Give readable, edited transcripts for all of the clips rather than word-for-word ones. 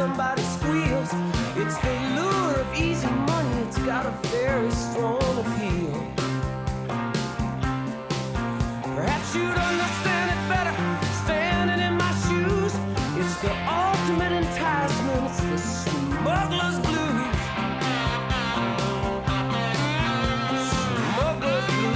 somebody squeals. It's the lure of easy money, it's got a very strong appeal. Perhaps you'd understand it better standing in my shoes. It's the ultimate enticement, it's the smuggler's blues. Smuggler's blues.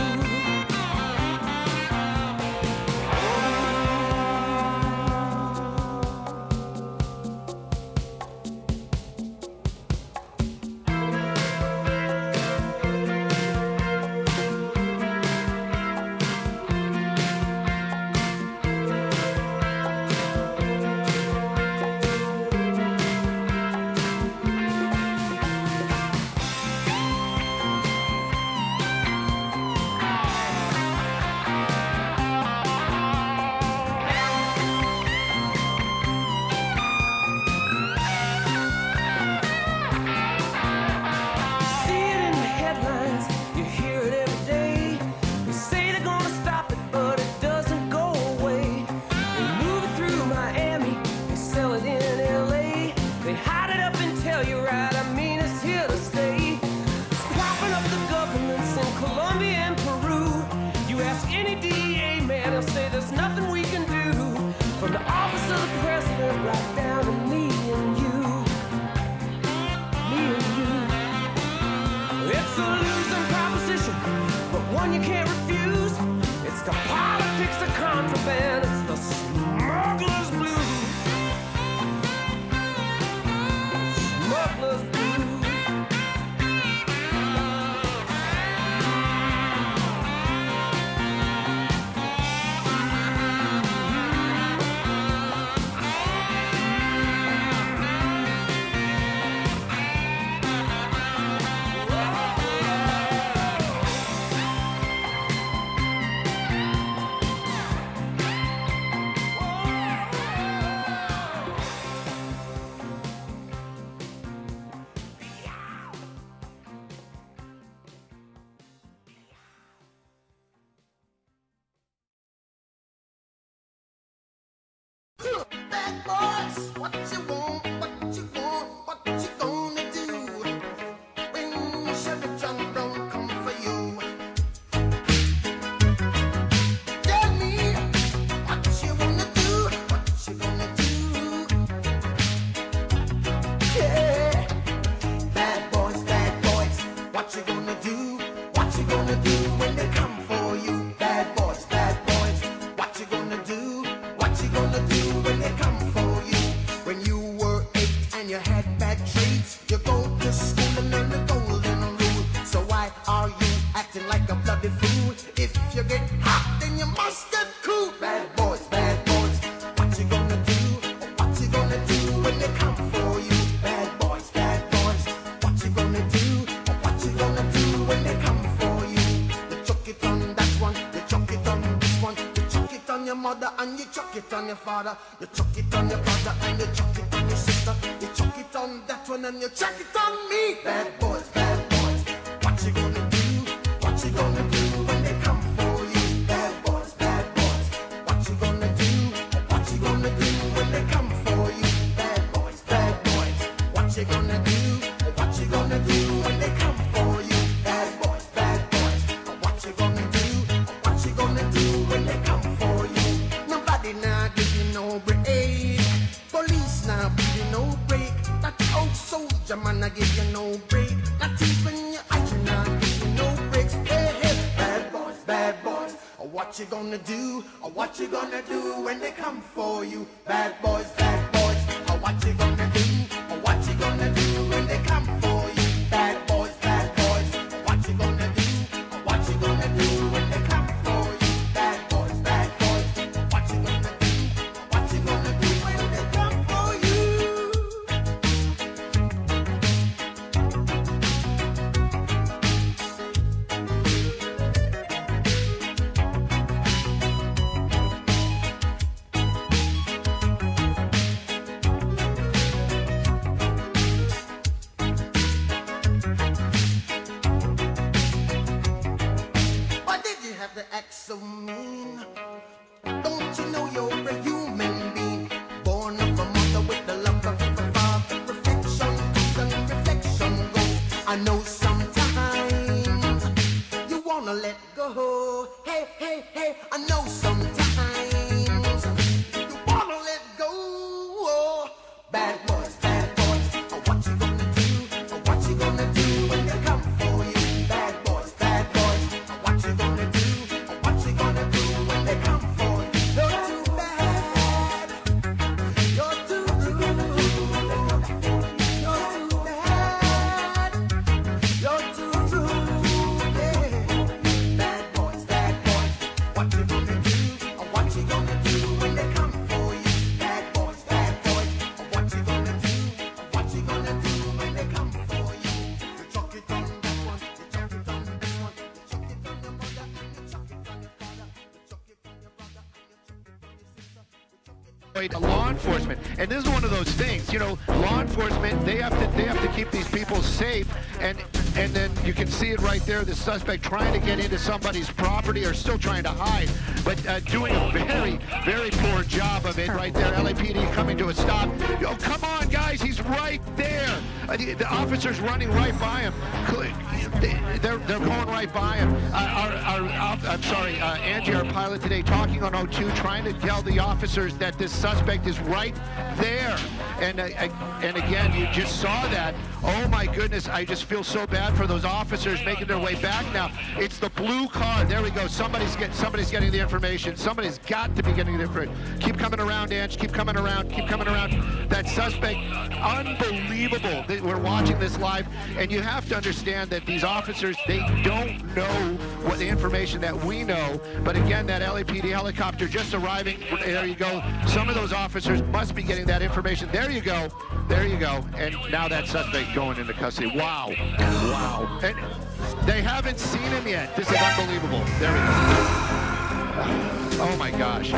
You chuck it on your brother and you chuck it on your sister. You chuck it on that one and you chuck it on me. Bad boys, what you gonna do? What you gonna do when they come for you? Bad boys, what you gonna do? What you gonna do when they come for you? Bad boys, what you gonna do? What you gonna do when they come for you? Bad boys, what you gonna do? What you gonna do when they come for you? Nobody now give you no break. Police now give you no break. That old soldier man I give you no break. Not even your iron now give you no breaks. Hey, bad boys, what you gonna do? What you gonna do when they come for you? Bad boys, what you gonna do? What you gonna do when they come for you? Bad boys, what you gonna do? What you gonna do when they come for you? Bad boys, what you gonna do? What you gonna do when they come for you? law enforcement. And this is one of those things, law enforcement, they have to keep these people safe, and then you can see it right there, the suspect trying to get into somebody's property or still trying to hide, but doing a very, very poor job of it right there. LAPD coming to a stop. Come on, guys, he's right there. The officer's running right by him. They're going right by him. Angie, our pilot today, talking on O2, trying to tell the officers that this suspect is right there. And again, you just saw that. Oh my goodness, I just feel so bad for those officers making their way back now. It's the blue car. There we go. Somebody's getting the information. Somebody's got to be getting the information. Keep coming around, Ange. Keep coming around. Keep coming around. That suspect, unbelievable. We're watching this live, and you have to understand that these officers, they don't know what the information that we know. But again, that LAPD helicopter just arriving. There you go. Some of those officers must be getting that information. There you go. There you go. And now that suspect going into custody. Wow. Wow. And they haven't seen him yet. This is unbelievable. There we go. Oh my gosh.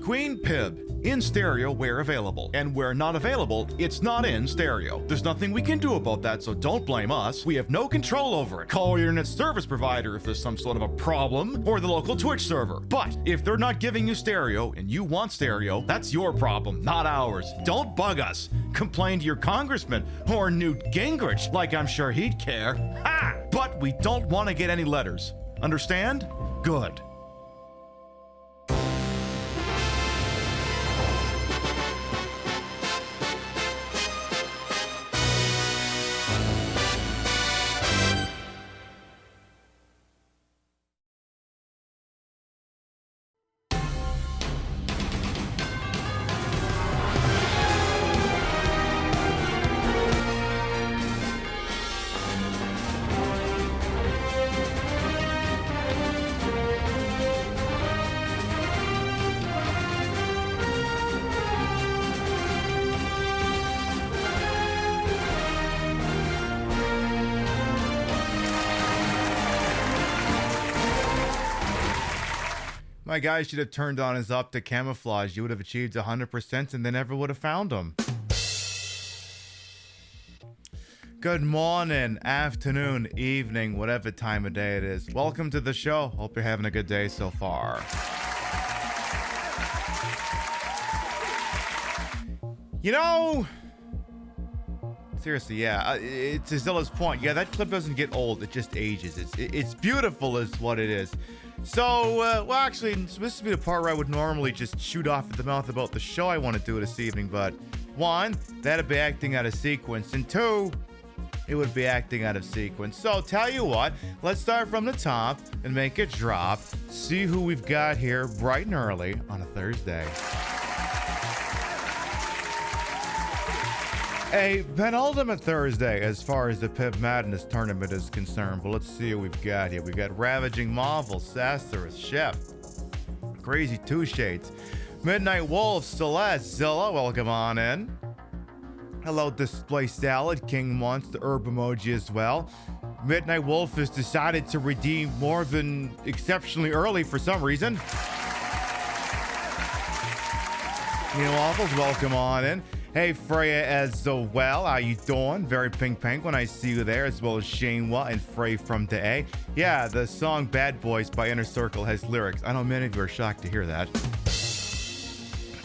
Queen Pib, in stereo where available. And where not available, it's not in stereo. There's nothing we can do about that, so don't blame us. We have no control over it. Call your internet service provider if there's some sort of a problem, or the local Twitch server. But if they're not giving you stereo and you want stereo, that's your problem, not ours. Don't bug us. Complain to your congressman or Newt Gingrich, like I'm sure he'd care. Ha! But we don't want to get any letters. Understand? Good. My guy should have turned on his optic camouflage. You would have achieved 100% and they never would have found him. Good morning, afternoon, evening, whatever time of day it is. Welcome to the show. Hope you're having a good day so far. You know, seriously, yeah, to Zilla's point, yeah, that clip doesn't get old, it just ages. It's beautiful is what it is. So, well, actually, this would be the part where I would normally just shoot off at the mouth about the show I want to do this evening, but one, that'd be acting out of sequence, and two, it would be acting out of sequence. So, tell you what, let's start from the top and make it drop. See who we've got here bright and early on a Thursday. A penultimate Thursday as far as the Pip Madness tournament is concerned. But let's see what we've got here. We got Ravaging Marvel, Sasterus, Chef, Crazy Two Shades, Midnight Wolf, Celeste, Zilla, welcome on in. Hello, Display Salad, King Monster, Herb Emoji as well. Midnight Wolf has decided to redeem more than exceptionally early for some reason. Waffles, welcome on in. Hey, Freya as well. How you doing? Very pink when I see you there, as well as Shanewha and Frey from the A. Yeah, the song Bad Boys by Inner Circle has lyrics. I know many of you are shocked to hear that.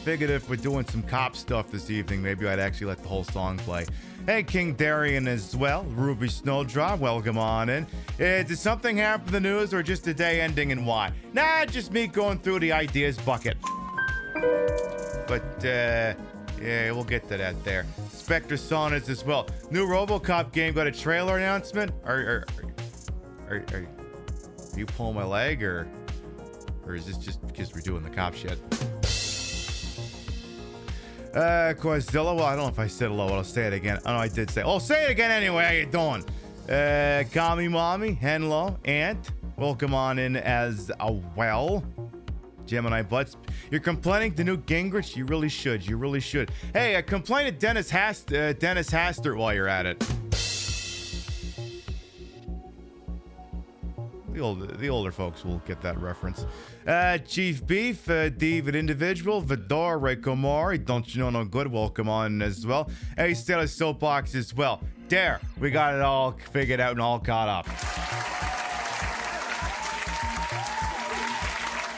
Figured if we're doing some cop stuff this evening, maybe I'd actually let the whole song play. Hey, King Darian as well. Ruby Snowdrop, welcome on in. Did something happen in the news or just a day ending and why? Nah, just me going through the ideas bucket. But, yeah, we'll get to that there. Spectre Saunas as well. New RoboCop game got a trailer announcement? Are you pulling my leg or is this just because we're doing the cop shit? Of course, Zilla. Well, I don't know if I said hello. I'll say it again. Oh, no, I did say. Oh, say it again anyway. How you doing? Kami Mommy, Henlo, Ant. Welcome on in as well. Gemini Butts. You're complaining to Newt Gingrich? You really should. You really should. Hey, complain to Dennis Hastert while you're at it. the older folks will get that reference. Chief Beef, David Individual, Vidor, Ray Komori, Don't You Know No Good, welcome on as well. Hey, still a soapbox as well. There, we got it all figured out and all caught up.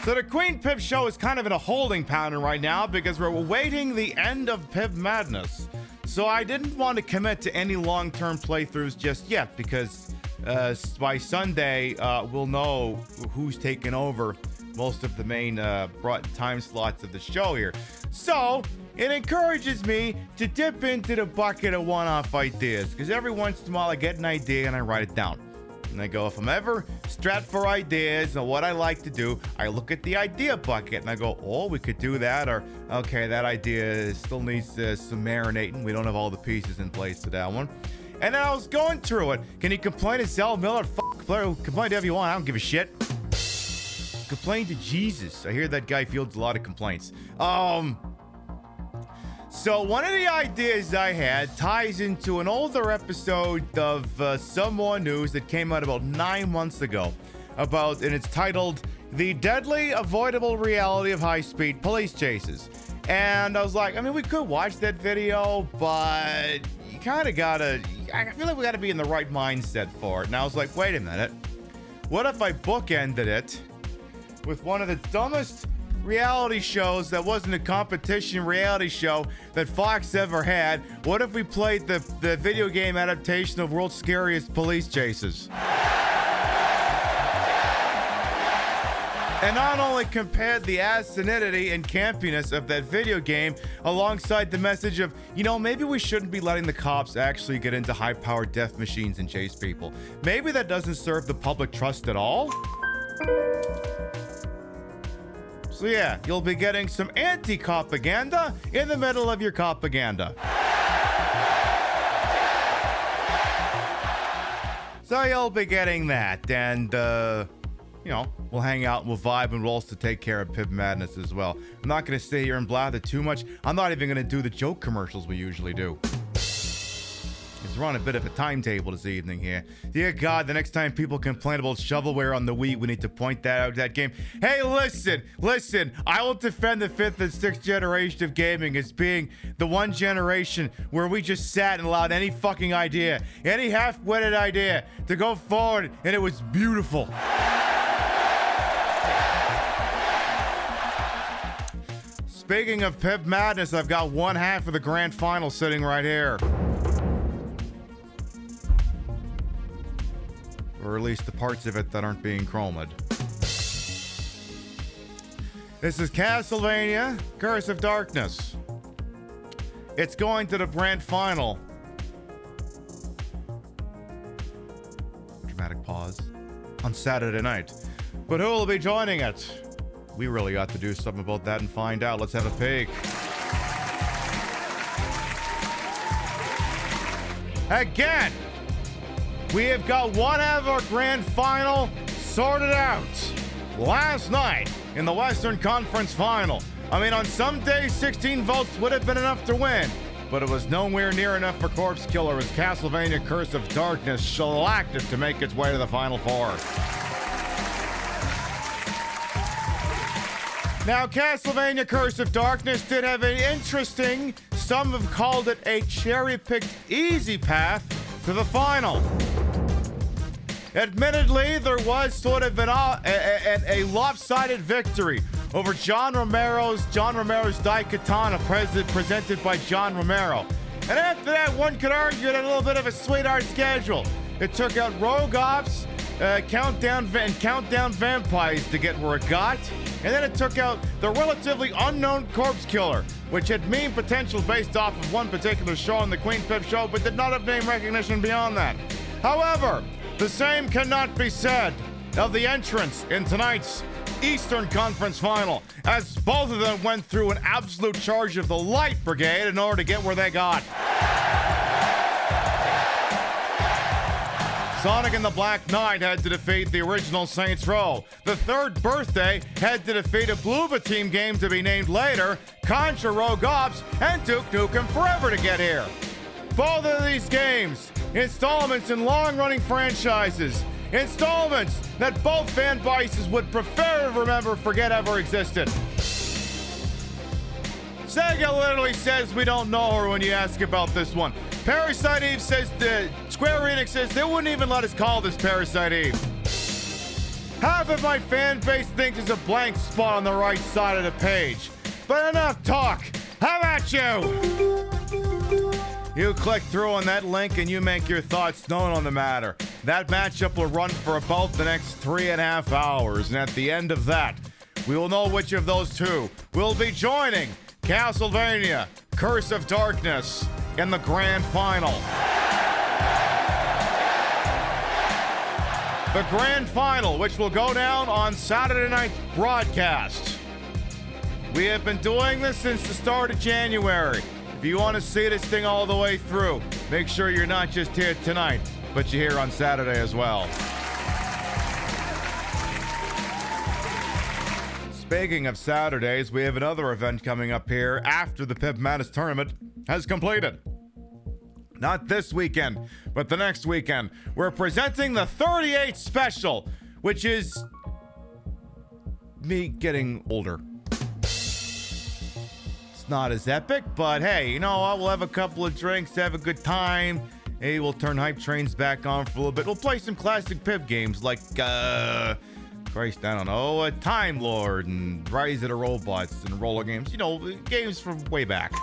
So the Queen Pip show is kind of in a holding pattern right now because we're awaiting the end of Pip Madness. So I didn't want to commit to any long-term playthroughs just yet because by Sunday, we'll know who's taken over most of the main time slots of the show here. So it encourages me to dip into the bucket of one-off ideas because every once in a while I get an idea and I write it down. And I go, if I'm ever strapped for ideas and what I like to do, I look at the idea bucket and I go, oh, we could do that. Or, okay, that idea still needs some marinating. We don't have all the pieces in place to that one. And then I was going through it. Can you complain to Zell Miller? Complain to whoever you want. I don't give a shit. Complain to Jesus. I hear that guy fields a lot of complaints. So one of the ideas I had ties into an older episode of Some More News that came out about 9 months ago. And it's titled, The Deadly Avoidable Reality of High-Speed Police Chases. And I was like, I mean, we could watch that video, but you kind of gotta... I feel like we gotta be in the right mindset for it. And I was like, wait a minute. What if I bookended it with one of the dumbest reality shows that wasn't a competition reality show that Fox ever had? What if we played the video game adaptation of World's Scariest Police Chases? And not only compared the asininity and campiness of that video game alongside the message of, you know, maybe we shouldn't be letting the cops actually get into high-powered death machines and chase people. Maybe that doesn't serve the public trust at all. So yeah, you'll be getting some anti-propaganda in the middle of your propaganda. So you'll be getting that, and you know, we'll hang out and we'll vibe and we'll also take care of Pip Madness as well. I'm not going to sit here and blather too much. I'm not even going to do the joke commercials we usually do. We're on a bit of a timetable this evening here. Dear God, the next time people complain about shovelware on the Wii, we need to point that out, that game. Hey, listen, I will defend the 5th and 6th generation of gaming as being the one generation where we just sat and allowed any fucking idea, any half-witted idea to go forward, and it was beautiful. Speaking of Pip Madness, I've got one half of the grand final sitting right here. Or at least the parts of it that aren't being chromed. This is Castlevania, Curse of Darkness. It's going to the grand final. Dramatic pause. On Saturday night. But who will be joining it? We really got to do something about that and find out. Let's have a peek. Again, we have got one half of our grand final sorted out. Last night in the Western Conference Final. I mean, on some days, 16 votes would have been enough to win, but it was nowhere near enough for Corpse Killer as Castlevania Curse of Darkness shellacked it to make its way to the Final Four. Now, Castlevania Curse of Darkness did have an interesting, some have called it a cherry-picked easy path to the final. Admittedly, there was sort of a lopsided victory over John Romero's Daikatana presented by John Romero. And after that, one could argue it had a little bit of a sweetheart schedule. It took out Rogue Ops, Countdown Vampires to get where it got. And then it took out the relatively unknown Corpse Killer, which had meme potential based off of one particular show on the Queen Pip show, but did not have name recognition beyond that. However, the same cannot be said of the entrants in tonight's Eastern Conference Final, as both of them went through an absolute charge of the Light Brigade in order to get where they got. Sonic and the Black Knight had to defeat the original Saints Row. The Third Birthday had to defeat a Blooba Team game to be named later, Contra Rogue Ops, and Duke Nukem Forever to get here. Both of these games, installments in long-running franchises, installments that both fan bases would prefer to remember forget ever existed. Sega literally says we don't know her when you ask about this one. Parasite Eve says Square Enix says they wouldn't even let us call this Parasite Eve. Half of my fan base thinks there's a blank spot on the right side of the page. But enough talk. How about you? You click through on that link and you make your thoughts known on the matter. That matchup will run for about the next 3.5 hours, and at the end of that, we will know which of those two will be joining Castlevania, Curse of Darkness in the grand final. The grand final, which will go down on Saturday night broadcast. We have been doing this since the start of January. If you want to see this thing all the way through, make sure you're not just here tonight, but you're here on Saturday as well. Speaking of Saturdays, we have another event coming up here after the Pip Madness tournament has completed. Not this weekend, but the next weekend. We're presenting the 38th special, which is me getting older. Not as epic, but hey, you know what? We'll have a couple of drinks, have a good time. Hey, we'll turn hype trains back on for a little bit. We'll play some classic Pip games like, Christ, I don't know, Time Lord and Rise of the Robots and roller games. You know, games from way back.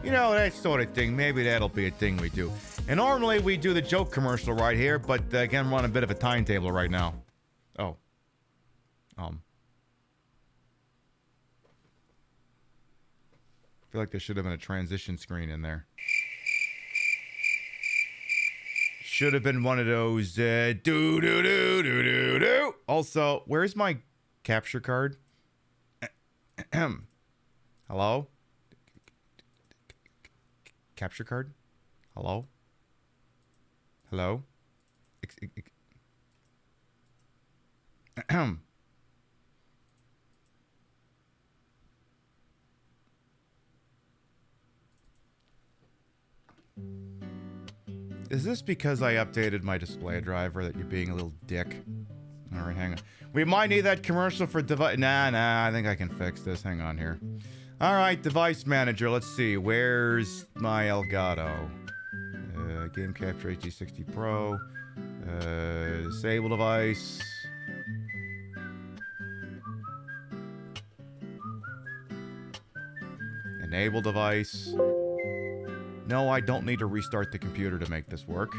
You know, that sort of thing. Maybe that'll be a thing we do. And normally we do the joke commercial right here, but again, we're on a bit of a timetable right now. Oh. I feel like there should have been a transition screen in there. Should have been one of those do. Also, where's my capture card? Hello? Capture card? Hello? Hello? Is this because I updated my display driver that you're being a little dick? All right, hang on. We might need that commercial for device. Nah, I think I can fix this. Hang on here. All right, device manager. Let's see. Where's my Elgato? Game Capture HD60 Pro. Disable device. Enable device. No, I don't need to restart the computer to make this work.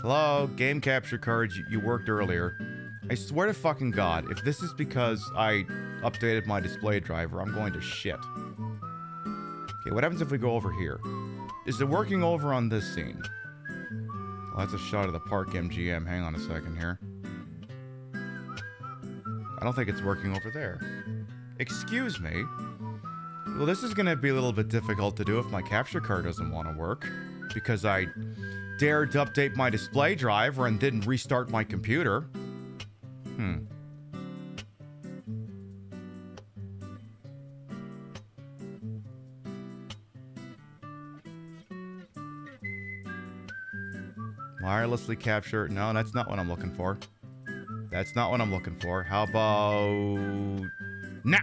Hello, game capture cards, you worked earlier. I swear to fucking God, if this is because I updated my display driver, I'm going to shit. Okay, what happens if we go over here? Is it working over on this scene? Well, that's a shot of the Park MGM. Hang on a second here. I don't think it's working over there. Excuse me? Well, this is going to be a little bit difficult to do if my capture card doesn't want to work, because I dared to update my display driver and didn't restart my computer. Wirelessly capture. No, that's not what I'm looking for. That's not what I'm looking for. How about... Nah!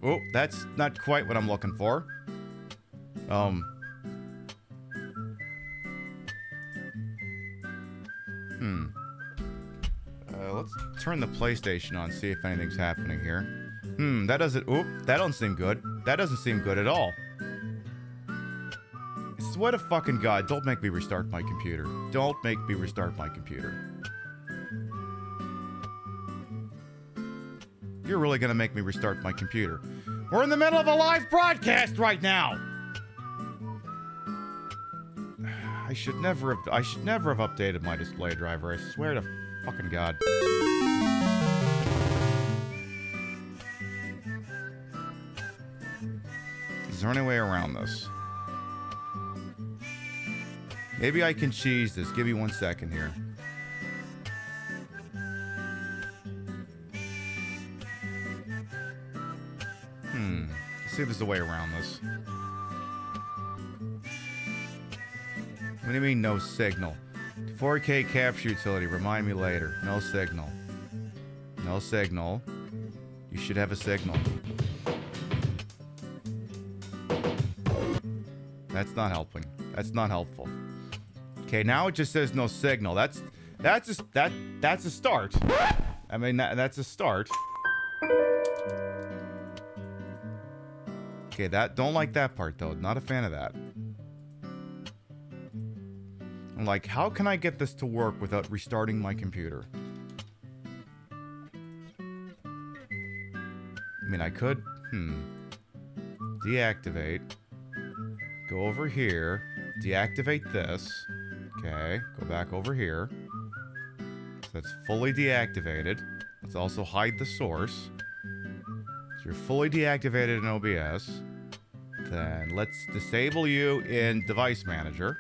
Oh, that's not quite what I'm looking for. Let's turn the PlayStation on, see if anything's happening here. That doesn't... Oop, that don't seem good. That doesn't seem good at all. I swear to fucking God, don't make me restart my computer. Don't make me restart my computer. You're really gonna make me restart my computer. We're in the middle of a live broadcast right now! I should never have updated my display driver. I swear to fucking God. Is there any way around this? Maybe I can cheese this. Give me 1 second here. Let's see if there's a way around this. What do you mean, no signal? 4K capture utility. Remind me later. No signal. No signal. You should have a signal. That's not helping. That's not helpful. Okay, now it just says no signal. That's a start. I mean, that's a start. Okay, don't like that part though. Not a fan of that. I'm like, how can I get this to work without restarting my computer? I mean, I could, deactivate. Go over here. Deactivate this. Okay, go back over here. So that's fully deactivated. Let's also hide the source. So you're fully deactivated in OBS. Then let's disable you in Device Manager.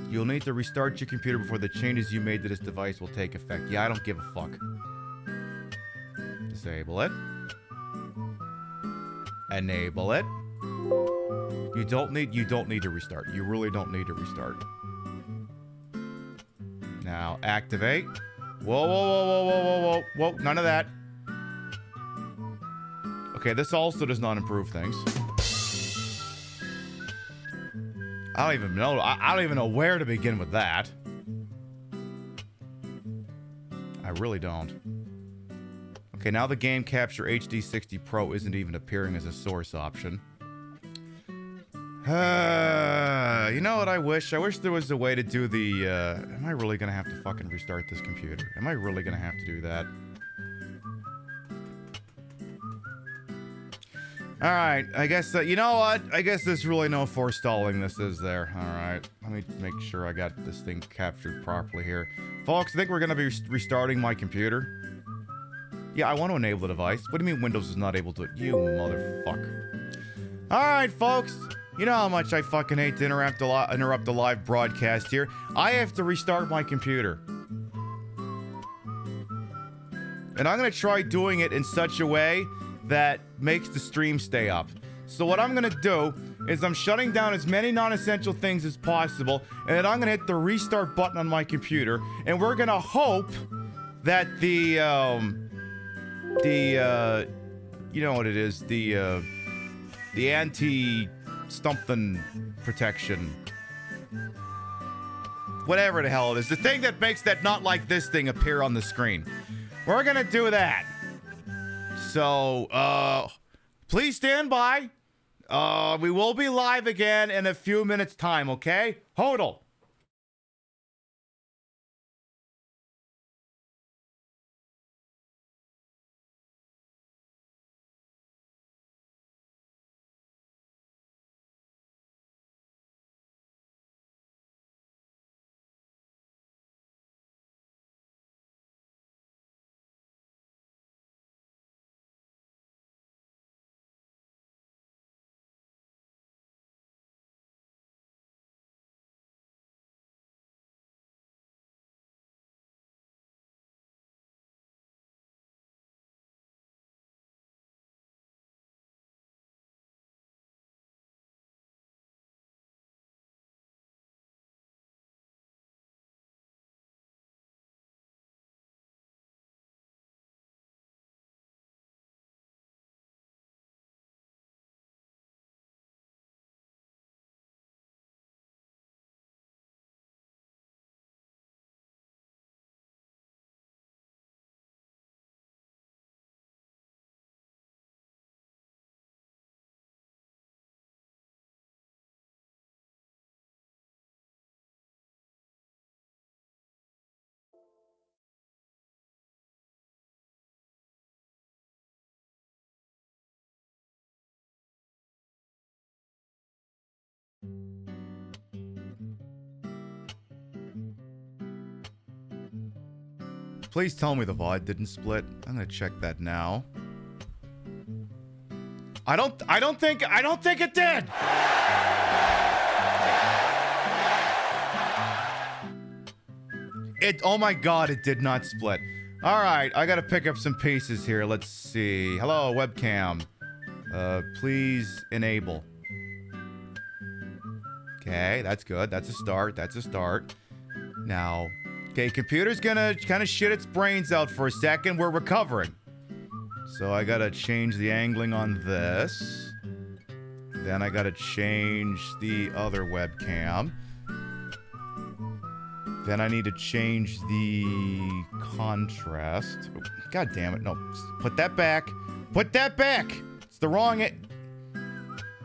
You'll need to restart your computer before the changes you made to this device will take effect. Yeah, I don't give a fuck. Disable it. Enable it. You don't need to restart. You really don't need to restart. Now activate. Whoa, whoa, whoa, whoa, whoa, whoa, whoa, whoa, none of that. Okay, this also does not improve things. I don't even know. I don't even know where to begin with that. I really don't. Okay, now the Game Capture HD 60 Pro isn't even appearing as a source option. You know what I wish? I wish there was a way to do the, am I really gonna have to fucking restart this computer? Am I really gonna have to do that? Alright, I guess, you know what? I guess there's really no forestalling this, is there? Alright, let me make sure I got this thing captured properly here. Folks, I think we're gonna be restarting my computer. Yeah, I want to enable the device. What do you mean Windows is not able to? You motherfucker. Alright, folks. You know how much I fucking hate to interrupt a live broadcast here. I have to restart my computer. And I'm gonna try doing it in such a way that makes the stream stay up. So what I'm gonna do is I'm shutting down as many non-essential things as possible, and then I'm gonna hit the restart button on my computer, and we're gonna hope that the you know what it is, the anti-something protection, whatever the hell it is, the thing that makes that not like this thing appear on the screen. We're gonna do that. So, please stand by. We will be live again in a few minutes' time, okay? Hodl. Please tell me the VOD didn't split. I'm gonna check that now. I don't think it did. Oh my god, it did not split. All right, I gotta pick up some pieces here. Let's see. Hello, webcam. Please enable. Okay, that's good. That's a start. That's a start. Now, okay, computer's gonna kind of shit its brains out for a second. We're recovering. So I gotta change the angling on this. Then I gotta change the other webcam. Then I need to change the contrast. Oh, God damn it. No, put that back. Put that back! It's the wrong...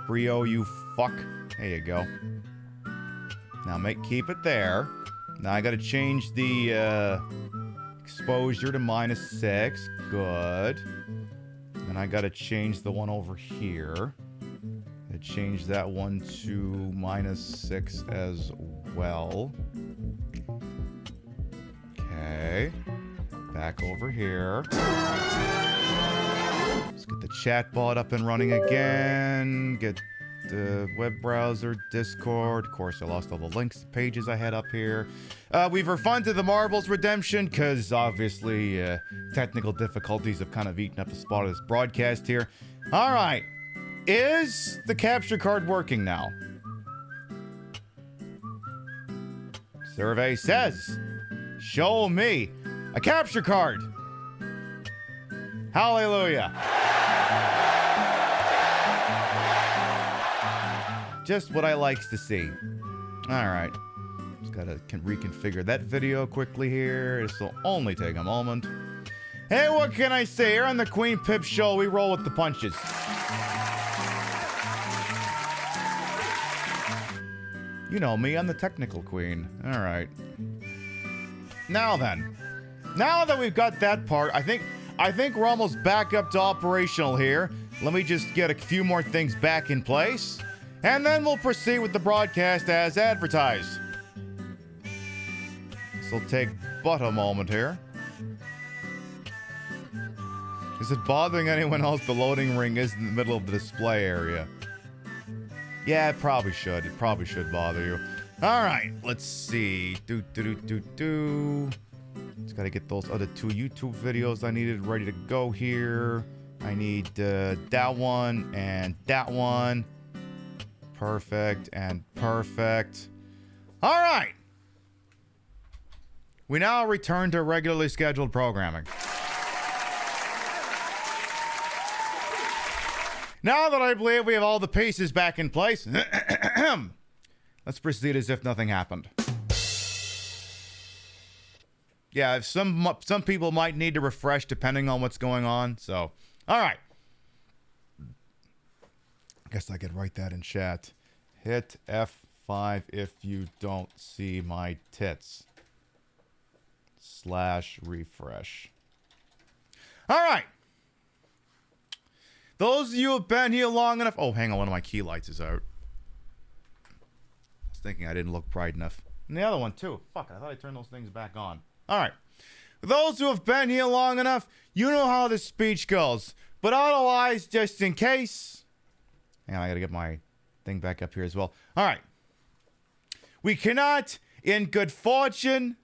Brio, you fuck. There you go. Now keep it there. Now I gotta change the exposure to -6. Good. Then I gotta change the one over here. I change that one to -6 as well. Okay. Back over here. Let's get the chat bot up and running again. Get the web browser, Discord. Of course, I lost all the links to pages I had up here. We've refunded the Marbles Redemption because obviously technical difficulties have kind of eaten up the spot of this broadcast here. All right. Is the capture card working now? Survey says, show me a capture card. Hallelujah. Just what I likes to see. All right. Just gotta reconfigure that video quickly here. This will only take a moment. Hey, what can I say? Here on the Queen Pip Show, we roll with the punches. You know me, I'm the technical queen. All right. Now then. Now that we've got that part, I think we're almost back up to operational here. Let me just get a few more things back in place. And then we'll proceed with the broadcast as advertised. This will take but a moment here. Is it bothering anyone else the loading ring is in the middle of the display area? Yeah, it probably should. It probably should bother you. All right, let's see. Just gotta get those other 2 YouTube videos I needed ready to go here. I need that one and that one. Perfect and perfect. All right. We now return to regularly scheduled programming. Now that I believe we have all the pieces back in place, let's proceed as if nothing happened. Yeah, some people might need to refresh depending on what's going on. So, all right. I guess I could write that in chat. Hit F5 if you don't see my tits. /refresh. All right. Those of you who have been here long enough... Oh, hang on. One of my key lights is out. I was thinking I didn't look bright enough. And the other one, too. Fuck, I thought I turned those things back on. All right. Those who have been here long enough, you know how this speech goes. But otherwise, just in case... And I got to get my thing back up here as well. All right. We cannot, in good fortune...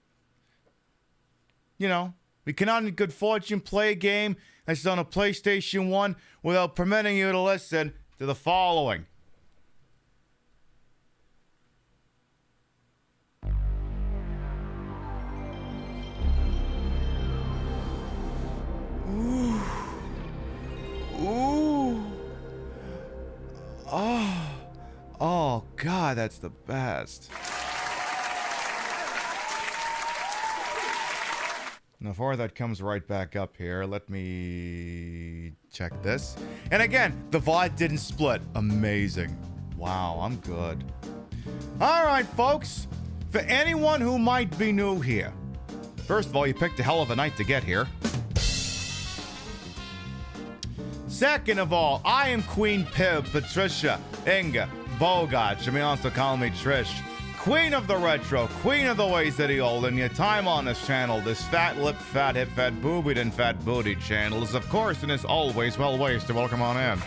we cannot in good fortune play a game that's on a PlayStation 1 without permitting you to listen to the following. Ooh. Ooh. Oh, God, that's the best. Before that comes right back up here, let me check this. And again, the VOD didn't split. Amazing. Wow, I'm good. All right, folks. For anyone who might be new here, first of all, you picked a hell of a night to get here. Second of all, I am Queen Pib, Patricia, Inga, Bogart. You may also call me Trish. Queen of the retro, queen of the ways that he old, and your time on this channel, this fat lip, fat hip, fat boobied, and fat booty channel is, of course, and is always well wasted. Welcome on in.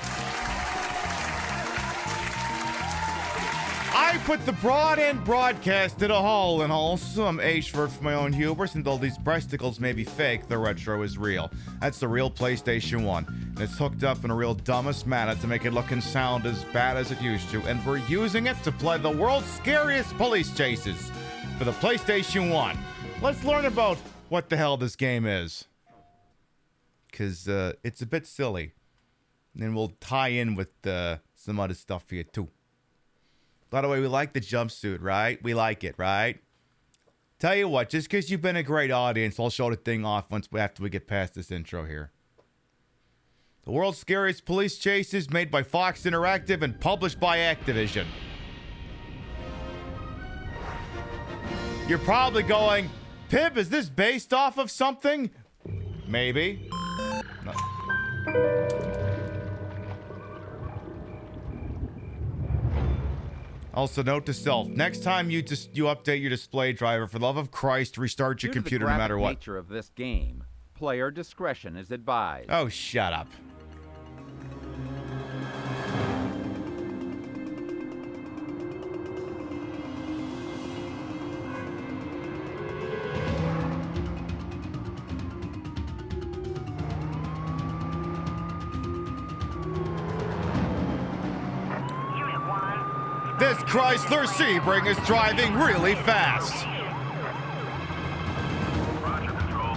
I put the broad end broadcast in a hole and also I'm Ashford for my own hubris, and though these breasticles may be fake, the retro is real. That's the real PlayStation 1. And it's hooked up in a real dumbest manner to make it look and sound as bad as it used to, and we're using it to play the world's scariest police chases for the PlayStation 1. Let's learn about what the hell this game is. Because it's a bit silly. And then we'll tie in with some other stuff here too. By the way, we like the jumpsuit, right? We like it, right? Tell you what, just because you've been a great audience, I'll show the thing off after we get past this intro here. The world's scariest police chases, made by Fox Interactive and published by Activision. You're probably going, Pib, is this based off of something? Maybe. No. Also, note to self: next time you update your display driver, for the love of Christ, restart your computer no matter what. Due to the graphic nature of this game, player discretion is advised. Oh, shut up. This Chrysler Sebring is driving really fast. Roger, Control.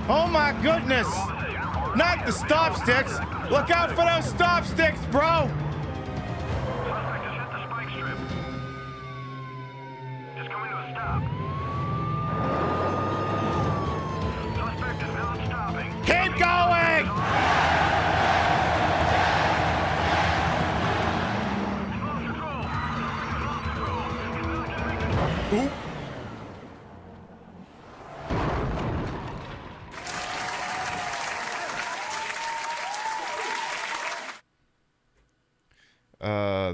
Oh my goodness! Not the stop sticks! Look out for those stop sticks, bro! Suspect has hit the spike strip. Is coming to a stop. Suspect is not stopping. Keep going! He's lost control. He's lost control. Oop.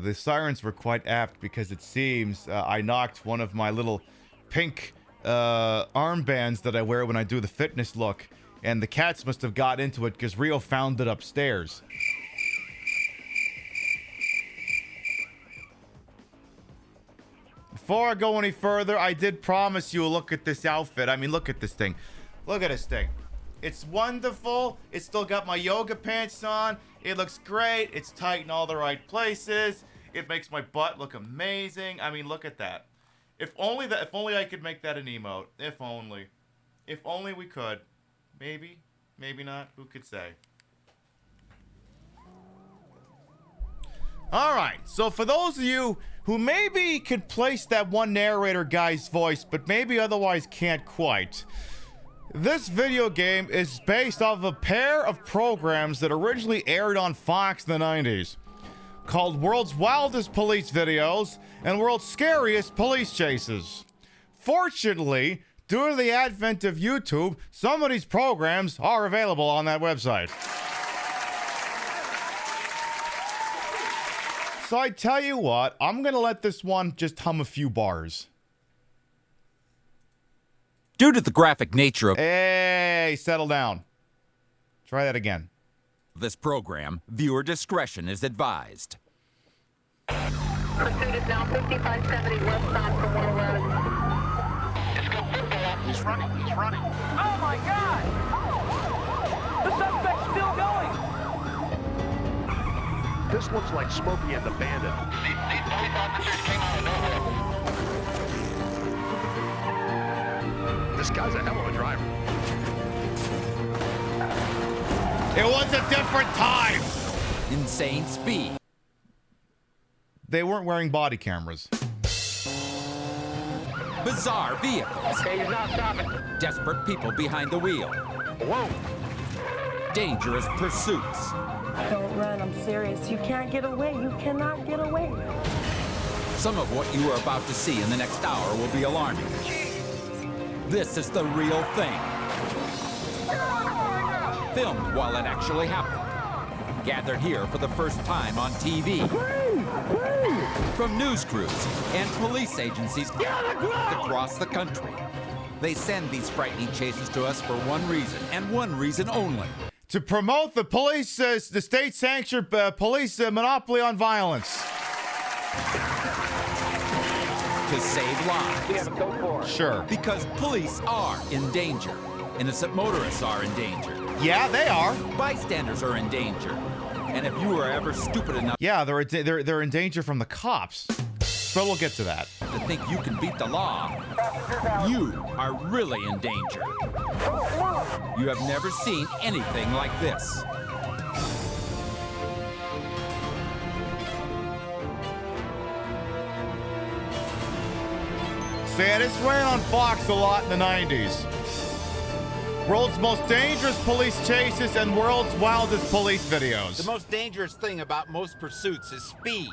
The sirens were quite apt because it seems I knocked one of my little pink armbands that I wear when I do the fitness look, and the cats must have got into it because Rio found it upstairs. Before I go any further, I did promise you a look at this outfit. I mean, look at this thing. Look at this thing. It's wonderful. It's still got my yoga pants on. It looks great. It's tight in all the right places. It makes my butt look amazing. I mean, look at that. If only I could make that an emote. If only. If only we could. Maybe. Maybe not. Who could say? Alright, so for those of you who maybe could place that one narrator guy's voice, but maybe otherwise can't quite, this video game is based off of a pair of programs that originally aired on Fox in the 90s, called World's Wildest Police Videos and World's Scariest Police Chases. Fortunately, due to the advent of YouTube, some of these programs are available on that website. So I tell you what, I'm gonna let this one just hum a few bars. Due to the graphic nature of Hey, settle down. Try that again. this program, viewer discretion is advised. Pursuit is now 5570 westbound from 111. He's running. He's running. Oh my God! The suspect's still going! This looks like Smokey and the Bandit. These police officers came out of nowhere. This guy's a hell of a driver. It was a different time. Insane speed. They weren't wearing body cameras. Bizarre vehicles. Okay, he's not stopping. Desperate people behind the wheel. Whoa! Dangerous pursuits. Don't run, I'm serious. You can't get away. You cannot get away. Some of what you are about to see in the next hour will be alarming. This is the real thing. Filmed while it actually happened. Gathered here for the first time on TV. From news crews and police agencies across the country. They send these frightening chases to us for one reason, and one reason only. To promote the police, the state-sanctioned police monopoly on violence. To save lives. We have a code 4. Sure. Because police are in danger. Innocent motorists are in danger. Yeah, they are. Bystanders are in danger. And if you were ever stupid enough Yeah, they're in danger from the cops. But we'll get to that. to think you can beat the law, you are really in danger. You have never seen anything like this. So yeah, this ran on Fox a lot in the 90s. World's most dangerous police chases and world's wildest police videos. The most dangerous thing about most pursuits is speed.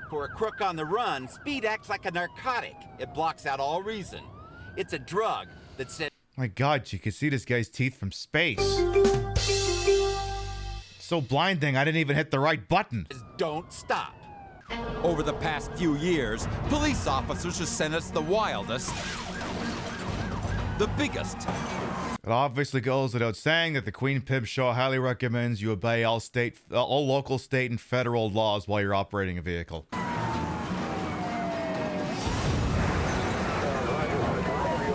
For a crook on the run, speed acts like a narcotic. It blocks out all reason. It's a drug that says... My God, you can see this guy's teeth from space. So blinding, I didn't even hit the right button. Don't stop. Over the past few years, police officers have sent us the wildest, the biggest, It obviously goes without saying that the Queen Pib Show highly recommends you obey all local, state, and federal laws while you're operating a vehicle.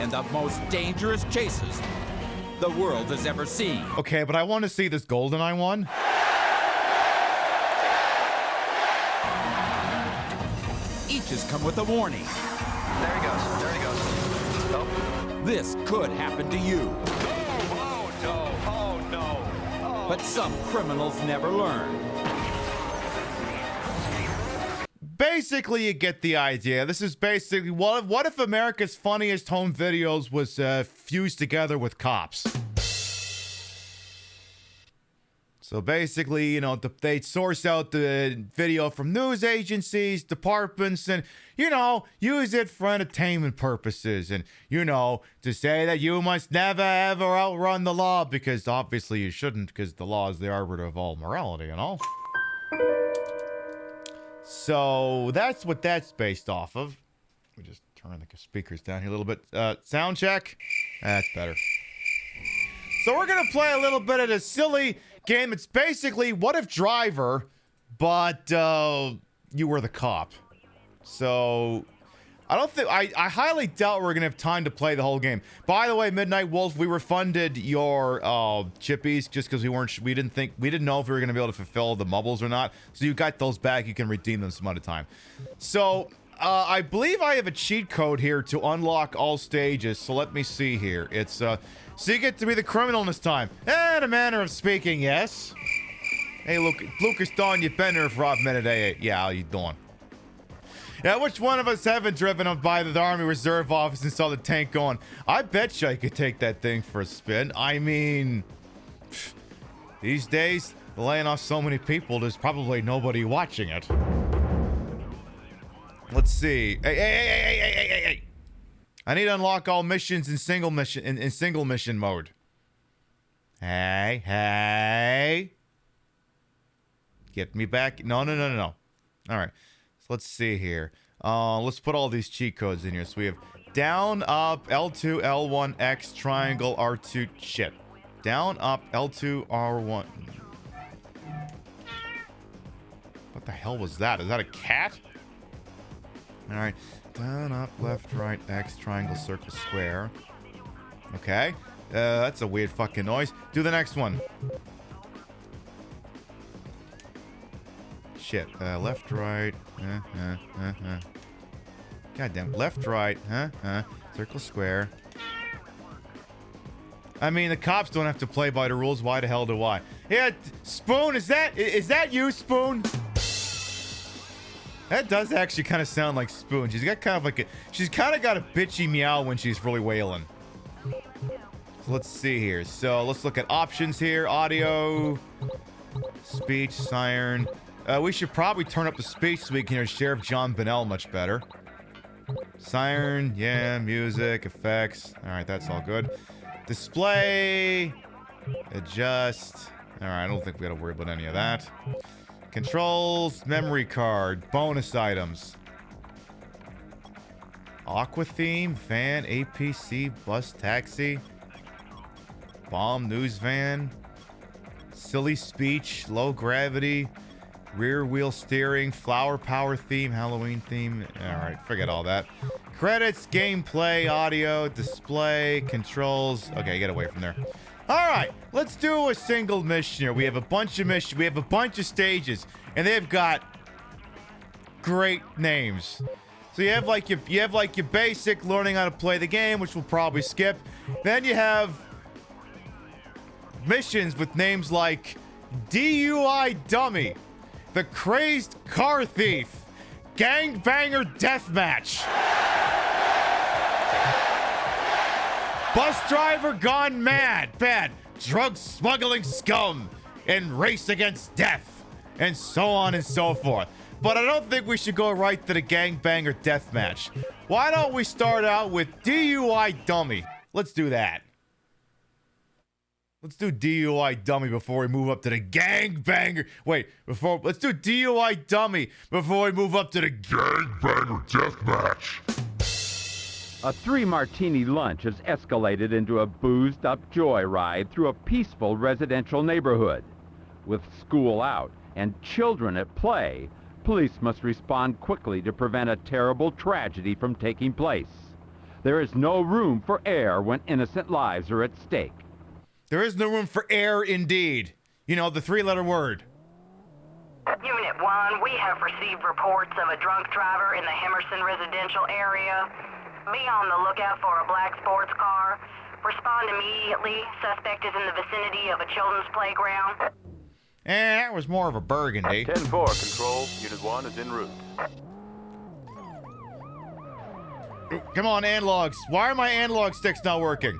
and the most dangerous chases the world has ever seen. Okay, but I want to see this GoldenEye one. Each has come with a warning. There he goes. There he goes. Oh. This could happen to you. Oh, no. Oh, no. Oh. But some criminals never learn. Basically, you get the idea. This is basically, what if America's funniest home videos was fused together with cops? So basically, you know, they source out the video from news agencies, departments, and, you know, use it for entertainment purposes. And, you know, to say that you must never, ever outrun the law, because obviously you shouldn't, because the law is the arbiter of all morality, you know? So that's what that's based off of. Let me just turn the speakers down here a little bit. Sound check. That's better. So we're going to play a little bit of this silly game. It's basically What If Driver, but you were the cop. So I don't think, I highly doubt we're going to have time to play the whole game. By the way, Midnight Wolf, we refunded your chippies just because we didn't know if we were going to be able to fulfill the mubbles or not. So you got those back. You can redeem them some other time. So I believe I have a cheat code here to unlock all stages. So let me see here. It's so you get to be the criminal this time. In a manner of speaking, yes. Hey, Lucas Dawn, you've been here for a minute. Hey, yeah, how you doing? Yeah, which one of us haven't driven up by the Army Reserve office and saw the tank going? I bet you I could take that thing for a spin. I mean, these days, laying off so many people, there's probably nobody watching it. Let's see. Hey. I need to unlock all missions in single mission mode. Hey. Get me back. No. All right. Let's see here. Let's put all these cheat codes in here. So we have down, up, L2, L1, X, triangle, R2, shit. Down, up, L2, R1. What the hell was that? Is that a cat? All right. Down, up, left, right, X, triangle, circle, square. Okay. That's a weird fucking noise. Do the next one. Shit. Left, right. Goddamn. Left, right. Circle, square. I mean, the cops don't have to play by the rules. Why the hell do I? Yeah, Spoon, is that you, Spoon? That does actually kind of sound like Spoon. She's got kind of got a bitchy meow when she's really wailing. So let's see here. So let's look at options here. Audio, speech, siren. We should probably turn up the speech so we can hear Sheriff John Bennell much better. Siren, yeah, music, effects. All right, that's all good. Display, adjust. All right, I don't think we got to worry about any of that. Controls, memory card, bonus items. Aqua theme, van, APC, bus, taxi. Bomb, news van. Silly speech, low gravity. Rear wheel steering, flower power theme, Halloween theme. Alright, forget all that. Credits, gameplay, audio, display, controls. Okay, get away from there. Alright, let's do a single mission here. We have a bunch of missions, we have a bunch of stages, and they've got great names. So you have like your basic learning how to play the game, which we'll probably skip. Then you have missions with names like DUI Dummy, The Crazed Car Thief, Gangbanger Deathmatch, Bus Driver Gone Mad, Bad, Drug Smuggling Scum, and Race Against Death, and so on and so forth. But I don't think we should go right to the Gangbanger Deathmatch. Why don't we start out with DUI Dummy? Let's do that. Let's do DUI Dummy before we move up to the Gangbanger. Wait, let's do DUI Dummy before we move up to the Gangbanger Deathmatch. A 3-martini lunch has escalated into a boozed-up joyride through a peaceful residential neighborhood. With school out and children at play, police must respond quickly to prevent a terrible tragedy from taking place. There is no room for error when innocent lives are at stake. There is no room for error, indeed. You know, the 3-letter word. Unit 1, we have received reports of a drunk driver in the Hemerson residential area. Be on the lookout for a black sports car. Respond immediately. Suspect is in the vicinity of a children's playground. That was more of a burgundy. 10-4, control. Unit 1 is en route. Come on, analogs. Why are my analog sticks not working?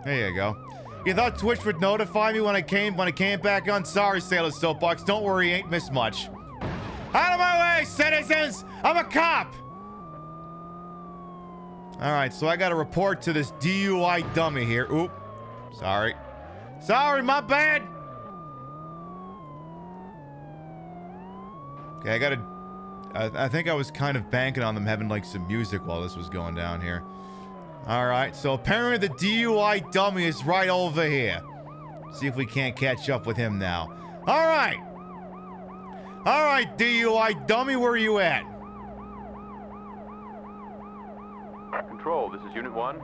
There you go. You thought Twitch would notify me when I came back on? Sorry, Sailor Soapbox. Don't worry, ain't missed much. Out of my way, citizens! I'm a cop! Alright, so I got to report to this DUI dummy here. Oop. Sorry. Sorry, my bad! Okay, I think I was kind of banking on them having like some music while this was going down here. Alright, so apparently the DUI dummy is right over here. See if we can't catch up with him now. Alright! Alright, DUI dummy, where are you at? Control, this is Unit 1.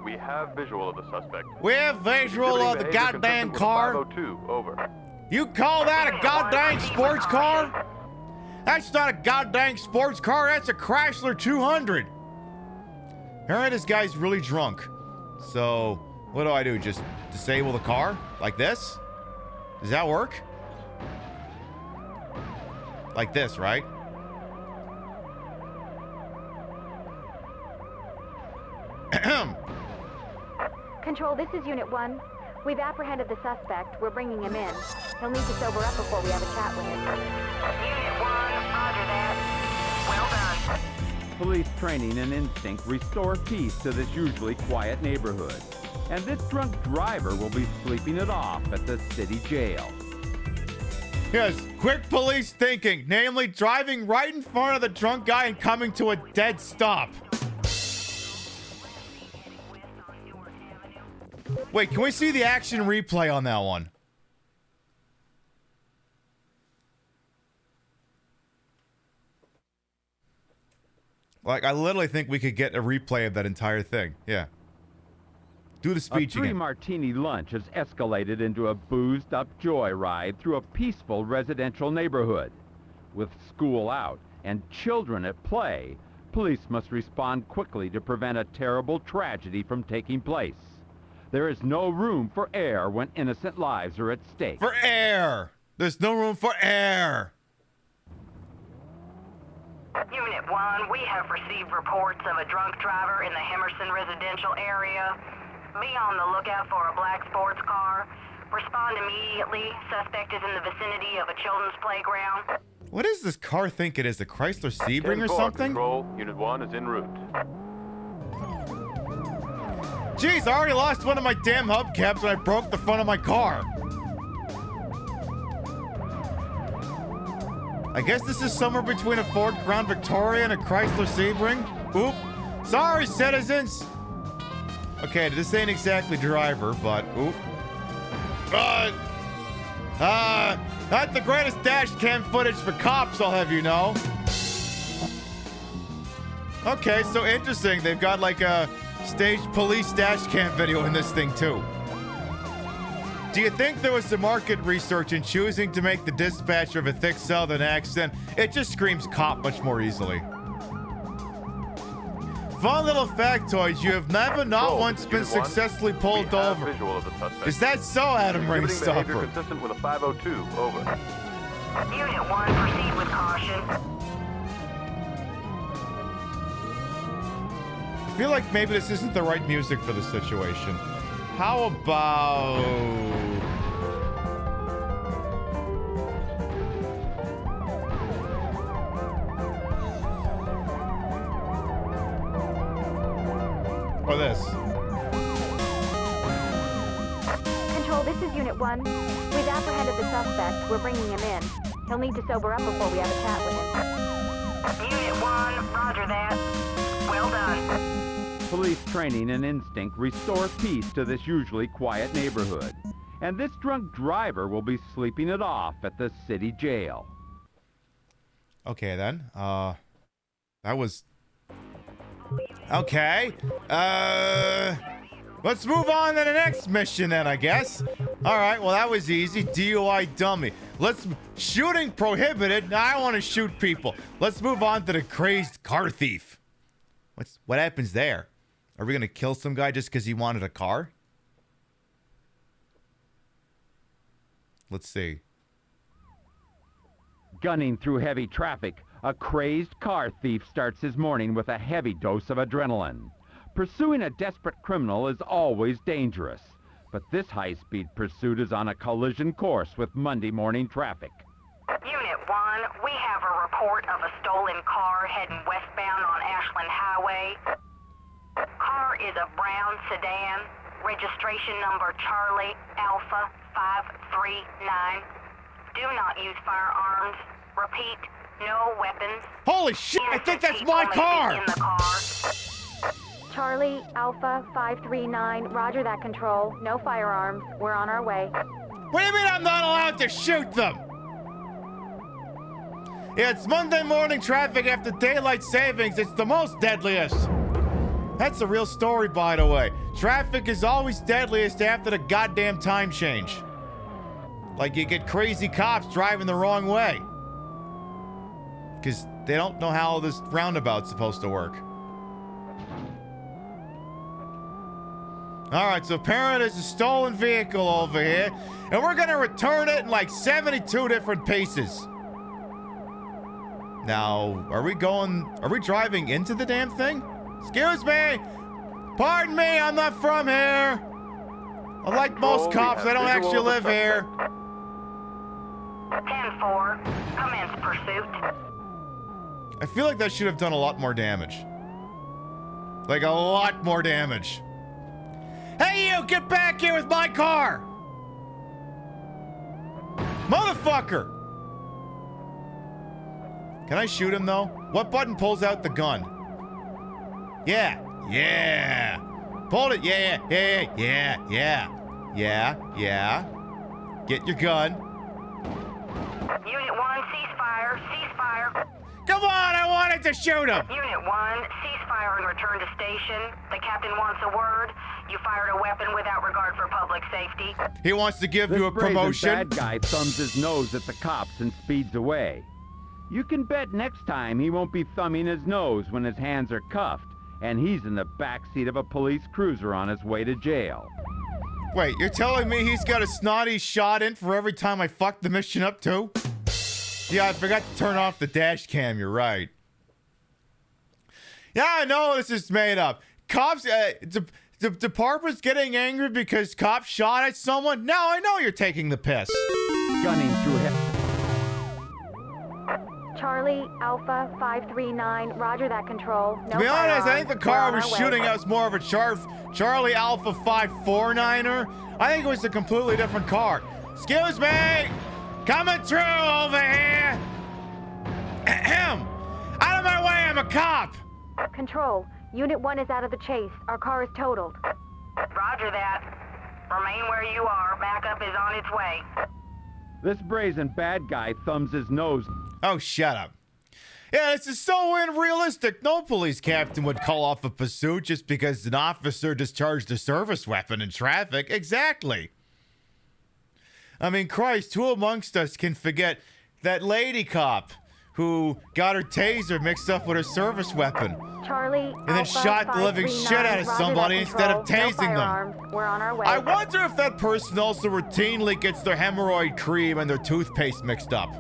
We have visual of the suspect. We have visual of the goddamn car? 502, over. You call that a goddamn sports car? That's not a goddamn sports car, that's a Chrysler 200. Alright, this guy's really drunk. So, what do? Just disable the car? Like this? Does that work? Like this, right? Control, this is Unit 1. We've apprehended the suspect. We're bringing him in. He'll need to sober up before we have a chat with him. Unit 1, roger that. Well done. Police training and instinct restore peace to this usually quiet neighborhood. And this drunk driver will be sleeping it off at the city jail. Yes, quick police thinking, namely driving right in front of the drunk guy and coming to a dead stop. Wait, can we see the action replay on that one? Like, I literally think we could get a replay of that entire thing. Yeah. Do the speech again. A 3-martini lunch has escalated into a boozed-up joyride through a peaceful residential neighborhood. With school out and children at play, police must respond quickly to prevent a terrible tragedy from taking place. There is no room for error when innocent lives are at stake. For error! There's no room for error! Unit 1, we have received reports of a drunk driver in the Hemerson residential area. Be on the lookout for a black sports car. Respond immediately. Suspect is in the vicinity of a children's playground. What does this car think it is? A Chrysler Sebring or something? Control, Unit 1 is en route. Jeez, I already lost one of my damn hubcaps when I broke the front of my car. I guess this is somewhere between a Ford Crown Victoria and a Chrysler Sebring. Oop. Sorry, citizens. Okay, this ain't exactly driver, but oop. Not the greatest dash cam footage for cops, I'll have you know. Okay, so interesting. They've got like a staged police dash cam video in this thing too. Do you think there was some market research in choosing to make the dispatcher of a thick southern accent? It just screams cop much more easily. Fun little factoid, you have never not once been successfully pulled over. Is that so, Adam Rainstopper? Consistent with a 502, over. Unit 1, proceed with caution. I feel like maybe this isn't the right music for the situation. How about... or this. Control, this is Unit 1. We've apprehended the suspect. We're bringing him in. He'll need to sober up before we have a chat with him. Unit 1, roger that. Well done. Police training and instinct restore peace to this usually quiet neighborhood. And this drunk driver will be sleeping it off at the city jail. Okay, then. That was... okay. Let's move on to the next mission then, I guess. All right, well, that was easy. DUI dummy. Shooting prohibited. Now I want to shoot people. Let's move on to the crazed car thief. What happens there? Are we going to kill some guy just because he wanted a car? Let's see. Gunning through heavy traffic, a crazed car thief starts his morning with a heavy dose of adrenaline. Pursuing a desperate criminal is always dangerous, but this high-speed pursuit is on a collision course with Monday morning traffic. Unit 1, we have a report of a stolen car heading westbound on Ashland Highway. Car is a brown sedan, registration number Charlie Alpha 539. Do not use firearms. Repeat, no weapons. Holy shit, I think that's my car! In the car. Charlie Alpha 539, roger that, Control. No firearms. We're on our way. What do you mean I'm not allowed to shoot them? Yeah, it's Monday morning traffic after daylight savings. It's the most deadliest. That's a real story, by the way. Traffic is always deadliest after the goddamn time change. Like you get crazy cops driving the wrong way. Because they don't know how this roundabout's supposed to work. Alright, so apparently there's a stolen vehicle over here, and we're gonna return it in like 72 different pieces. Now, are we driving into the damn thing? Excuse me! Pardon me, I'm not from here! Unlike most cops, I don't actually live here. 10-4, commence pursuit. I feel like that should have done a lot more damage. Like a lot more damage. Hey you, get back here with my car! Motherfucker! Can I shoot him though? What button pulls out the gun? Yeah. Yeah. Pulled it. Yeah. Get your gun. Unit 1, ceasefire. Ceasefire. Come on, I wanted to shoot him. Unit 1, ceasefire and return to station. The captain wants a word. You fired a weapon without regard for public safety. He wants to give you a promotion. This bad guy thumbs his nose at the cops and speeds away. You can bet next time he won't be thumbing his nose when his hands are cuffed and he's in the backseat of a police cruiser on his way to jail. Wait, you're telling me he's got a snotty shot in for every time I fucked the mission up too? Yeah, I forgot to turn off the dash cam, you're right. Yeah, I know this is made up. Cops, the department's getting angry because cops shot at someone? No, I know you're taking the piss. Gunning through him. Charlie Alpha 539, roger that, Control. No to be honest, I think the car We're on was our shooting way. us more of a Charlie Alpha 549er. I think it was a completely different car. Excuse me! Coming through over here! Him! Out of my way, I'm a cop! Control, Unit 1 is out of the chase. Our car is totaled. Roger that. Remain where you are. Backup is on its way. This brazen bad guy thumbs his nose. Oh, shut up. Yeah, this is so unrealistic. No police captain would call off a pursuit just because an officer discharged a service weapon in traffic. Exactly. I mean, Christ, who amongst us can forget that lady cop who got her taser mixed up with her service weapon? Charlie, And then shot the living shit out of somebody instead of tasing them. We're on our way. I wonder if that person also routinely gets their hemorrhoid cream and their toothpaste mixed up.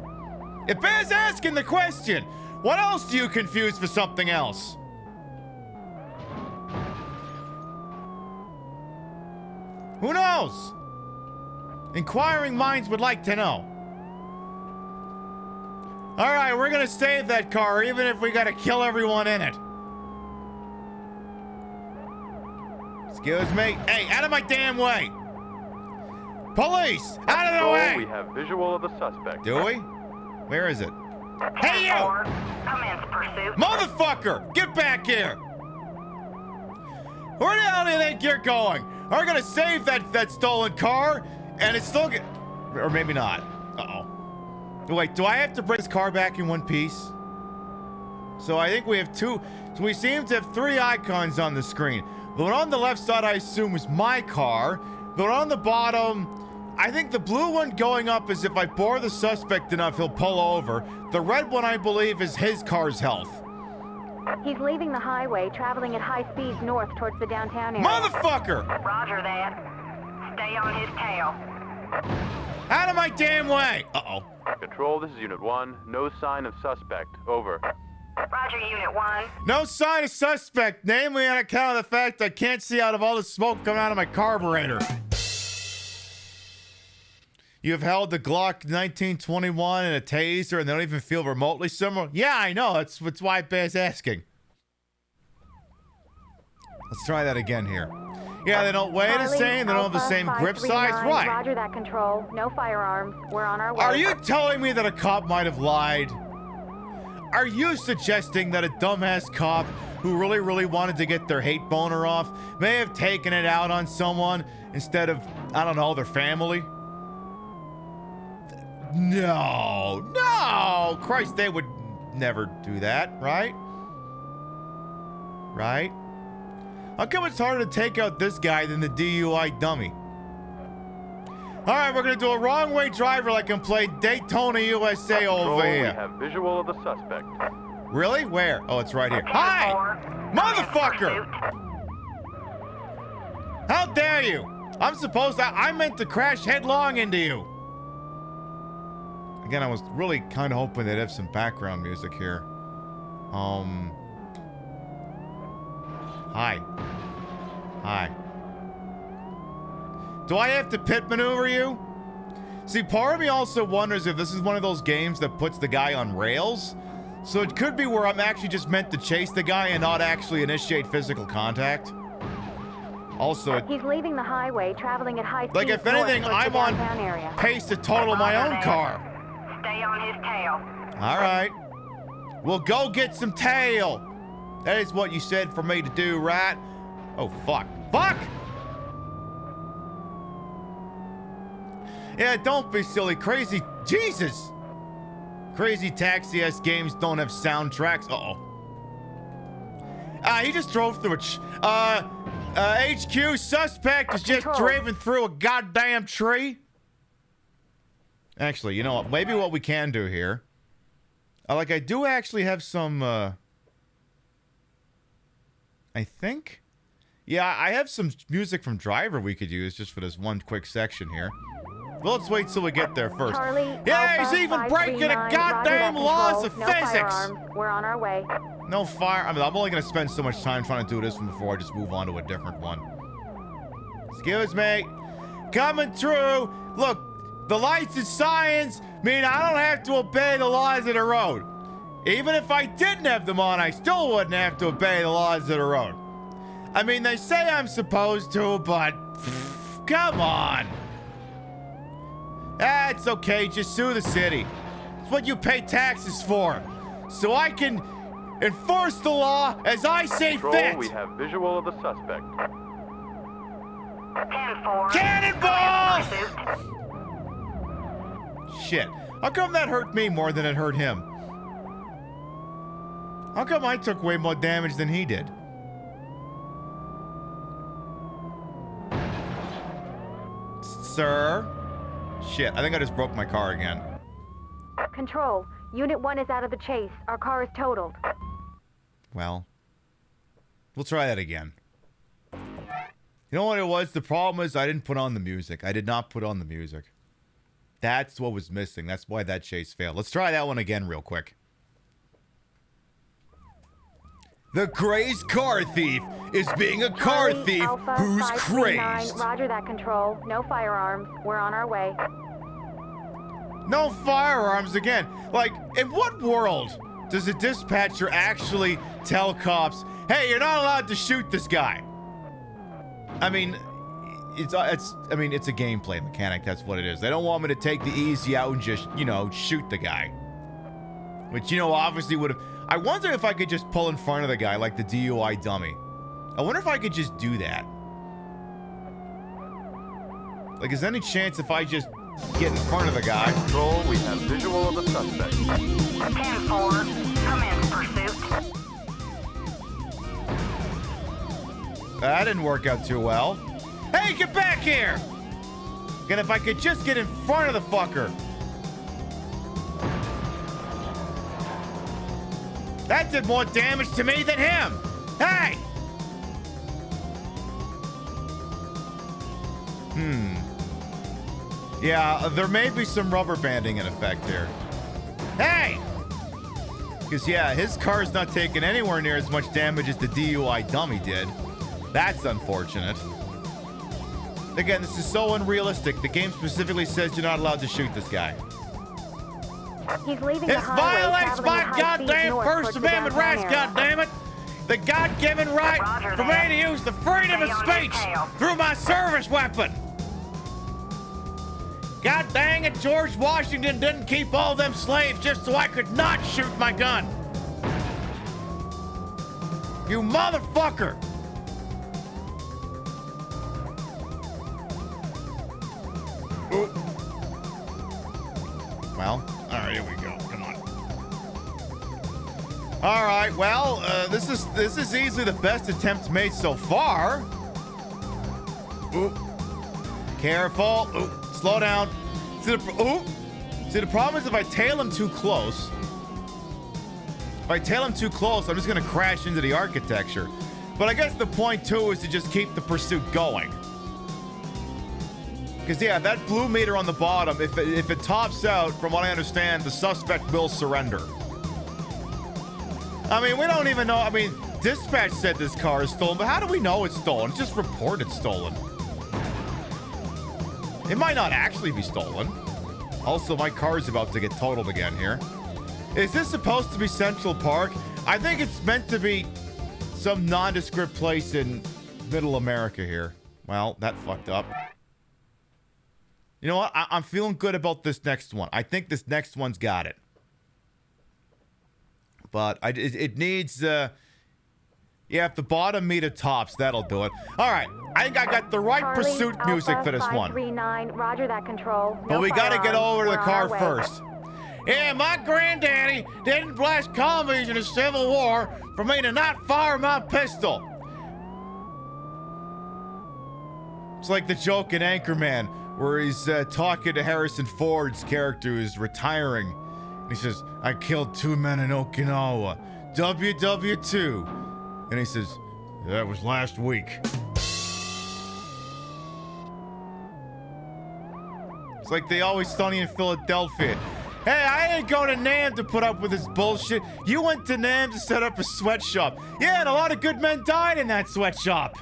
It bears asking the question. What else do you confuse for something else? Who knows? Inquiring minds would like to know. All right, we're gonna save that car even if we gotta kill everyone in it. Excuse me. Hey, out of my damn way. Police, out of the way. We have visual of the suspect. Do we? Where is it? Hey, you! Commence pursuit. Motherfucker! Get back here! Where the hell do you think you're going? We're gonna save that stolen car, and it's still or maybe not. Uh-oh. Wait, do I have to bring this car back in one piece? So I think we have two. So we seem to have three icons on the screen. The one on the left side, I assume, is my car. The one on the bottom, I think the blue one going up is if I bore the suspect enough, he'll pull over. The red one, I believe, is his car's health. He's leaving the highway, traveling at high speeds north towards the downtown area. Motherfucker! Roger that. Stay on his tail. Out of my damn way! Uh-oh. Control, this is Unit 1. No sign of suspect. Over. Roger, Unit 1. No sign of suspect, namely on account of the fact I can't see out of all the smoke coming out of my carburetor. You have held the Glock 1921 and a taser, and they don't even feel remotely similar? Yeah, I know. That's why Bear's asking. Let's try that again here. Yeah, they don't weigh the same. They don't have the same grip size. Right. Roger that, Control. No firearms. We're on our way. Are you telling me that a cop might have lied? Are you suggesting that a dumbass cop who really wanted to get their hate boner off may have taken it out on someone instead of, I don't know, their family? No. Christ, they would never do that, right? Right? How come it's harder to take out this guy than the DUI dummy? All right, we're going to do a wrong way driver like I'm playing Daytona, USA over here. We have visual of the suspect. Really? Where? Oh, it's right here. Hi! Motherfucker! How dare you? I meant to crash headlong into you. Again, I was really kind of hoping they'd have some background music here. Hi. Do I have to pit maneuver you? See, part of me also wonders if this is one of those games that puts the guy on rails. So it could be where I'm actually just meant to chase the guy and not actually initiate physical contact. Also, he's leaving the highway, traveling at high speed. Like, if anything, I'm on pace to total my own car. Stay on his tail. All right. We'll go get some tail. That is what you said for me to do, right? Oh, fuck. Fuck! Yeah, don't be silly. Crazy. Jesus! Crazy Taxi-S games don't have soundtracks. Uh-oh. He just drove through HQ suspect is just driven through a goddamn tree. Actually, you know what? Maybe what we can do here. I do actually have some, I think. Yeah, I have some music from Driver we could use just for this one quick section here. Well, let's wait till we get there first. Charlie, yeah, he's even breaking the goddamn laws of physics. Firearms. We're on our way. No fire. I mean, I'm only going to spend so much time trying to do this one before I just move on to a different one. Excuse me. Coming through. Look, the lights and signs mean I don't have to obey the laws of the road. Even if I didn't have them on, I still wouldn't have to obey the laws of the road. I mean, they say I'm supposed to, but come on. It's okay. Just sue the city. It's what you pay taxes for. so I can enforce the law as I say Control, fit. we have visual of the suspect. 10-4. Cannonball! Shit. How come that hurt me more than it hurt him? How come I took way more damage than he did? Sir? Shit, I think I just broke my car again. Control, Unit 1 is out of the chase. Our car is totaled. Well, we'll try that again. You know what it was? The problem is I didn't put on the music. I did not put on the music. That's what was missing. That's why that chase failed. Let's try that one again real quick. The crazed car thief is being a car Charlie, thief Alpha, who's 539, crazed. Roger that, Control. No firearms. We're on our way. No firearms again. Like, in what world does a dispatcher actually tell cops, hey, you're not allowed to shoot this guy? I mean, it's a gameplay mechanic. That's what it is. They don't want me to take the easy out and just, shoot the guy. Which, obviously would have... I wonder if I could just pull in front of the guy like the DUI dummy. I wonder if I could just do that. Like, is there any chance if I just get in front of the guy? Control, we have visual of the suspect. 10-4. Commence pursuit. That didn't work out too well. Hey, get back here! And if I could just get in front of the fucker. That did more damage to me than him. Hey! Yeah, there may be some rubber banding in effect here. Hey! Because, yeah, his car's not taking anywhere near as much damage as the DUI dummy did. That's unfortunate. Again, this is so unrealistic. The game specifically says you're not allowed to shoot this guy. He's leaving This the highway, violates traveling my at high speeds goddamn north First towards the Amendment downtown rights, area. goddammit! The God-given right Roger for that. me to use the freedom of Stay on speech detail. through my service weapon! God dang it, George Washington didn't keep all them slaves just so I could not shoot my gun! You motherfucker! Ooh. Well, alright, here we go. Come on. Alright, well, this is easily the best attempt made so far. Ooh. Careful. Ooh. Slow down. See, the problem is if I tail him too close. If I tail him too close, I'm just going to crash into the architecture. But I guess the point, too, is to just keep the pursuit going. Because, yeah, that blue meter on the bottom, if it tops out, from what I understand, the suspect will surrender. I mean, we don't even know. I mean, dispatch said this car is stolen, but how do we know it's stolen? It's just reported stolen. It might not actually be stolen. Also, my car is about to get totaled again here. Is this supposed to be Central Park? I think it's meant to be some nondescript place in Middle America here. Well, that fucked up. You know what? I'm feeling good about this next one. I think this next one's got it. But it needs... yeah, if the bottom meter tops, that'll do it. All right. I think I got the right Charlie, pursuit music Alpha, for this one. 539, Roger that, Control. No But we got to get firearms. over to the We're on car our way. first. Yeah, my granddaddy didn't blast commies in the Civil War for me to not fire my pistol. It's like the joke in Anchorman where he's talking to Harrison Ford's character who's retiring. And he says, I killed 2 men in Okinawa. WW2. And he says, that was last week. It's like They Always Sunny in Philadelphia. Hey, I ain't going to NAM to put up with this bullshit. You went to NAM to set up a sweatshop. Yeah, and a lot of good men died in that sweatshop.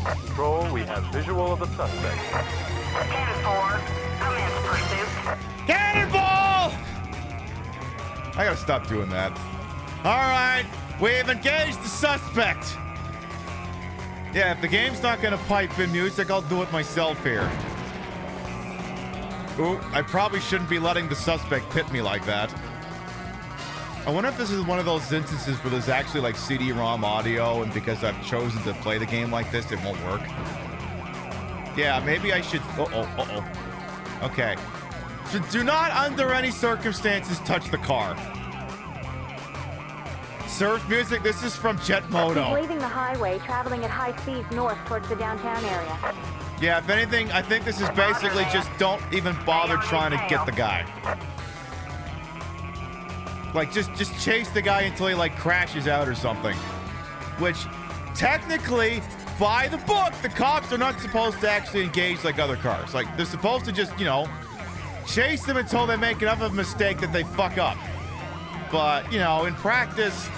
Control, we have visual of the suspect. 10-4. Commence pursuit. Cannonball! I gotta stop doing that. All right, we've engaged the suspect. Yeah, if the game's not gonna pipe in music, I'll do it myself here. Ooh, I probably shouldn't be letting the suspect pit me like that. I wonder if this is one of those instances where there's actually like CD-ROM audio, and because I've chosen to play the game like this, it won't work. Yeah, maybe I should... Okay. So do not, under any circumstances, touch the car. Surf music, this is from Jet Moto. He's leaving the highway, traveling at high speeds north towards the downtown area. Yeah, if anything, I think this is basically just don't even bother trying to get the guy. Like, just chase the guy until he, like, crashes out or something. Which, technically, by the book, the cops are not supposed to actually engage like other cars. Like, they're supposed to just, you know, chase them until they make enough of a mistake that they fuck up. But, you know, in practice,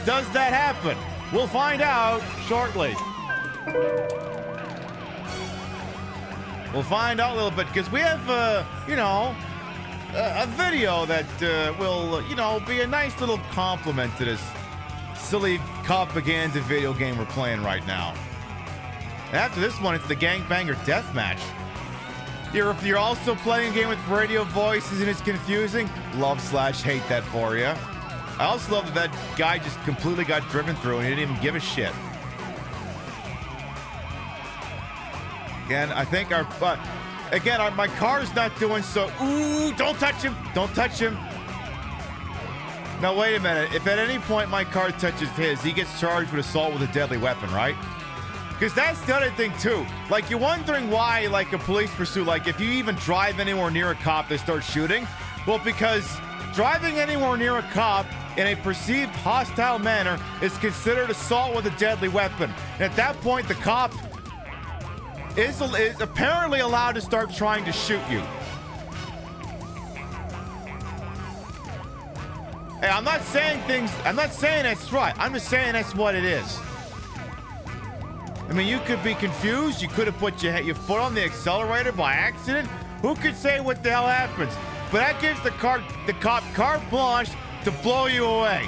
does that happen? We'll find out shortly. We'll find out a little bit, because we have, you know, a video that will, you know, be a nice little compliment to this silly propaganda video game we're playing right now. After this one, it's the Gangbanger Deathmatch. If you're also playing a game with radio voices and it's confusing, love/hate that for you. I also love that guy just completely got driven through and he didn't even give a shit. Again, I think my car's not doing so. Ooh, don't touch him. Don't touch him. Now, wait a minute. If at any point my car touches his, he gets charged with assault with a deadly weapon, right? Because that's the other thing, too. Like, you're wondering why, like, a police pursuit, like, if you even drive anywhere near a cop, they start shooting. Well, because driving anywhere near a cop in a perceived hostile manner is considered assault with a deadly weapon. And at that point, the cop is apparently allowed to start trying to shoot you. Hey, I'm not saying that's right. I'm just saying that's what it is. I mean, you could be confused. You could have put your foot on the accelerator by accident. Who could say what the hell happens? But that gives the cop carte blanche to blow you away.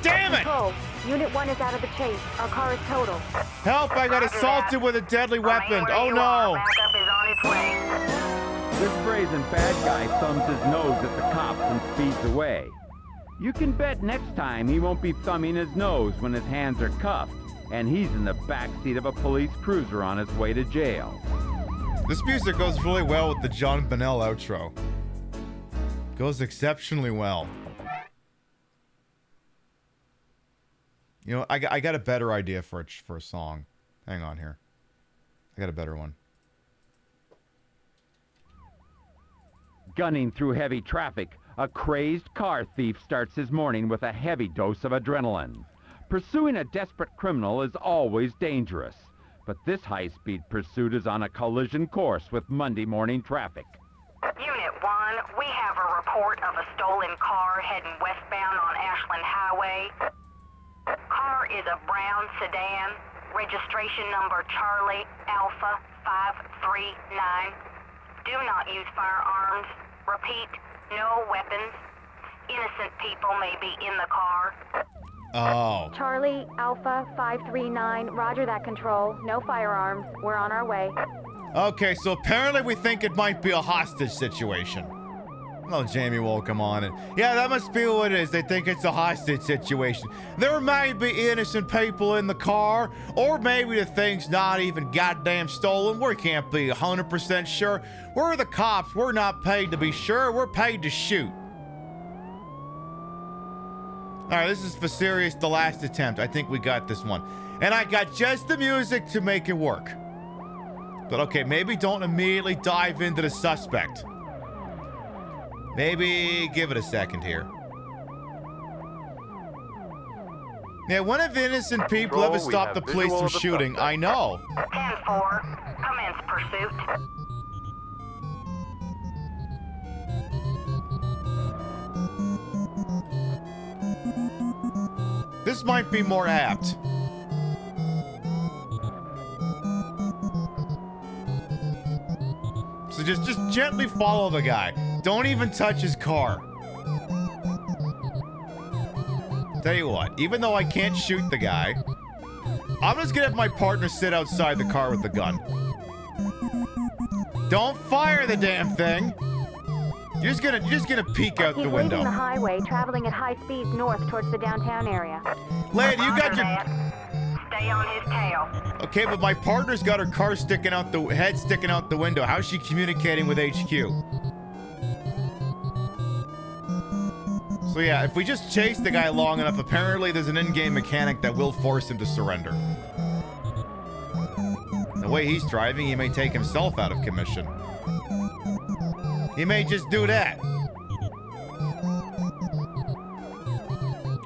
Damn it! Control. Unit 1 is out of the chase. Our car is totaled. Help, I got assaulted with a deadly weapon. Oh no. Backup is on its way. This brazen bad guy thumbs his nose at the cops and speeds away. You can bet next time he won't be thumbing his nose when his hands are cuffed and he's in the backseat of a police cruiser on his way to jail. This music goes really well with the John Bennell outro. Goes exceptionally well. You know, I got a better idea for a song. Hang on here. I got a better one. Gunning through heavy traffic, a crazed car thief starts his morning with a heavy dose of adrenaline. Pursuing a desperate criminal is always dangerous, but this high-speed pursuit is on a collision course with Monday morning traffic. Unit 1, we have a report of a stolen car heading westbound on Ashland Highway. Car is a brown sedan, registration number Charlie Alpha 539. Do not use firearms. Repeat, no weapons. Innocent people may be in the car. Oh. Charlie Alpha 539. Roger that, Control. No firearms. We're on our way. Okay, so apparently we think it might be a hostage situation. Oh, Jamie will come on and yeah, that must be what it is. They think it's a hostage situation. There may be innocent people in the car, or maybe the thing's not even goddamn stolen. We can't be 100% sure. We're the cops. We're not paid to be sure. We're paid to shoot. All right, this is for serious, the last attempt. I think we got this one. And I got just the music to make it work. But okay, maybe don't immediately dive into the suspect. Maybe give it a second here. Yeah, when have innocent people ever stopped the police from shooting? I know. 10-4, commence pursuit. This might be more apt. So just gently follow the guy. Don't even touch his car. Tell you what, even though I can't shoot the guy, I'm just gonna have my partner sit outside the car with the gun. Don't fire the damn thing. You're just gonna peek out He's the leaving window. the highway, traveling at high speeds north towards the downtown area. Lady, you got your... Stay on his tail. Okay, but my partner's got her car sticking out the... head sticking out the window. How's she communicating with HQ? So yeah, if we just chase the guy long enough, apparently there's an in-game mechanic that will force him to surrender. The way he's driving, he may take himself out of commission. He may just do that.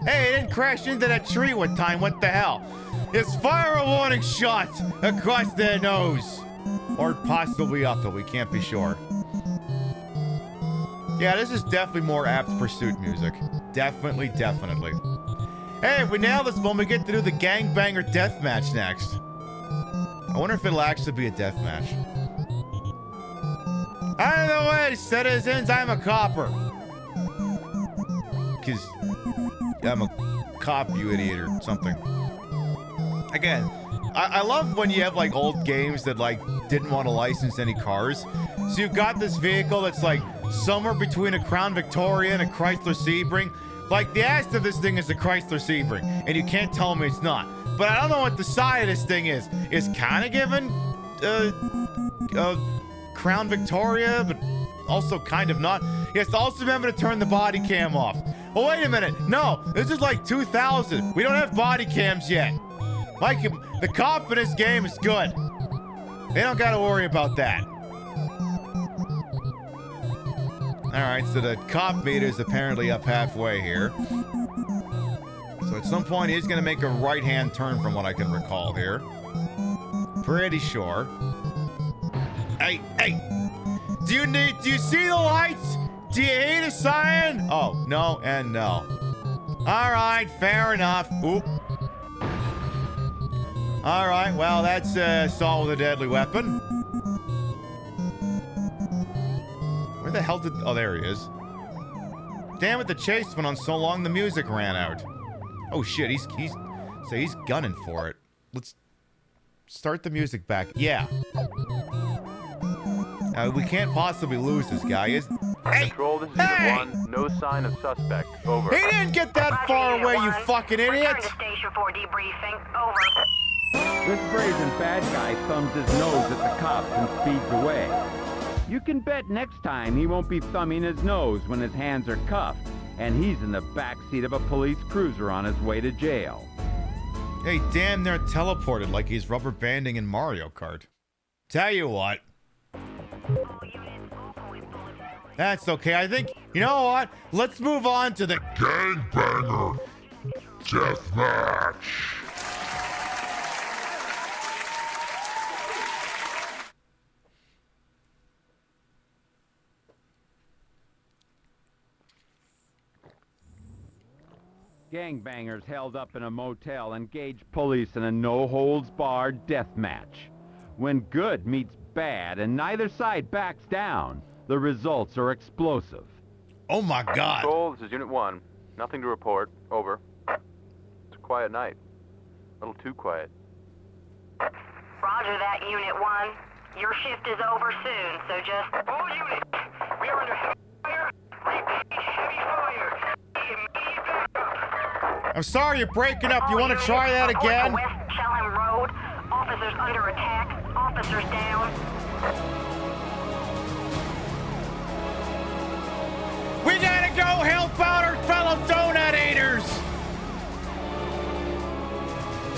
Hey, he didn't crash into that tree one time. What the hell? It's fire a warning shot across their nose. Or possibly up, but we can't be sure. Yeah, this is definitely more apt pursuit music. Definitely. Hey, if we nail this one, we get to do the gangbanger deathmatch next. I wonder if it'll actually be a deathmatch. Out of the way, citizens, I'm a copper. Because I'm a cop, you idiot, or something. Again, I love when you have, like, old games that, like, didn't want to license any cars. So you've got this vehicle that's, like, somewhere between a Crown Victoria and a Chrysler Sebring. Like, the ass of this thing is a Chrysler Sebring, and you can't tell me it's not. But I don't know what the side of this thing is. It's kind of given Crown Victoria, but also kind of not. You have to also remember to turn the body cam off. Oh, wait a minute. No, this is like 2000. We don't have body cams yet. Like, the cop in this game is good. They don't got to worry about that. Alright, so the cop meter is apparently up halfway here. So at some point, he's going to make a right-hand turn from what I can recall here. Pretty sure. Hey! Do you see the lights? Do you hear the siren? Oh, no and no. Alright, fair enough. Oop. Alright, well, that's assault with a deadly weapon. Where the hell did... Oh, there he is. Damn it, the chase went on so long the music ran out. Oh shit, he's gunning for it. Let's start the music back. Yeah. We can't possibly lose this guy, is... Hey! Control, this is Unit 1. No sign of suspect. Over. He didn't get that far away, you fucking idiot! Return to station for debriefing. Over. This brazen bad guy thumbs his nose at the cops and speeds away. You can bet next time he won't be thumbing his nose when his hands are cuffed, and he's in the backseat of a police cruiser on his way to jail. Hey, damn near teleported like he's rubber banding in Mario Kart. Tell you what. That's okay, I think, you know what? Let's move on to the Gangbanger Deathmatch. Gangbangers held up in a motel engage police in a no-holds-barred death match. When good meets bad and neither side backs down, the results are explosive. Oh my God! Control, this is Unit 1. Nothing to report. Over. It's a quiet night. A little too quiet. Roger that, Unit 1. Your shift is over soon, so just... All units, we are under heavy fire. Repeat, heavy fire. Immediate backup. I'm sorry, you're breaking up. You want to try that again? West Chelham Road. Officers under attack. Officers down. We gotta go help out our fellow donut eaters!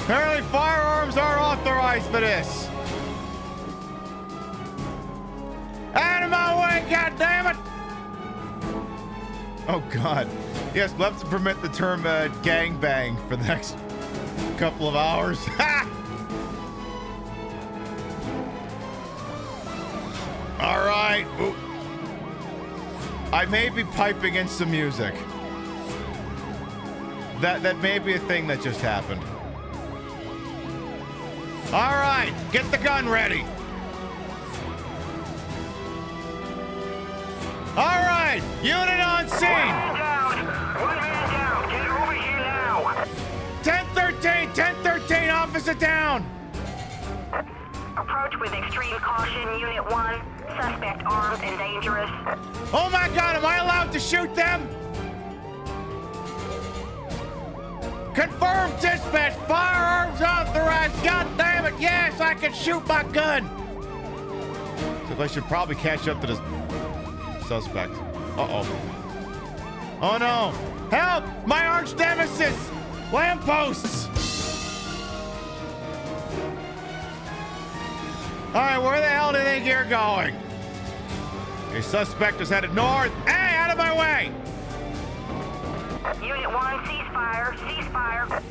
Apparently firearms are authorized for this. Out of my way, goddammit! Oh God. Yes, we'll have to permit the term gangbang for the next couple of hours. Ha! All right. Ooh. I may be piping in some music. That may be a thing that just happened. All right, get the gun ready. All right, unit on scene. One man down. Get over here now. 1013, 1013, officer down. Approach approach with extreme caution, Unit 1. Suspect armed and dangerous. Oh my God, am I allowed to shoot them? Confirmed dispatch, firearms authorized. God damn it, yes, I can shoot my gun. So I should probably catch up to this suspect. Uh-oh. Oh no, help, my arch nemesis, lampposts. All right, where the hell do you think you're going? A suspect is headed north. Hey, out of my way! Unit 1, ceasefire, ceasefire.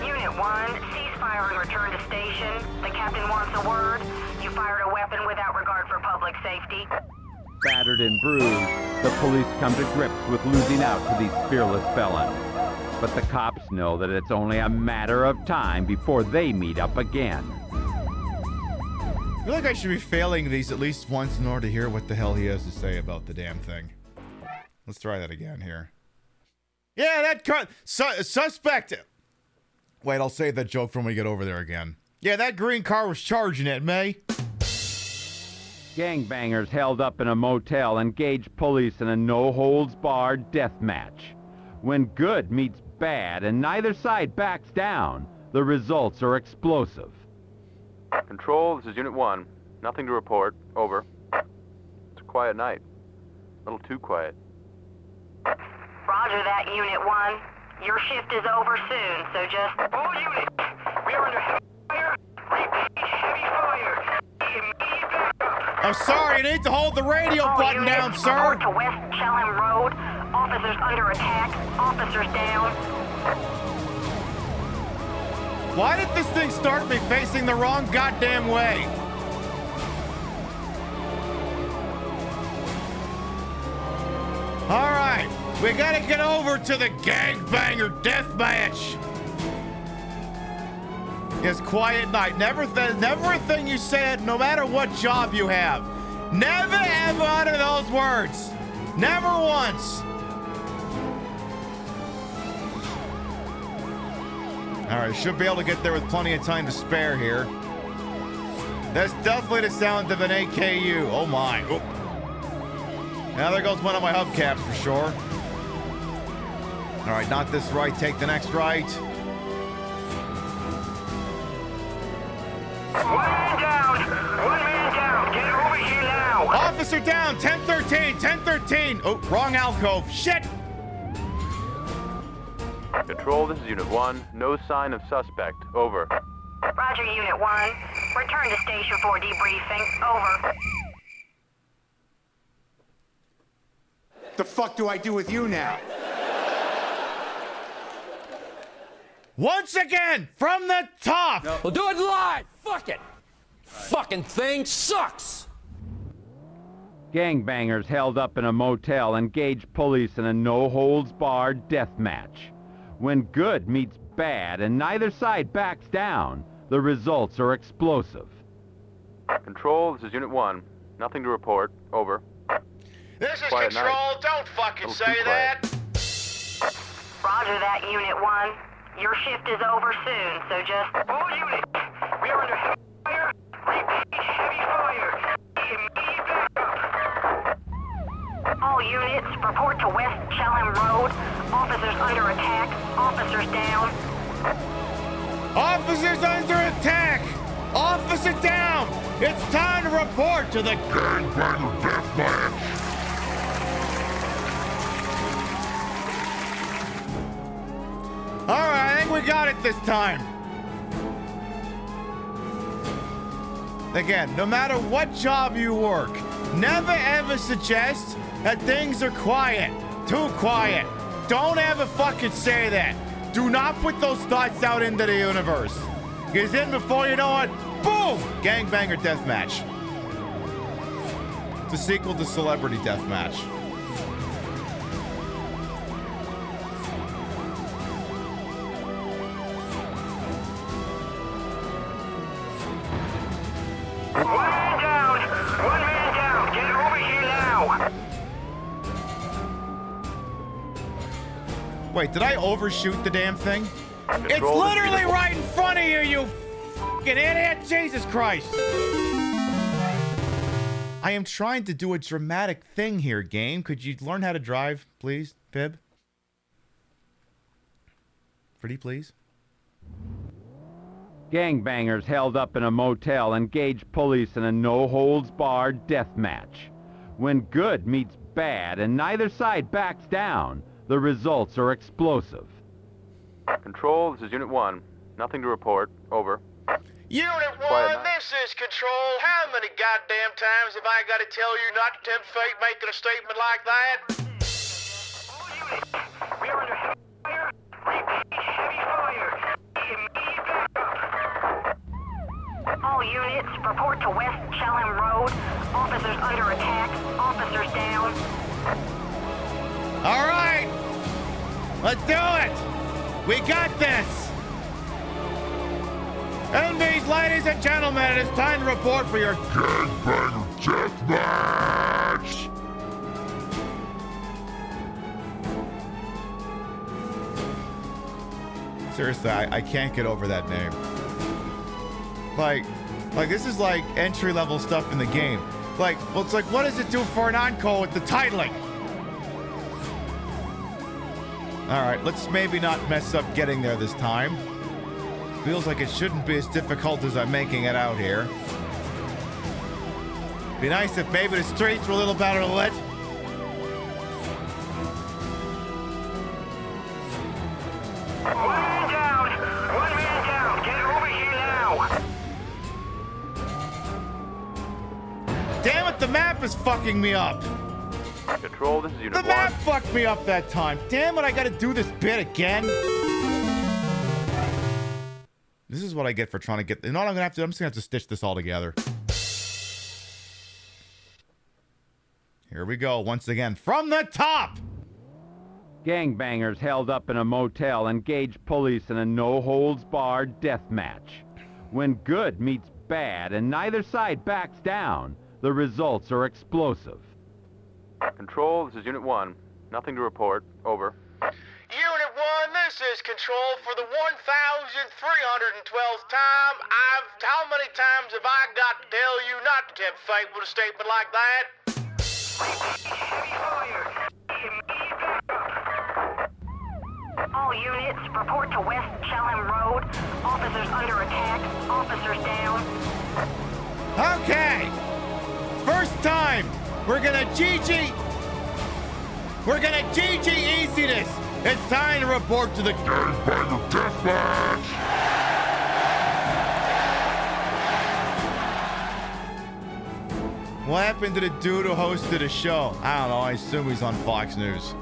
Unit 1, ceasefire and return to station. The captain wants a word. You fired a weapon without regard for public safety. Battered and bruised, the police come to grips with losing out to these fearless felons. But the cops know that it's only a matter of time before they meet up again. I feel like I should be failing these at least once in order to hear what the hell he has to say about the damn thing. Let's try that again here. Yeah, that car... suspect... Wait, I'll save that joke for when we get over there again. Yeah, that green car was charging at me. Gangbangers held up in a motel engage police in a no-holds-barred death match. When good meets bad and neither side backs down, the results are explosive. Control, this is Unit 1. Nothing to report. Over. It's a quiet night. A little too quiet. Roger that, Unit 1. Your shift is over soon, so just... All units, we are under heavy fire. Repeat, heavy fire. Immediate backup. I'm sorry, you need to hold the radio button down, sir. Report to West Chelham Road. Officers under attack. Officers down. Why did this thing start me facing the wrong goddamn way? All right, we gotta get over to the gangbanger deathmatch. It's quiet night. Never a thing you said, no matter what job you have. Never ever utter those words. Never once. All right, should be able to get there with plenty of time to spare here. That's definitely the sound of an AKU. Oh my. Oh. Now there goes one of my hubcaps for sure. All right, not this right, take the next right. One man down. One man down. Get over here now. Officer down, 1013, 1013. Oh, wrong alcove, shit. Control, this is Unit 1. No sign of suspect. Over. Roger, Unit 1. Return to station for debriefing. Over. The fuck do I do with you now? Once again, from the top. No. We'll do it live. Fuck it. Fucking thing sucks. Gangbangers held up in a motel engage police in a no-holds-barred death match. When good meets bad and neither side backs down, the results are explosive. Control, this is Unit 1. Nothing to report. Over. This is Quiet Control. night. Don't fucking say that. Roger that, Unit 1. Your shift is over soon, so just... All units, we are under heavy fire. Repeat, heavy fire. Immediate backup. All units, report to West Chelham Road. Officers under attack. Officers down. Officers under attack. Officer down. It's time to report to the gangbanger deathmatch. All right, I think we got it this time. Again, no matter what job you work, never ever suggest that things are quiet. Too quiet. Don't ever fucking say that. Do not put those thoughts out into the universe. Because then before you know it, boom! Gangbanger Deathmatch. It's a sequel to Celebrity Deathmatch. One man down. One man down. Get over here now. Wait, did I overshoot the damn thing? Control, It's literally right in front of you, you fucking idiot! Jesus Christ! I am trying to do a dramatic thing here, game. Could you learn how to drive, please, Pib? Pretty please. Gangbangers held up in a motel engage police in a no-holds-barred death match. When good meets bad and neither side backs down, the results are explosive. Control, this is Unit 1. Nothing to report. Over. Unit 1, this is Control. How many goddamn times have I got to tell you not to tempt fate making a statement like that? We are under heavy fire. Repeat, heavy fire. Immediate backup. All units, report to West Chelham Road. Officers under attack. Officers down. All right. Let's do it. We got this. Enemies, ladies and gentlemen, it's time to report for your Gangbang Deathmatch! Seriously, I can't get over that name. Like this is like entry-level stuff in the game. Like, well, it's like, what does it do for an encore with the titling? All right, let's maybe not mess up getting there this time. Feels like it shouldn't be as difficult as I'm making it out here. Be nice if maybe the streets were a little better lit. One man down. One man down. Get over here now. Damn it, the map is fucking me up. Control, this is Unit 1. The map fucked me up that time. Damn it, I gotta do this bit again. This is what I get for trying to get... You know what I'm gonna have to do? I'm just gonna have to stitch this all together. Here we go, once again, from the top! Gangbangers held up in a motel engage police in a no-holds-barred death match. When good meets bad and neither side backs down, the results are explosive. Control, this is Unit 1. Nothing to report. Over. Unit 1, this is Control for the 1,312th time. How many times have I got to tell you not to tempt fate with a statement like that? Repeat, heavy fire. Immediate backup. All units, report to West Chelham Road. Officers under attack. Officers down. Okay! First time! We're gonna GG easy this! It's time to report to the Gangbang Deathmatch! What happened to the dude who hosted a show? I don't know, I assume he's on Fox News.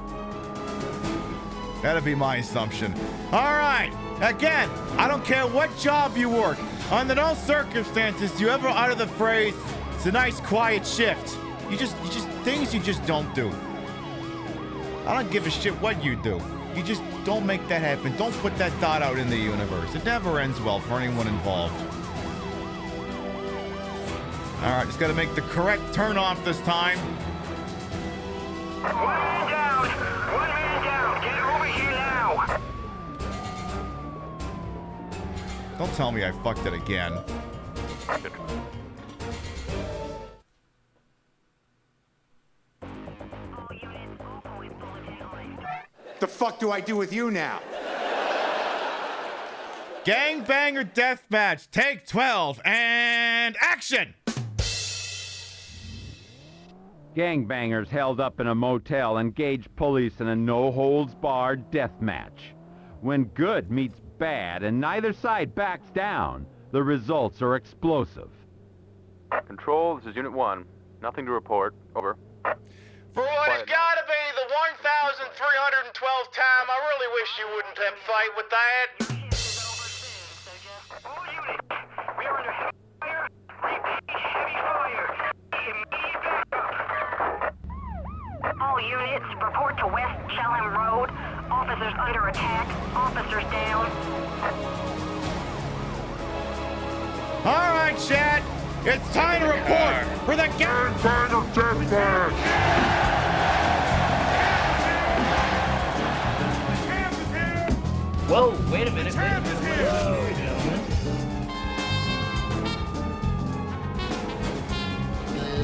That'd be my assumption. Alright, again, I don't care what job you work. Under no circumstances do you ever utter the phrase, it's a nice quiet shift. You just things you just don't do. I don't give a shit what you do. You just don't make that happen. Don't put that thought out in the universe. It never ends well for anyone involved. All right, just got to make the correct turn off this time. One man down. One man down. Get over here now. Don't tell me I fucked it again. The fuck do I do with you now? Gangbanger Deathmatch, take 12, and action! Gangbangers held up in a motel engage police in a no-holds-barred death match. When good meets bad and neither side backs down, the results are explosive. Control, this is Unit 1. Nothing to report. Over. For what has got to be the 1,312th time, I really wish you wouldn't tempt fate with that. All units, we are under heavy fire. Repeat, heavy fire. Immediate backup. All units, report to West Chelham Road. Officers under attack. Officers down. All right, chat. It's time to report for the Gangbang Deathmatch. Whoa, wait a minute.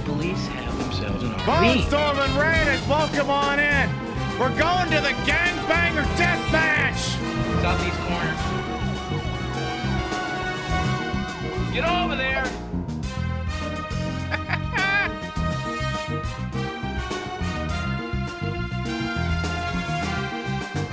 police have themselves an RV. Bonestorm and Raiders, welcome on in. We're going to the Gangbanger Death Match. Southeast corner. Get over there.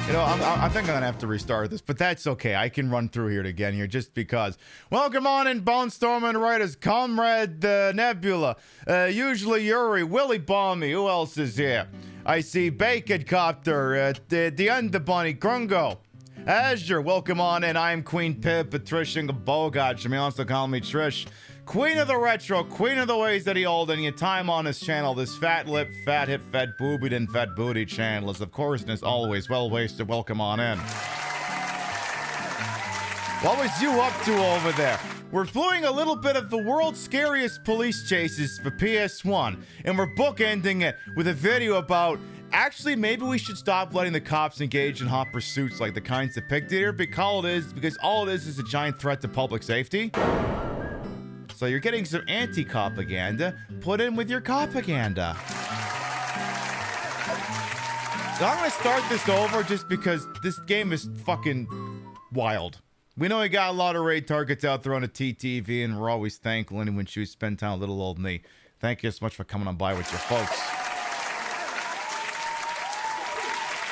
You know, I think I'm gonna have to restart this, but that's okay. I can run through here again here just because. Welcome on in, Bonestorm and Raiders, Comrade Nebula, usually Yuri, Willie Balmy. Who else is here? I see Bacon Copter, the Underbunny, Grungo, Azure. Welcome on in. I'm Queen Pip, Patricia Bogart. You may also call me Trish. Queen of the Retro, Queen of the Ways that he old, and your time on his channel, this fat lip, fat hip, fat boobied, and fat booty channel is, of course, and as always, well wasted. Welcome on in. What was you up to over there? We're doing a little bit of the world's scariest police chases for PS1, and we're bookending it with a video about, actually, maybe we should stop letting the cops engage in hot pursuits like the kinds depicted here, because all it is a giant threat to public safety. So you're getting some anti-propaganda put in with your propaganda. So I'm gonna start this over just because this game is fucking wild. We know we got a lot of raid targets out there on the TTV, and we're always thankful when you spend time with little old me. Thank you so much for coming on by with your folks.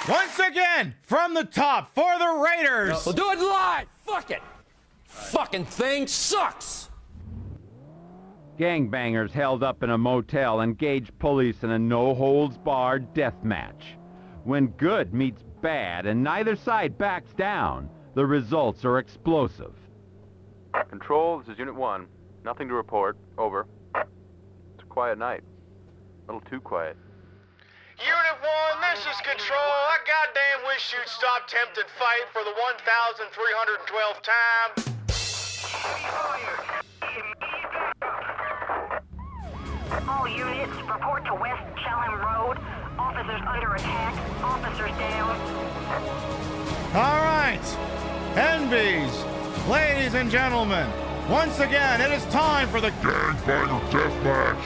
Once again, from the top, for the Raiders. We'll do it live. Fuck it. Fucking thing sucks. Gangbangers held up in a motel engaged police in a no-holds-barred death match. When good meets bad and neither side backs down, the results are explosive. Control, this is Unit 1. Nothing to report. Over. It's a quiet night. A little too quiet. Unit 1, this is Control. I goddamn wish you'd stop tempting fight for the 1,312th time. All units, report to West Chelham Road. Officers under attack. Officers down. All right. NBs, ladies and gentlemen, once again, it is time for the Gangbanger Deathmatch.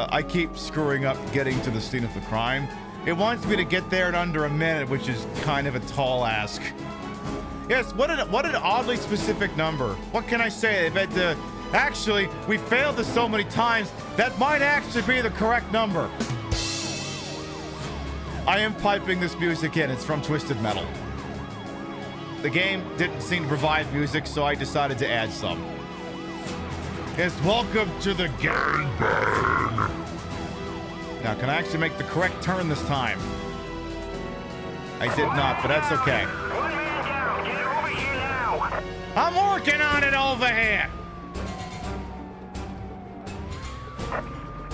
I keep screwing up getting to the scene of the crime. It wants me to get there in under a minute, which is kind of a tall ask. Yes, what an oddly specific number. What can I say? Actually, we failed this so many times, that might actually be the correct number. I am piping this music in. It's from Twisted Metal. The game didn't seem to provide music, so I decided to add some. Yes, welcome to the gangbang. Now, can I actually make the correct turn this time? I did not, but that's okay. One man down. Get over here now. I'm working on it over here.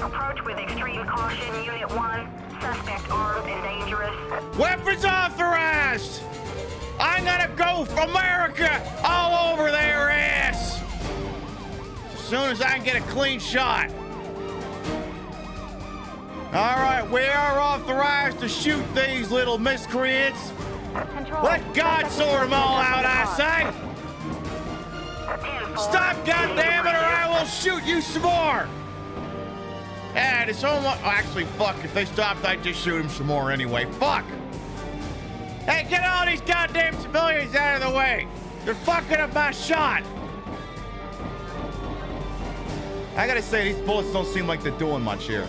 Approach with extreme caution, Unit 1. Suspect armed and dangerous. Weapons authorized! I'm gonna go for America all over their ass! As soon as I can get a clean shot. Alright, we are authorized to shoot these little miscreants. Control. Let God sort them all out, I say! Stop, goddammit, or I will shoot you some more! And it's almost... Actually, fuck, if they stopped, I'd just shoot them some more anyway. Fuck! Hey, get all these goddamn civilians out of the way! They're fucking up my shot! I gotta say, these bullets don't seem like they're doing much here.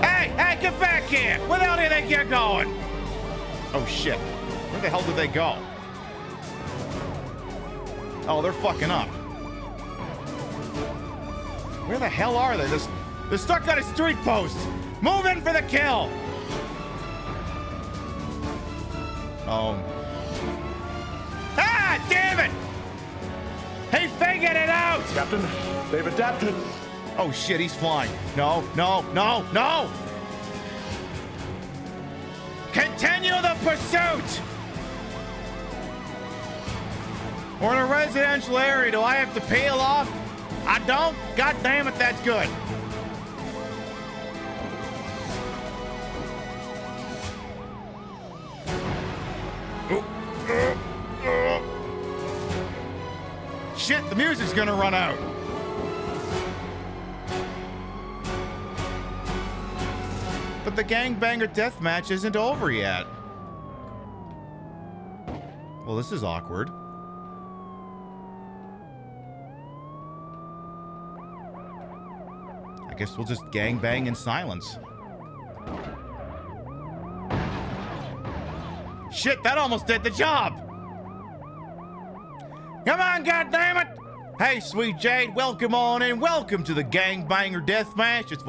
Hey, get back here! Where the hell do you think you're going? Oh, shit. Where the hell did they go? Oh, they're fucking up. Where the hell are they? They're stuck on a street post. Move in for the kill. Oh. Ah, damn it! He figured it out! Captain, they've adapted. Oh shit, he's flying. No, no, no, no! Continue the pursuit! We're in a residential area. Do I have to peel off? I don't? God damn it, that's good. shit, the music's gonna run out. But the gangbanger deathmatch isn't over yet. Well, this is awkward. I guess we'll just gangbang in silence. Shit, that almost did the job! Come on, goddammit! Hey, sweet Jade, welcome on in. Welcome to the Gangbanger Deathmatch. It's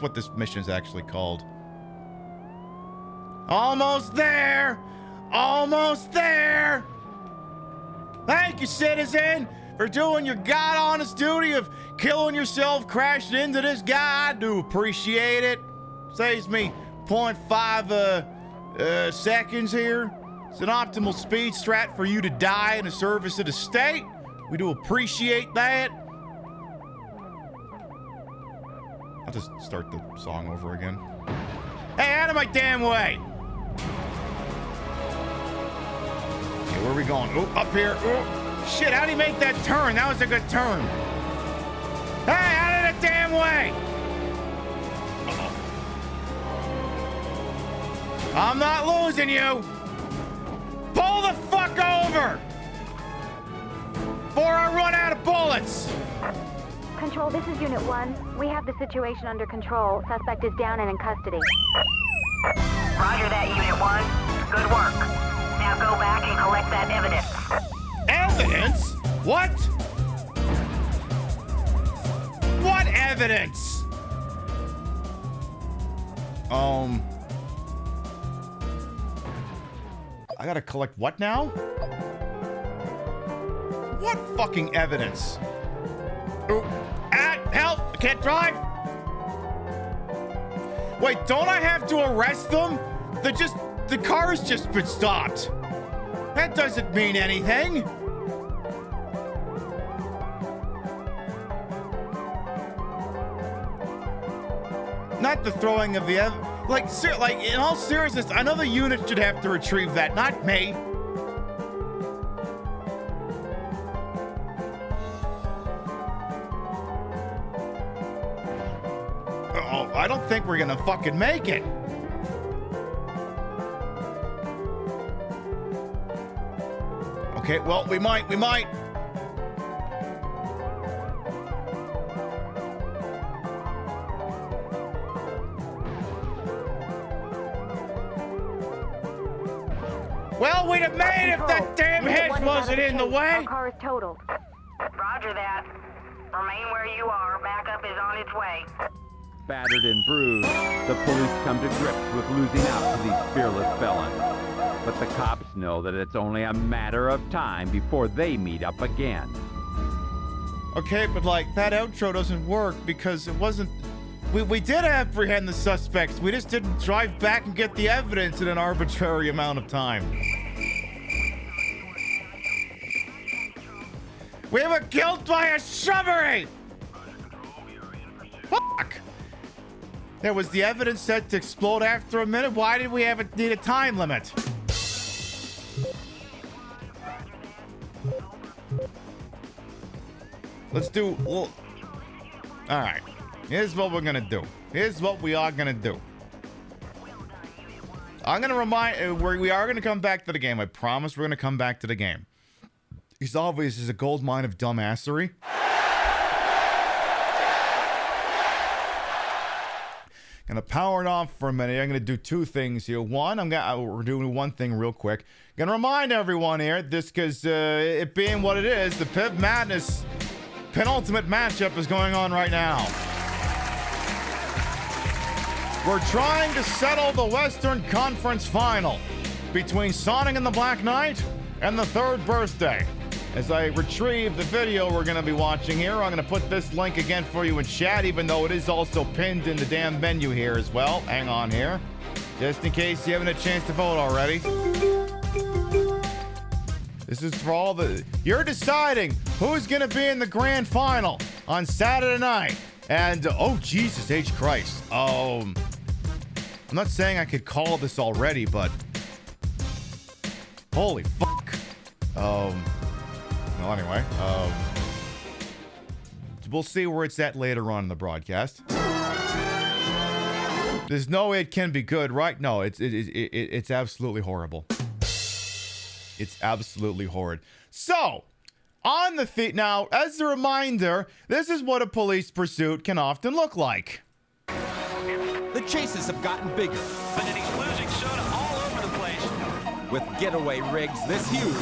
what this mission is actually called. Almost there! Almost there! Thank you, citizen, for doing your God-honest duty of killing yourself, crashing into this guy. I do appreciate it. Saves me 0.5 seconds here. It's an optimal speed strat for you to die in the service of the state. We do appreciate that. I'll just start the song over again. Hey, out of my damn way! Okay, where are we going? Oh, up here. Oh, shit, how do you make that turn? That was a good turn. Hey, out of the damn way! Uh-oh. I'm not losing you! Pull the fuck over! Before I run out of bullets! Control, this is Unit 1. We have the situation under control. Suspect is down and in custody. Roger that, Unit 1. Good work. Now go back and collect that evidence. Evidence? What? What evidence? I gotta collect what now? What fucking evidence? Oh, help! I can't drive! Wait, don't I have to arrest them? The car's just been stopped. That doesn't mean anything. Not the throwing of the like in all seriousness, another unit should have to retrieve that, not me. Oh, I don't think we're gonna fucking make it. Okay, well, we might. Well, we'd have made if that damn hedge wasn't in the way. Our car is totaled. Roger that. Remain where you are. Backup is on its way. Battered and bruised, the police come to grips with losing out to these fearless felons. But the cops know that it's only a matter of time before they meet up again. Okay, but like, that outro doesn't work because it wasn't... We did apprehend the suspects. We just didn't drive back and get the evidence in an arbitrary amount of time. We were killed by a shrubbery! Fuck! There was the evidence set to explode after a minute. Why did we need a time limit? Let's do... Well, all right. Here's what we're gonna do. Here's what we are gonna do. I'm gonna remind... we are gonna come back to the game. I promise we're gonna come back to the game. Because obviously it's a gold mine of dumbassery. Gonna power it off for a minute. I'm gonna do two things here. One, we're doing one thing real quick. Gonna remind everyone here, this because it being what it is, the Pib Madness penultimate matchup is going on right now. We're trying to settle the Western Conference Final between Sonic and the Black Knight and the Third Birthday. As I retrieve the video we're going to be watching here, I'm going to put this link again for you in chat, even though it is also pinned in the damn menu here as well. Hang on here. Just in case you haven't had a chance to vote already. This is for all the... You're deciding who's going to be in the grand final on Saturday night. And, oh, Jesus H. Christ. I'm not saying I could call this already, but... Holy fuck. Well, anyway, We'll see where it's at later on in the broadcast. There's no way it can be good, right? No, it's absolutely horrible. It's absolutely horrid. So, on the feet now, as a reminder, this is what a police pursuit can often look like. The chases have gotten bigger. And then he's losing soda all over the place. With getaway rigs this huge,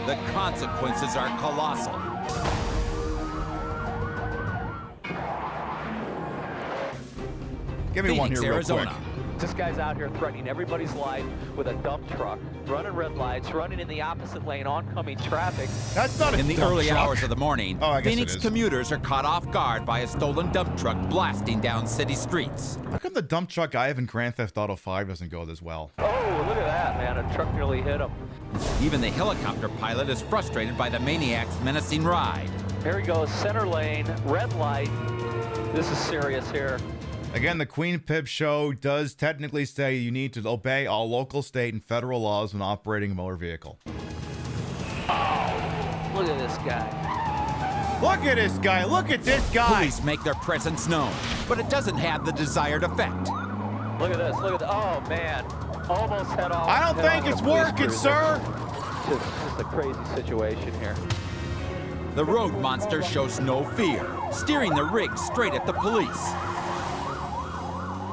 the consequences are colossal. Give me one here real Arizona. quick. This guy's out here threatening everybody's life with a dump truck, running red lights, running in the opposite lane, oncoming traffic. That's not a In the dump early truck. hours of the morning, I guess Phoenix it is. commuters are caught off guard by a stolen dump truck blasting down city streets. How come the dump truck I have in Grand Theft Auto 5 doesn't go this well? Oh, look at that, man. A truck nearly hit him. Even the helicopter pilot is frustrated by the maniac's menacing ride. Here he goes, center lane, red light. This is serious here. Again, the Queen Pip show does technically say you need to obey all local, state, and federal laws when operating a motor vehicle. Oh, look at this guy. Look at this guy. Look at this guy. Police make their presence known, but it doesn't have the desired effect. Look at this. Look at this. Oh, man. Almost head off. I don't think it's working, sir. Just a crazy situation here. The road monster shows no fear, steering the rig straight at the police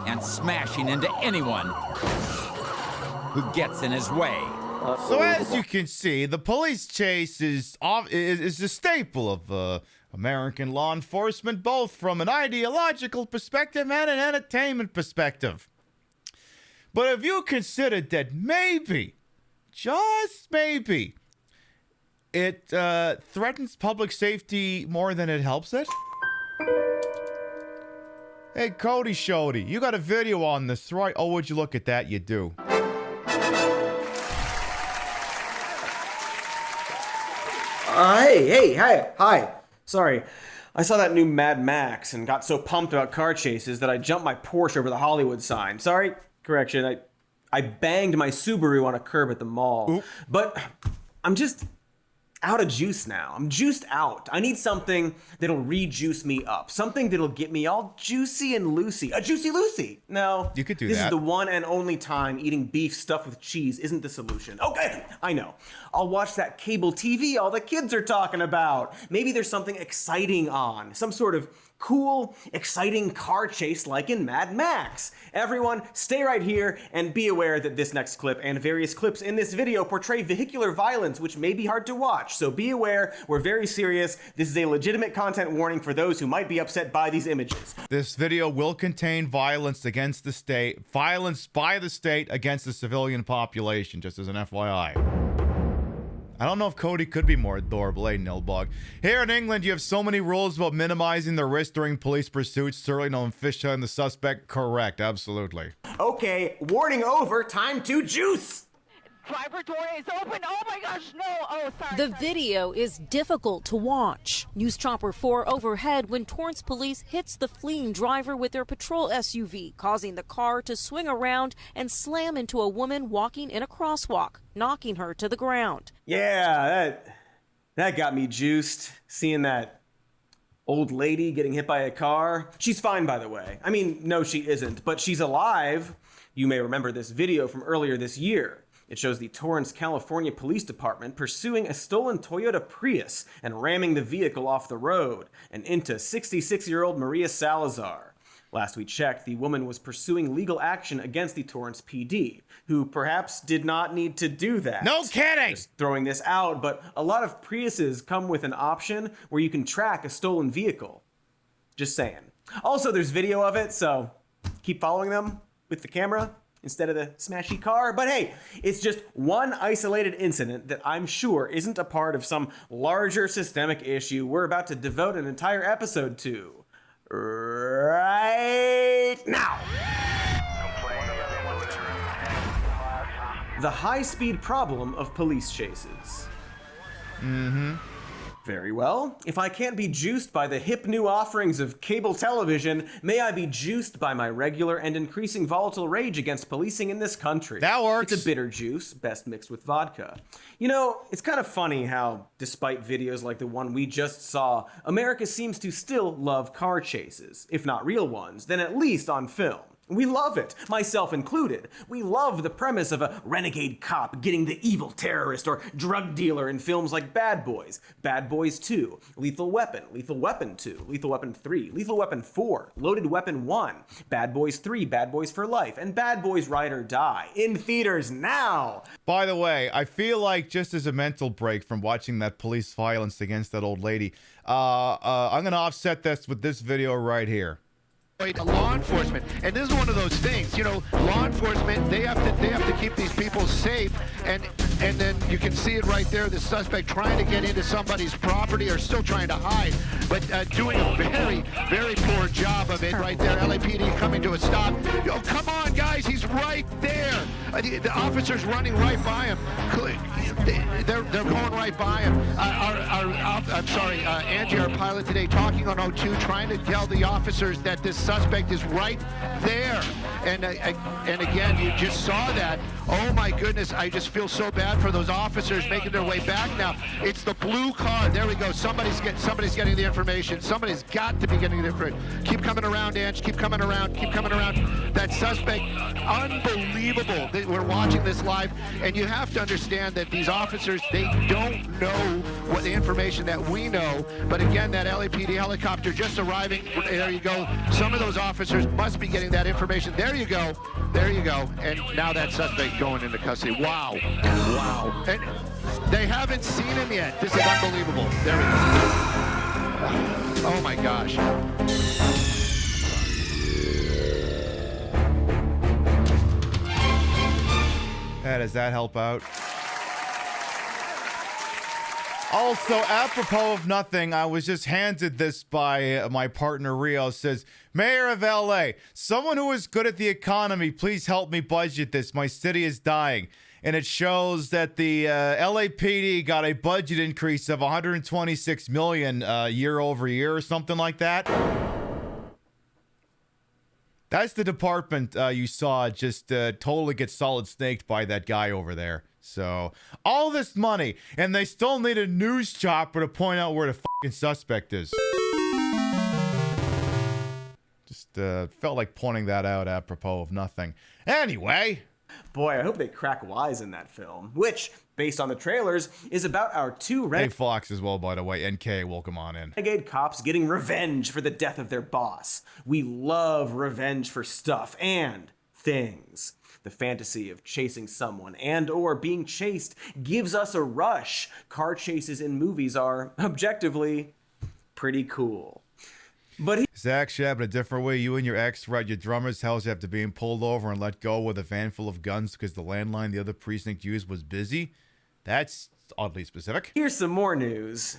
and smashing into anyone who gets in his way. So as you can see, the police chase is a staple of American law enforcement, both from an ideological perspective and an entertainment perspective. But have you considered that maybe, just maybe, it threatens public safety more than it helps it? Hey, Cody Shody, you got a video on this, right? Oh, would you look at that? You do. Hi. Sorry. I saw that new Mad Max and got so pumped about car chases that I jumped my Porsche over the Hollywood sign. Sorry. Correction. I banged my Subaru on a curb at the mall. Oop. But I'm just out of juice now. I'm juiced out. I need something that'll re-juice me up. Something that'll get me all juicy and loosey. A Juicy Lucy. No. You could do This that. is the one and only time eating beef stuffed with cheese isn't the solution. Okay, I know. I'll watch that cable TV all the kids are talking about. Maybe there's something exciting on. Some sort of cool, exciting car chase like in Mad Max. Everyone, stay right here and be aware that this next clip and various clips in this video portray vehicular violence, which may be hard to watch. So be aware, we're very serious. This is a legitimate content warning for those who might be upset by these images. This video will contain violence against the state, violence by the state against the civilian population, just as an FYI. I don't know if Cody could be more adorable, eh, Nilbog? Here in England, you have so many rules about minimizing the risk during police pursuits. Certainly no fish on the suspect. Correct, absolutely. Okay, warning over, time to juice! Driver door is open. Oh my gosh, no. Oh, sorry. The video is difficult to watch. News Chopper 4 overhead when Torrance police hits the fleeing driver with their patrol SUV, causing the car to swing around and slam into a woman walking in a crosswalk, knocking her to the ground. Yeah, that got me juiced, seeing that old lady getting hit by a car. She's fine, by the way. I mean, no, she isn't, but she's alive. You may remember this video from earlier this year. It shows the Torrance, California Police Department pursuing a stolen Toyota Prius and ramming the vehicle off the road and into 66-year-old Maria Salazar. Last we checked, the woman was pursuing legal action against the Torrance PD, who perhaps did not need to do that. No kidding! Just throwing this out, but a lot of Priuses come with an option where you can track a stolen vehicle. Just saying. Also, there's video of it, so keep following them with the camera instead of the smashy car. But hey, it's just one isolated incident that I'm sure isn't a part of some larger systemic issue we're about to devote an entire episode to right now. The high-speed problem of police chases. Very well. If I can't be juiced by the hip new offerings of cable television, may I be juiced by my regular and increasing volatile rage against policing in this country. That works. It's a bitter juice, best mixed with vodka. You know, it's kind of funny how, despite videos like the one we just saw, America seems to still love car chases. If not real ones, then at least on film. We love it, myself included. We love the premise of a renegade cop getting the evil terrorist or drug dealer in films like Bad Boys, Bad Boys 2, Lethal Weapon 2, Lethal Weapon 3, Lethal Weapon 4, Loaded Weapon 1, Bad Boys 3, Bad Boys for Life, and Bad Boys Ride or Die, in theaters now! By the way, I feel like just as a mental break from watching that police violence against that old lady, I'm gonna offset this with this video right here. Law enforcement, and this is one of those things, you know, law enforcement, they have to keep these people safe, and then you can see it right there, the suspect trying to get into somebody's property or still trying to hide, but doing a very, very poor job of it right there. LAPD coming to a stop. Yo, come on, guys, he's right there. The officer's running right by him. They're going right by him. Angie, our pilot today, talking on O2, trying to tell the officers that this suspect is right there. And again, you just saw that. Oh my goodness, I just feel so bad for those officers making their way back now. It's the blue car. There we go. Somebody's getting the information. Somebody's got to be getting the information. Keep coming around, Ange. Keep coming around. Keep coming around. That suspect, unbelievable. We're watching this live, and you have to understand that these officers, they don't know what the information that we know. But again, that LAPD helicopter just arriving. There you go. Some of those officers must be getting that information. There you go. There you go. And now that suspect going into custody. Wow. Wow. And they haven't seen him yet. This is unbelievable. There we go. Oh my gosh. Does that help out? Also, apropos of nothing, I was just handed this by my partner Rio. Says, Mayor of LA, someone who is good at the economy, please help me budget this. My city is dying. And it shows that the LAPD got a budget increase of $126 million year over year or something like that. That's the department you saw just totally get solid snaked by that guy over there. So, all this money, and they still need a news chopper to point out where the fucking suspect is. Just felt like pointing that out apropos of nothing. Anyway. Boy, I hope they crack wise in that film, which, based on the trailers, is about our two Hey, Fox as well, by the way. NK, welcome on in. renegade cops getting revenge for the death of their boss. We love revenge for stuff and things. The fantasy of chasing someone and or being chased gives us a rush. Car chases in movies are, objectively, pretty cool. But Zach Shab, in a different way, you and your ex ride your drummer's house after being pulled over and let go with a van full of guns because the landline the other precinct used was busy? That's oddly specific. Here's some more news.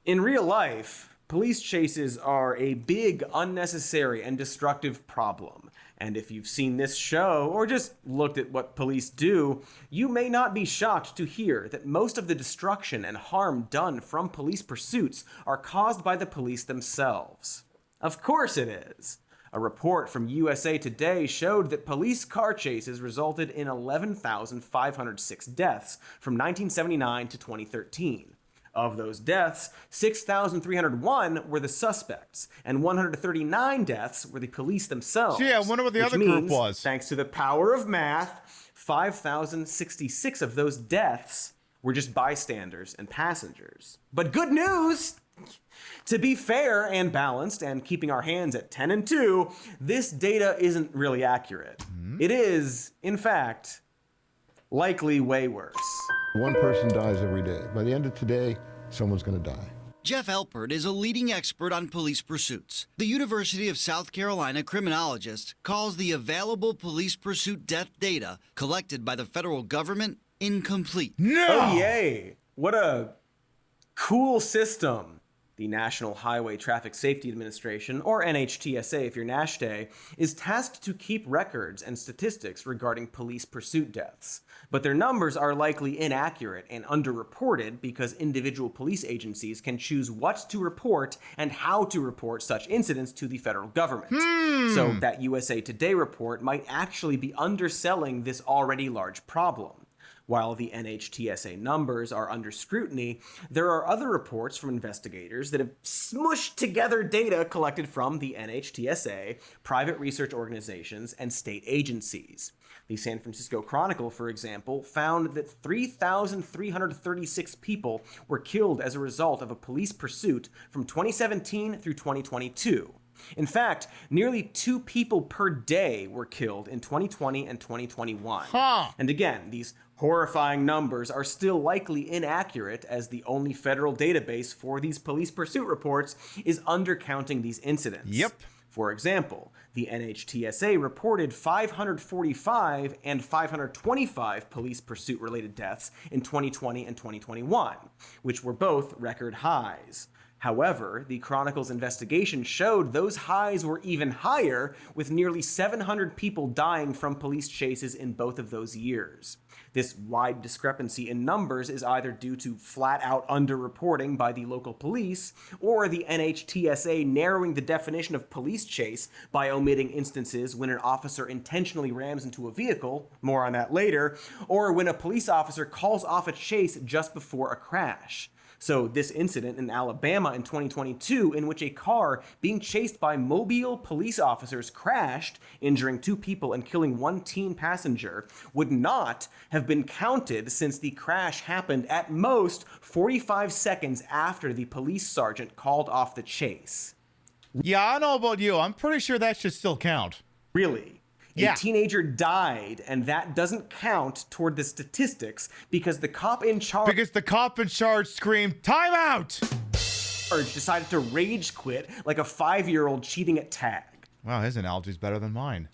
In real life, police chases are a big, unnecessary, and destructive problem. And if you've seen this show or just looked at what police do, you may not be shocked to hear that most of the destruction and harm done from police pursuits are caused by the police themselves. Of course it is. A report from USA Today showed that police car chases resulted in 11,506 deaths from 1979 to 2013. Of those deaths, 6,301 were the suspects, and 139 deaths were the police themselves. Gee, I wonder what the other group was. Thanks to the power of math, 5,066 of those deaths were just bystanders and passengers. But good news! To be fair and balanced and keeping our hands at 10 and 2, this data isn't really accurate. It is, in fact, likely way worse. One person dies every day. By the end of today, someone's going to die. Jeff Alpert is a leading expert on police pursuits. The University of South Carolina criminologist calls the available police pursuit death data collected by the federal government incomplete. No! Oh, yay. What a cool system. The National Highway Traffic Safety Administration, or NHTSA if you're Nash Day, is tasked to keep records and statistics regarding police pursuit deaths. But their numbers are likely inaccurate and underreported because individual police agencies can choose what to report and how to report such incidents to the federal government. So that USA Today report might actually be underselling this already large problem. While the NHTSA numbers are under scrutiny, there are other reports from investigators that have smushed together data collected from the NHTSA, private research organizations, and state agencies. The San Francisco Chronicle, for example, found that 3,336 people were killed as a result of a police pursuit from 2017 through 2022. In fact, nearly 2 people per day were killed in 2020 and 2021. And again, these horrifying numbers are still likely inaccurate, as the only federal database for these police pursuit reports is undercounting these incidents. For example, the NHTSA reported 545 and 525 police pursuit-related deaths in 2020 and 2021, which were both record highs. However, the Chronicle's investigation showed those highs were even higher, with nearly 700 people dying from police chases in both of those years. This wide discrepancy in numbers is either due to flat-out underreporting by the local police, or the NHTSA narrowing the definition of police chase by omitting instances when an officer intentionally rams into a vehicle, more on that later, or when a police officer calls off a chase just before a crash. So this incident in Alabama in 2022, in which a car being chased by Mobile police officers crashed, injuring 2 people and killing 1 teen passenger, would not have been counted since the crash happened at most 45 seconds after the police sergeant called off the chase. Yeah, I don't know about you. I'm pretty sure that should still count. Really? A teenager died, and that doesn't count toward the statistics because the cop in charge... Because the cop in charge screamed, "Time out!" ...decided to rage quit like a 5-year-old cheating at tag. Wow, his analogy's better than mine.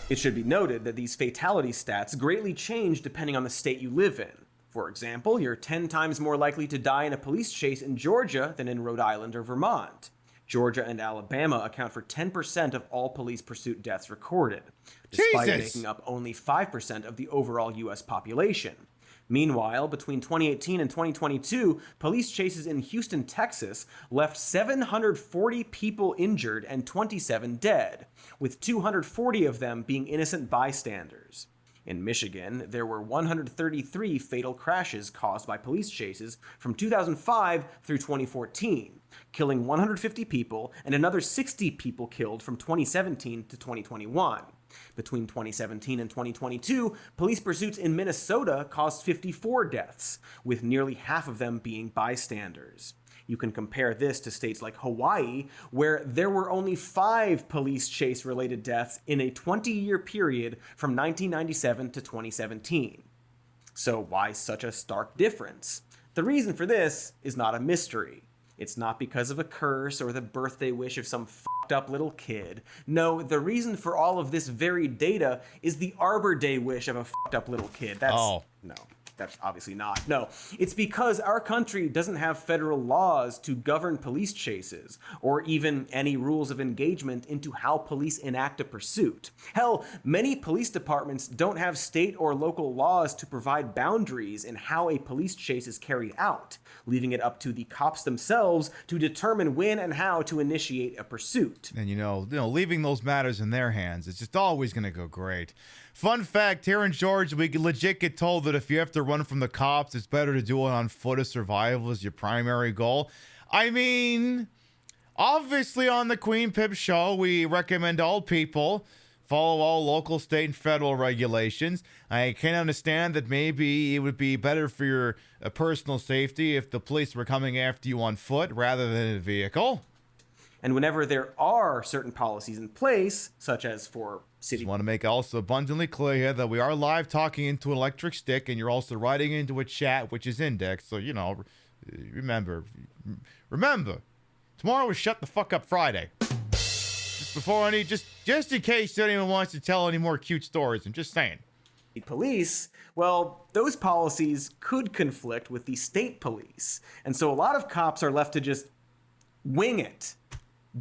It should be noted that these fatality stats greatly change depending on the state you live in. For example, you're 10 times more likely to die in a police chase in Georgia than in Rhode Island or Vermont. Georgia and Alabama account for 10% of all police pursuit deaths recorded, despite making up only 5% of the overall U.S. population. Meanwhile, between 2018 and 2022, police chases in Houston, Texas, left 740 people injured and 27 dead, with 240 of them being innocent bystanders. In Michigan, there were 133 fatal crashes caused by police chases from 2005 through 2014, killing 150 people and another 60 people killed from 2017 to 2021. Between 2017 and 2022, police pursuits in Minnesota caused 54 deaths, with nearly half of them being bystanders. You can compare this to states like Hawaii, where there were only 5 police chase-related deaths in a 20-year period from 1997 to 2017. So why such a stark difference? The reason for this is not a mystery. It's not because of a curse or the birthday wish of some fucked up little kid. No, the reason for all of this varied data is the Arbor Day wish of a fucked up little kid. No. That's obviously not. No, it's because our country doesn't have federal laws to govern police chases, or even any rules of engagement into how police enact a pursuit. Hell, many police departments don't have state or local laws to provide boundaries in how a police chase is carried out, leaving it up to the cops themselves to determine when and how to initiate a pursuit. And you know, leaving those matters in their hands, it's just always going to go great. Fun fact, here in Georgia, we legit get told that if you have to run from the cops, it's better to do it on foot as survival as your primary goal. I mean, obviously on the Queen Pip show, we recommend all people follow all local, state, and federal regulations. I can understand that maybe it would be better for your personal safety if the police were coming after you on foot rather than in a vehicle. And whenever there are certain policies in place, such as for city... Just want to make also abundantly clear here that we are live talking into an electric stick, and you're also writing into a chat, which is indexed. So, you know, remember, tomorrow is Shut the Fuck Up Friday. Just in case anyone wants to tell any more cute stories. I'm just saying. police, well, those policies could conflict with the state police. And so a lot of cops are left to just wing it.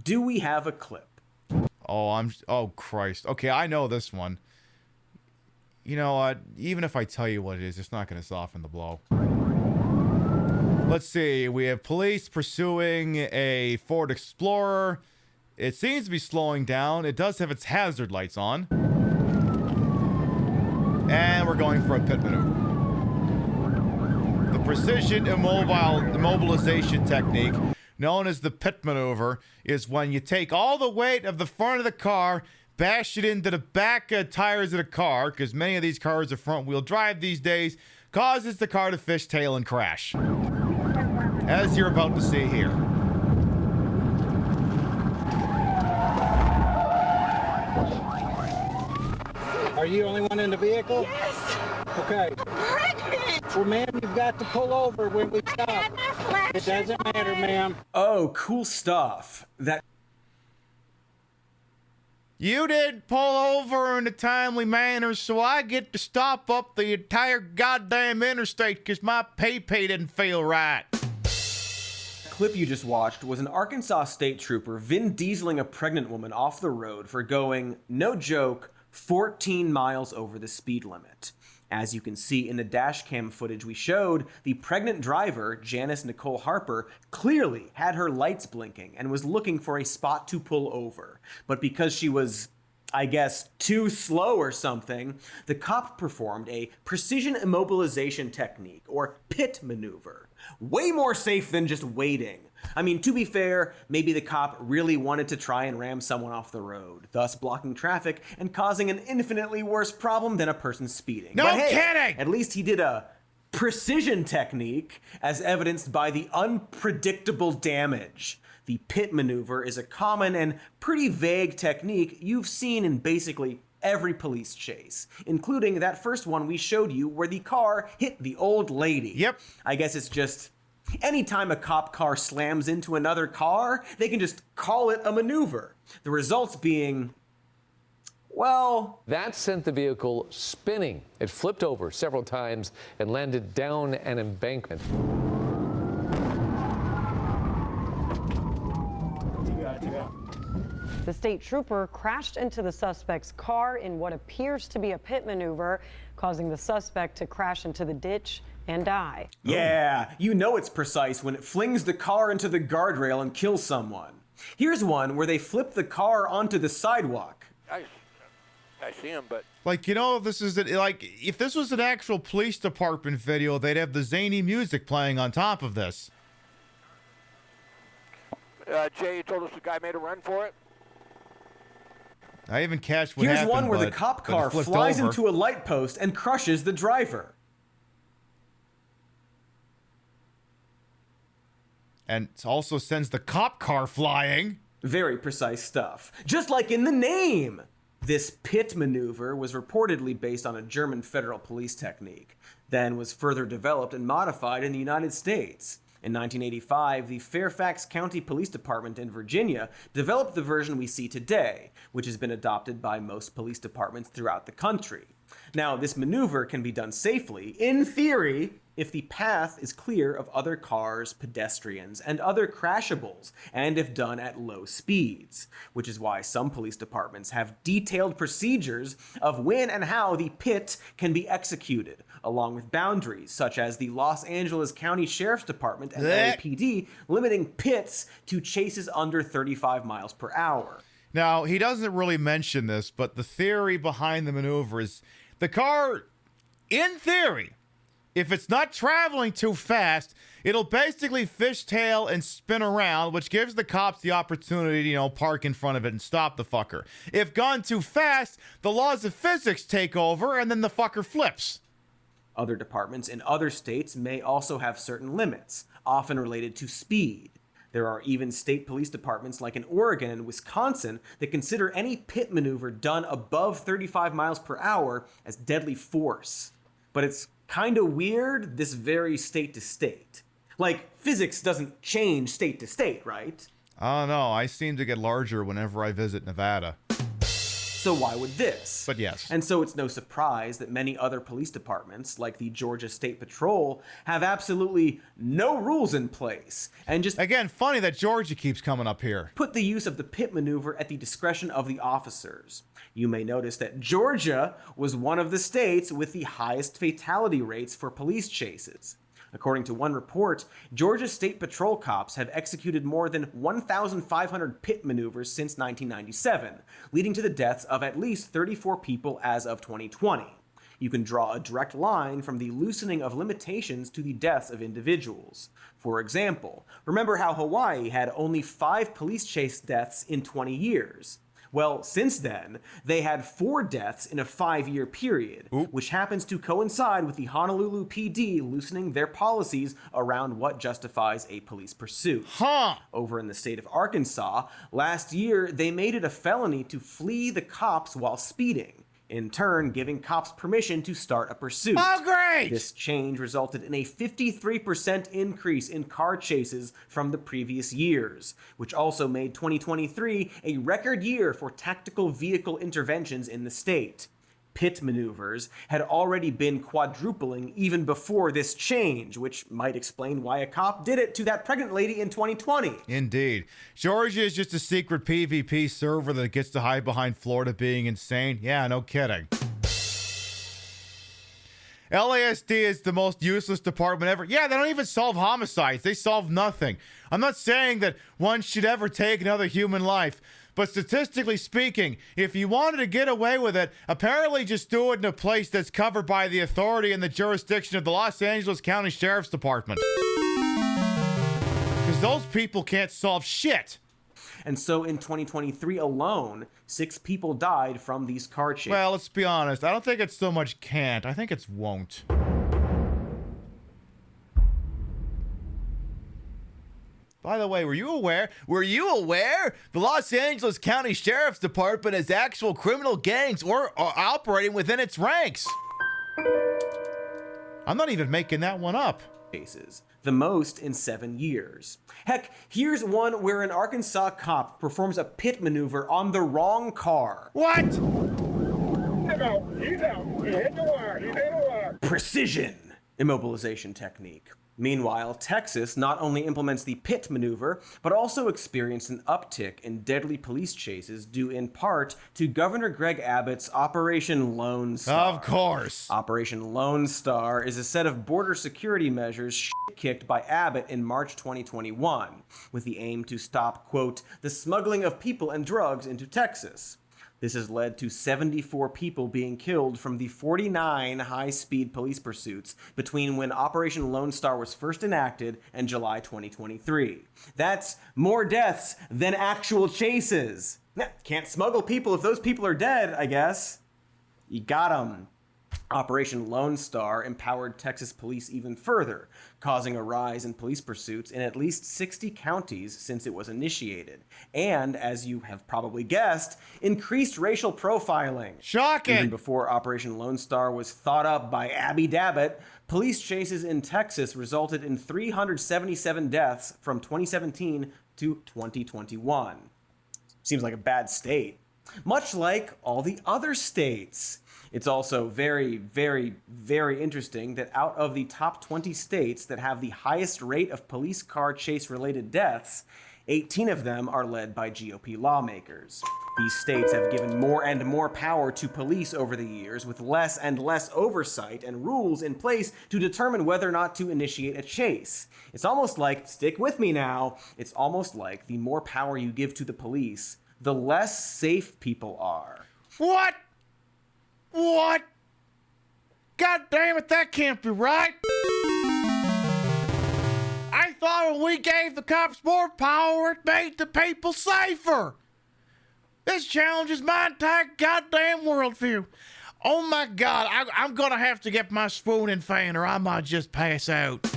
Do we have a clip? Oh, Christ. Okay, I know this one. You know what? Even if I tell you what it is, it's not going to soften the blow. Let's see. We have police pursuing a Ford Explorer. It seems to be slowing down. It does have its hazard lights on. And we're going for a pit maneuver. The precision immobilization technique, known as the pit maneuver, is when you take all the weight of the front of the car, bash it into the back tires of the car, because many of these cars are front-wheel drive these days, causes the car to fishtail and crash. As you're about to see here. Are you the only one in the vehicle? Yes. Okay. Pregnant. Well, ma'am, you've got to pull over when we stop. It doesn't matter, ma'am. Oh, cool stuff. You didn't pull over in a timely manner, so I get to stop up the entire goddamn interstate because my pay didn't feel right. Clip you just watched was an Arkansas state trooper Vin Dieseling a pregnant woman off the road for going, no joke, 14 miles over the speed limit. As you can see in the dash cam footage we showed, the pregnant driver, Janice Nicole Harper, clearly had her lights blinking and was looking for a spot to pull over. But because she was, I guess, too slow or something, the cop performed a precision immobilization technique, or pit maneuver. Way more safe than just waiting. I mean, to be fair, maybe the cop really wanted to try and ram someone off the road, thus blocking traffic and causing an infinitely worse problem than a person speeding. No kidding! At least he did a precision technique, as evidenced by the unpredictable damage. The pit maneuver is a common and pretty vague technique you've seen in basically every police chase, including that first one we showed you where the car hit the old lady. Yep. I guess it's just anytime a cop car slams into another car, they can just call it a maneuver. The results being, well... That sent the vehicle spinning. It flipped over several times and landed down an embankment. The state trooper crashed into the suspect's car in what appears to be a pit maneuver, causing the suspect to crash into the ditch and die. Yeah, you know it's precise when it flings the car into the guardrail and kills someone. Here's one where they flip the car onto the sidewalk. I see him, but... Like, you know, if this was an actual police department video, they'd have the zany music playing on top of this. Jay, you told us the guy made a run for it? I even catch what Here's happened, one where the cop car flies into a light post and crushes the driver. And also sends the cop car flying. Very precise stuff. Just like in the name. This pit maneuver was reportedly based on a German federal police technique, then was further developed and modified in the United States. In 1985, the Fairfax County Police Department in Virginia developed the version we see today, which has been adopted by most police departments throughout the country. Now, this maneuver can be done safely, in theory, if the path is clear of other cars, pedestrians, and other crashables, and if done at low speeds, which is why some police departments have detailed procedures of when and how the pit can be executed, along with boundaries such as the Los Angeles County Sheriff's Department and LAPD limiting pits to chases under 35 miles per hour. Now, he doesn't really mention this, but the theory behind the maneuver is the car, in theory, if it's not traveling too fast, it'll basically fishtail and spin around, which gives the cops the opportunity to, park in front of it and stop the fucker. If gone too fast, the laws of physics take over and then the fucker flips. Other departments in other states may also have certain limits, often related to speed. There are even state police departments like in Oregon and Wisconsin that consider any pit maneuver done above 35 miles per hour as deadly force. But it's kind of weird, this varies state to state. Like, physics doesn't change state to state, right? I don't know. I seem to get larger whenever I visit Nevada. So why would this? But yes. And so it's no surprise that many other police departments, like the Georgia State Patrol, have absolutely no rules in place. And just again, funny that Georgia keeps coming up here. Put the use of the pit maneuver at the discretion of the officers. You may notice that Georgia was one of the states with the highest fatality rates for police chases. According to one report, Georgia State Patrol cops have executed more than 1,500 pit maneuvers since 1997, leading to the deaths of at least 34 people as of 2020. You can draw a direct line from the loosening of limitations to the deaths of individuals. For example, remember how Hawaii had only 5 police chase deaths in 20 years? Well, since then, they had 4 deaths in a 5-year period, which happens to coincide with the Honolulu PD loosening their policies around what justifies a police pursuit. Over in the state of Arkansas, last year, they made it a felony to flee the cops while speeding, in turn giving cops permission to start a pursuit. Oh, great! This change resulted in a 53% increase in car chases from the previous years, which also made 2023 a record year for tactical vehicle interventions in the state. Pit maneuvers had already been quadrupling even before this change, which might explain why a cop did it to that pregnant lady in 2020. Indeed. Georgia is just a secret PvP server that gets to hide behind Florida being insane. Yeah, no kidding. LASD is the most useless department ever. Yeah, they don't even solve homicides. They solve nothing. I'm not saying that one should ever take another human life, but statistically speaking, if you wanted to get away with it, apparently just do it in a place that's covered by the authority and the jurisdiction of the Los Angeles County Sheriff's Department. Because those people can't solve shit. And so in 2023 alone, 6 people died from these car chases. Well, let's be honest. I don't think it's so much can't. I think it's won't. By the way, were you aware the Los Angeles County Sheriff's Department has actual criminal gangs or are operating within its ranks? I'm not even making that one up. The most in 7 years. Heck, here's one where an Arkansas cop performs a pit maneuver on the wrong car. What? He's out. He hit the wire. He hit the wire. Precision immobilization technique. Meanwhile, Texas not only implements the pit maneuver, but also experienced an uptick in deadly police chases due in part to Governor Greg Abbott's Operation Lone Star. Of course. Operation Lone Star is a set of border security measures kicked by Abbott in March 2021, with the aim to stop, quote, the smuggling of people and drugs into Texas. This has led to 74 people being killed from the 49 high-speed police pursuits between when Operation Lone Star was first enacted and July 2023. That's more deaths than actual chases. Can't smuggle people if those people are dead, I guess. You got 'em. Operation Lone Star empowered Texas police even further, causing a rise in police pursuits in at least 60 counties since it was initiated. And, as you have probably guessed, increased racial profiling. Shocking! Even before Operation Lone Star was thought up by Abby Dabbit, police chases in Texas resulted in 377 deaths from 2017 to 2021. Seems like a bad state. Much like all the other states. It's also very, very, very interesting that out of the top 20 states that have the highest rate of police car chase-related deaths, 18 of them are led by GOP lawmakers. These states have given more and more power to police over the years, with less and less oversight and rules in place to determine whether or not to initiate a chase. It's almost like, stick with me now, it's almost like the more power you give to the police, the less safe people are. What? What? God damn it, that can't be right. I thought when we gave the cops more power, it made the people safer. This challenges my entire goddamn worldview. Oh my God, I'm gonna have to get my spoon and fan or I might just pass out.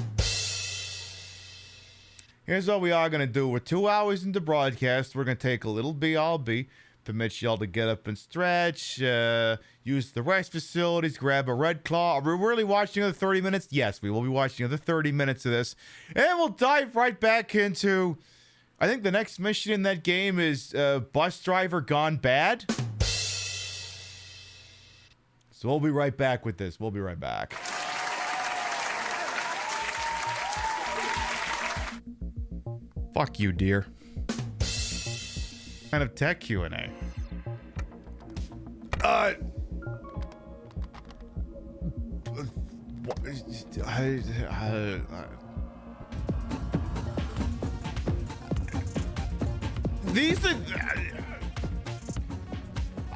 Here's what we are gonna do. We're 2 hours into broadcast. We're gonna take a little BRB. Permit y'all to get up and stretch, use the rest facilities, grab a Red Claw. Are we really watching another 30 minutes? Yes, we will be watching another 30 minutes of this. And we'll dive right back into, I think the next mission in that game is Bus Driver Gone Bad. So we'll be right back with this. We'll be right back. Fuck you, dear. Kind of tech Q&A.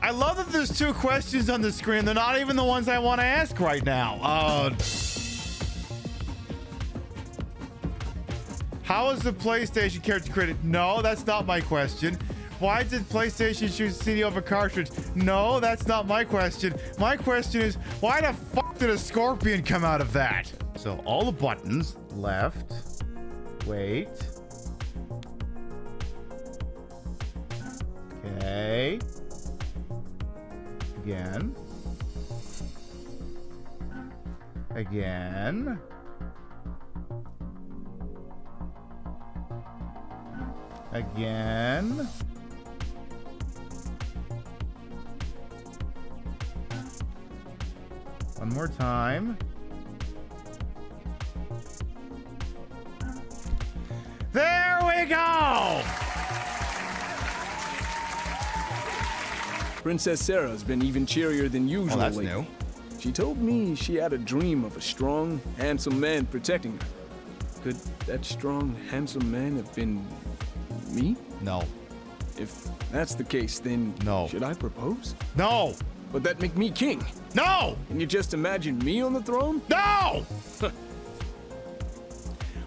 I love that there's two questions on the screen. They're not even the ones I want to ask right now. How is the PlayStation character created? No, that's not my question. Why did PlayStation choose CD over cartridge? No, that's not my question. My question is, why the fuck did a scorpion come out of that? So all the buttons, left, wait. Okay. Again. Again. Again. One more time. There we go! Princess Sarah's been even cheerier than usual. Oh, that's lately. new. She told me she had a dream of a strong, handsome man protecting her. Could that strong, handsome man have been me? No. If that's the case, then should I propose? No! Would that make me king? No! Can you just imagine me on the throne? No!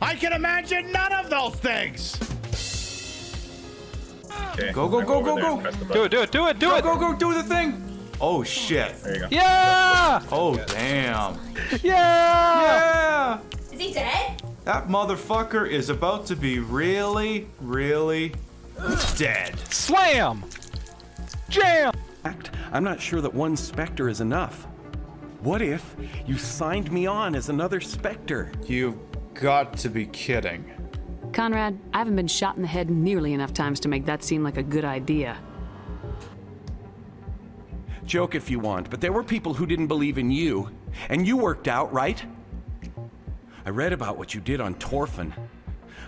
I can imagine none of those things! Okay. Go, go, go, go, go! Do it! Go, go, do the thing! Oh shit! There you go. Yeah! Oh damn! Yeah! Is he dead? That motherfucker is about to be really, really dead. Slam! Jam! I'm not sure that one Spectre is enough. What if you signed me on as another Spectre? You've got to be kidding. Conrad, I haven't been shot in the head nearly enough times to make that seem like a good idea. Joke if you want, but there were people who didn't believe in you, and you worked out, right? I read about what you did on Torfin.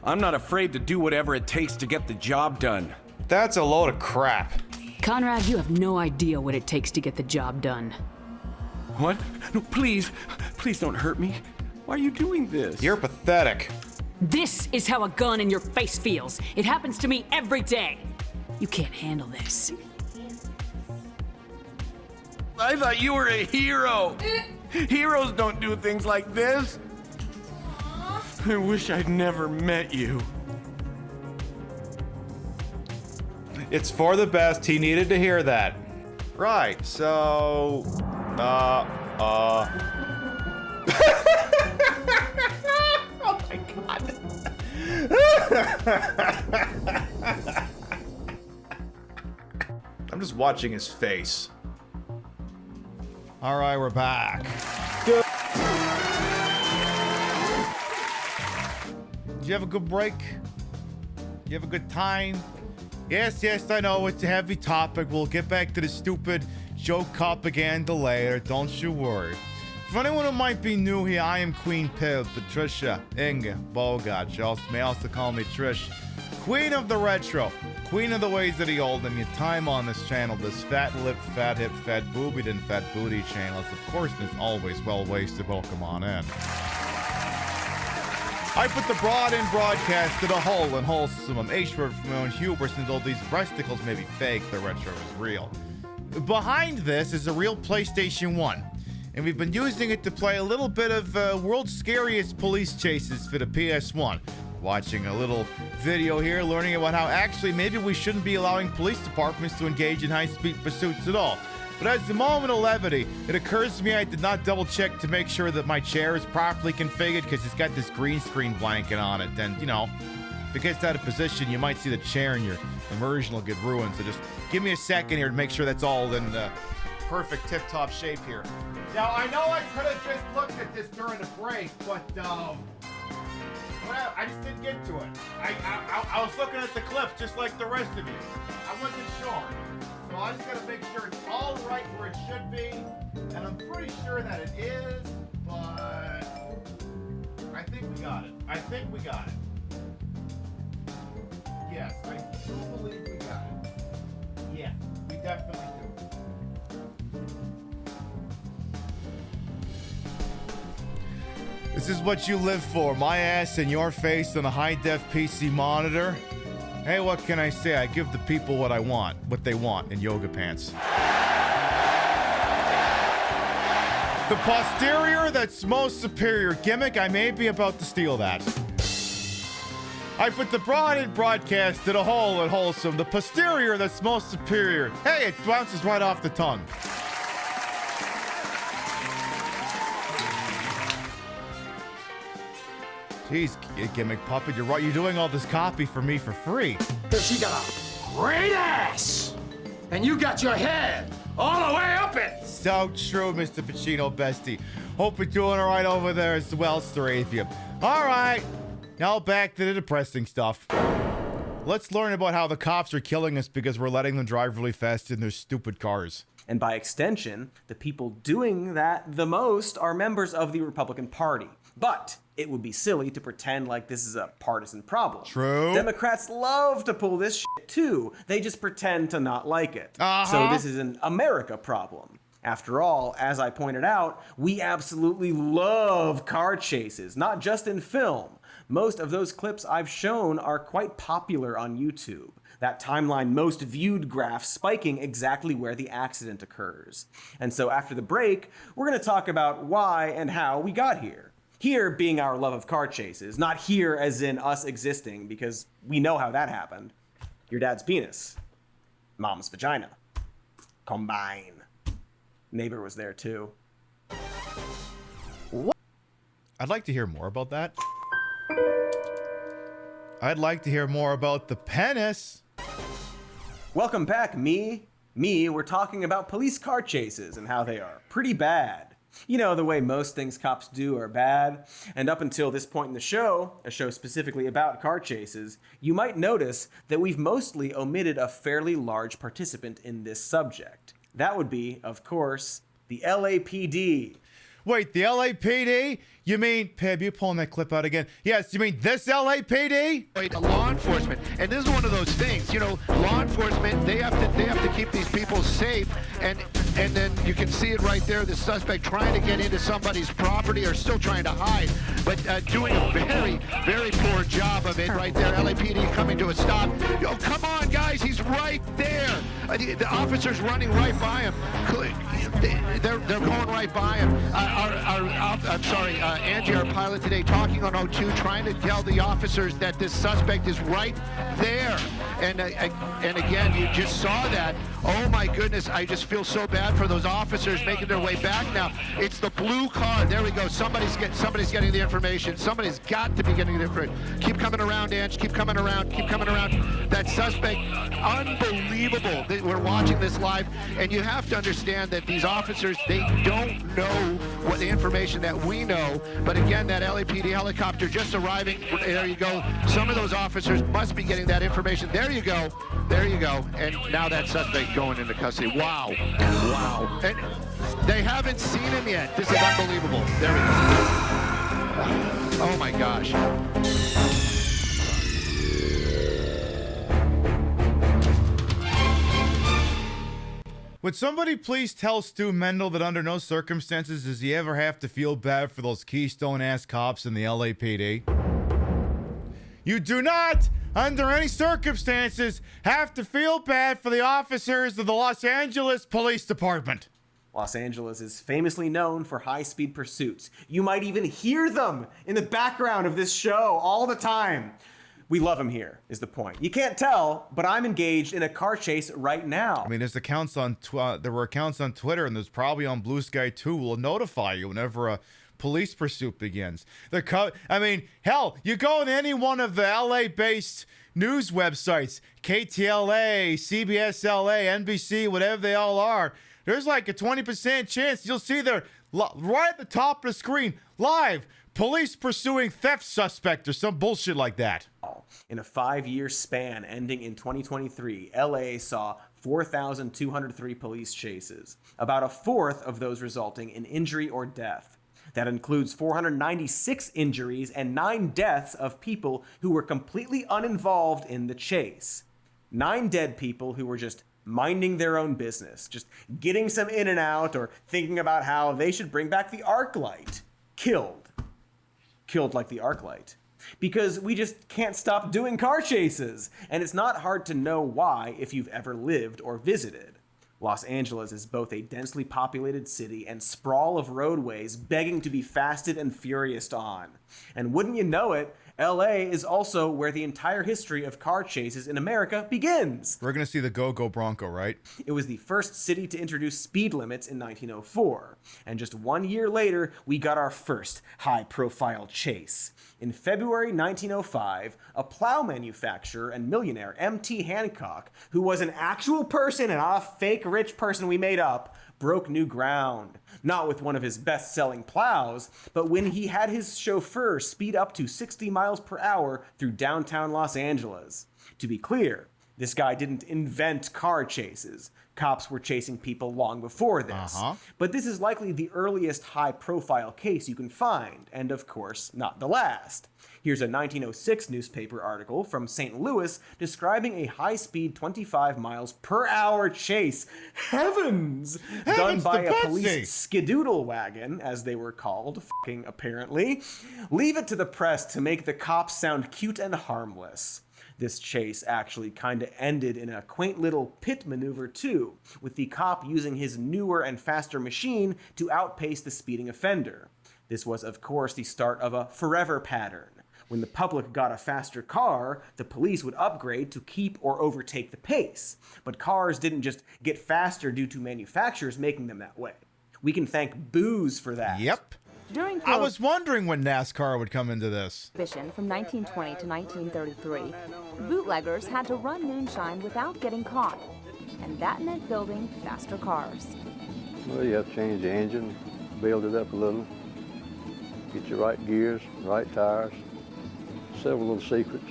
I'm not afraid to do whatever it takes to get the job done. That's a load of crap. Conrad, you have no idea what it takes to get the job done. What? No, please don't hurt me. Why are you doing this? You're pathetic. This is how a gun in your face feels. It happens to me every day. You can't handle this. I thought you were a hero. Heroes don't do things like this. I wish I'd never met you. It's for the best. He needed to hear that. Right, so... oh my god. I'm just watching his face. All right, we're back. Did you have a good break? Did you have a good time? Yes, I know it's a heavy topic. We'll get back to the stupid joke propaganda later. Don't you worry. For anyone who might be new here, I am Queen Piv, Patricia Inge Bogart. You may also call me Trish. Queen of the retro. Queen of the ways of the old. And your time on this channel, this fat lip, fat hip, fat boobied, and fat booty channel is, of course, and is always well wasted. Welcome on in. I put the broad in broadcast to the whole and wholesome. I'm H-word from my own hubris, and though these breasticles may be fake, the retro is real. Behind this is a real PlayStation 1, and we've been using it to play a little bit of World's Scariest Police Chases for the PS1. Watching a little video here, learning about how actually maybe we shouldn't be allowing police departments to engage in high-speed pursuits at all. But as a moment of levity, it occurs to me I did not double check to make sure that my chair is properly configured because it's got this green screen blanket on it. And, you know, if it gets out of position, you might see the chair and your immersion will get ruined. So just give me a second here to make sure that's all in perfect tip-top shape here. Now, I know I could have just looked at this during the break, but I just didn't get to it. I was looking at the clips just like the rest of you. I wasn't sure. So I just gotta make sure it's all right where it should be. And I'm pretty sure that it is, but I think we got it. I think we got it. Yes, I do believe we got it. Yeah, we definitely do. This is what you live for, my ass in your face on a high-def PC monitor. Hey, what can I say? I give the people what they want in yoga pants. The posterior that's most superior gimmick, I may be about to steal that. I put the broad-end broadcast to the hole at wholesome. The posterior that's most superior. Hey, it bounces right off the tongue. Jeez, gimmick puppet, you're right. You're doing all this copy for me for free. Because she got a great ass, and you got your head all the way up it. So true, Mr. Pacino Bestie. Hope you're doing all right over there as well, Strathium. All right, now back to the depressing stuff. Let's learn about how the cops are killing us because we're letting them drive really fast in their stupid cars. And by extension, the people doing that the most are members of the Republican Party. But it would be silly to pretend like this is a partisan problem. True. Democrats love to pull this shit too. They just pretend to not like it. So this is an America problem. After all, as I pointed out, we absolutely love car chases, not just in film. Most of those clips I've shown are quite popular on YouTube. That timeline most viewed graph spiking exactly where the accident occurs. And so after the break, we're going to talk about why and how we got here. Here being our love of car chases, not here as in us existing, because we know how that happened. Your dad's penis. Mom's vagina. Combine. Neighbor was there too. What? I'd like to hear more about that. I'd like to hear more about the penis. Welcome back, me. We're talking about police car chases and how they are pretty bad. You know, the way most things cops do are bad. And up until this point in the show, a show specifically about car chases, you might notice that we've mostly omitted a fairly large participant in this subject. That would be, of course, the LAPD. Wait, the LAPD? You mean, Pib, you pulling that clip out again? Yes, you mean this LAPD? Wait, law enforcement, and this is one of those things. You know, law enforcement, they have to keep these people safe, and then you can see it right there. The suspect trying to get into somebody's property or still trying to hide, but doing a very, very poor job of it right there. LAPD coming to a stop. Yo, come on, guys, he's right there. The officer's running right by him. They're going right by him. Angie, our pilot today, talking on O2, trying to tell the officers that this suspect is right there. And again, you just saw that. Oh my goodness, I just feel so bad for those officers making their way back now. It's the blue car. There we go. Somebody's getting the information. Somebody's got to be getting the information. Keep coming around, Ange. Keep coming around. Keep coming around. That suspect, unbelievable. We're watching this live, and you have to understand that these officers, they don't know what the information that we know. But again, that LAPD helicopter just arriving. There you go. Some of those officers must be getting that information. There you go. There you go. And now that suspect going into custody. Wow. Wow. And they haven't seen him yet. This is unbelievable. There we go. Oh my gosh. Would somebody please tell Stu Mendel that under no circumstances does he ever have to feel bad for those Keystone-ass cops in the LAPD? You do not, under any circumstances, have to feel bad for the officers of the Los Angeles Police Department. Los Angeles is famously known for high-speed pursuits. You might even hear them in the background of this show all the time. We love them here, is the point. You can't tell, but I'm engaged in a car chase right now. I mean, there's accounts on there were accounts on Twitter, and there's probably on Blue Sky too. Will notify you whenever a police pursuit begins. I mean, hell, you go in any one of the LA-based news websites, KTLA, CBS LA, NBC, whatever they all are. There's like a 20% chance you'll see there right at the top of the screen, live, police pursuing theft suspect or some bullshit like that. In a 5-year span ending in 2023, LA saw 4,203 police chases, about a fourth of those resulting in injury or death. That includes 496 injuries and 9 deaths of people who were completely uninvolved in the chase. 9 dead people who were just minding their own business, just getting some in and out or thinking about how they should bring back the arc light. Killed like the arc light. Because we just can't stop doing car chases, and it's not hard to know why if you've ever lived or visited. Los Angeles is both a densely populated city and sprawl of roadways begging to be fasted and furious on. And wouldn't you know it, LA is also where the entire history of car chases in America begins. We're gonna see the Go-Go Bronco, right? It was the first city to introduce speed limits in 1904. And just 1 year later, we got our first high-profile chase. In February 1905, a plow manufacturer and millionaire, M.T. Hancock, who was an actual person and not a fake rich person we made up, broke new ground. Not with one of his best-selling plows, but when he had his chauffeur speed up to 60 miles per hour through downtown Los Angeles. To be clear, this guy didn't invent car chases. Cops were chasing people long before this. But this is likely the earliest high-profile case you can find, and of course, not the last. Here's a 1906 newspaper article from St. Louis describing a high-speed 25 miles per hour chase. Heavens! Done by a police skidoodle wagon, as they were called, fucking apparently. Leave it to the press to make the cops sound cute and harmless. This chase actually kinda ended in a quaint little pit maneuver too, with the cop using his newer and faster machine to outpace the speeding offender. This was, of course, the start of a forever pattern. When the public got a faster car, the police would upgrade to keep or overtake the pace. But cars didn't just get faster due to manufacturers making them that way. We can thank booze for that. Yep. I was wondering when NASCAR would come into this. From 1920 to 1933, bootleggers had to run moonshine without getting caught, and that meant building faster cars. Well, you have to change the engine, build it up a little, get your right gears, right tires, several little secrets.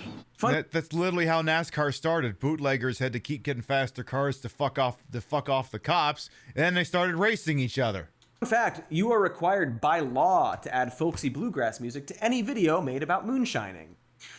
That's literally how NASCAR started. Bootleggers had to keep getting faster cars to fuck off the cops, and then they started racing each other. In fact, you are required by law to add folksy bluegrass music to any video made about moonshining.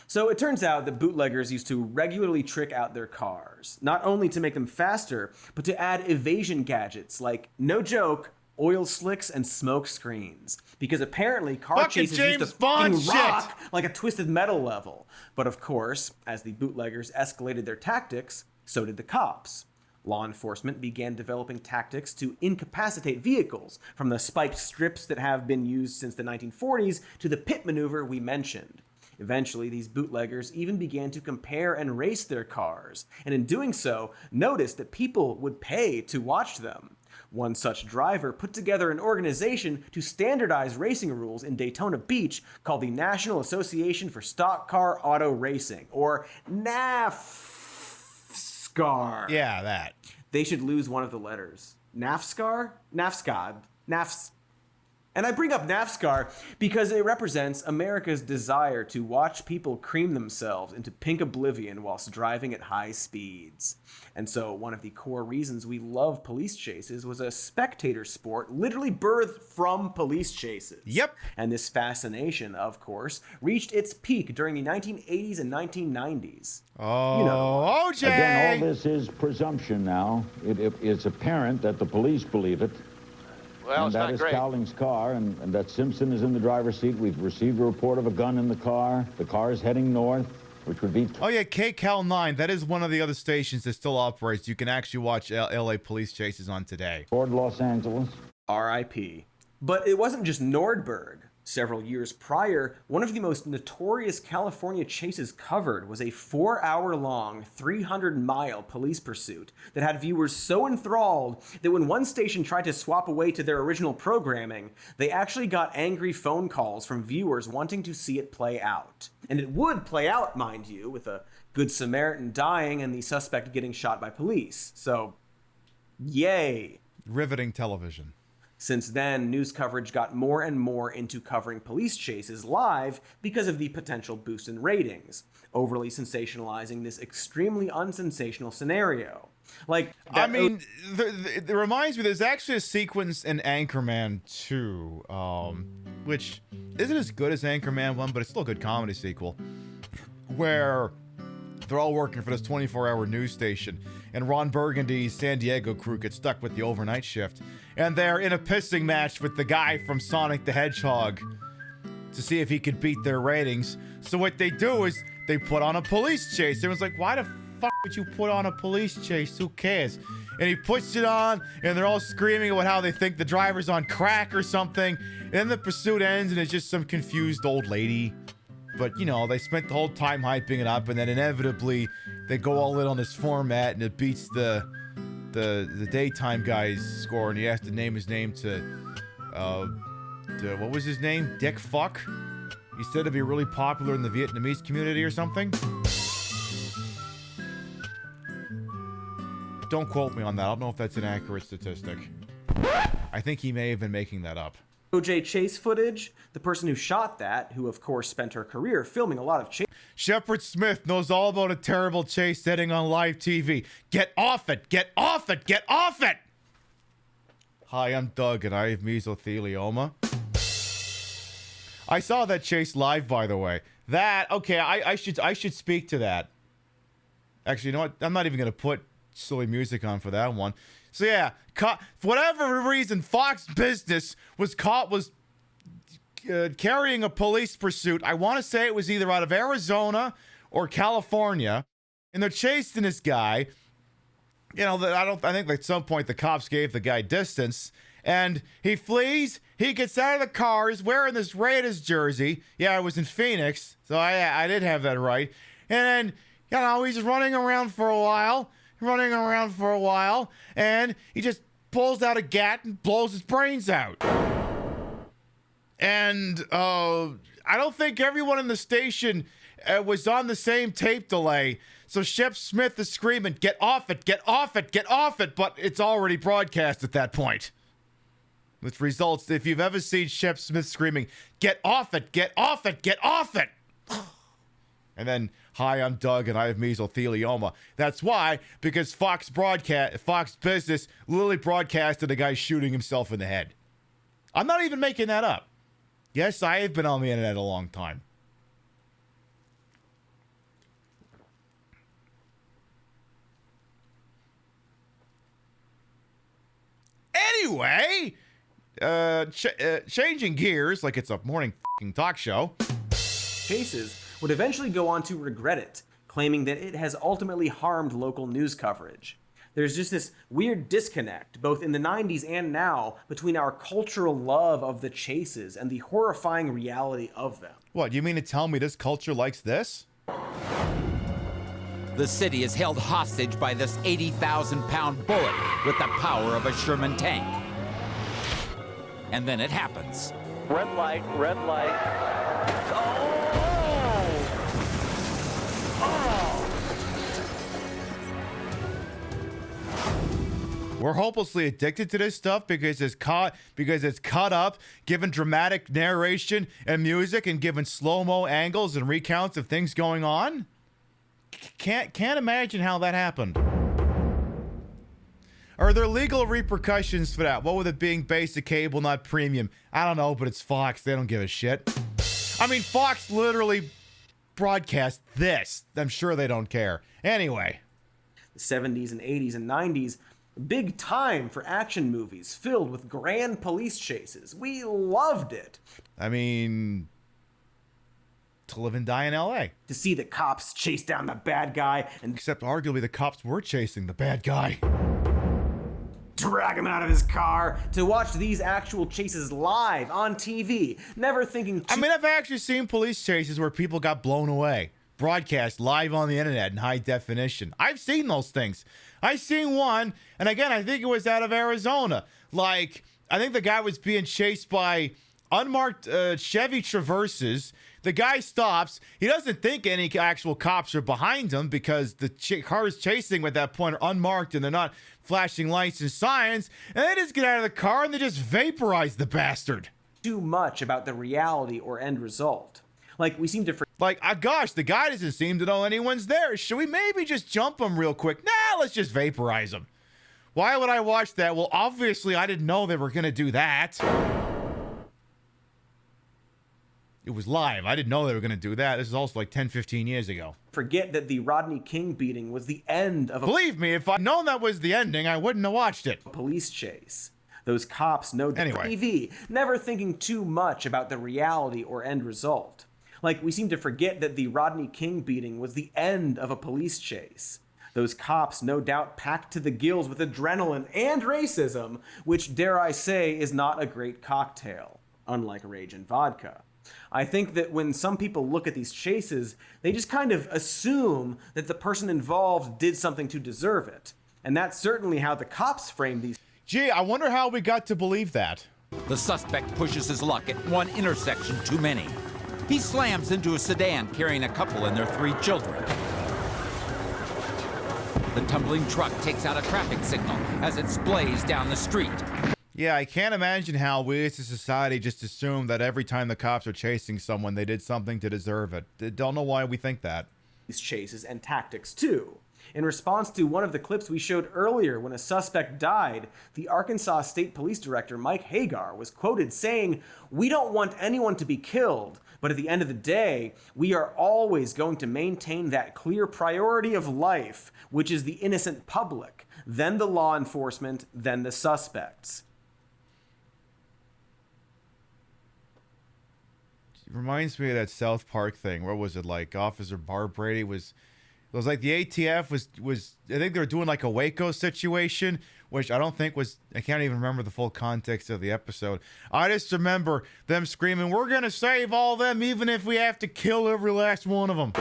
So it turns out that bootleggers used to regularly trick out their cars, not only to make them faster, but to add evasion gadgets like, no joke, oil slicks and smoke screens. Because apparently car chases used to fucking rock like a Twisted Metal level. But of course, as the bootleggers escalated their tactics, so did the cops. Law enforcement began developing tactics to incapacitate vehicles, from the spiked strips that have been used since the 1940s to the pit maneuver we mentioned. Eventually, these bootleggers even began to compare and race their cars, and in doing so, noticed that people would pay to watch them. One such driver put together an organization to standardize racing rules in Daytona Beach called the National Association for Stock Car Auto Racing, or NASCAR. Yeah, that. They should lose one of the letters. NASCAR? NAFSCAR. And I bring up NASCAR because it represents America's desire to watch people cream themselves into pink oblivion whilst driving at high speeds. And so one of the core reasons we love police chases was a spectator sport literally birthed from police chases. Yep. And this fascination, of course, reached its peak during the 1980s and 1990s. Oh, you know, OJ! Again, all this is presumption now. It's apparent that the police believe it. Well, and that is Cowling's car, and that Simpson is in the driver's seat. We've received a report of a gun in the car. The car is heading north, which would be... Oh, yeah, KCAL 9. That is one of the other stations that still operates. You can actually watch LA police chases on today. Toward Los Angeles. R.I.P. But it wasn't just Nordberg. Several years prior, one of the most notorious California chases covered was a 4-hour-long, 300-mile police pursuit that had viewers so enthralled that when one station tried to swap away to their original programming, they actually got angry phone calls from viewers wanting to see it play out. And it would play out, mind you, with a Good Samaritan dying and the suspect getting shot by police. So, yay. Riveting television. Since then, news coverage got more and more into covering police chases live because of the potential boost in ratings, overly sensationalizing this extremely unsensational scenario. Like, I mean, it reminds me, there's actually a sequence in Anchorman 2, which isn't as good as Anchorman 1, but it's still a good comedy sequel, where they're all working for this 24-hour news station, and Ron Burgundy's San Diego crew gets stuck with the overnight shift, and they're in a pissing match with the guy from Sonic the Hedgehog to see if he could beat their ratings. So what they do is they put on a police chase. Everyone's like, why the fuck would you put on a police chase? Who cares? And he puts it on, and they're all screaming about how they think the driver's on crack or something. And then the pursuit ends, and it's just some confused old lady. But, you know, they spent the whole time hyping it up, and then inevitably they go all in on this format, and it beats the daytime guy's score, and he has to name his name to what was his name? Dick Fuck? He said to be really popular in the Vietnamese community or something. Don't quote me on that. I don't know if that's an accurate statistic. I think he may have been making that up. OJ chase footage, the person who shot that, who of course spent her career filming a lot of chase. Shepard Smith knows all about a terrible chase setting on live TV. Get off it! Get off it! Get off it! Hi, I'm Doug, and I have mesothelioma. I saw that chase live, by the way. That, okay, I should speak to that. Actually, you know what? I'm not even going to put silly music on for that one. So yeah, for whatever reason, Fox Business was carrying a police pursuit. I want to say it was either out of Arizona or California, and they're chasing this guy. You know, I think at some point the cops gave the guy distance, and he flees. He gets out of the car. He's wearing this Raiders jersey. Yeah, I was in Phoenix, so I did have that right. And then, you know, he's running around for a while. And he just pulls out a gat and blows his brains out. And I don't think everyone in the station was on the same tape delay. So Shep Smith is screaming, get off it, get off it, get off it. But it's already broadcast at that point. Which results, if you've ever seen Shep Smith screaming, get off it, get off it, get off it. And then, hi, I'm Doug, and I have mesothelioma. That's why, because Fox Business literally broadcasted a guy shooting himself in the head. I'm not even making that up. Yes, I have been on the internet a long time. Anyway, changing gears like it's a morning fucking talk show. Chases would eventually go on to regret it, claiming that it has ultimately harmed local news coverage. There's just this weird disconnect, both in the 90s and now, between our cultural love of the chases and the horrifying reality of them. What, you mean to tell me this culture likes this? The city is held hostage by this 80,000-pound bullet with the power of a Sherman tank. And then it happens. Red light, red light. Oh! We're hopelessly addicted to this stuff because it's cut up, given dramatic narration and music, and given slow-mo angles and recounts of things going on. Can't imagine how that happened. Are there legal repercussions for that? What with it being basic cable, not premium? I don't know, but it's Fox. They don't give a shit. I mean, Fox literally broadcast this. I'm sure they don't care. Anyway. The 70s and 80s and 90s, big time for action movies filled with grand police chases. We loved it. I mean, to live and die in LA. To see the cops chase down the bad guy, and except arguably the cops were chasing the bad guy. Drag him out of his car, to watch these actual chases live on TV, never thinking I mean, I've actually seen police chases where people got blown away. Broadcast live on the internet in high definition. I've seen those things. I seen one, and again, I think it was out of Arizona. Like, I think the guy was being chased by unmarked Chevy traverses. The guy stops. He doesn't think any actual cops are behind him because the cars chasing him at that point are unmarked and they're not flashing lights and signs. And they just get out of the car and they just vaporize the bastard. Too much about the reality or end result. Like, we seem to... gosh, the guy doesn't seem to know anyone's there. Should we maybe just jump him real quick? Nah, let's just vaporize him. Why would I watch that? Well, obviously, I didn't know they were going to do that. It was live. I didn't know they were going to do that. This is also like 10, 15 years ago. Forget that the Rodney King beating was the end of a... Believe me, if I'd known that was the ending, I wouldn't have watched it. Police chase. Those cops know the Anyway. TV, never thinking too much about the reality or end result. Like, we seem to forget that the Rodney King beating was the end of a police chase. Those cops, no doubt, packed to the gills with adrenaline and racism, which, dare I say, is not a great cocktail, unlike rage and vodka. I think that when some people look at these chases, they just kind of assume that the person involved did something to deserve it. And that's certainly how the cops frame these. Gee, I wonder how we got to believe that. The suspect pushes his luck at one intersection too many. He slams into a sedan carrying a couple and their 3 children. The tumbling truck takes out a traffic signal as it splays down the street. Yeah, I can't imagine how we as a society just assume that every time the cops are chasing someone, they did something to deserve it. I don't know why we think that. These chases and tactics too. In response to one of the clips we showed earlier when a suspect died, the Arkansas State Police Director Mike Hagar was quoted saying, "We don't want anyone to be killed, but at the end of the day, we are always going to maintain that clear priority of life, which is the innocent public, then the law enforcement, then the suspects." It reminds me of that South Park thing. Where was it? Like Officer Barb Brady was... It was like the ATF was I think they were doing like a Waco situation, which I don't think was, I can't even remember the full context of the episode. I just remember them screaming, "We're going to save all them even if we have to kill every last one of them."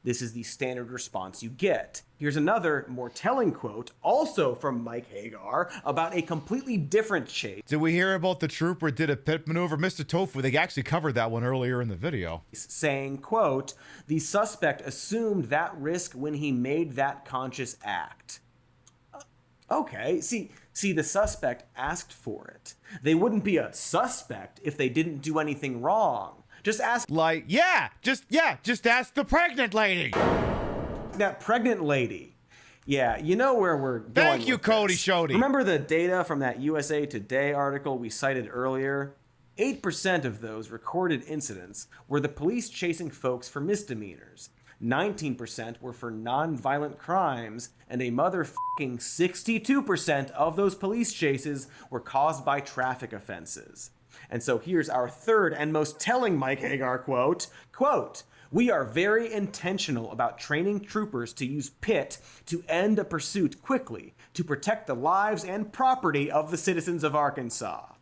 This is the standard response you get. Here's another, more telling quote, also from Mike Hagar, about a completely different chase. Did we hear about the trooper did a pit maneuver? Mr. Tofu, they actually covered that one earlier in the video. Saying, quote, "The suspect assumed that risk when he made that conscious act." Okay, see, the suspect asked for it. They wouldn't be a suspect if they didn't do anything wrong. Just ask... just ask the pregnant lady. That pregnant lady. Yeah, you know where we're going. Thank you, Cody Shody. Remember the data from that USA Today article we cited earlier? 8% of those recorded incidents were the police chasing folks for misdemeanors. 19% were for non-violent crimes, and a motherfucking 62% of those police chases were caused by traffic offenses. And so here's our third and most telling Mike Hagar quote, "We are very intentional about training troopers to use PIT to end a pursuit quickly, to protect the lives and property of the citizens of Arkansas."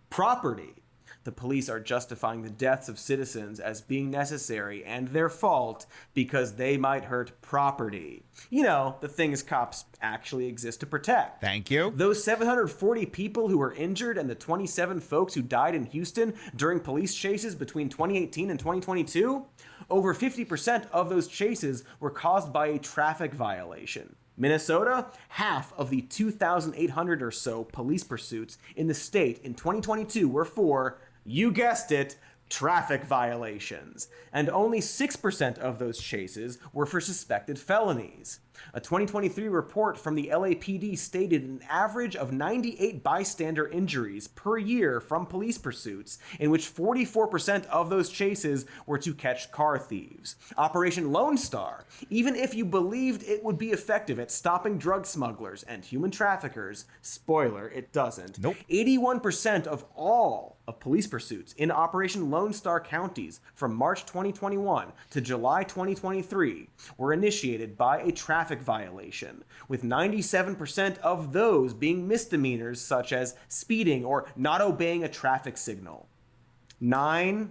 Property. The police are justifying the deaths of citizens as being necessary and their fault because they might hurt property. You know, the things cops actually exist to protect. Thank you. Those 740 people who were injured and the 27 folks who died in Houston during police chases between 2018 and 2022, over 50% of those chases were caused by a traffic violation. Minnesota, half of the 2,800 or so police pursuits in the state in 2022 were for, you guessed it, traffic violations. And only 6% of those chases were for suspected felonies. A 2023 report from the LAPD stated an average of 98 bystander injuries per year from police pursuits, in which 44% of those chases were to catch car thieves. Operation Lone Star, even if you believed it would be effective at stopping drug smugglers and human traffickers, spoiler, it doesn't. Nope. 81% of all of police pursuits in Operation Lone Star counties from March 2021 to July 2023 were initiated by a traffic violation, with 97% of those being misdemeanors such as speeding or not obeying a traffic signal. 9-7.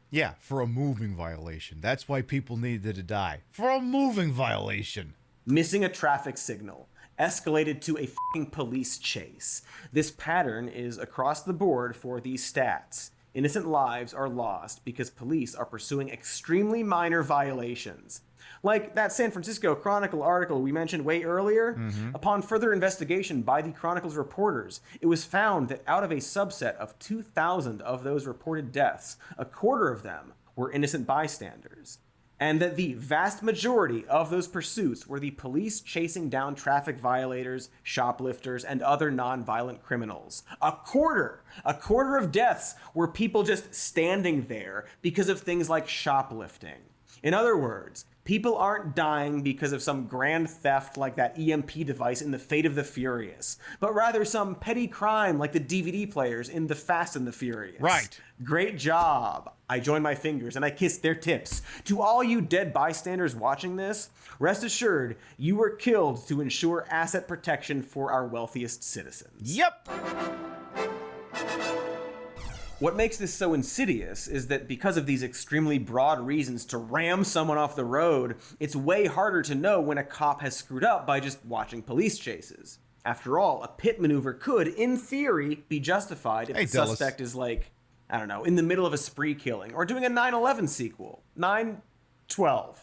Yeah, for a moving violation. That's why people needed to die. For a moving violation. Missing a traffic signal. escalated to a fucking police chase. This pattern is across the board for these stats. Innocent lives are lost because police are pursuing extremely minor violations. Like that San Francisco Chronicle article we mentioned way earlier. Upon further investigation by the Chronicle's reporters, it was found that out of a subset of 2,000 of those reported deaths, a quarter of them were innocent bystanders. And that the vast majority of those pursuits were the police chasing down traffic violators, shoplifters, and other non-violent criminals. A quarter of deaths were people just standing there because of things like shoplifting. In other words, people aren't dying because of some grand theft like that EMP device in The Fate of the Furious, but rather some petty crime like the DVD players in The Fast and the Furious. Right. Great job. I join my fingers and I kiss their tips. To all you dead bystanders watching this, rest assured you were killed to ensure asset protection for our wealthiest citizens. Yep. What makes this so insidious is that because of these extremely broad reasons to ram someone off the road, it's way harder to know when a cop has screwed up by just watching police chases. After all, a pit maneuver could, in theory, be justified if the suspect is like, I don't know, in the middle of a spree killing, or doing a 9/11 sequel. 9/12.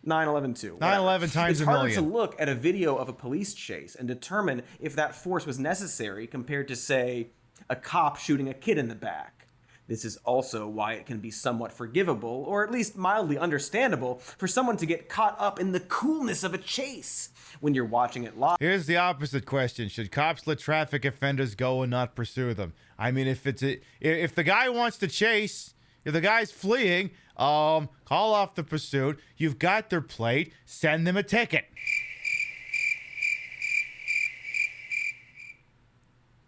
9/11-2. 9/11 times it's a harder million. to look at a video of a police chase and determine if that force was necessary compared to, say, a cop shooting a kid in the back. This is also why it can be somewhat forgivable, or at least mildly understandable, for someone to get caught up in the coolness of a chase when you're watching it live. Here's the opposite question. Should cops let traffic offenders go and not pursue them? I mean, if the guy wants to chase, if the guy's fleeing, call off the pursuit. You've got their plate. Send them a ticket.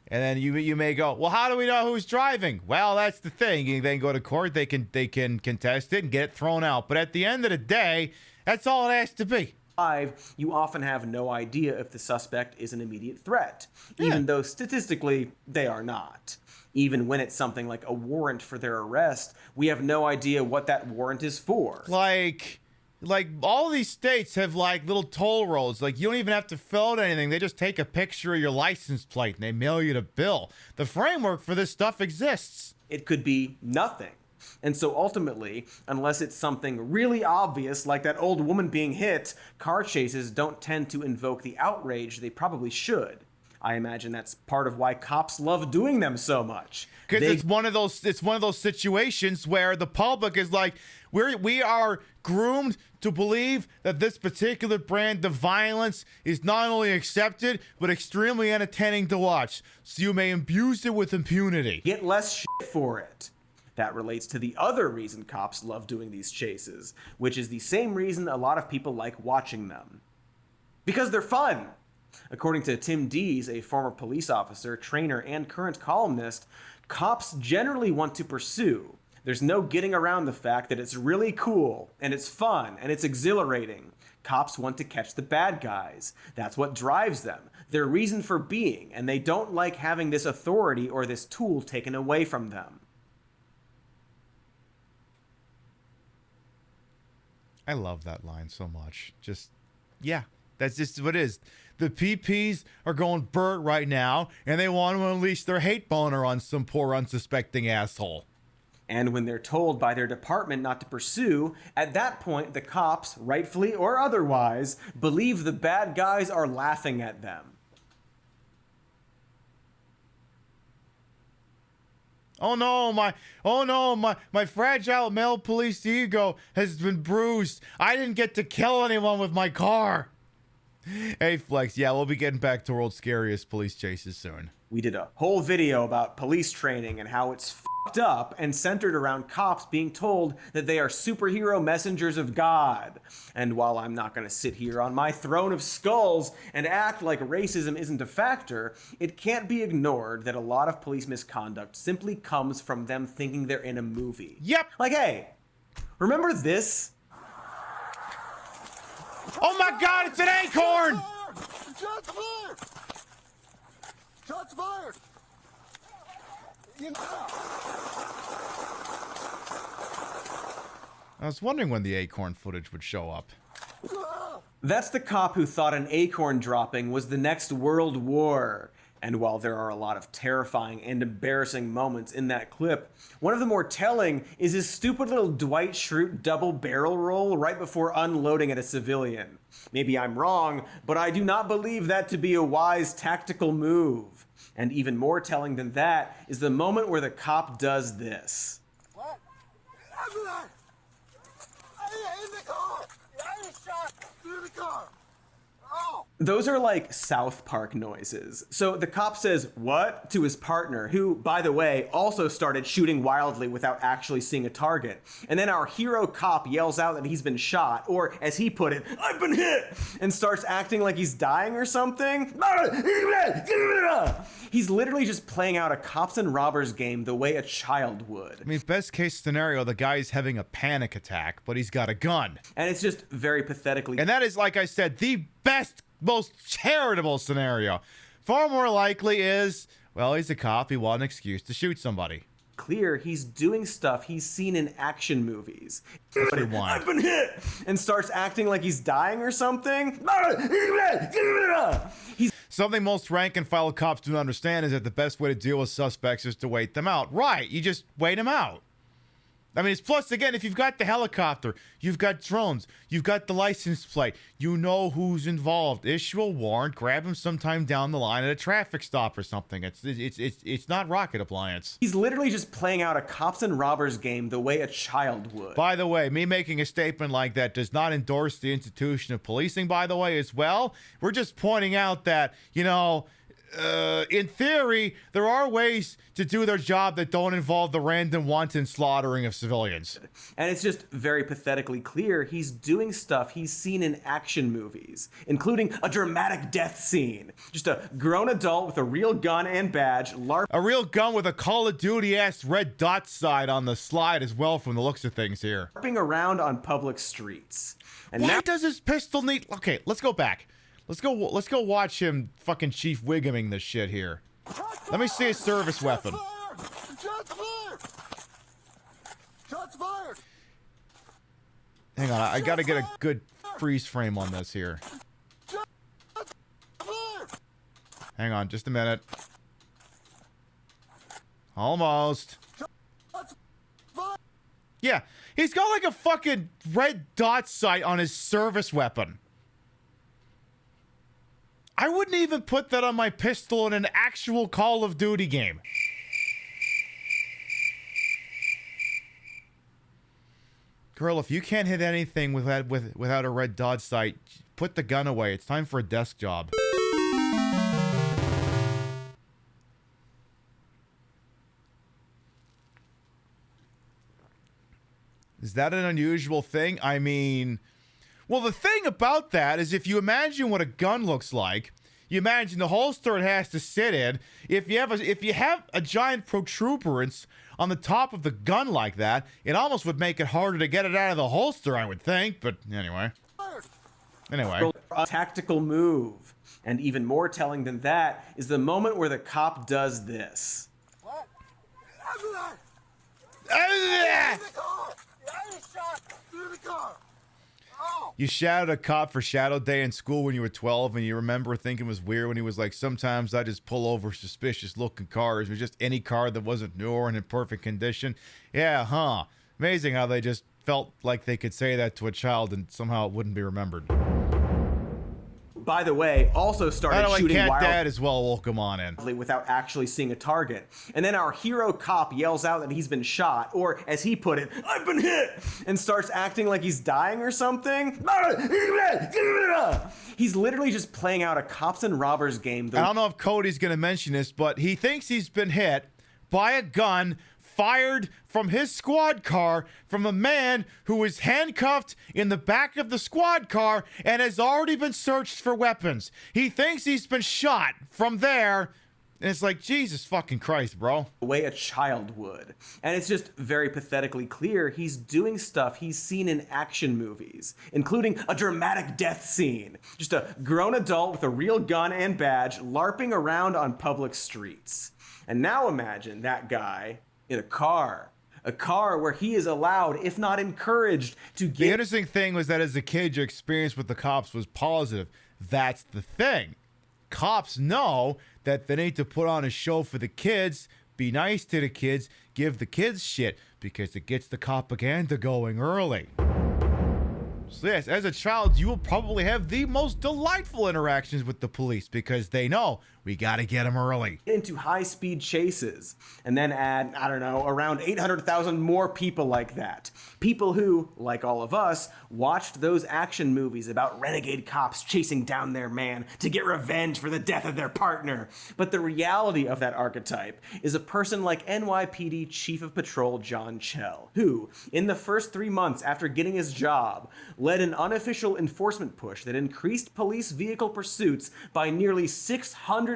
And then you may go, well, how do we know who's driving? Well, that's the thing. You then go to court. They can contest it and get it thrown out. But at the end of the day, that's all it has to be. Live, you often have no idea if the suspect is an immediate threat, even though statistically they are not. Even when it's something like a warrant for their arrest, we have no idea what that warrant is for. Like all these states have like little toll roads. Like you don't even have to fill out anything. They just take a picture of your license plate and they mail you the bill. The framework for this stuff exists. It could be nothing. And so ultimately, unless it's something really obvious like that old woman being hit, car chases don't tend to invoke the outrage they probably should. I imagine that's part of why cops love doing them so much. Because it's one of those situations where the public is like, we are groomed to believe that this particular brand of violence is not only accepted, but extremely entertaining to watch. So you may abuse it with impunity. Get less shit for it. That relates to the other reason cops love doing these chases, which is the same reason a lot of people like watching them. Because they're fun. According to Tim Dees, a former police officer, trainer, and current columnist, cops generally want to pursue. There's no getting around the fact that it's really cool, and it's fun, and it's exhilarating. Cops want to catch the bad guys. That's what drives them. Their reason for being, and they don't like having this authority or this tool taken away from them. I love that line so much. Yeah, that's just what it is. The PPs are going Burt right now, and they want to unleash their hate boner on some poor unsuspecting asshole. And when they're told by their department not to pursue, at that point the cops, rightfully or otherwise, believe the bad guys are laughing at them. Oh no, my fragile male police ego has been bruised. I didn't get to kill anyone with my car. Hey Flex, yeah, we'll be getting back to World's Scariest police chases soon. We did a whole video about police training and how it's fucked up and centered around cops being told that they are superhero messengers of God. And while I'm not going to sit here on my throne of skulls and act like racism isn't a factor, it can't be ignored that a lot of police misconduct simply comes from them thinking they're in a movie. Yep. Like, hey, remember this? Oh my God, it's an acorn! Shots fired! Shots fired! I was wondering when the acorn footage would show up. That's the cop who thought an acorn dropping was the next world war. And while there are a lot of terrifying and embarrassing moments in that clip, one of the more telling is his stupid little Dwight Schrute double barrel roll right before unloading at a civilian. Maybe I'm wrong, but I do not believe that to be a wise tactical move. And even more telling than that is the moment where the cop does this. What? Everywhere! In the car! I was shot through the car! Oh! Those are like South Park noises. So the cop says, "What?" to his partner, who, by the way, also started shooting wildly without actually seeing a target. And then our hero cop yells out that he's been shot, or as he put it, "I've been hit!" and starts acting like he's dying or something. He's literally just playing out a cops and robbers game the way a child would. I mean, best case scenario, the guy's having a panic attack, but he's got a gun. And it's just very pathetically... And that is, like I said, the best, most charitable scenario. Far more likely is, well, he's a cop, he wanted an excuse to shoot somebody. Clear he's doing stuff he's seen in action movies. I've been hit! And starts acting like he's dying or something. Something most rank and file cops do not understand is that the best way to deal with suspects is to wait them out. Right, you just wait them out. I mean, it's plus, again, if you've got the helicopter, you've got drones, you've got the license plate, you know who's involved. Issue a warrant, grab him sometime down the line at a traffic stop or something. It's not rocket appliance. He's literally just playing out a cops and robbers game the way a child would. By the way, me making a statement like that does not endorse the institution of policing, by the way, as well. We're just pointing out that, you know, in theory, there are ways to do their job that don't involve the random wanton slaughtering of civilians. And it's just very pathetically clear he's doing stuff he's seen in action movies, including a dramatic death scene. Just a grown adult with a real gun and badge, a real gun with a Call of Duty-ass red dot side on the slide as well from the looks of things here. LARPing around on public streets. And why does his pistol need... Okay, let's go back. Let's go watch him fucking Chief Wigguming this shit here. Let me see his service weapon. Shots fired! Shots fired! Hang on, I gotta get a good freeze frame on this here. Hang on, just a minute. Almost. Yeah, he's got like a fucking red dot sight on his service weapon. I wouldn't even put that on my pistol in an actual Call of Duty game. Girl, if you can't hit anything without a red dot sight, put the gun away. It's time for a desk job. Is that an unusual thing? I mean... Well, the thing about that is if you imagine what a gun looks like, you imagine the holster it has to sit in. If you have a giant protuberance on the top of the gun like that, it almost would make it harder to get it out of the holster, I would think. But anyway. A tactical move. And even more telling than that is the moment where the cop does this. What? Through the car! You shadowed a cop for Shadow Day in school when you were 12, and you remember thinking it was weird when he was like, sometimes I just pull over suspicious looking cars. It was just any car that wasn't new or in perfect condition. Yeah, huh. Amazing how they just felt like they could say that to a child and somehow it wouldn't be remembered. By the way, also started shooting wildly. Dad as well will come on in. Without actually seeing a target. And then our hero cop yells out that he's been shot, or as he put it, "I've been hit!" and starts acting like he's dying or something. He's literally just playing out a cops and robbers game. I don't know if Cody's going to mention this, but he thinks he's been hit by a gun fired from his squad car from a man who was handcuffed in the back of the squad car and has already been searched for weapons. He thinks he's been shot from there. And it's like, Jesus fucking Christ, bro. The way a child would. And it's just very pathetically clear he's doing stuff he's seen in action movies, including a dramatic death scene. Just a grown adult with a real gun and badge LARPing around on public streets. And now imagine that guy in a car, A car where he is allowed, if not encouraged, to get... The interesting thing was that as a kid, your experience with the cops was positive. That's the thing. Cops know that they need to put on a show for the kids, be nice to the kids, give the kids shit, because it gets the propaganda going early. So yes, as a child, you will probably have the most delightful interactions with the police because they know we got to get them early. Into high-speed chases, and then add, I don't know, around 800,000 more people like that. People who, like all of us, watched those action movies about renegade cops chasing down their man to get revenge for the death of their partner. But the reality of that archetype is a person like NYPD Chief of Patrol John Chell, who, in the first 3 months after getting his job, led an unofficial enforcement push that increased police vehicle pursuits by nearly 600%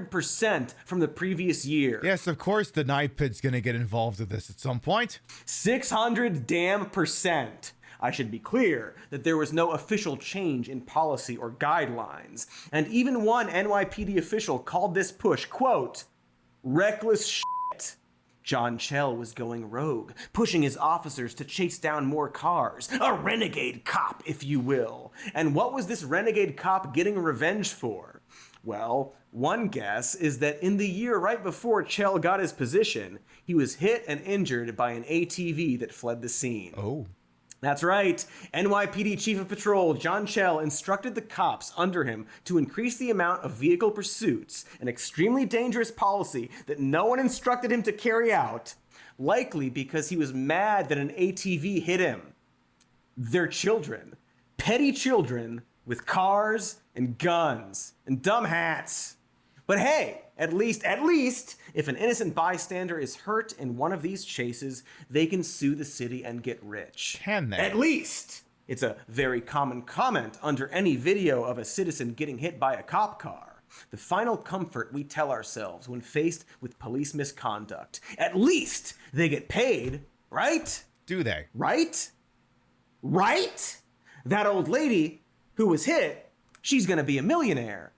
from the previous year. Yes, of course the NYPD's gonna get involved with this at some point. 600%. I should be clear that there was no official change in policy or guidelines. And even one NYPD official called this push, quote, reckless shit. John Chell was going rogue, pushing his officers to chase down more cars. A renegade cop, if you will. And what was this renegade cop getting revenge for? Well, one guess is that in the year right before Chell got his position, he was hit and injured by an ATV that fled the scene. Oh. That's right. NYPD Chief of Patrol John Chell instructed the cops under him to increase the amount of vehicle pursuits, an extremely dangerous policy that no one instructed him to carry out, likely because he was mad that an ATV hit him. They're children. Petty children with cars and guns and dumb hats. But hey, at least, if an innocent bystander is hurt in one of these chases, they can sue the city and get rich. Can they? At least! It's a very common comment under any video of a citizen getting hit by a cop car. The final comfort we tell ourselves when faced with police misconduct. At least they get paid, right? Do they? Right? Right? That old lady who was hit, she's gonna be a millionaire.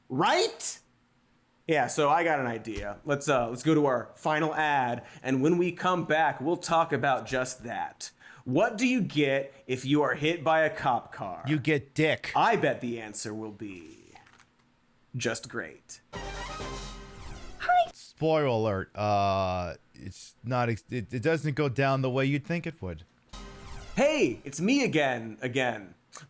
Right? Yeah, so I got an idea. Let's go to our final ad, and when we come back, we'll talk about just that. What do you get if you are hit by a cop car? You get dick. I bet the answer will be just great. Spoiler alert. It's not. It doesn't go down the way you'd think it would. Hey, it's me again.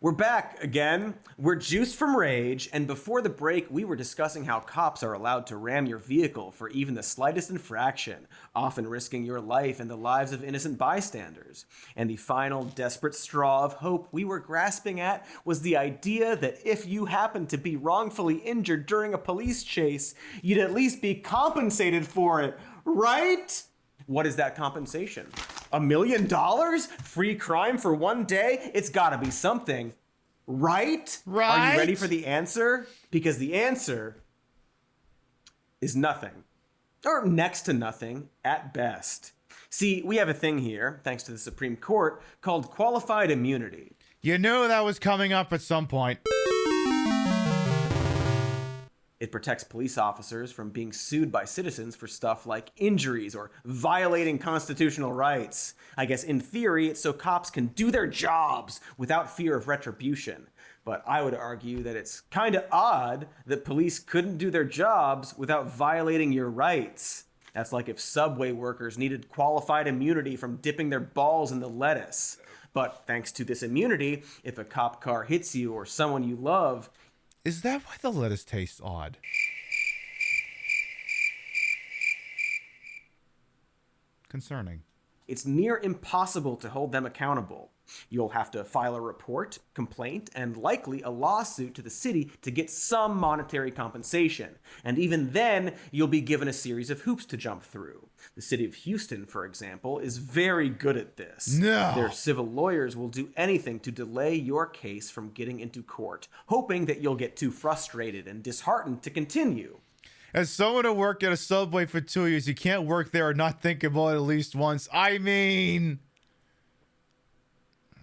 We're back again. We're juiced from rage, and before the break, we were discussing how cops are allowed to ram your vehicle for even the slightest infraction, often risking your life and the lives of innocent bystanders. And the final desperate straw of hope we were grasping at was the idea that if you happened to be wrongfully injured during a police chase, you'd at least be compensated for it, right? What is that compensation? $1 million? Free crime for one day? It's gotta be something. Right? Are you ready for the answer? Because the answer is nothing. Or next to nothing, at best. See, we have a thing here, thanks to the Supreme Court, called qualified immunity. You knew that was coming up at some point. It protects police officers from being sued by citizens for stuff like injuries or violating constitutional rights. I guess in theory, it's so cops can do their jobs without fear of retribution. But I would argue that it's kind of odd that police couldn't do their jobs without violating your rights. That's like if subway workers needed qualified immunity from dipping their balls in the lettuce. But thanks to this immunity, if a cop car hits you or someone you love, is that why the lettuce tastes odd? Concerning. It's near impossible to hold them accountable. You'll have to file a report, complaint, and likely a lawsuit to the city to get some monetary compensation. And even then, you'll be given a series of hoops to jump through. The city of Houston, for example, is very good at this. No. Their civil lawyers will do anything to delay your case from getting into court, hoping that you'll get too frustrated and disheartened to continue. As someone who worked at a Subway for 2 years, you can't work there and not think about it at least once. I mean,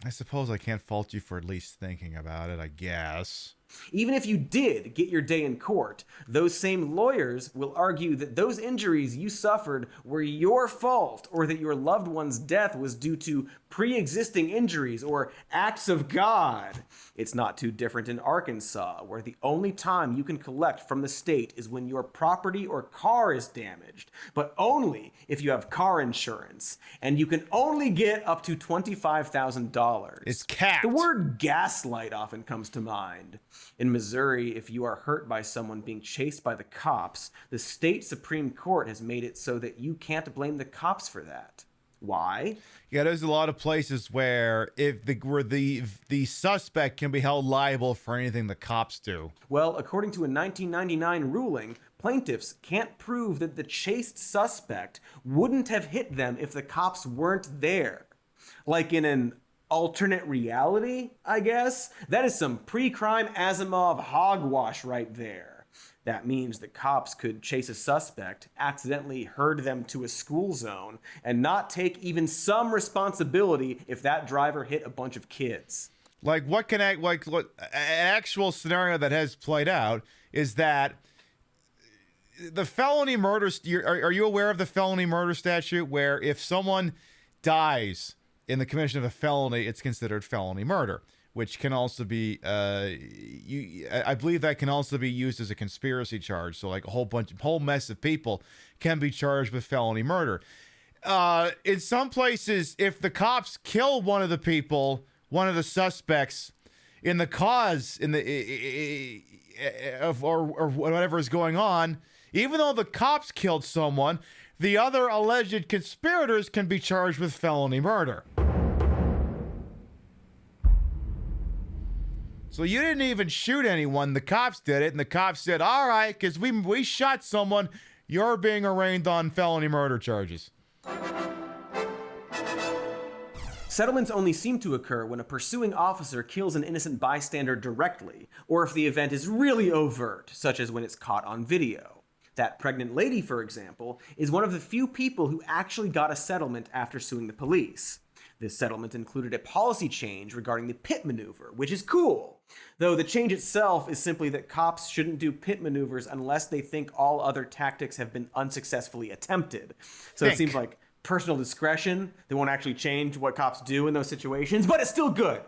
I suppose I can't fault you for at least thinking about it, I guess. Even if you did get your day in court, those same lawyers will argue that those injuries you suffered were your fault, or that your loved one's death was due to pre-existing injuries or acts of God. It's not too different in Arkansas, where the only time you can collect from the state is when your property or car is damaged, but only if you have car insurance, and you can only get up to $25,000. It's capped. The word gaslight often comes to mind. In Missouri, if you are hurt by someone being chased by the cops, the state Supreme Court has made it so that you can't blame the cops for that. Why? Yeah, there's a lot of places where the suspect can be held liable for anything the cops do. Well, according to a 1999 ruling, plaintiffs can't prove that the chased suspect wouldn't have hit them if the cops weren't there. Like in an alternate reality, I guess? That is some pre-crime Asimov hogwash right there. That means the cops could chase a suspect, accidentally herd them to a school zone, and not take even some responsibility if that driver hit a bunch of kids. Like what an actual scenario that has played out is that the felony murder, are you aware of the felony murder statute where if someone dies in the commission of a felony, it's considered felony murder, which can also be, I believe that can also be used as a conspiracy charge. So like a whole mess of people can be charged with felony murder. In some places, if the cops kill one of the suspects in the cause or whatever is going on, even though the cops killed someone, the other alleged conspirators can be charged with felony murder. So you didn't even shoot anyone. The cops did it, and the cops said, all right, because we shot someone, you're being arraigned on felony murder charges. Settlements only seem to occur when a pursuing officer kills an innocent bystander directly, or if the event is really overt, such as when it's caught on video. That pregnant lady, for example, is one of the few people who actually got a settlement after suing the police. This settlement included a policy change regarding the pit maneuver, which is cool. Though the change itself is simply that cops shouldn't do pit maneuvers unless they think all other tactics have been unsuccessfully attempted. So it seems like personal discretion. They won't actually change what cops do in those situations, but it's still good.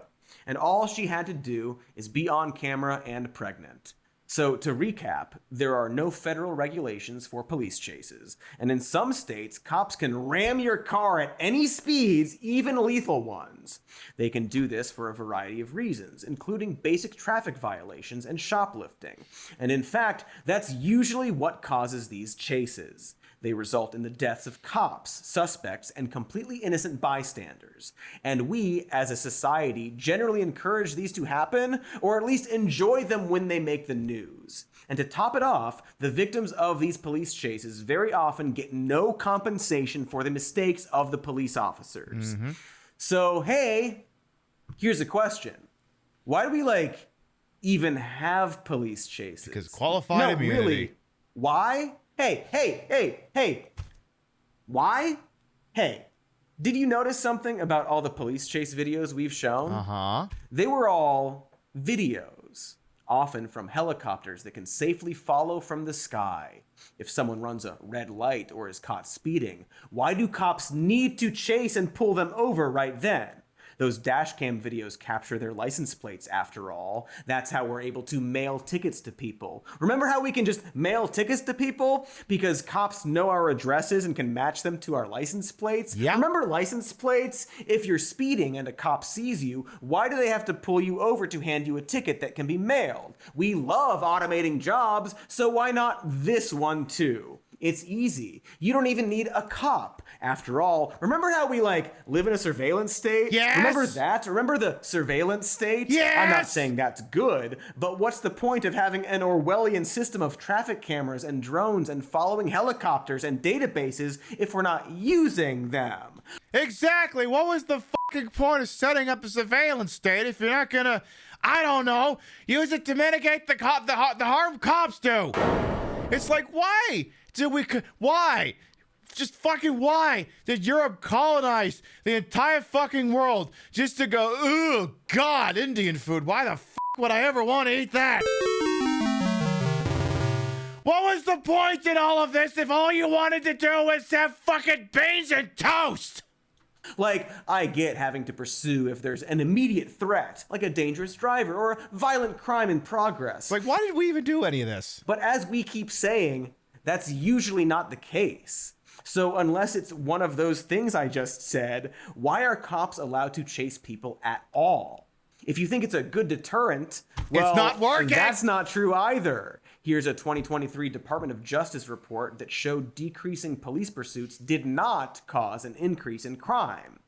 And all she had to do is be on camera and pregnant. So to recap, there are no federal regulations for police chases. And in some states, cops can ram your car at any speeds, even lethal ones. They can do this for a variety of reasons, including basic traffic violations and shoplifting. And in fact, that's usually what causes these chases. They result in the deaths of cops, suspects, and completely innocent bystanders. And we, as a society, generally encourage these to happen, or at least enjoy them when they make the news. And to top it off, the victims of these police chases very often get no compensation for the mistakes of the police officers. Mm-hmm. So, hey, here's a question. Why do we, even have police chases? Because qualified immunity. Really. Why? Hey. Why? Hey, did you notice something about all the police chase videos we've shown? Uh-huh. They were all videos, often from helicopters that can safely follow from the sky. If someone runs a red light or is caught speeding, why do cops need to chase and pull them over right then? Those dash cam videos capture their license plates, after all. That's how we're able to mail tickets to people. Remember how we can just mail tickets to people? Because cops know our addresses and can match them to our license plates? Yeah. Remember license plates? If you're speeding and a cop sees you, why do they have to pull you over to hand you a ticket that can be mailed? We love automating jobs, so why not this one too? It's easy. You don't even need a cop. After all, remember how we live in a surveillance state? Yes! Remember that? Remember the surveillance state? Yes! I'm not saying that's good, but what's the point of having an Orwellian system of traffic cameras and drones and following helicopters and databases if we're not using them? Exactly. What was the fucking point of setting up a surveillance state if you're not gonna, I don't know, use it to mitigate the harm cops do? It's like, why? Why? Just fucking why did Europe colonize the entire fucking world just to go, oh God, Indian food? Why the fuck would I ever want to eat that? What was the point in all of this if all you wanted to do was have fucking beans and toast? Like, I get having to pursue if there's an immediate threat, like a dangerous driver or a violent crime in progress. Like, why did we even do any of this? But as we keep saying, that's usually not the case. So unless it's one of those things I just said, why are cops allowed to chase people at all? If you think it's a good deterrent, well, it's not working. That's not true either. Here's a 2023 Department of Justice report that showed decreasing police pursuits did not cause an increase in crime.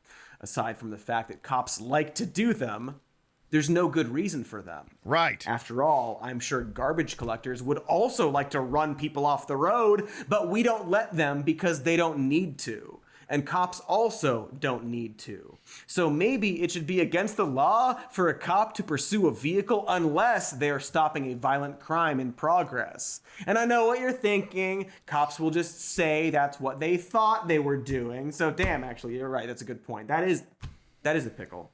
Aside from the fact that cops like to do them, there's no good reason for them. Right. After all, I'm sure garbage collectors would also like to run people off the road, but we don't let them because they don't need to. And cops also don't need to. So maybe it should be against the law for a cop to pursue a vehicle unless they are stopping a violent crime in progress. And I know what you're thinking. Cops will just say that's what they thought they were doing. So damn, actually, you're right. That's a good point. That is a pickle.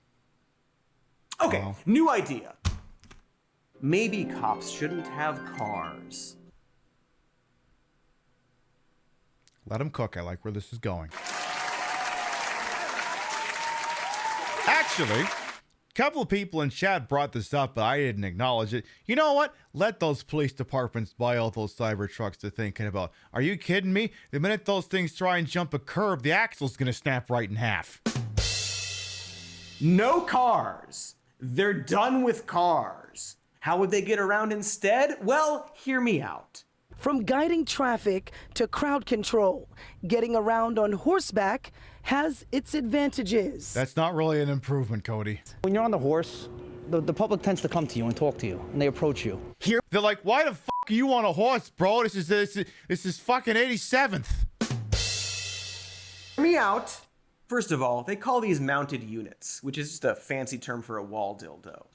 Okay, new idea. Maybe cops shouldn't have cars. Let them cook. I like where this is going. Actually, a couple of people in chat brought this up, but I didn't acknowledge it. You know what? Let those police departments buy all those cyber trucks they're thinking about. Are you kidding me? The minute those things try and jump a curb, the axle's going to snap right in half. No cars. They're done with cars. How would they get around instead? Well, hear me out. From guiding traffic to crowd control, getting around on horseback has its advantages. That's not really an improvement, Cody. When you're on the horse, the public tends to come to you and talk to you, and they approach you. Here, they're like, "Why the fuck are you on a horse, bro? This is fucking 87th." Hear me out. First of all, they call these mounted units, which is just a fancy term for a wall dildo.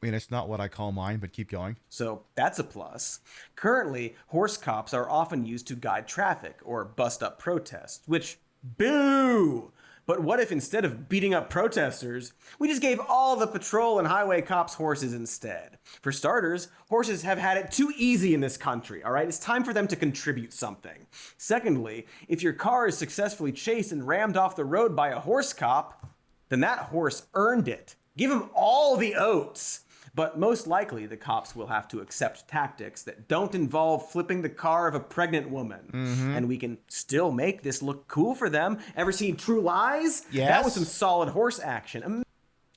I mean, it's not what I call mine, but keep going. So that's a plus. Currently, horse cops are often used to guide traffic or bust up protests, which, boo! But what if instead of beating up protesters, we just gave all the patrol and highway cops horses instead? For starters, horses have had it too easy in this country, all right? It's time for them to contribute something. Secondly, if your car is successfully chased and rammed off the road by a horse cop, then that horse earned it. Give him all the oats. But most likely, the cops will have to accept tactics that don't involve flipping the car of a pregnant woman. And we can still make this look cool for them. Ever seen True Lies? Yes. That was some solid horse action.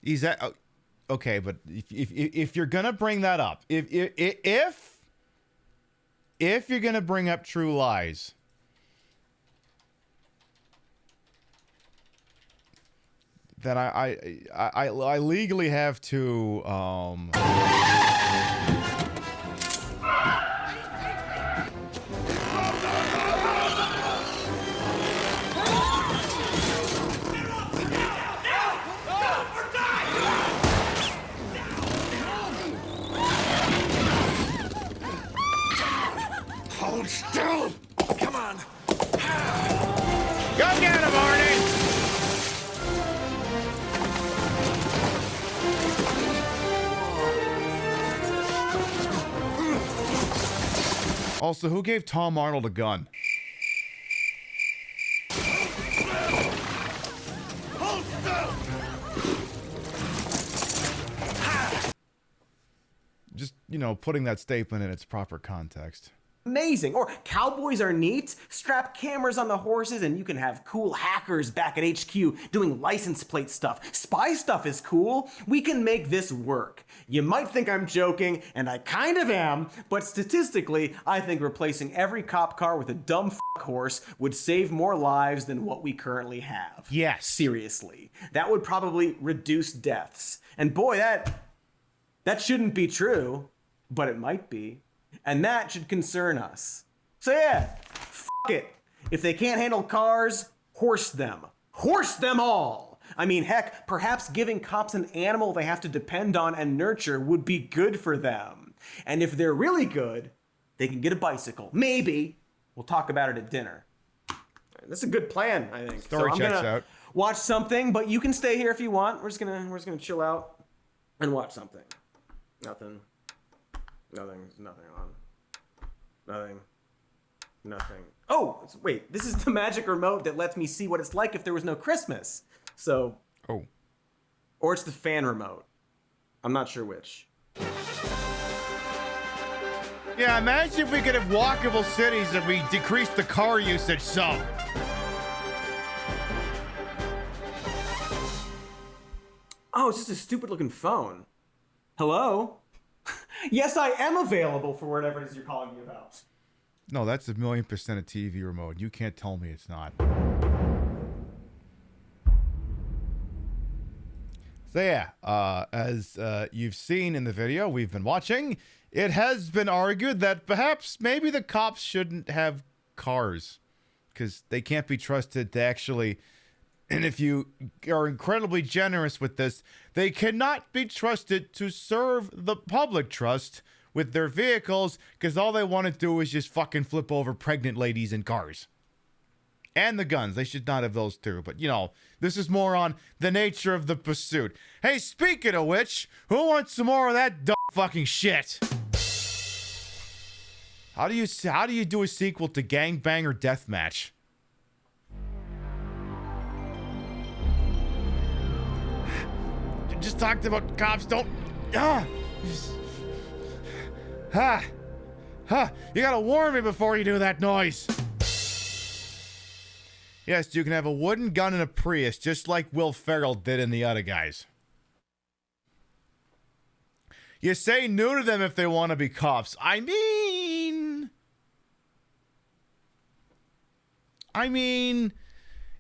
Is that okay? But if you're gonna bring that up, if you're gonna bring up True Lies, then I legally have to Hold still! Come on! Go get him, Arnie! Also, who gave Tom Arnold a gun? Hold still! Just, putting that statement in its proper context. Amazing. Or cowboys are neat. Strap cameras on the horses and you can have cool hackers back at HQ doing license plate stuff. Spy stuff is cool. We can make this work. You might think I'm joking, and I kind of am, but statistically, I think replacing every cop car with a dumb horse would save more lives than what we currently have. Yes. Seriously. That would probably reduce deaths. And boy, that shouldn't be true, but it might be. And that should concern us. So yeah, it. If they can't handle cars, horse them. Horse them all! I mean, heck, perhaps giving cops an animal they have to depend on and nurture would be good for them. And if they're really good, they can get a bicycle. Maybe. We'll talk about it at dinner. That's a good plan, I think. Story checks out. Watch something, but you can stay here if you want. We're just gonna chill out. and watch something. Nothing. Nothing's nothing on. Nothing. Oh, wait. This is the magic remote that lets me see what it's like if there was no Christmas. So. Oh. Or it's the fan remote. I'm not sure which. Yeah, imagine if we could have walkable cities if we decreased the car usage some. Oh, it's just a stupid looking phone. Hello? Yes, I am available for whatever it is you're calling me about. No, that's 1,000,000% a TV remote. You can't tell me it's not. So yeah, as you've seen in the video we've been watching, it has been argued that perhaps maybe the cops shouldn't have cars because they can't be trusted to actually, and if you are incredibly generous with this, they cannot be trusted to serve the public trust with their vehicles because all they want to do is just fucking flip over pregnant ladies in cars. And the guns. They should not have those too. But, you know, this is more on the nature of the pursuit. Hey, speaking of which, who wants some more of that dumb fucking shit? How do you do a sequel to Gangbanger Deathmatch? Just talked about cops. Don't. You gotta warn me before you do that noise. Yes, you can have a wooden gun in a Prius, just like Will Ferrell did in The Other Guys. You say no to them if they want to be cops. I mean,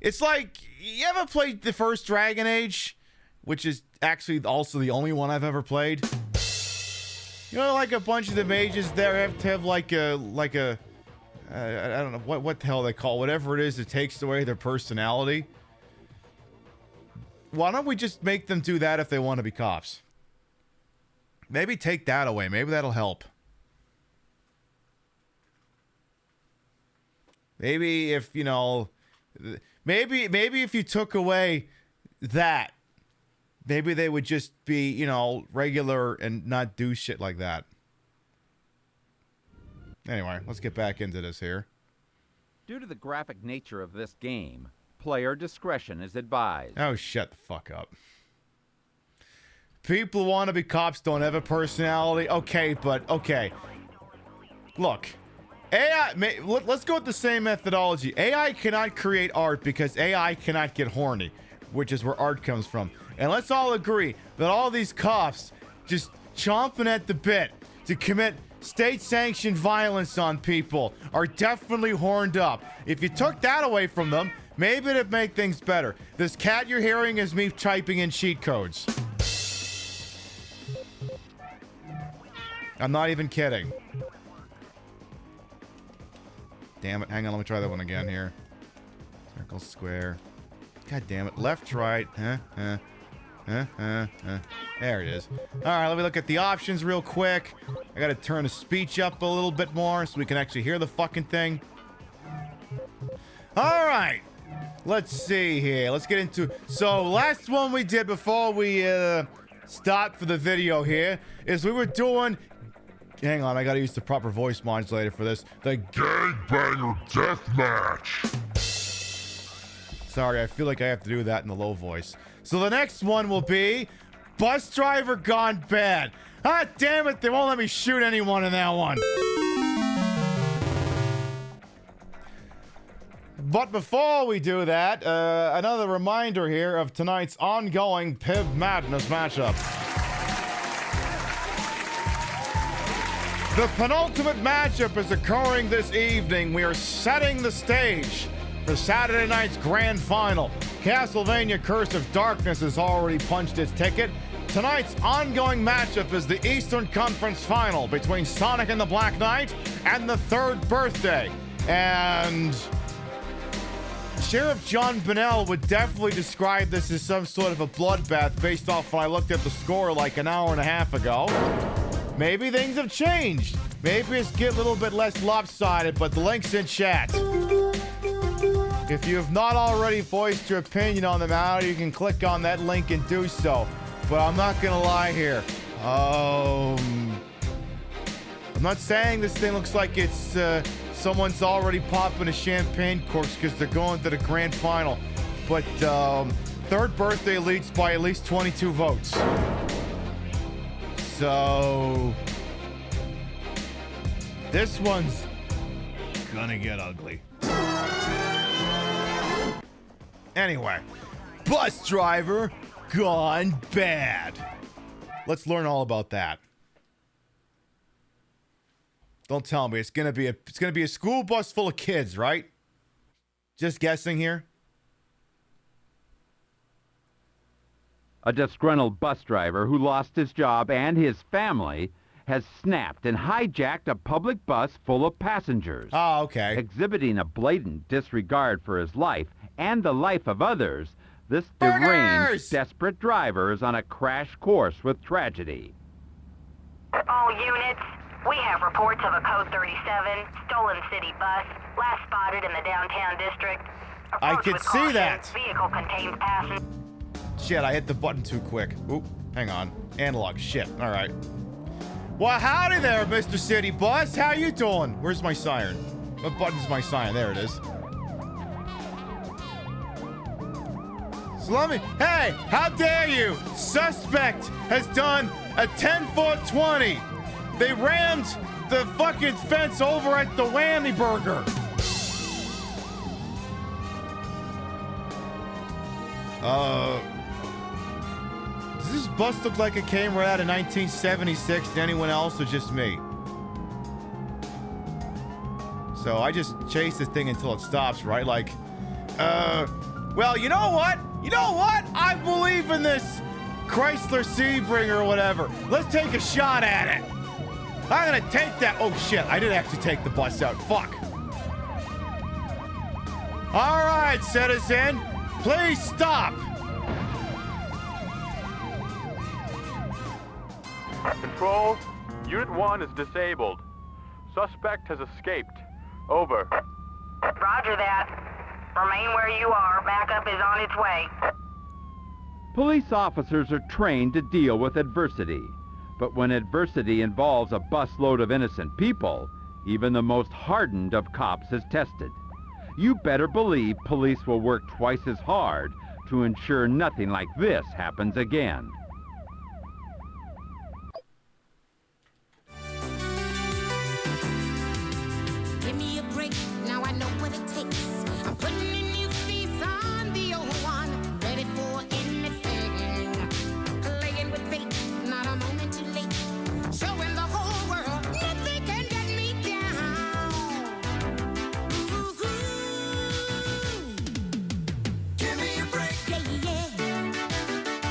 it's like, you ever played the first Dragon Age? Which is actually also the only one I've ever played. You know, like a bunch of the mages there have to have like a I don't know what the hell they call whatever it is that takes away their personality. Why don't we just make them do that if they want to be cops? Maybe take that away. Maybe that'll help. Maybe if, you know, maybe if you took away that, maybe they would just be, you know, regular and not do shit like that. Anyway, let's get back into this here. Due to the graphic nature of this game, player discretion is advised. Oh, shut the fuck up. People who want to be cops don't have a personality. Okay, but okay. Look, AI, let's go with the same methodology. AI cannot create art because AI cannot get horny, which is where art comes from. And let's all agree that all these cops just chomping at the bit to commit state-sanctioned violence on people are definitely horned up. If you took that away from them, maybe it'd make things better. This cat you're hearing is me typing in cheat codes. I'm not even kidding. Damn it. Hang on, let me try that one again here. Circle, square. God damn it. Left, right. There it is. Alright, let me look at the options real quick. I gotta turn the speech up a little bit more so we can actually hear the fucking thing. Alright. Let's see here. Let's get into... So, last one we did before we stopped for the video here is we were doing... Hang on, I gotta use the proper voice modulator for this. The Gangbanger Deathmatch. Sorry, I feel like I have to do that in the low voice. So the next one will be Bus Driver Gone Bad. Ah, damn it, they won't let me shoot anyone in that one. But before we do that, another reminder here of tonight's ongoing PiB Madness matchup. The penultimate matchup is occurring this evening. We are setting the stage for Saturday night's grand final. Castlevania Curse of Darkness has already punched its ticket. Tonight's ongoing matchup is the Eastern Conference Final between Sonic and the Black Knight and the Third Birthday. And Sheriff John Bennell would definitely describe this as some sort of a bloodbath based off when I looked at the score like an hour and a half ago. Maybe things have changed. Maybe it's get a little bit less lopsided, but the link's in chat. If you have not already voiced your opinion on the matter, you can click on that link and do so. But I'm not gonna lie here. I'm not saying this thing looks like it's someone's already popping a champagne corks because they're going to the grand final. But third birthday leads by at least 22 votes. So this one's gonna get ugly. Anyway, bus driver gone bad. Let's learn all about that. Don't tell me it's gonna be a school bus full of kids, right? Just guessing here. A disgruntled bus driver who lost his job and his family has snapped and hijacked a public bus full of passengers. Oh, okay. Exhibiting a blatant disregard for his life and the life of others, this deranged, desperate driver is on a crash course with tragedy. All units, we have reports of a code 37 stolen city bus, last spotted in the downtown district. I can with see caution, that. Vehicle contains passengers. Shit, I hit the button too quick. Oop, hang on. Analog shit. All right. Well, howdy there, Mr. City Bus. How you doing? Where's my siren? What button's my siren? There it is. So let me... Hey, how dare you? Suspect has done a 10-foot 20. They rammed the fucking fence over at the Whammy Burger. Does this bus look like it came right out of 1976 to anyone else or just me? So I just chase this thing until it stops, right? Like, well, you know what? You know what? I believe in this Chrysler Sebring or whatever. Let's take a shot at it. I'm gonna take that. Oh shit, I did actually take the bus out. Fuck. All right, citizen, please stop. Control, Unit 1 is disabled. Suspect has escaped. Over. Roger that. Remain where you are. Backup is on its way. Police officers are trained to deal with adversity. But when adversity involves a busload of innocent people, even the most hardened of cops is tested. You better believe police will work twice as hard to ensure nothing like this happens again. Give me a break, now I know what it takes. I'm putting a new face on the old one, ready for anything. Playing with fate, not a moment too late. Showing the whole world, nothing can get me down. Ooh, give me a break, yeah, yeah.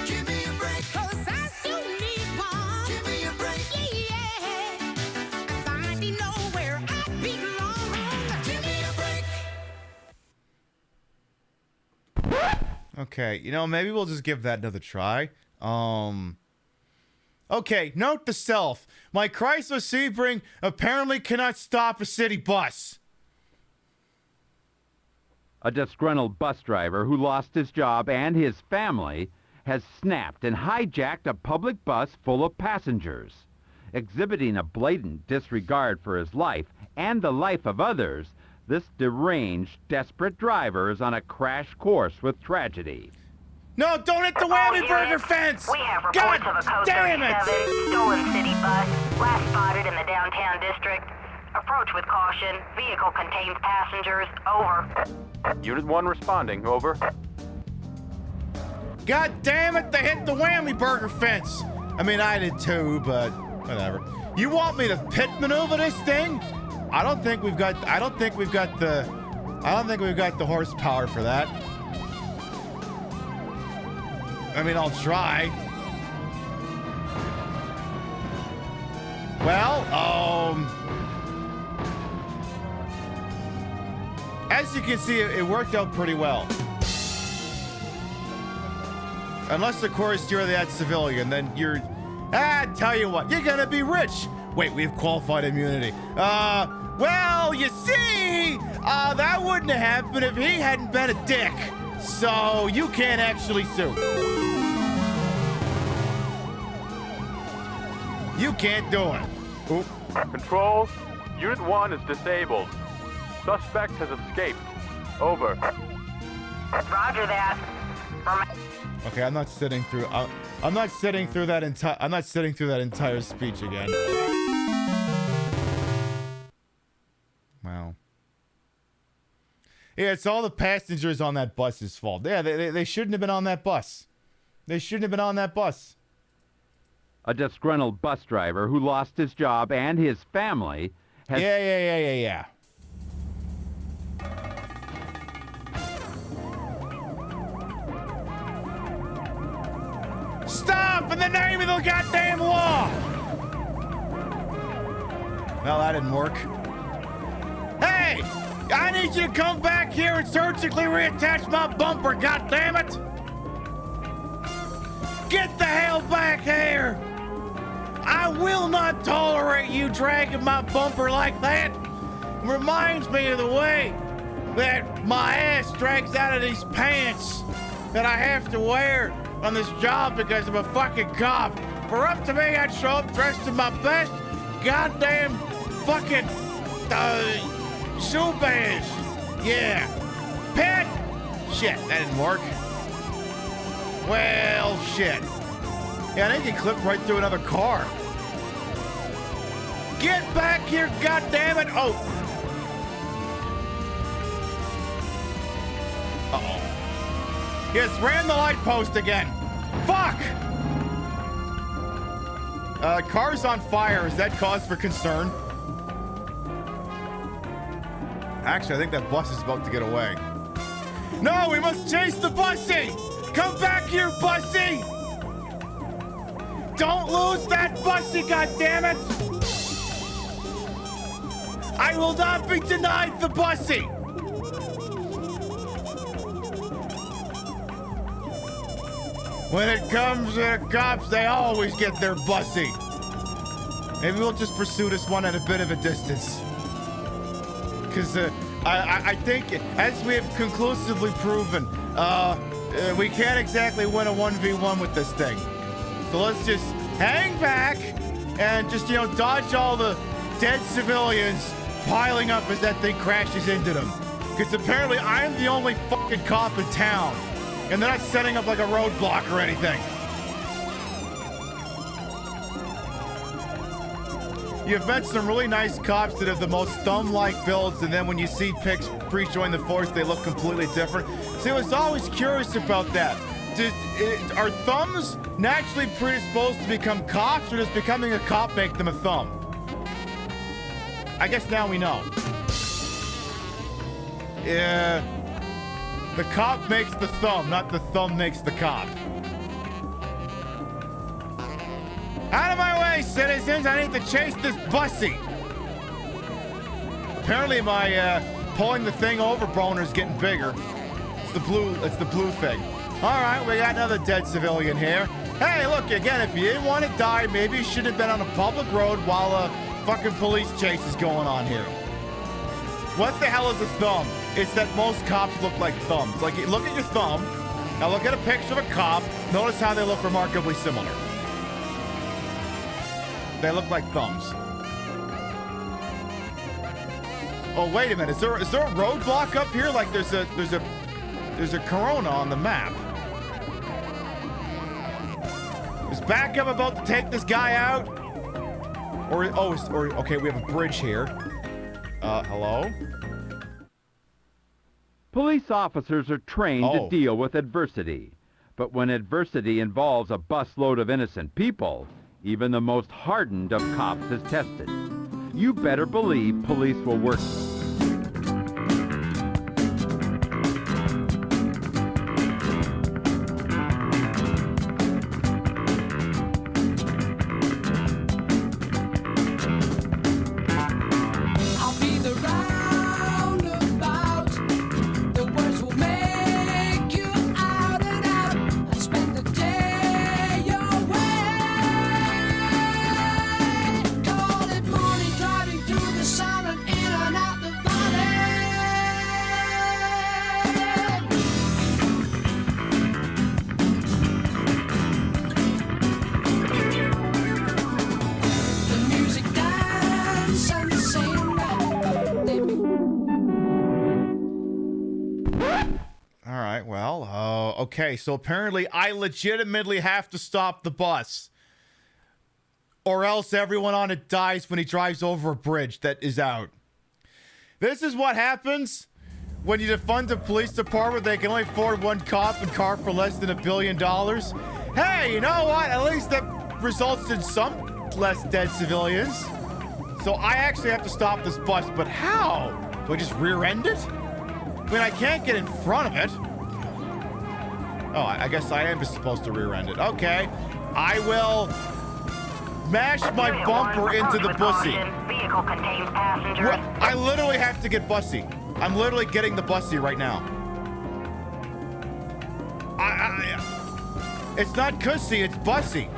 Give me a break, 'cause I still need one. Give me a break, yeah, yeah. I finally know where I belong. Give me a break. Okay, you know, maybe we'll just give that another try. Okay, note to self. My Chrysler Sebring apparently cannot stop a city bus. A disgruntled bus driver who lost his job and his family has snapped and hijacked a public bus full of passengers. Exhibiting a blatant disregard for his life and the life of others, this deranged, desperate driver is on a crash course with tragedy. No, don't hit the Whammy Burger fence! We have reports of a code 37 stolen city bus, last spotted in the downtown district. Approach with caution. Vehicle contains passengers. Over. Unit 1 responding. Over. God damn it, they hit the Whammy Burger fence! I mean, I did too, but whatever. You want me to pit maneuver this thing? I don't think we've got the horsepower for that. I mean, I'll try. Well, as you can see, it worked out pretty well. Unless, of course, you're that civilian, then you're... tell you what, you're gonna be rich. Wait, we have qualified immunity. Well, you see, that wouldn't have happened if he hadn't been a dick. So, you can't actually sue. You can't do it. Oop. Control, Unit 1 is disabled. Suspect has escaped. Over. Roger that. Okay, I'm not sitting through. I'm not sitting through that entire. I'm not sitting through that entire speech again. Wow. Yeah, it's all the passengers on that bus's fault. Yeah, they shouldn't have been on that bus. They shouldn't have been on that bus. A disgruntled bus driver who lost his job and his family has... Yeah. Stop in the name of the goddamn law! Well, that didn't work. Hey! I need you to come back here and surgically reattach my bumper, goddammit! Get the hell back here! I will not tolerate you dragging my bumper like that. It reminds me of the way that my ass drags out of these pants that I have to wear on this job because I'm a fucking cop. For up to me, I'd show up dressed in my best goddamn fucking suit badge. Yeah. Pet. Shit, that didn't work. Well, shit. Yeah, they can clip right through another car. Get back here, goddammit! Oh. Uh-oh. Yes, ran the light post again. Fuck! Car's on fire. Is that cause for concern? Actually, I think that bus is about to get away. No, we must chase the bussy! Come back here, bussy! Don't lose that bussy, goddammit! I will not be denied the bussy! When it comes to the cops, they always get their bussy. Maybe we'll just pursue this one at a bit of a distance. Because I think, as we have conclusively proven, we can't exactly win a 1v1 with this thing. So let's just hang back and just, dodge all the dead civilians piling up as that thing crashes into them. Because apparently I'm the only fucking cop in town. And they're not setting up like a roadblock or anything. You've met some really nice cops that have the most thumb-like builds, and then when you see pics pre-join the force, they look completely different. See, I was always curious about that. Are thumbs naturally predisposed to become cops, or does becoming a cop make them a thumb? I guess now we know. Yeah. The cop makes the thumb, not the thumb makes the cop. Out of my way, citizens! I need to chase this bussy. Apparently my pulling the thing over boner's getting bigger. It's the blue thing. Alright, we got another dead civilian here. Hey, look, again, if you didn't want to die, maybe you shouldn't have been on a public road while a fucking police chase is going on here. What the hell is a thumb? It's that most cops look like thumbs. Like, look at your thumb. Now look at a picture of a cop. Notice how they look remarkably similar. They look like thumbs. Oh, wait a minute. Is there a roadblock up here? Like there's a Corona on the map. Is backup about to take this guy out? Or okay, we have a bridge here. Hello? Police officers are trained to deal with adversity. But when adversity involves a busload of innocent people, even the most hardened of cops is tested. You better believe police will work. Sun and in and out the Okay, so apparently I legitimately have to stop the bus. Or else everyone on it dies when he drives over a bridge that is out. This is what happens when you defund a police department. They can only afford one cop and car for less than $1 billion. Hey, you know what? At least that results in some less dead civilians. So I actually have to stop this bus, but how? Do I just rear end it? I mean, I can't get in front of it. Oh, I guess I am just supposed to rear end it. Okay. I will mash my bumper into the bussy. Vehicle contains passengers. What? I literally have to get bussy. I'm literally getting the bussy right now. It's not cussy, it's bussy.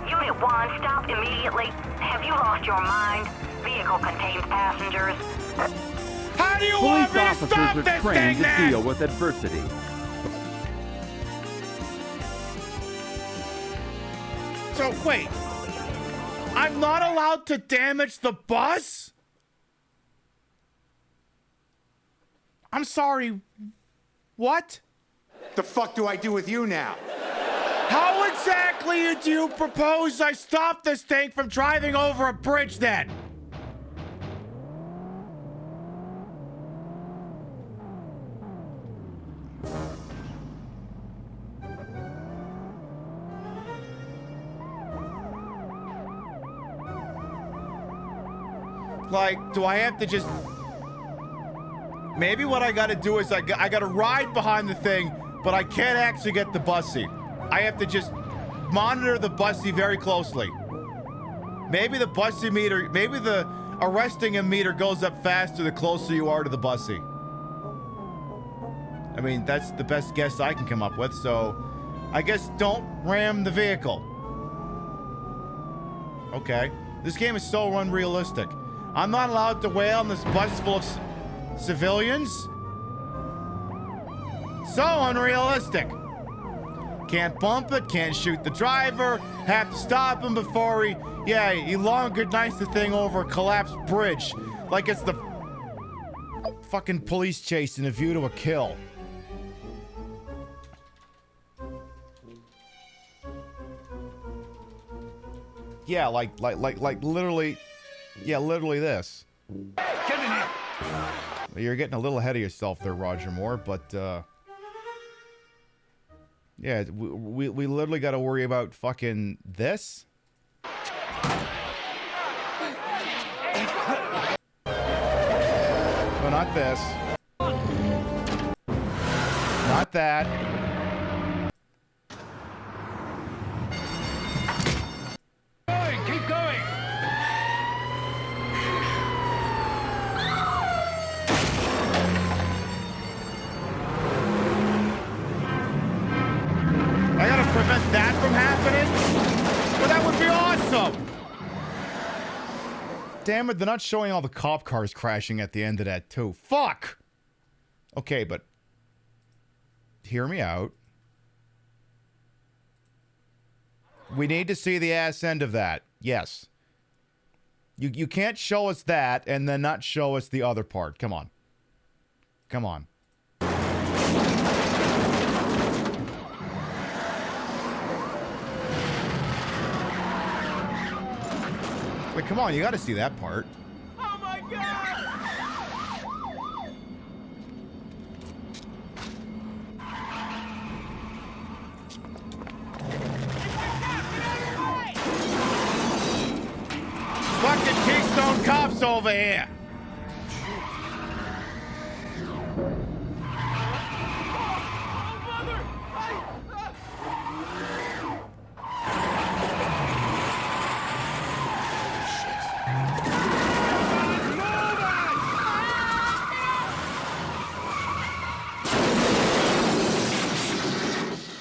Unit 1, stop immediately. Have you lost your mind? Vehicle contains passengers. How do you Police want me to officers stop are this trained thing to then? deal with adversity. So, wait. I'm not allowed to damage the bus? I'm sorry. What? The fuck do I do with you now? How exactly do you propose I stop this thing from driving over a bridge then? Like, do I have to just... Maybe what I gotta do is I gotta ride behind the thing, but I can't actually get the bussy. I have to just monitor the bussy very closely. Maybe the bussy meter, maybe the arresting a meter goes up faster the closer you are to the bussy. I mean, that's the best guess I can come up with, so I guess don't ram the vehicle. Okay. This game is so unrealistic. I'm not allowed to wail on this bus full of civilians? So unrealistic. Can't bump it, can't shoot the driver, have to stop him before he elongates the thing over a collapsed bridge. Like it's the fucking police chase in A View to a Kill. Yeah, like literally, yeah, literally this. Get in here. You're getting a little ahead of yourself there, Roger Moore, but yeah, we literally got to worry about fucking this. No, not this. Not that. Keep going. I gotta prevent that from happening? Well, that would be awesome! Damn it, they're not showing all the cop cars crashing at the end of that, too. Fuck! Okay, but... hear me out. We need to see the ass end of that. Yes. You can't show us that and then not show us the other part. Come on. Come on. Wait, come on, you gotta see that part. Oh my god! Fucking Keystone Cops over here!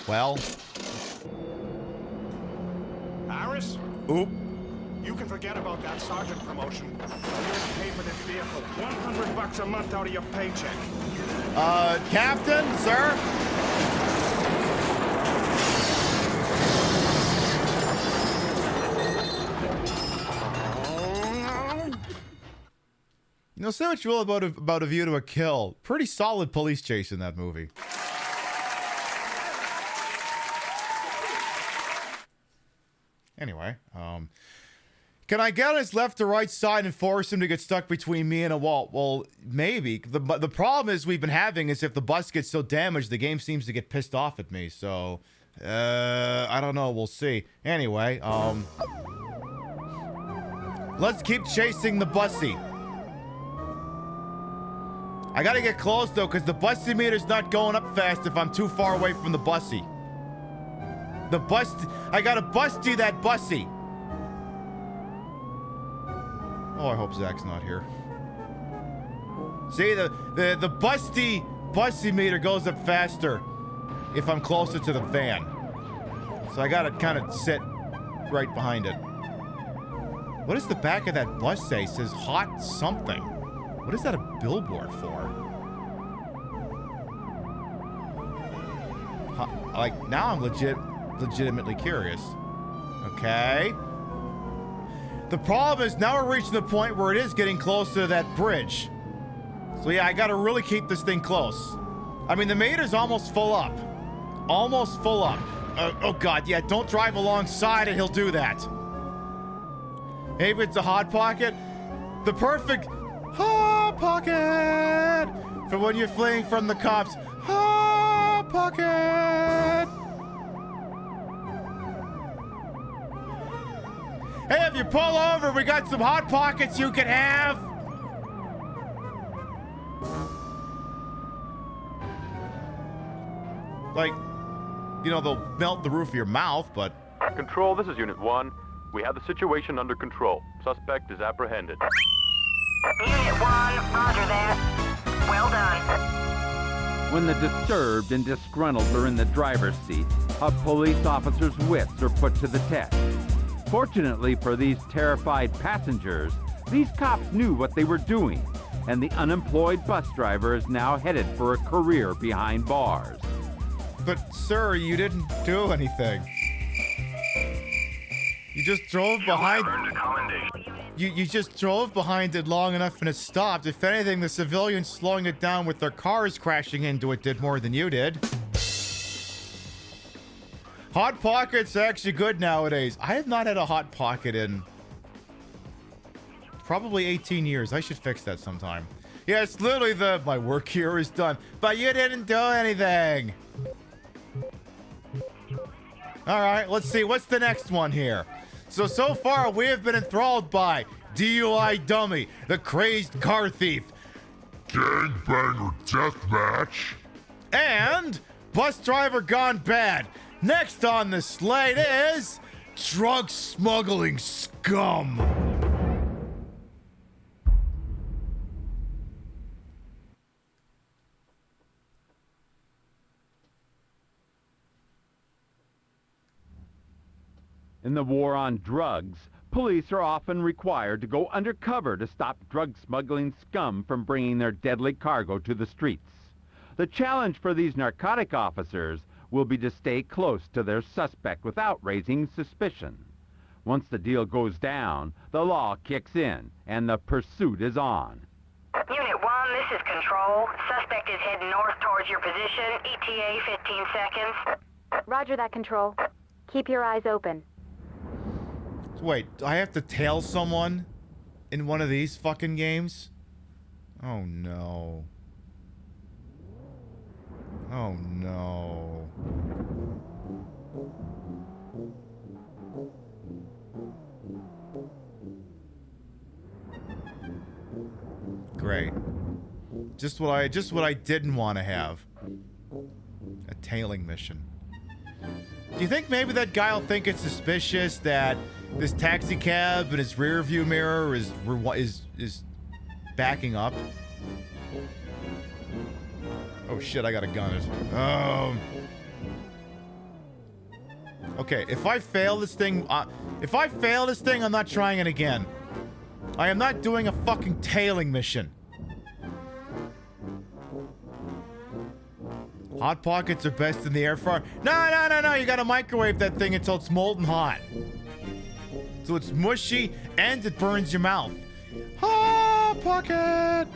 Well. Harris? Oop. You can forget about that sergeant promotion. You're to pay for this vehicle. $100 a month out of your paycheck. Captain, sir? You know, so much real about a View to a Kill. Pretty solid police chase in that movie. Anyway, can I get on his left or right side and force him to get stuck between me and a wall? Well, maybe. The problem is we've been having is if the bus gets so damaged, the game seems to get pissed off at me. So, I don't know. We'll see. Anyway, let's keep chasing the bussy. I gotta get close though, because the bussy meter's not going up fast if I'm too far away from the bussy. I gotta busty that bussy. Oh, I hope Zach's not here. See, the bussy meter goes up faster if I'm closer to the van. So I gotta kind of sit right behind it. What does the back of that bus say? It says hot something. What is that a billboard for? Like, now I'm legitimately curious. Okay. The problem is now we're reaching the point where it is getting close to that bridge. So yeah, I gotta really keep this thing close. I mean, the meter's almost full up. Almost full up. Oh god, yeah, don't drive alongside it, he'll do that. Maybe it's a hot pocket. The perfect hot pocket for when you're fleeing from the cops. Hot pocket. Hey, if you pull over, we got some hot pockets you can have. Like, you know, they'll melt the roof of your mouth, but... Control, this is Unit 1. We have the situation under control. Suspect is apprehended. Unit 1, roger that. Well done. When the disturbed and disgruntled are in the driver's seat, a police officer's wits are put to the test. Fortunately for these terrified passengers, these cops knew what they were doing, and the unemployed bus driver is now headed for a career behind bars. But, sir, you didn't do anything. You just drove behind... You just drove behind it long enough and it stopped. If anything, the civilians slowing it down with their cars crashing into it did more than you did. Hot Pocket's actually good nowadays. I have not had a Hot Pocket in probably 18 years. I should fix that sometime. Yeah, it's literally my work here is done. But you didn't do anything. All right, let's see. What's the next one here? So far, we have been enthralled by DUI Dummy, the Crazed Car Thief, Gangbanger Deathmatch, and Bus Driver Gone Bad. Next on the slate is Drug Smuggling Scum. In the war on drugs, police are often required to go undercover to stop drug smuggling scum from bringing their deadly cargo to the streets. The challenge for these narcotic officers will be to stay close to their suspect without raising suspicion. Once the deal goes down, the law kicks in, and the pursuit is on. Unit 1, this is Control. Suspect is heading north towards your position. ETA 15 seconds. Roger that, Control. Keep your eyes open. Wait, do I have to tail someone in one of these fucking games? Oh no. Oh no. Great. Just what I didn't want to have. A tailing mission. Do you think maybe that guy will think it's suspicious that this taxi cab in his rear view mirror is backing up? Oh shit, I got a gun. Okay, if I fail this thing, I'm not trying it again. I am not doing a fucking tailing mission. Hot Pockets are best in the air fryer. No, you gotta microwave that thing until it's molten hot. So it's mushy and it burns your mouth. Hot Pocket!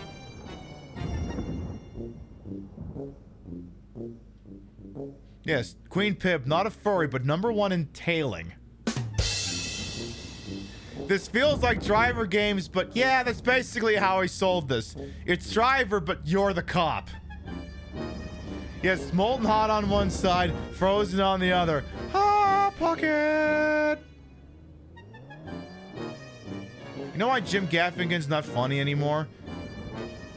Yes, Queen Pib, not a furry, but #1 in tailing. This feels like Driver games, but yeah, that's basically how I sold this. It's Driver, but you're the cop. Yes, molten hot on one side, frozen on the other. Hot Pocket! You know why Jim Gaffigan's not funny anymore?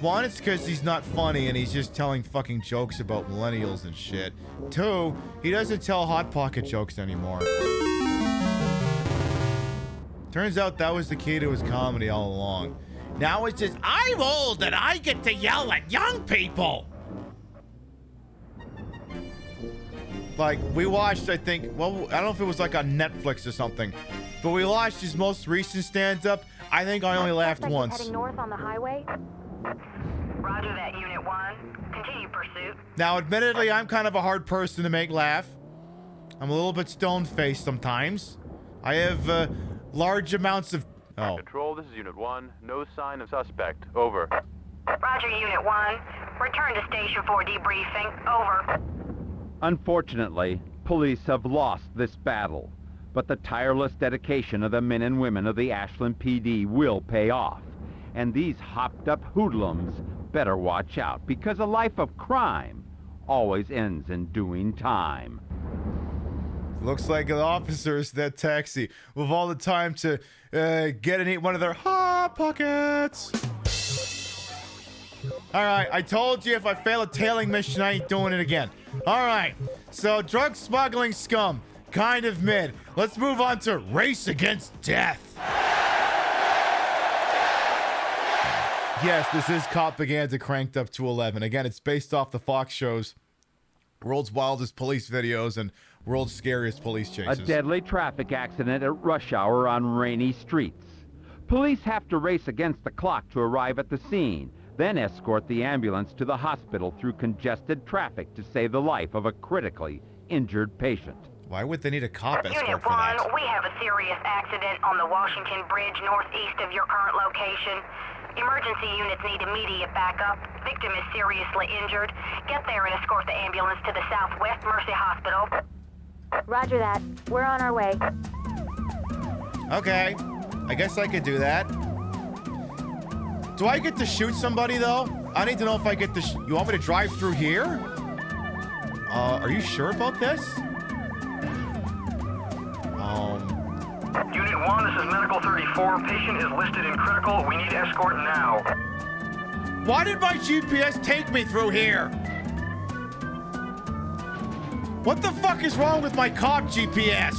One, it's because he's not funny and he's just telling fucking jokes about millennials and shit. Two, he doesn't tell Hot Pocket jokes anymore. Turns out that was the key to his comedy all along. Now it's just, I'm old and I get to yell at young people! Like, we watched, I think, well, I don't know if it was like on Netflix or something, but we watched his most recent stand-up. I think I only laughed once. Heading north on the highway. Roger that, Unit 1. Continue pursuit. Now, admittedly, I'm kind of a hard person to make laugh. I'm a little bit stone-faced sometimes. I have large amounts of... Oh. Control, this is Unit 1. No sign of suspect. Over. Roger, Unit 1. Return to station for debriefing. Over. Unfortunately, police have lost this battle, but the tireless dedication of the men and women of the Ashland PD will pay off. And these hopped-up hoodlums better watch out, because a life of crime always ends in doing time. Looks like the officers that taxi with all the time to get and eat one of their Hot Pockets. All right, I told you if I fail a tailing mission, I ain't doing it again. All right, so drug smuggling scum, kind of mid. Let's move on to Race Against Death. Yes, this is Copaganda cranked up to 11. Again, it's based off the Fox shows World's Wildest Police Videos and World's Scariest Police Chases. A deadly traffic accident at rush hour on rainy streets. Police have to race against the clock to arrive at the scene, then escort the ambulance to the hospital through congested traffic to save the life of a critically injured patient. Why would they need a cop escort Unit for 1, that? we have a serious accident on the Washington Bridge northeast of your current location. Emergency units need immediate backup. Victim is seriously injured. Get there and escort the ambulance to the Southwest Mercy Hospital. Roger that. We're on our way. Okay, I guess I could do that. Do I get to shoot somebody, though? I need to know if I get to you want me to drive through here? Are you sure about this? Unit 1, this is Medical 34. Patient is listed in critical. We need escort now. Why did my GPS take me through here? What the fuck is wrong with my cop GPS?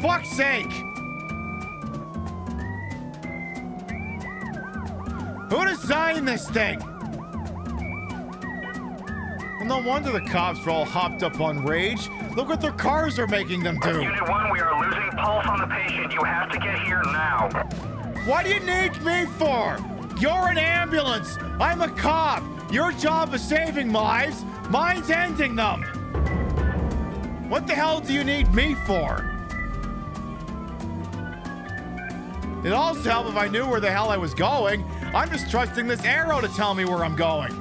Fuck's sake! Who designed this thing? Well, no wonder the cops are all hopped up on rage. Look what their cars are making them do. Unit 1, we are losing pulse on the patient. You have to get here now. What do you need me for? You're an ambulance. I'm a cop. Your job is saving lives. Mine's ending them. What the hell do you need me for? It'd also help if I knew where the hell I was going. I'm just trusting this arrow to tell me where I'm going.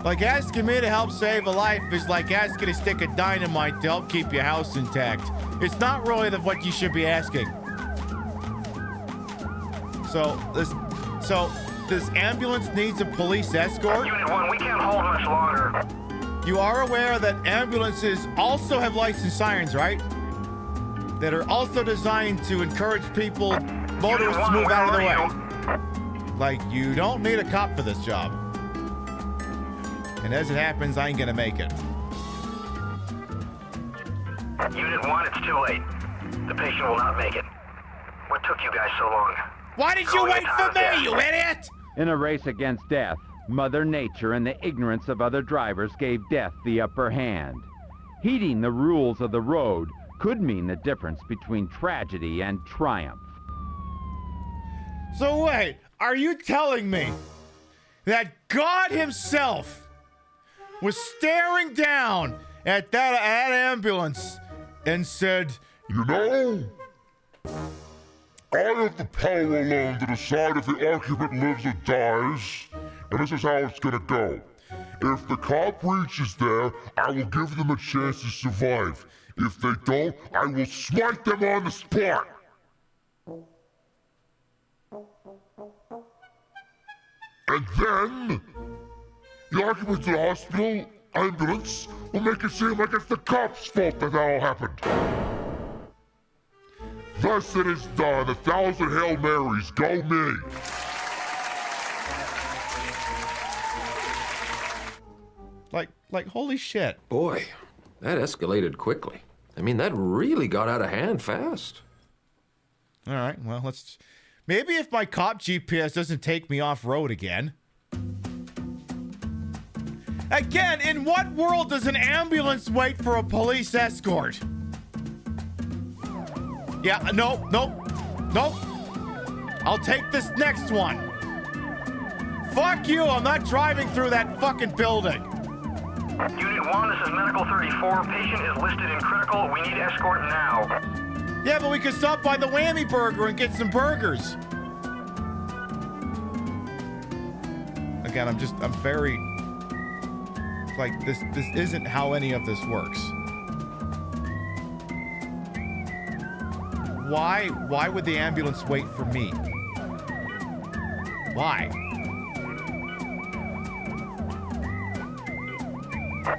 Like, asking me to help save a life is like asking a stick of dynamite to help keep your house intact. It's not really what you should be asking. So this ambulance needs a police escort? Unit 1, we can't hold much longer. You are aware that ambulances also have licensed sirens, right? That are also designed to encourage people, motorists, to move out of the way. Like, you don't need a cop for this job. And as it happens, I ain't gonna make it. Unit 1, it's too late. The patient will not make it. What took you guys so long? Why did you wait for me, you idiot? In a race against death, Mother Nature and the ignorance of other drivers gave death the upper hand. Heeding the rules of the road could mean the difference between tragedy and triumph. So wait, are you telling me that God himself was staring down at that ambulance and said, You know, I have the power alone to decide if the occupant lives or dies, and this is how it's gonna go. If the cop reaches there, I will give them a chance to survive. If they don't, I will smite them on the spot. And then, the occupants of the hospital ambulance will make it seem like it's the cops' fault that all happened. Thus it is done. 1,000 Hail Marys. Go me. Like, holy shit. Boy, that escalated quickly. I mean, that really got out of hand fast. All right, well, let's... Maybe if my cop GPS doesn't take me off-road again. Again, in what world does an ambulance wait for a police escort? Yeah, no. I'll take this next one. Fuck you, I'm not driving through that fucking building. Unit 1, this is Medical 34. Patient is listed in critical. We need escort now. Yeah, but we could stop by the Whammy Burger and get some burgers. Again, I'm very... Like, this isn't how any of this works. Why would the ambulance wait for me? Why?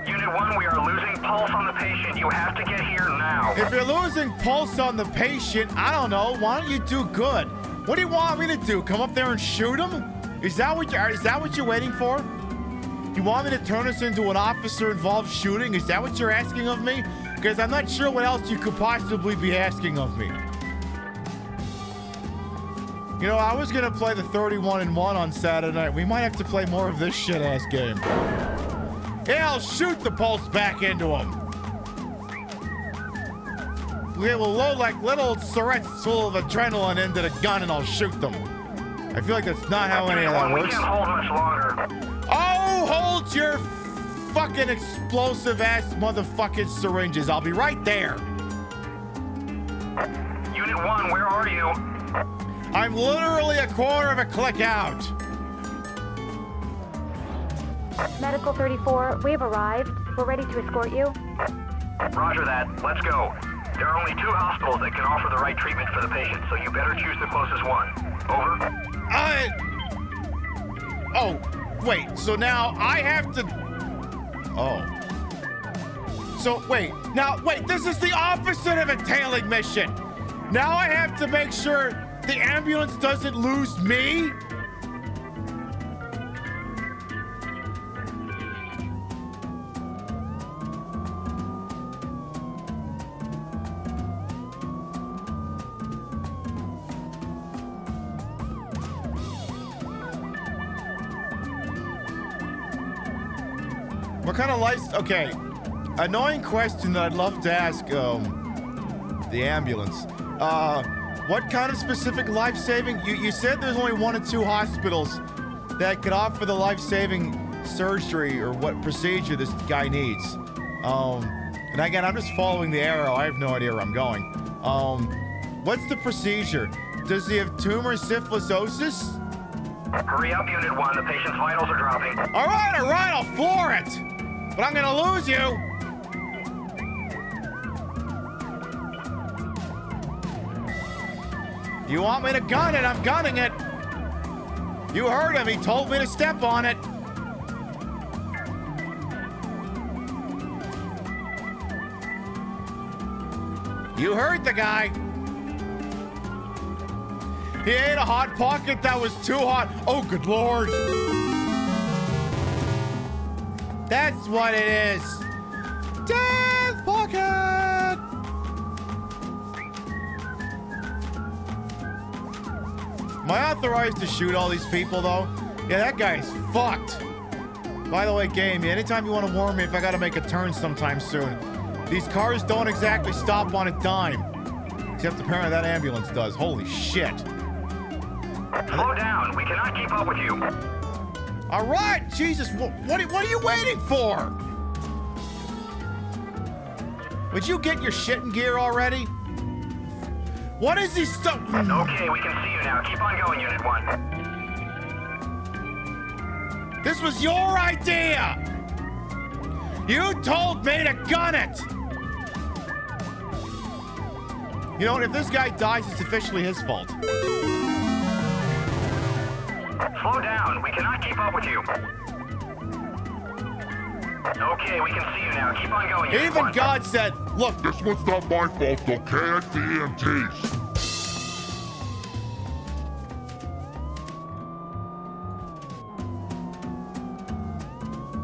Unit 1, we are losing pulse on the patient. You have to get here now. If you're losing pulse on the patient, I don't know. Why don't you do good? What do you want me to do? Come up there and shoot him? Is that what you're waiting for? You want me to turn this into an officer-involved shooting? Is that what you're asking of me? Because I'm not sure what else you could possibly be asking of me. You know, I was gonna play the 31-1 on Saturday night. We might have to play more of this shit-ass game. Yeah, I'll shoot the pulse back into him. We'll load like little syringes full of adrenaline into the gun and I'll shoot them. I feel like that's not how any of that works. We can't hold much longer. Oh, hold your fucking explosive-ass motherfucking syringes. I'll be right there. Unit 1, where are you? I'm literally a quarter of a click out. Medical 34, we have arrived. We're ready to escort you. Roger that. Let's go. There are only 2 hospitals that can offer the right treatment for the patient, so you better choose the closest one. Over. Oh, wait. So now I have to... Oh. So, wait. Now, wait. This is the opposite of a tailing mission. Now I have to make sure the ambulance doesn't lose me? What kind of lights? Okay. Annoying question that I'd love to ask, the ambulance. What kind of specific life-saving? You said there's only 1 or 2 hospitals that could offer the life-saving surgery or what procedure this guy needs. And again, I'm just following the arrow. I have no idea where I'm going. What's the procedure? Does he have tumor syphilisosis? Hurry up, Unit 1. The patient's vitals are dropping. All right, I'll floor it. But I'm gonna lose you. You want me to gun it? I'm gunning it. You heard him. He told me to step on it. You heard the guy. He ate a Hot Pocket that was too hot. Oh, good Lord. That's what it is. Death Pocket. Am I authorized to shoot all these people, though? Yeah, that guy's fucked. By the way, game, anytime you want to warn me if I gotta make a turn sometime soon. These cars don't exactly stop on a dime. Except apparently that ambulance does. Holy shit. Slow down. We cannot keep up with you. All right, Jesus, what are you waiting for? Would you get your shit in gear already? What is he stuff? Okay, we can see you now. Keep on going, Unit 1. This was your idea! You told me to gun it! You know what? If this guy dies, it's officially his fault. Slow down. We cannot keep up with you. Okay, we can see you now. Keep on going. Even God said, look. This one's not my fault, okay? It's the EMTs.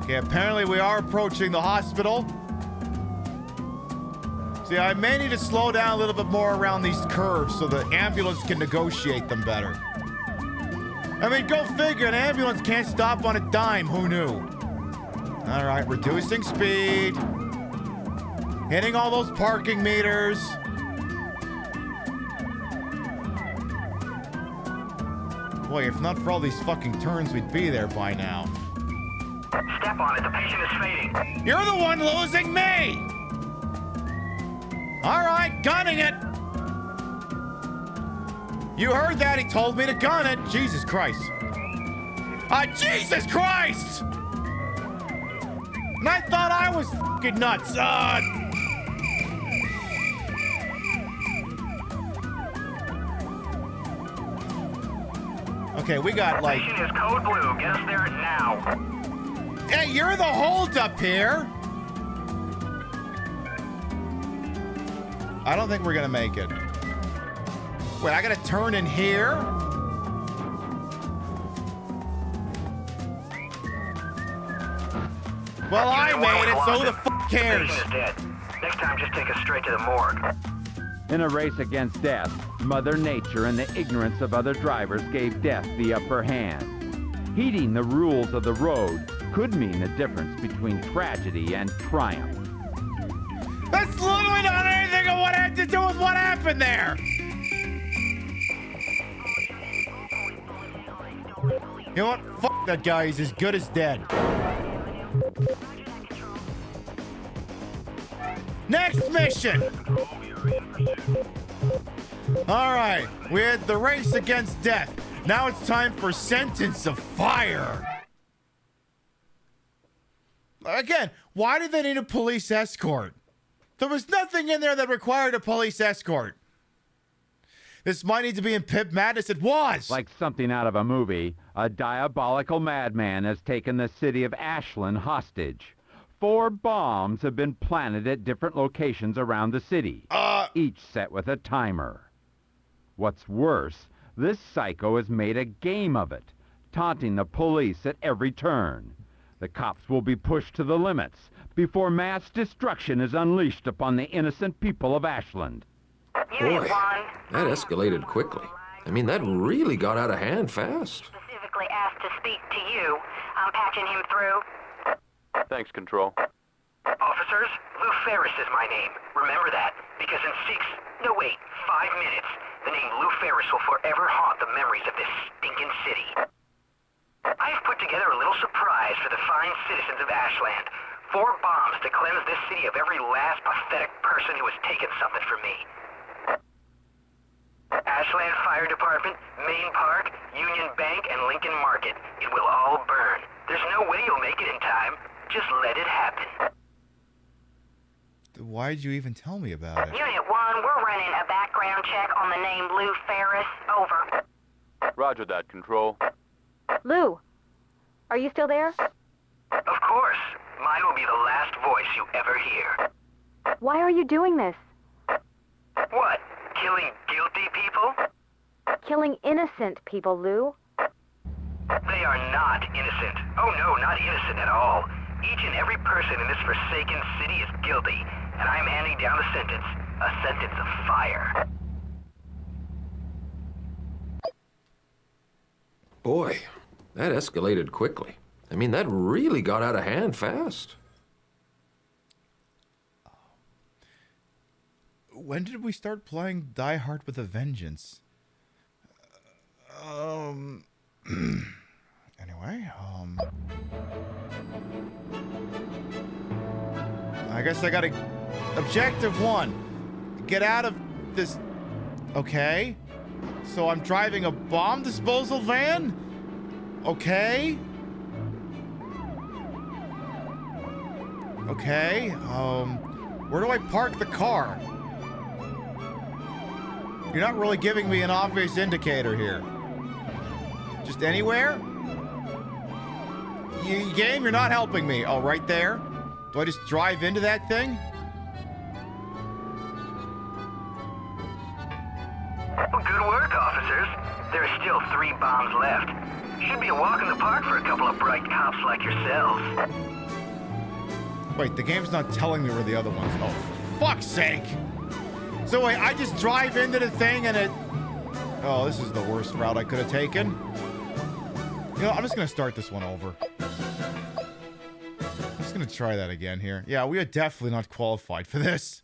Okay, apparently we are approaching the hospital. See, I may need to slow down a little bit more around these curves so the ambulance can negotiate them better. I mean, go figure, an ambulance can't stop on a dime. Who knew? All right, reducing speed. Hitting all those parking meters. Boy, if not for all these fucking turns, we'd be there by now. Step on it. The patient is fading. You're the one losing me! All right, gunning it. You heard that. He told me to gun it. Jesus Christ. Jesus Christ! And I thought I was fucking nuts. Okay, we got like... The patient is code blue. Get us there now. Hey, you're the holdup here. I don't think we're gonna make it. Wait, I gotta turn in here? Well, I made it, so who the fuck cares? The patient is dead. Next time, just take us straight to the morgue. In a race against death, Mother Nature and the ignorance of other drivers gave death the upper hand. Heeding the rules of the road could mean the difference between tragedy and triumph. That's literally not anything of what had to do with what happened there! You know what? Fuck that guy. He's as good as dead. Next mission! Alright, we had the race against death. Now it's time for Sentence of Fire. Again, why did they need a police escort? There was nothing in there that required a police escort. This might need to be in Pip Madness. It was! Like something out of a movie, a diabolical madman has taken the city of Ashland hostage. 4 bombs have been planted at different locations around the city, each set with a timer. What's worse, this psycho has made a game of it, taunting the police at every turn. The cops will be pushed to the limits before mass destruction is unleashed upon the innocent people of Ashland. Boy, that escalated quickly. I mean, that really got out of hand fast. Specifically asked to speak to you. I'm patching him through. Thanks, Control. Officers, Lou Ferris is my name. Remember that, because in 5 minutes, the name Lou Ferris will forever haunt the memories of this stinking city. I've put together a little surprise for the fine citizens of Ashland. 4 bombs to cleanse this city of every last pathetic person who has taken something from me. Ashland Fire Department, Main Park, Union Bank, and Lincoln Market. It will all burn. There's no way you'll make it in time. Just let it happen. Why'd you even tell me about it? Unit 1, we're running a background check on the name Lou Ferris. Over. Roger that, Control. Lou, are you still there? Of course. Mine will be the last voice you ever hear. Why are you doing this? What? Killing guilty people? Killing innocent people, Lou. They are not innocent. Oh no, not innocent at all. Each and every person in this forsaken city is guilty, and I'm handing down a sentence of fire. Boy, that escalated quickly. I mean, that really got out of hand fast. When did we start playing Die Hard with a Vengeance? Anyway, I guess I gotta... Objective 1. Get out of this... Okay. So I'm driving a bomb disposal van? Okay. Okay, where do I park the car? You're not really giving me an obvious indicator here. Just anywhere? Game, you're not helping me. Oh, right there? Do I just drive into that thing? Good work, officers. There are still 3 bombs left. Should be a walk in the park for a couple of bright cops like yourselves. Wait, the game's not telling me where the other ones. Oh, for fuck's sake! So wait, I just drive into the thing and it... Oh, this is the worst route I could have taken. You know, I'm just gonna start this one over. I'm just gonna try that again here. Yeah, we are definitely not qualified for this.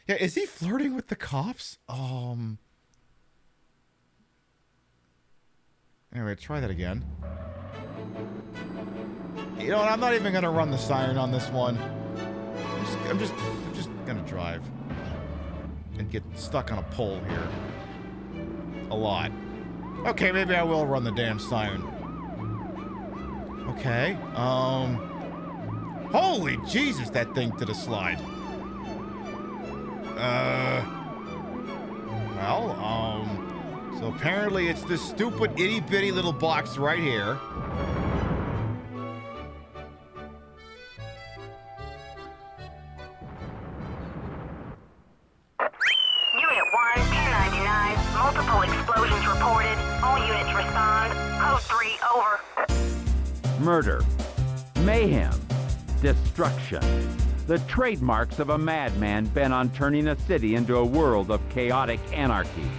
Yeah, is he flirting with the cops? Anyway, try that again. You know what? I'm not even gonna run the siren on this one. I'm just gonna drive and get stuck on a pole here. A lot. Okay, maybe I will run the damn siren. Okay. Holy Jesus, that thing did a slide. So apparently it's this stupid itty-bitty little box right here. Unit 1, 1099. Multiple explosions reported. All units respond. Code 3, over. Murder, mayhem, destruction. The trademarks of a madman bent on turning a city into a world of chaotic anarchy.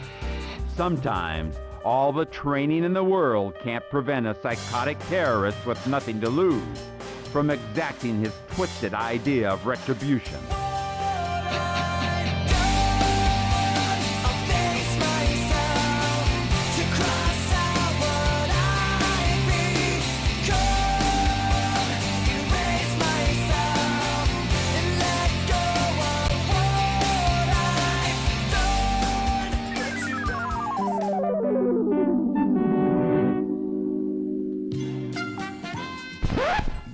Sometimes, all the training in the world can't prevent a psychotic terrorist with nothing to lose from exacting his twisted idea of retribution.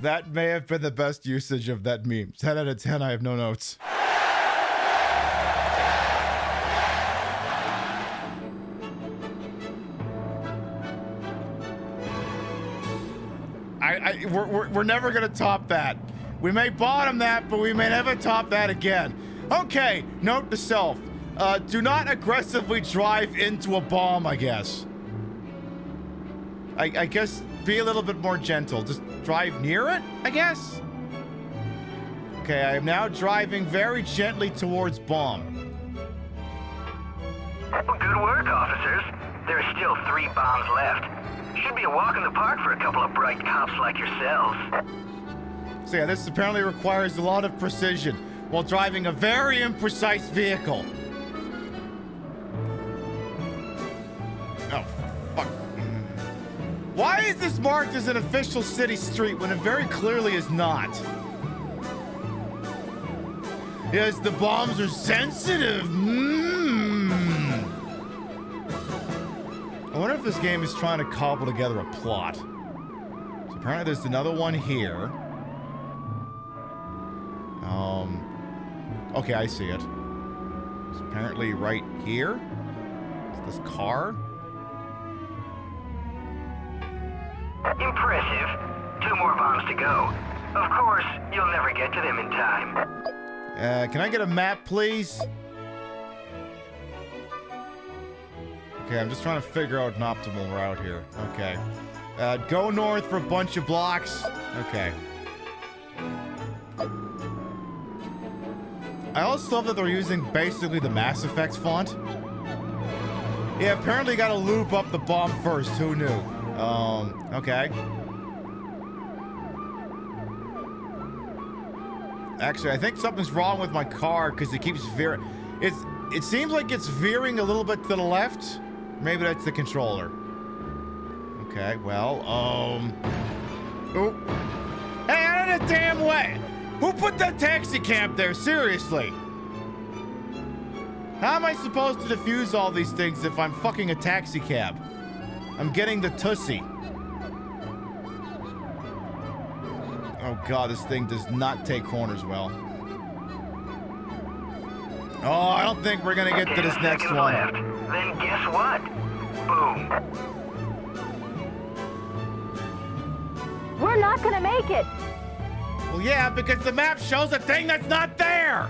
That may have been the best usage of that meme. 10 out of 10, I have no notes. We're never gonna top that. We may bottom that, but we may never top that again. Okay, note to self. Do not aggressively drive into a bomb, I guess. I guess be a little bit more gentle. Just drive near it, I guess? Okay, I am now driving very gently towards bomb. Good work, officers. There are still 3 bombs left. Should be a walk in the park for a couple of bright cops like yourselves. So yeah, this apparently requires a lot of precision while driving a very imprecise vehicle. Oh, fuck. Why is this marked as an official city street when it very clearly is not? Yes, the bombs are sensitive. I wonder if this game is trying to cobble together a plot. So apparently there's another one here. Okay, I see it. It's apparently right here. It's this car. Impressive. 2 more bombs to go. Of course, you'll never get to them in time. Can I get a map, please? Okay, I'm just trying to figure out an optimal route here. Okay. Go north for a bunch of blocks. Okay. I also love that they're using basically the Mass Effect font. Yeah, apparently you gotta loop up the bomb first. Who knew? Okay. Actually, I think something's wrong with my car because it keeps veering. It seems like it's veering a little bit to the left. Maybe that's the controller. Okay, well, oh. Hey, out of the damn way! Who put that taxi cab there? Seriously. How am I supposed to defuse all these things if I'm fucking a taxi cab? I'm getting the tussie. Oh god, this thing does not take corners well. Oh, I don't think we're gonna get to this next one. Left. Then guess what? Boom. We're not gonna make it. Well, yeah, because the map shows a thing that's not there.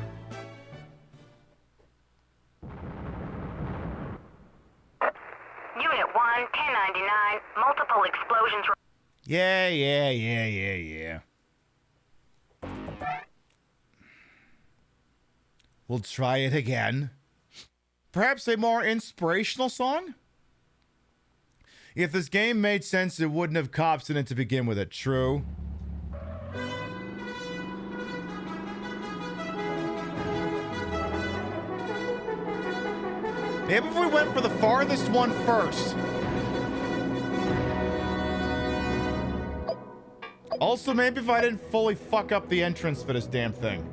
Unit 1, 1099, multiple explosions. Yeah. We'll try it again. Perhaps a more inspirational song? If this game made sense, it wouldn't have cops in it to begin with it. True. Maybe if we went for the farthest one first. Also, maybe if I didn't fully fuck up the entrance for this damn thing.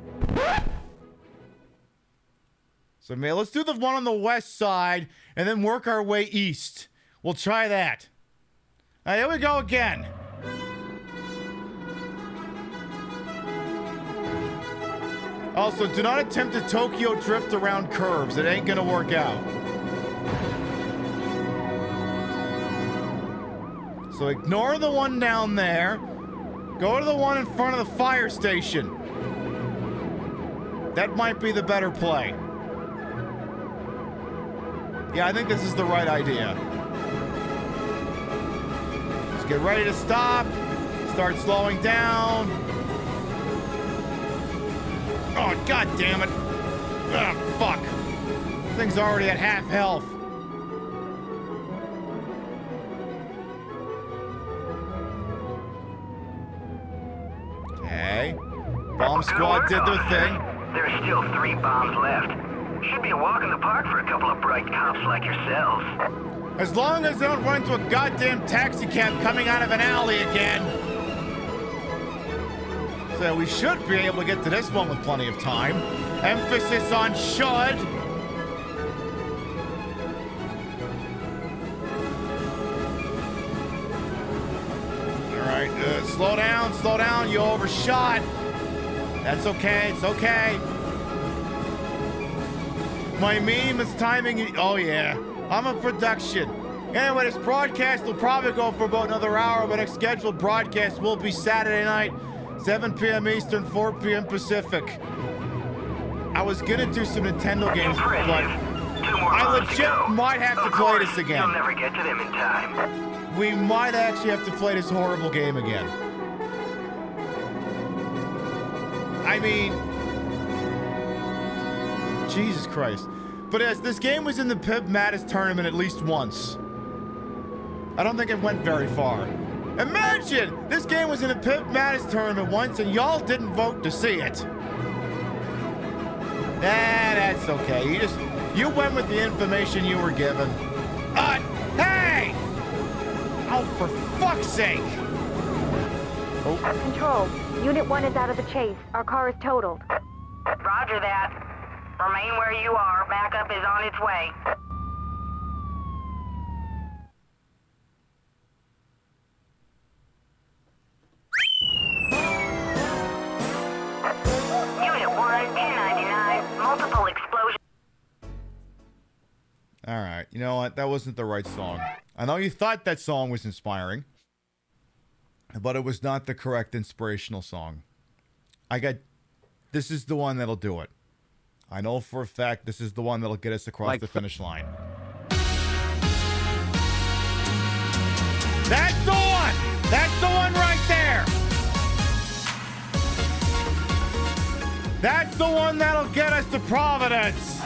So, man, let's do the one on the west side and then work our way east. We'll try that. All right, here we go again. Also, do not attempt to Tokyo drift around curves. It ain't gonna work out. So ignore the one down there. Go to the one in front of the fire station. That might be the better play. Yeah, I think this is the right idea. Let's get ready to stop. Start slowing down. Oh, god damn it. Ah, fuck. Thing's already at half health. Okay. Bomb squad did their thing. There's still 3 bombs left. Should be a walk in the park for a couple of bright cops like yourselves. As long as they don't run into a goddamn taxi cab coming out of an alley again. So we should be able to get to this one with plenty of time. Emphasis on should. Alright, slow down, you overshot. That's okay, it's okay. My meme is timing. Oh yeah, I'm a production. Anyway, this broadcast will probably go for about another hour, but next scheduled broadcast will be Saturday night, 7 p.m. Eastern, 4 p.m. Pacific. I was gonna do some Nintendo games, but I legit might have to play this again. You'll never get to them in time. We might actually have to play this horrible game again. I mean, Jesus Christ. But yes, this game was in the PiBcast tournament at least once. I don't think it went very far. Imagine this game was in a PiBcast tournament once and y'all didn't vote to see it. That's okay. You went with the information you were given. Hey! Oh, for fuck's sake! Oh. Control. Unit 1 is out of the chase. Our car is totaled. Roger that. Remain where you are. Backup is on its way. Unit 1, 1099, multiple explosions. Alright, you know what? That wasn't the right song. I know you thought that song was inspiring, but it was not the correct inspirational song. This is the one that'll do it. I know for a fact this is the one that'll get us across the finish line. That's the one! That's the one right there! That's the one that'll get us to Providence!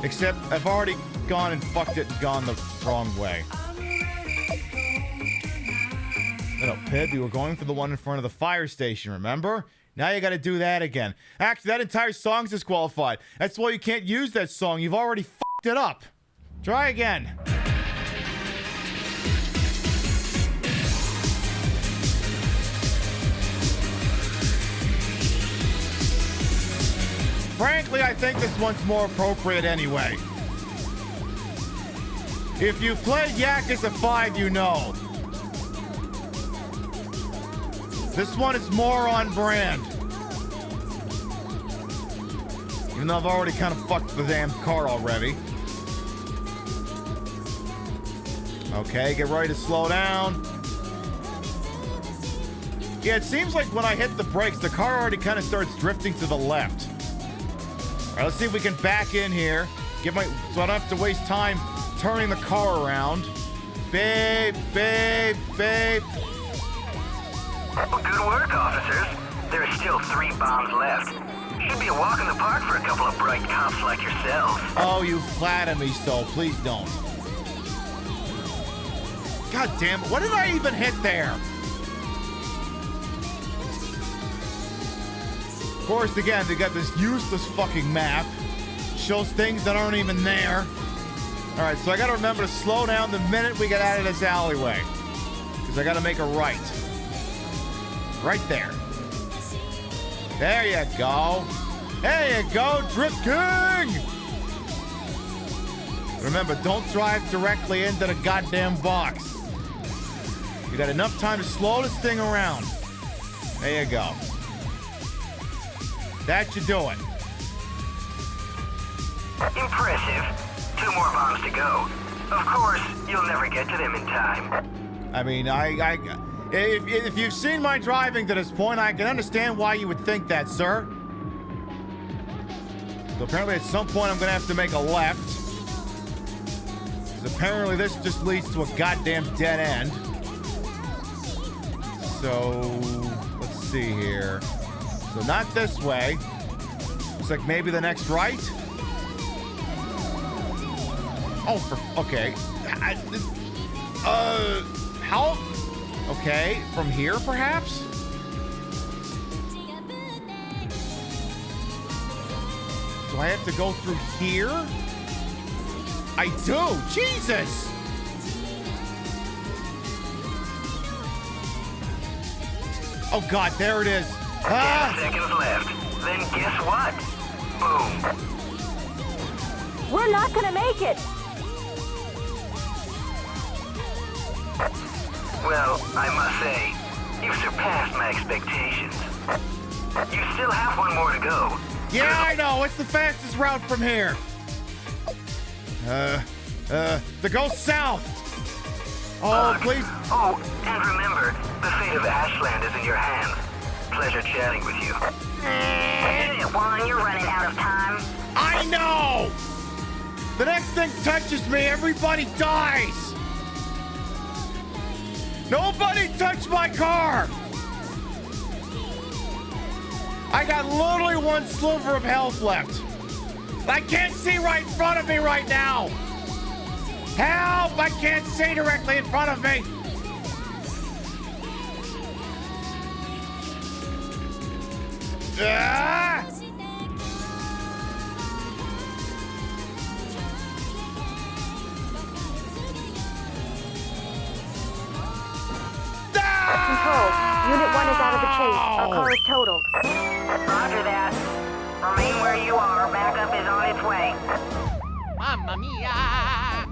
Except I've already gone and fucked it and gone the wrong way. No, Pib, you were going for the one in front of the fire station, remember? Now you gotta do that again. Actually, that entire song's disqualified. That's why you can't use that song. You've already fucked it up. Try again. Frankly, I think this one's more appropriate anyway. If you played Yakuza 5, you know. This one is more on brand. Even though I've already kind of fucked the damn car already. Okay, get ready to slow down. Yeah, it seems like when I hit the brakes, the car already kind of starts drifting to the left. All right, let's see if we can back in here. So I don't have to waste time turning the car around. Babe. Well, good work, officers. There are still 3 bombs left. Should be a walk in the park for a couple of bright cops like yourselves. Oh, you flatter me so. Please don't. God damn it. What did I even hit there? Of course, again, they got this useless fucking map. Shows things that aren't even there. All right, so I got to remember to slow down the minute we get out of this alleyway. Because I got to make a right. Right there. There you go. There you go, Drift King! Remember, don't drive directly into the goddamn box. You got enough time to slow this thing around. There you go. That should do it. Impressive. 2 more bombs to go. Of course, you'll never get to them in time. I mean, if you've seen my driving to this point, I can understand why you would think that, sir. So apparently at some point I'm gonna have to make a left. Because apparently this just leads to a goddamn dead end. So, let's see here. So not this way. Looks like maybe the next right. Oh, okay. How? Okay, from here perhaps? Do I have to go through here? I do! Jesus! Oh God, there it is. 10 seconds left. Then guess what? Boom. We're not gonna make it. Well, I must say, you've surpassed my expectations. You still have 1 more to go. Yeah, I know. What's the fastest route from here? To go south. Oh, please. Oh, and remember, the fate of Ashland is in your hands. Pleasure chatting with you. Unit 1, you're running out of time. I know! The next thing touches me, everybody dies! Nobody touch my car! I got literally 1 sliver of health left. I can't see right in front of me right now! Help! I can't see directly in front of me! Ah! Control. Unit 1 is out of the chase. Our car is totaled. Roger that. Remain where you are. Backup is on its way. Mamma mia!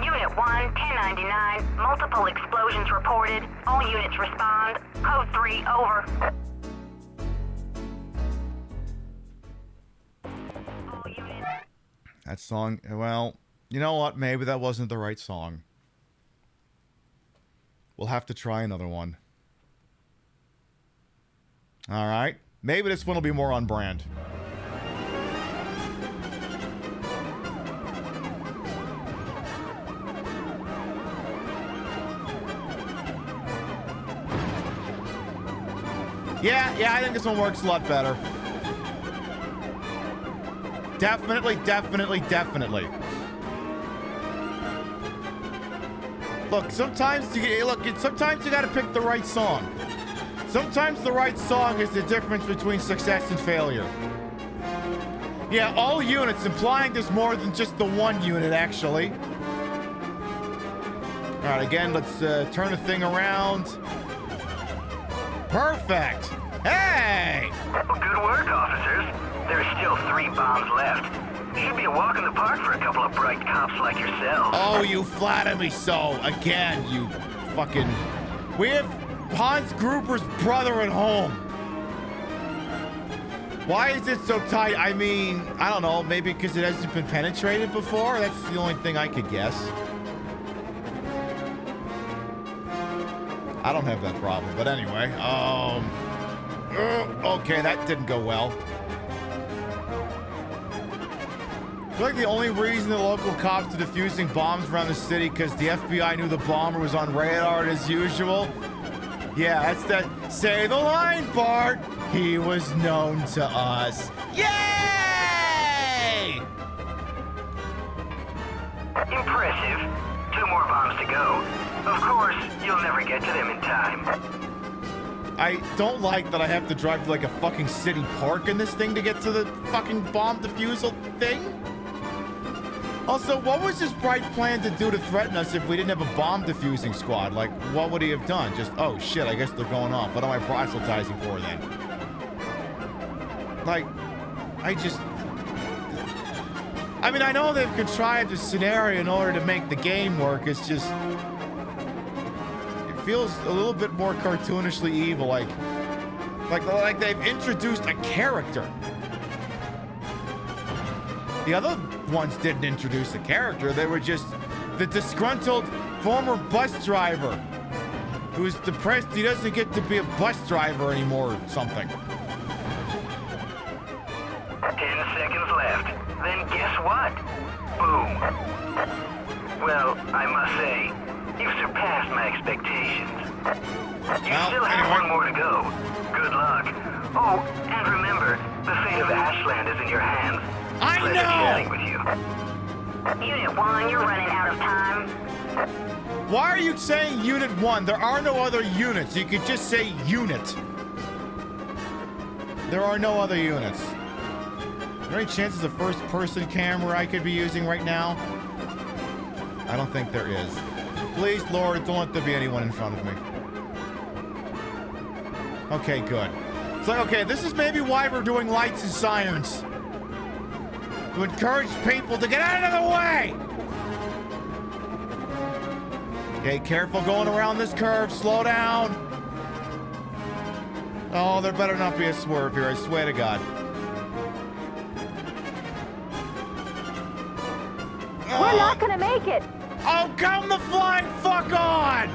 Unit 1, 1099. Multiple explosions reported. All units respond. Code 3, over. That song, well, you know what? Maybe that wasn't the right song. We'll have to try another one. All right. Maybe this one will be more on brand. Yeah, I think this one works a lot better. Definitely. Look, sometimes you gotta pick the right song. Sometimes the right song is the difference between success and failure. Yeah, all units, implying there's more than just the 1 unit, actually. All right, again, let's turn the thing around. Perfect. Hey! Well, good work, officers. There are still 3 bombs left. Should be a walk in the park for a couple of bright cops like yourself. Oh, you flatter me so. Again, you fucking... We have Hans Gruber's brother at home. Why is it so tight? I mean, I don't know. Maybe because it hasn't been penetrated before? That's the only thing I could guess. I don't have that problem. But anyway, okay, that didn't go well. I feel like the only reason the local cops are defusing bombs around the city because the FBI knew the bomber was on radar as usual. Yeah, that's that say the line part. He was known to us. Yay! Impressive. 2 more bombs to go. Of course, you'll never get to them in time. I don't like that I have to drive to like a fucking city park in this thing to get to the fucking bomb defusal thing. Also, what was his bright plan to do to threaten us if we didn't have a bomb defusing squad? Like, what would he have done? Just, oh shit, I guess they're going off. What am I proselytizing for then? Like, I mean, I know they've contrived a scenario in order to make the game work. It's just, it feels a little bit more cartoonishly evil. Like they've introduced a character. The other ones didn't introduce a character. They were just the disgruntled former bus driver who's depressed he doesn't get to be a bus driver anymore or something. 10 seconds left. Then guess what? Boom. Well, I must say, you've surpassed my expectations. You still have one more to go. Good luck. Oh, and remember, the fate of Ashland is in your hands. Pleasure chatting with you. Unit 1, you're running out of time. Why are you saying Unit 1? There are no other units. You could just say unit. There are no other units. Are there any chances of first-person camera I could be using right now? I don't think there is. Please, Lord, don't let there be anyone in front of me. Okay, good. It's like, okay, this is maybe why we're doing lights and sirens. To encourage people to get out of the way! Okay, careful going around this curve. Slow down. Oh, there better not be a swerve here, I swear to God. We're not gonna make it. Oh, come the flying fuck on!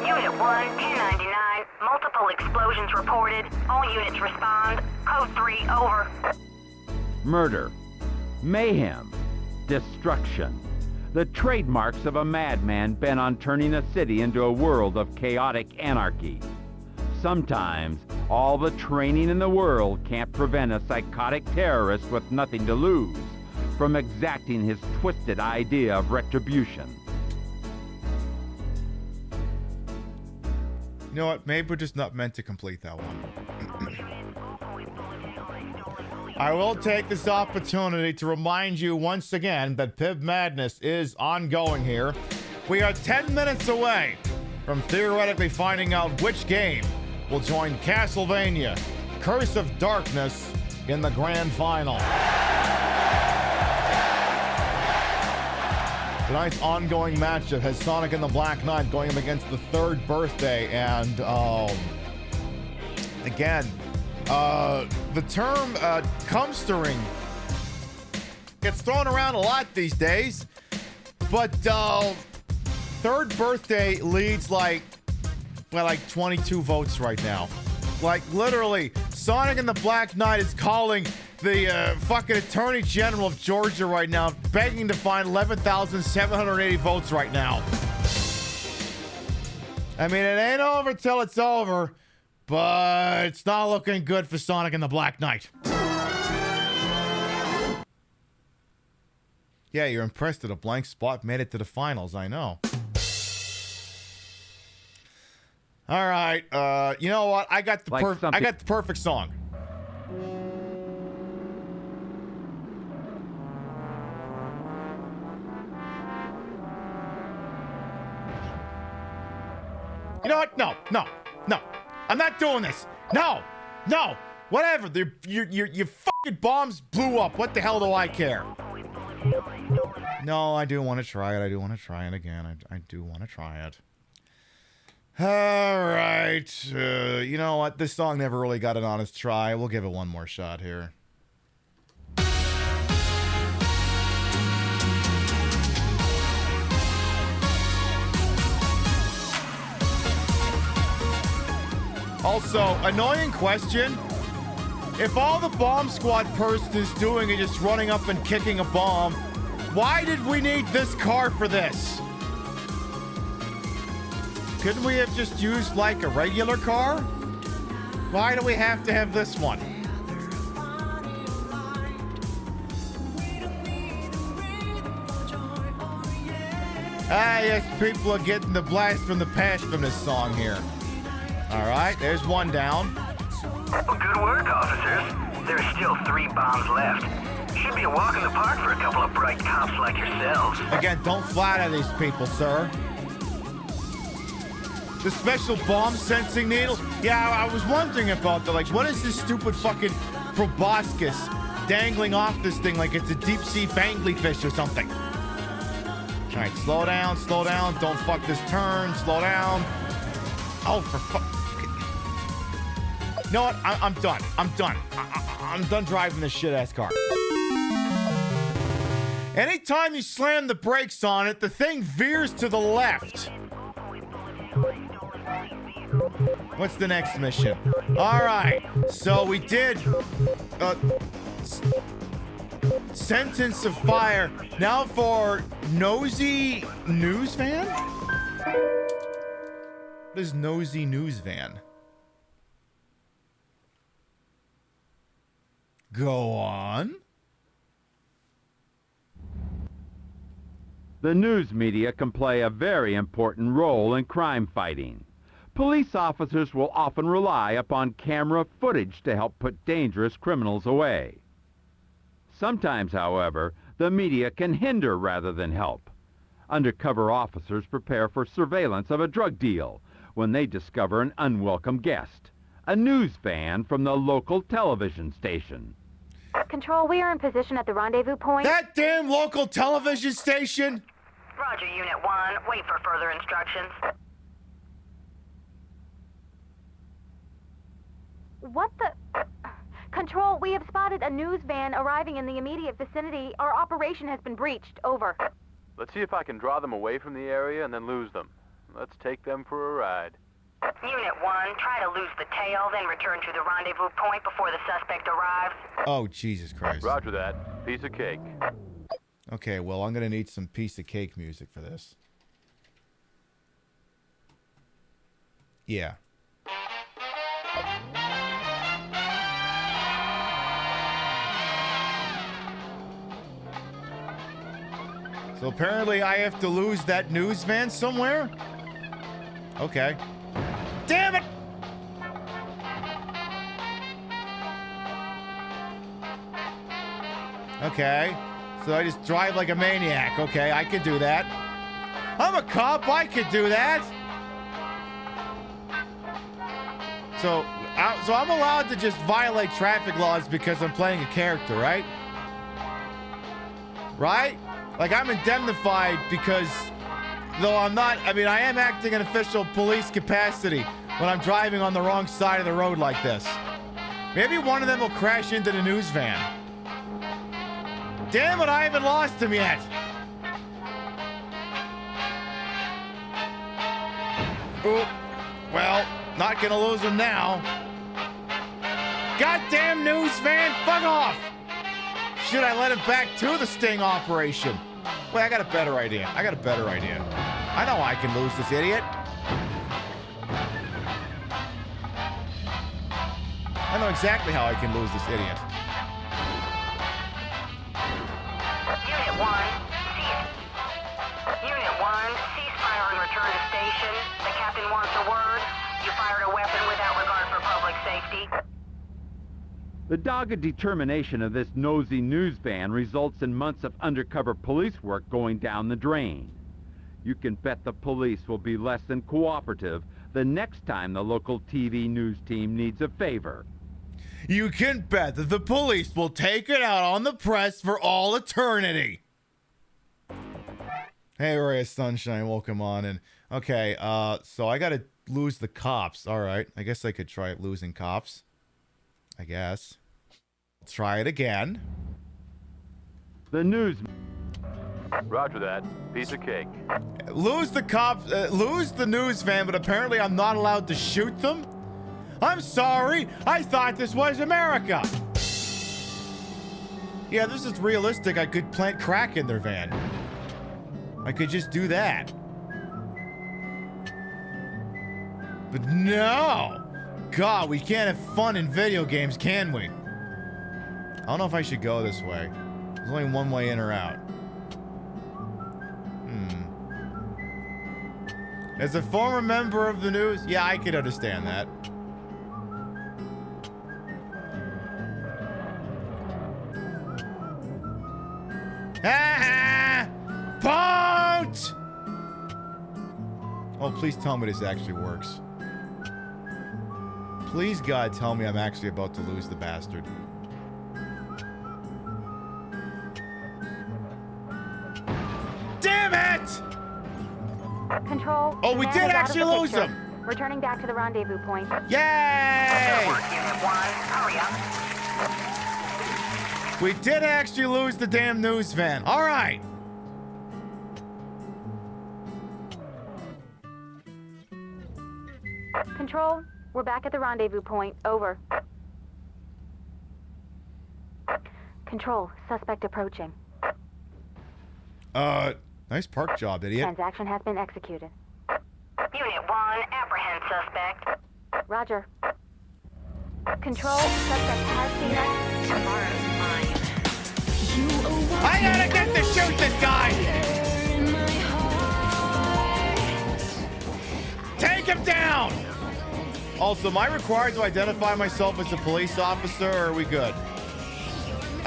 Unit 1, 1099. Multiple explosions reported. All units respond. Code 3, over. Murder, mayhem, destruction. The trademarks of a madman bent on turning a city into a world of chaotic anarchy. Sometimes, all the training in the world can't prevent a psychotic terrorist with nothing to lose from exacting his twisted idea of retribution. You know what? Maybe we're just not meant to complete that one. I will take this opportunity to remind you once again that Pib Madness is ongoing here. We are 10 minutes away from theoretically finding out which game will join Castlevania Curse of Darkness in the grand final. Tonight's ongoing matchup has Sonic and the Black Knight going up against the Third Birthday, and again, the term cumstering gets thrown around a lot these days, but Third Birthday leads by like 22 votes right now. Like literally, Sonic and the Black Knight is calling the fucking Attorney General of Georgia right now, begging to find 11,780 votes right now. I mean, it ain't over till it's over, but it's not looking good for Sonic and the Black Knight. Yeah, you're impressed that a blank spot made it to the finals, I know. All right, you know what? I got the perfect song. You know what? No. I'm not doing this. No. Whatever. Your fucking bombs blew up. What the hell do I care? No, I do want to try it. I do want to try it again. I do want to try it. All right. You know what? This song never really got an honest try. We'll give it one more shot here. Also, annoying question. If all the bomb squad person is doing is just running up and kicking a bomb, why did we need this car for this? Couldn't we have just used like a regular car? Why do we have to have this one? Ah, yes, people are getting the blast from the past from this song here. All right, there's one down. Well, good work, officers. There's still 3 bombs left. Should be a walk in the park for a couple of bright cops like yourselves. Again, don't flatter these people, sir. The special bomb sensing needle? Yeah, I was wondering about that. Like, what is this stupid fucking proboscis dangling off this thing like it's a deep-sea fangly fish or something? All right, slow down. Don't fuck this turn. Slow down. Oh, for fuck. You know what? I'm done. I'm done driving this shit-ass car. Anytime you slam the brakes on it, the thing veers to the left. What's the next mission? All right. So we did sentence of fire. Now for nosy news van? What is nosy news van? Go on. The news media can play a very important role in crime fighting. Police officers will often rely upon camera footage to help put dangerous criminals away. Sometimes, however, the media can hinder rather than help. Undercover officers prepare for surveillance of a drug deal when they discover an unwelcome guest, a news van from the local television station. Control, we are in position at the rendezvous point. That damn local television station! Roger, Unit 1. Wait for further instructions. What the... Control, we have spotted a news van arriving in the immediate vicinity. Our operation has been breached. Over. Let's see if I can draw them away from the area and then lose them. Let's take them for a ride. Unit 1, try to lose the tail, then return to the rendezvous point before the suspect arrives. Oh, Jesus Christ. Roger that. Piece of cake. Okay, well, I'm going to need some piece of cake music for this. Yeah. So apparently I have to lose that news van somewhere? Okay. Damn it! Okay. So I just drive like a maniac. Okay, I could do that. I'm a cop. I could do that. So I'm allowed to just violate traffic laws because I'm playing a character, right? Right? Like, I'm indemnified because, though I'm not, I mean, I am acting in official police capacity when I'm driving on the wrong side of the road like this. Maybe one of them will crash into the news van. Damn it, I haven't lost him yet. Oh, well, not gonna lose him now. Goddamn news van, fuck off! Should I let him back to the sting operation? Wait, I got a better idea. I know I can lose this idiot. I know exactly how I can lose this idiot. Unit 1, Unit 1, cease fire and return to station. The captain wants a word. You fired a weapon without regard for public safety. The dogged determination of this nosy news van results in months of undercover police work going down the drain. You can bet the police will be less than cooperative the next time the local TV news team needs a favor. You can bet that the police will take it out on the press for all eternity. Hey, Ray of Sunshine, welcome on in. Okay, so I gotta lose the cops. All right, I guess I could try losing cops. I guess. Try it again. The news. Roger that. Piece of cake. Lose the cops, lose the news van, but apparently I'm not allowed to shoot them? I'm sorry, I thought this was America. Yeah, this is realistic. I could plant crack in their van. I could just do that. But no! God, we can't have fun in video games, can we? I don't know if I should go this way. There's only one way in or out. As a former member of the news, yeah, I could understand that. Ah! Don't! Oh, please tell me this actually works. Please, God, tell me I'm actually about to lose the bastard. Damn it! Control. Oh, we did actually lose picture. him. Returning back to the rendezvous point. Yay! Unit 1, hurry up. We did actually lose the damn news van. All right. Control, we're back at the rendezvous point. Over. Control, suspect approaching. Nice park job, idiot. Transaction has been executed. Unit 1, apprehend suspect. Roger. Control, suspect has seen us. Tomorrow's mine. I gotta get to shoot this guy! Take him down! Also, am I required to identify myself as a police officer, or are we good?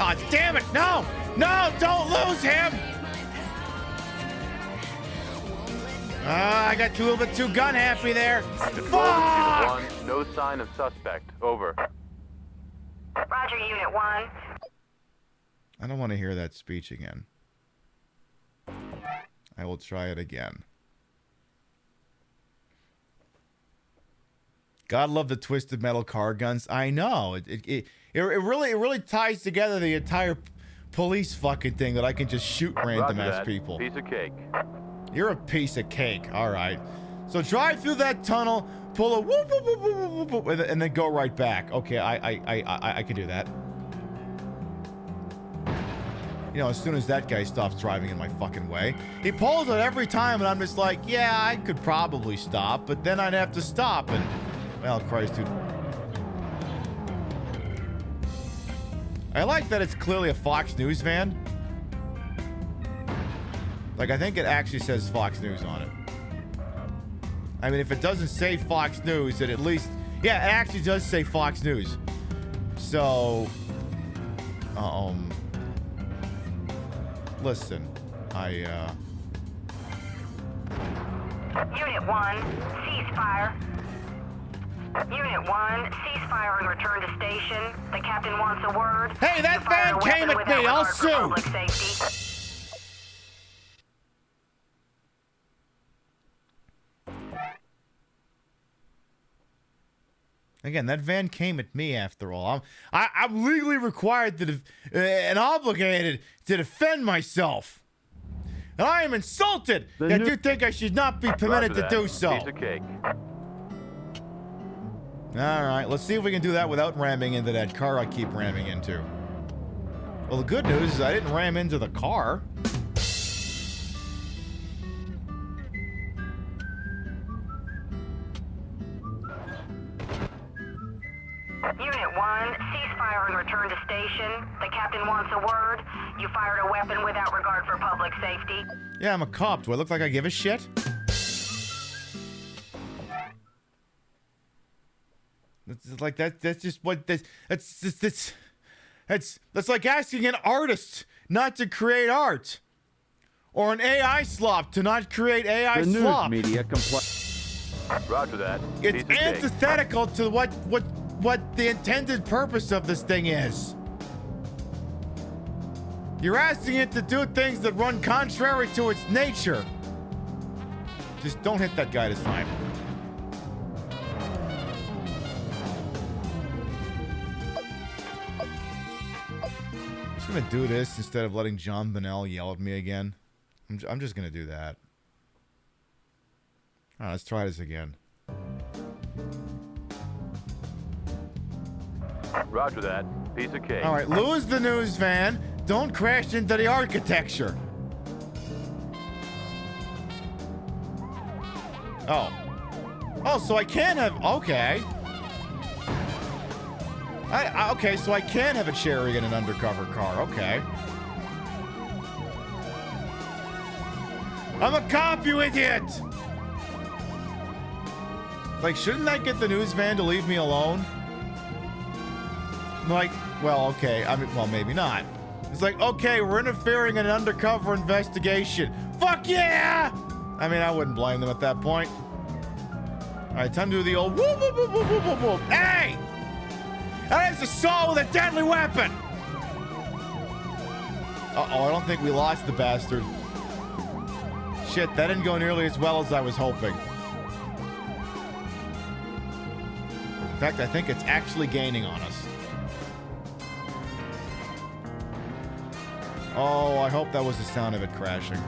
Aw, oh, damn it! No! No! Don't lose him! I got a little bit too gun happy there. Control, Fuck! Unit 1, no sign of suspect. Over. Roger, Unit 1. I don't want to hear that speech again. I will try it again. God love the twisted metal car guns. I know. It really ties together the entire police fucking thing that I can just shoot random ass people. Piece of cake. You're a piece of cake. All right. So drive through that tunnel, pull a whoop, whoop, whoop, whoop, whoop, whoop, and then go right back. Okay, I can do that. You know, as soon as that guy stops driving in my fucking way, he pulls it every time, and I'm just like, yeah, I could probably stop, but then I'd have to stop, and well, Christ, dude. I like that it's clearly a Fox News van. Like, I think it actually says Fox News on it. I mean, if it doesn't say Fox News, it at least... Yeah, it actually does say Fox News. So... Listen, Unit 1, ceasefire. Unit 1, ceasefire and return to station. The captain wants a word. Hey, that van came at me! I'll sue! Public safety. Again, that van came at me after all. I'm legally required to and obligated to defend myself. And I am insulted that you think I should not be permitted to do so. Piece of cake. All right, let's see if we can do that without ramming into that car I keep ramming into. Well, the good news is I didn't ram into the car. Unit 1, ceasefire and return to station. The captain wants a word. You fired a weapon without regard for public safety. Yeah, I'm a cop. Do I look like I give a shit? That's like that. That's just what this. That's like asking an artist not to create art, or an AI slop to not create AI the slop. news media Roger that. It's Piece of cake. antithetical to what the intended purpose of this thing is. You're asking it to do things that run contrary to its nature. Just don't hit that guy this time. I'm just gonna do this instead of letting John Bonnell yell at me again. I'm just gonna do that. All right, let's try this again. Roger that. Piece of cake. All right, lose the news van. Don't crash into the architecture. Oh. Oh, so I can have... Okay. Okay, so I can have a cherry in an undercover car. Okay. I'm a cop, you idiot! Like, shouldn't I get the news van to leave me alone? Like, well, okay. I mean, well, maybe not. It's like, okay, we're interfering in an undercover investigation. Fuck yeah! I mean, I wouldn't blame them at that point. All right, time to do the old whoop, whoop, whoop, whoop, whoop, whoop, whoop. Hey! That is assault with a deadly weapon! Uh-oh, I don't think we lost the bastard. Shit, that didn't go nearly as well as I was hoping. In fact, I think it's actually gaining on us. Oh, I hope that was the sound of it crashing.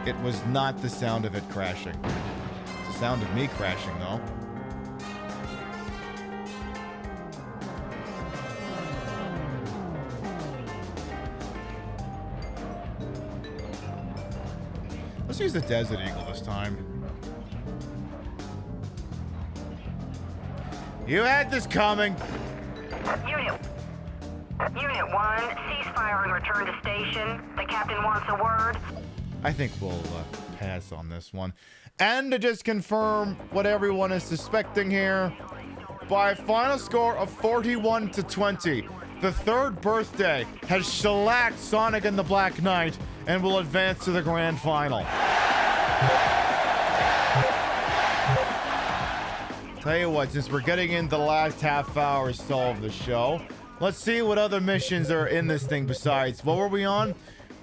It was not the sound of it crashing. It's the sound of me crashing, though. Let's use the Desert Eagle this time. You had this coming. Unit 1, ceasefire and return to station. The captain wants a word. I think we'll pass on this one. And to just confirm what everyone is suspecting here, by a final score of 41-20, the third birthday has shellacked Sonic and the Black Knight and will advance to the grand final. Tell you what, since we're getting into the last half hour or so of the show, let's see what other missions are in this thing besides. What were we on?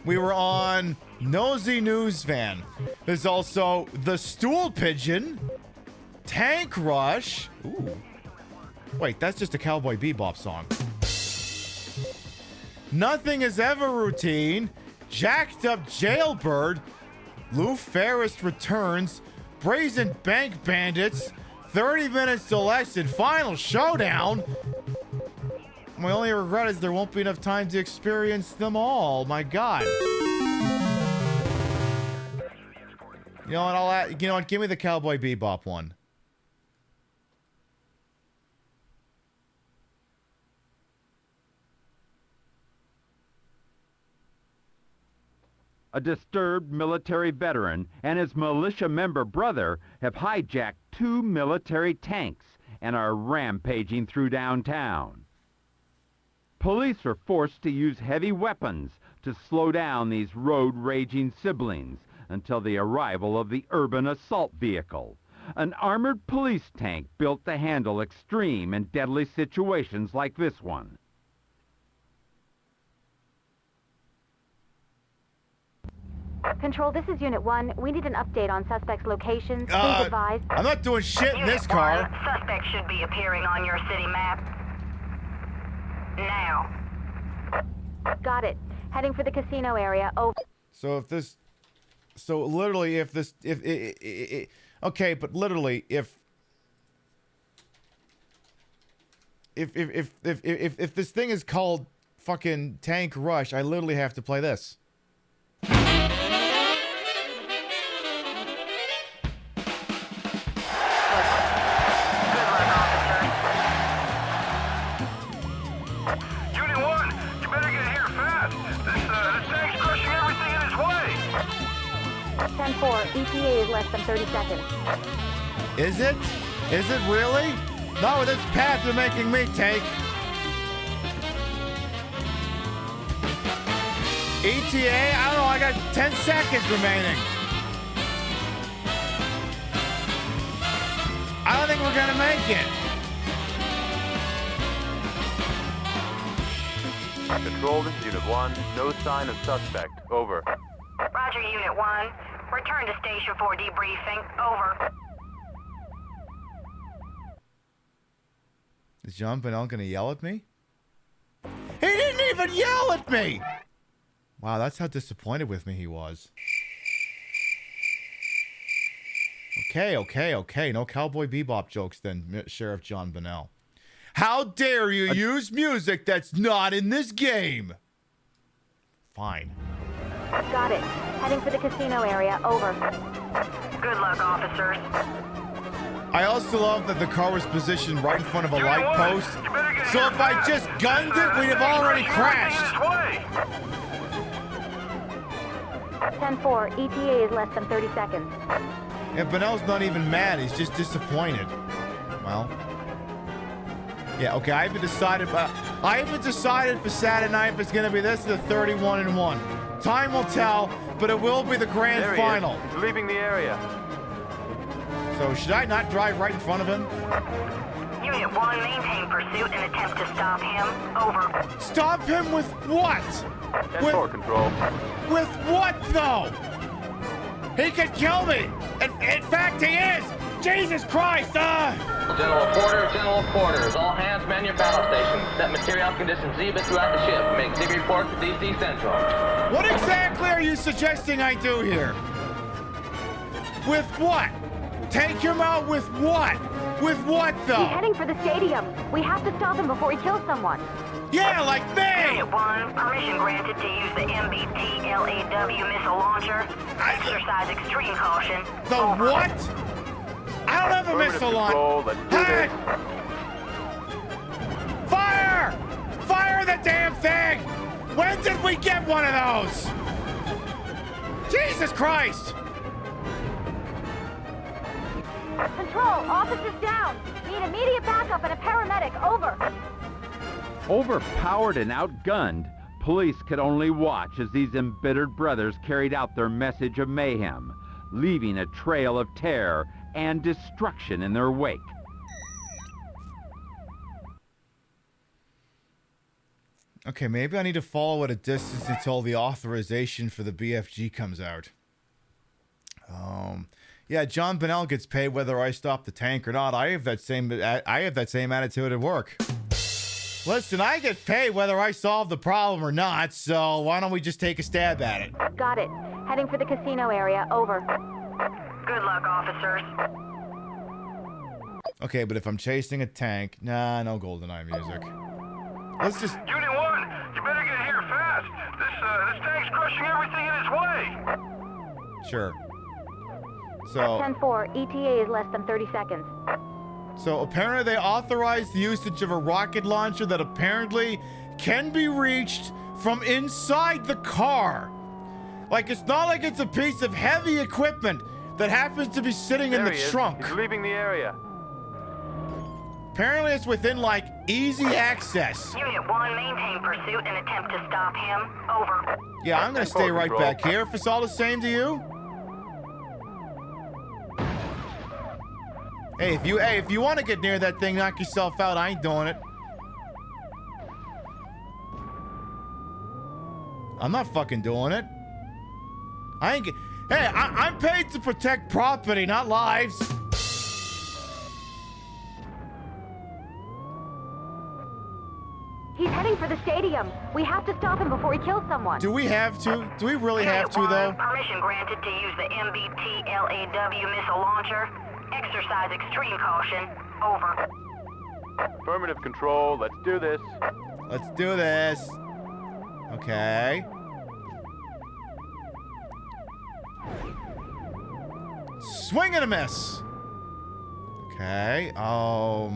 We were on Nosy News Van. There's also the Stool Pigeon, Tank Rush. Ooh. Wait, that's just a Cowboy Bebop song. Nothing is Ever Routine, Jacked Up Jailbird, Lou Ferris Returns, Brazen Bank Bandits, 30 Minutes to Less, and Final Showdown. My only regret is there won't be enough time to experience them all. My God. You know what? You know what? Give me the Cowboy Bebop one. A disturbed military veteran and his militia member brother have hijacked 2 military tanks and are rampaging through downtown. Police are forced to use heavy weapons to slow down these road-raging siblings until the arrival of the urban assault vehicle, an armored police tank built to handle extreme and deadly situations like this one. Control, this is Unit 1. We need an update on suspect's locations. Please advise. I'm not doing shit in this Unit car. 1, suspect should be appearing on your city map. Now. Got it. Heading for the casino area. Over. So if this, so literally if this, okay, but literally if this thing is called fucking Tank Rush, I literally have to play this. Unit 1, you better get here fast. This tank's crushing everything in its way. 10-4. ETA is less than 30 seconds. Is it? Is it really? Not with this path you're making me take. ETA? I don't know, I got 10 seconds remaining. I don't think we're gonna make it. Control, this is Unit 1. No sign of suspect. Over. Roger, Unit 1. Return to Station for debriefing. Over. Is John Bonnell gonna yell at me? He didn't even yell at me! Wow, that's how disappointed with me he was. Okay. No Cowboy Bebop jokes then, Sheriff John Bonnell. How dare you use music that's not in this game? Fine. Got it. Heading for the casino area. Over. Good luck, officers. I also love that the car was positioned right in front of a light post. So if I just gunned it, we'd have already crashed. 10-4. ETA is less than 30 seconds. Yeah, Bonnell's not even mad. He's just disappointed. Well. Yeah, okay, I haven't decided for Saturday night if it's going to be this or the 31-1. Time will tell, but it will be the grand There he final. is. He's leaving the area. So should I not drive right in front of him? Unit 1, maintain pursuit and attempt to stop him. Over. Stop him with what? 10-4 control. With what, though? He could kill me. In fact, he is. Jesus Christ! General quarters. All hands man your battle stations. Set material conditions even throughout the ship. Make dig reports to DC Central. What exactly are you suggesting I do here? With what? Take him out with what? With what, though? He's heading for the stadium. We have to stop him before he kills someone. Yeah, like me! Unit 1, permission granted to use the MBT-LAW missile launcher. Exercise extreme caution. The Over. what? I don't have a missile control. on. Let's do Hey! this. Fire! Fire the damn thing! When did we get one of those? Jesus Christ! Control, officers down. Need immediate backup and a paramedic. Over. Overpowered and outgunned, police could only watch as these embittered brothers carried out their message of mayhem, leaving a trail of terror and destruction in their wake. Okay, maybe I need to follow at a distance until the authorization for the BFG comes out. Yeah, John Bonnell gets paid whether I stop the tank or not. I have that same attitude at work. Listen, I get paid whether I solve the problem or not, so why don't we just take a stab at it? Got it. Heading for the casino area. Over. Good luck, officers. Okay, but if I'm chasing a tank, nah, no GoldenEye music. Let's just... Unit 1, you better get here fast. This tank's crushing everything in its way. Sure. So... 10-4. ETA is less than 30 seconds. So apparently they authorized the usage of a rocket launcher that apparently can be reached from inside the car. Like, it's not like it's a piece of heavy equipment that happens to be sitting in the trunk. He's leaving the area. Apparently it's within, like, easy access. Unit 1, maintain pursuit and attempt to stop him. Over. Yeah, I'm gonna stay right back here if it's all the same to you. Hey, if you want to get near that thing, knock yourself out. I ain't doing it. I'm not fucking doing it. I ain't. Hey, I'm paid to protect property, not lives. He's heading for the stadium. We have to stop him before he kills someone. Do we have to? Do we really have to, though? Permission granted to use the MBT-LAW missile launcher. Exercise extreme caution. Over. Affirmative control. Let's do this. Let's do this. Okay. Swing and a miss. Okay. No,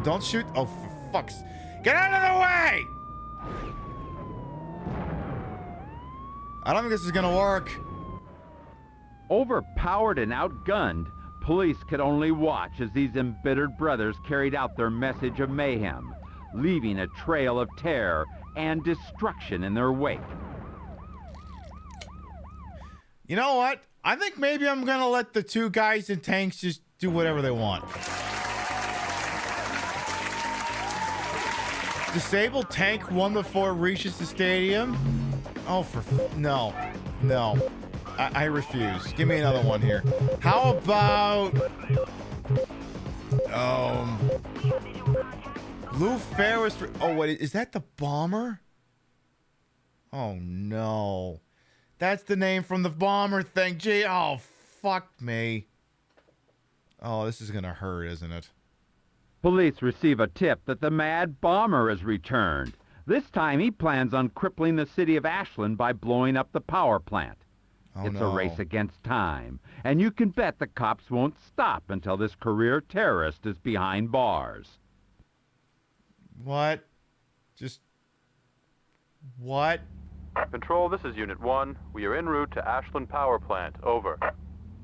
don't shoot. Oh, for fuck's... Get out of the way! I don't think this is gonna work. Overpowered and outgunned, police could only watch as these embittered brothers carried out their message of mayhem, leaving a trail of terror and destruction in their wake. You know what? I think maybe I'm gonna let the two guys in tanks just do whatever they want. Disable tank 1 before it reaches the stadium. Oh, no. I refuse. Give me another one here. How about Lou Ferris? Oh, wait, is that the bomber? Oh no, that's the name from the bomber thing. Gee, oh fuck me. Oh, this is gonna hurt, isn't it? Police receive a tip that the Mad Bomber has returned. This time he plans on crippling the city of Ashland by blowing up the power plant. Oh, it's no. a race against time, and you can bet the cops won't stop until this career terrorist is behind bars. What? What? Control, this is Unit 1. We are en route to Ashland Power Plant. Over.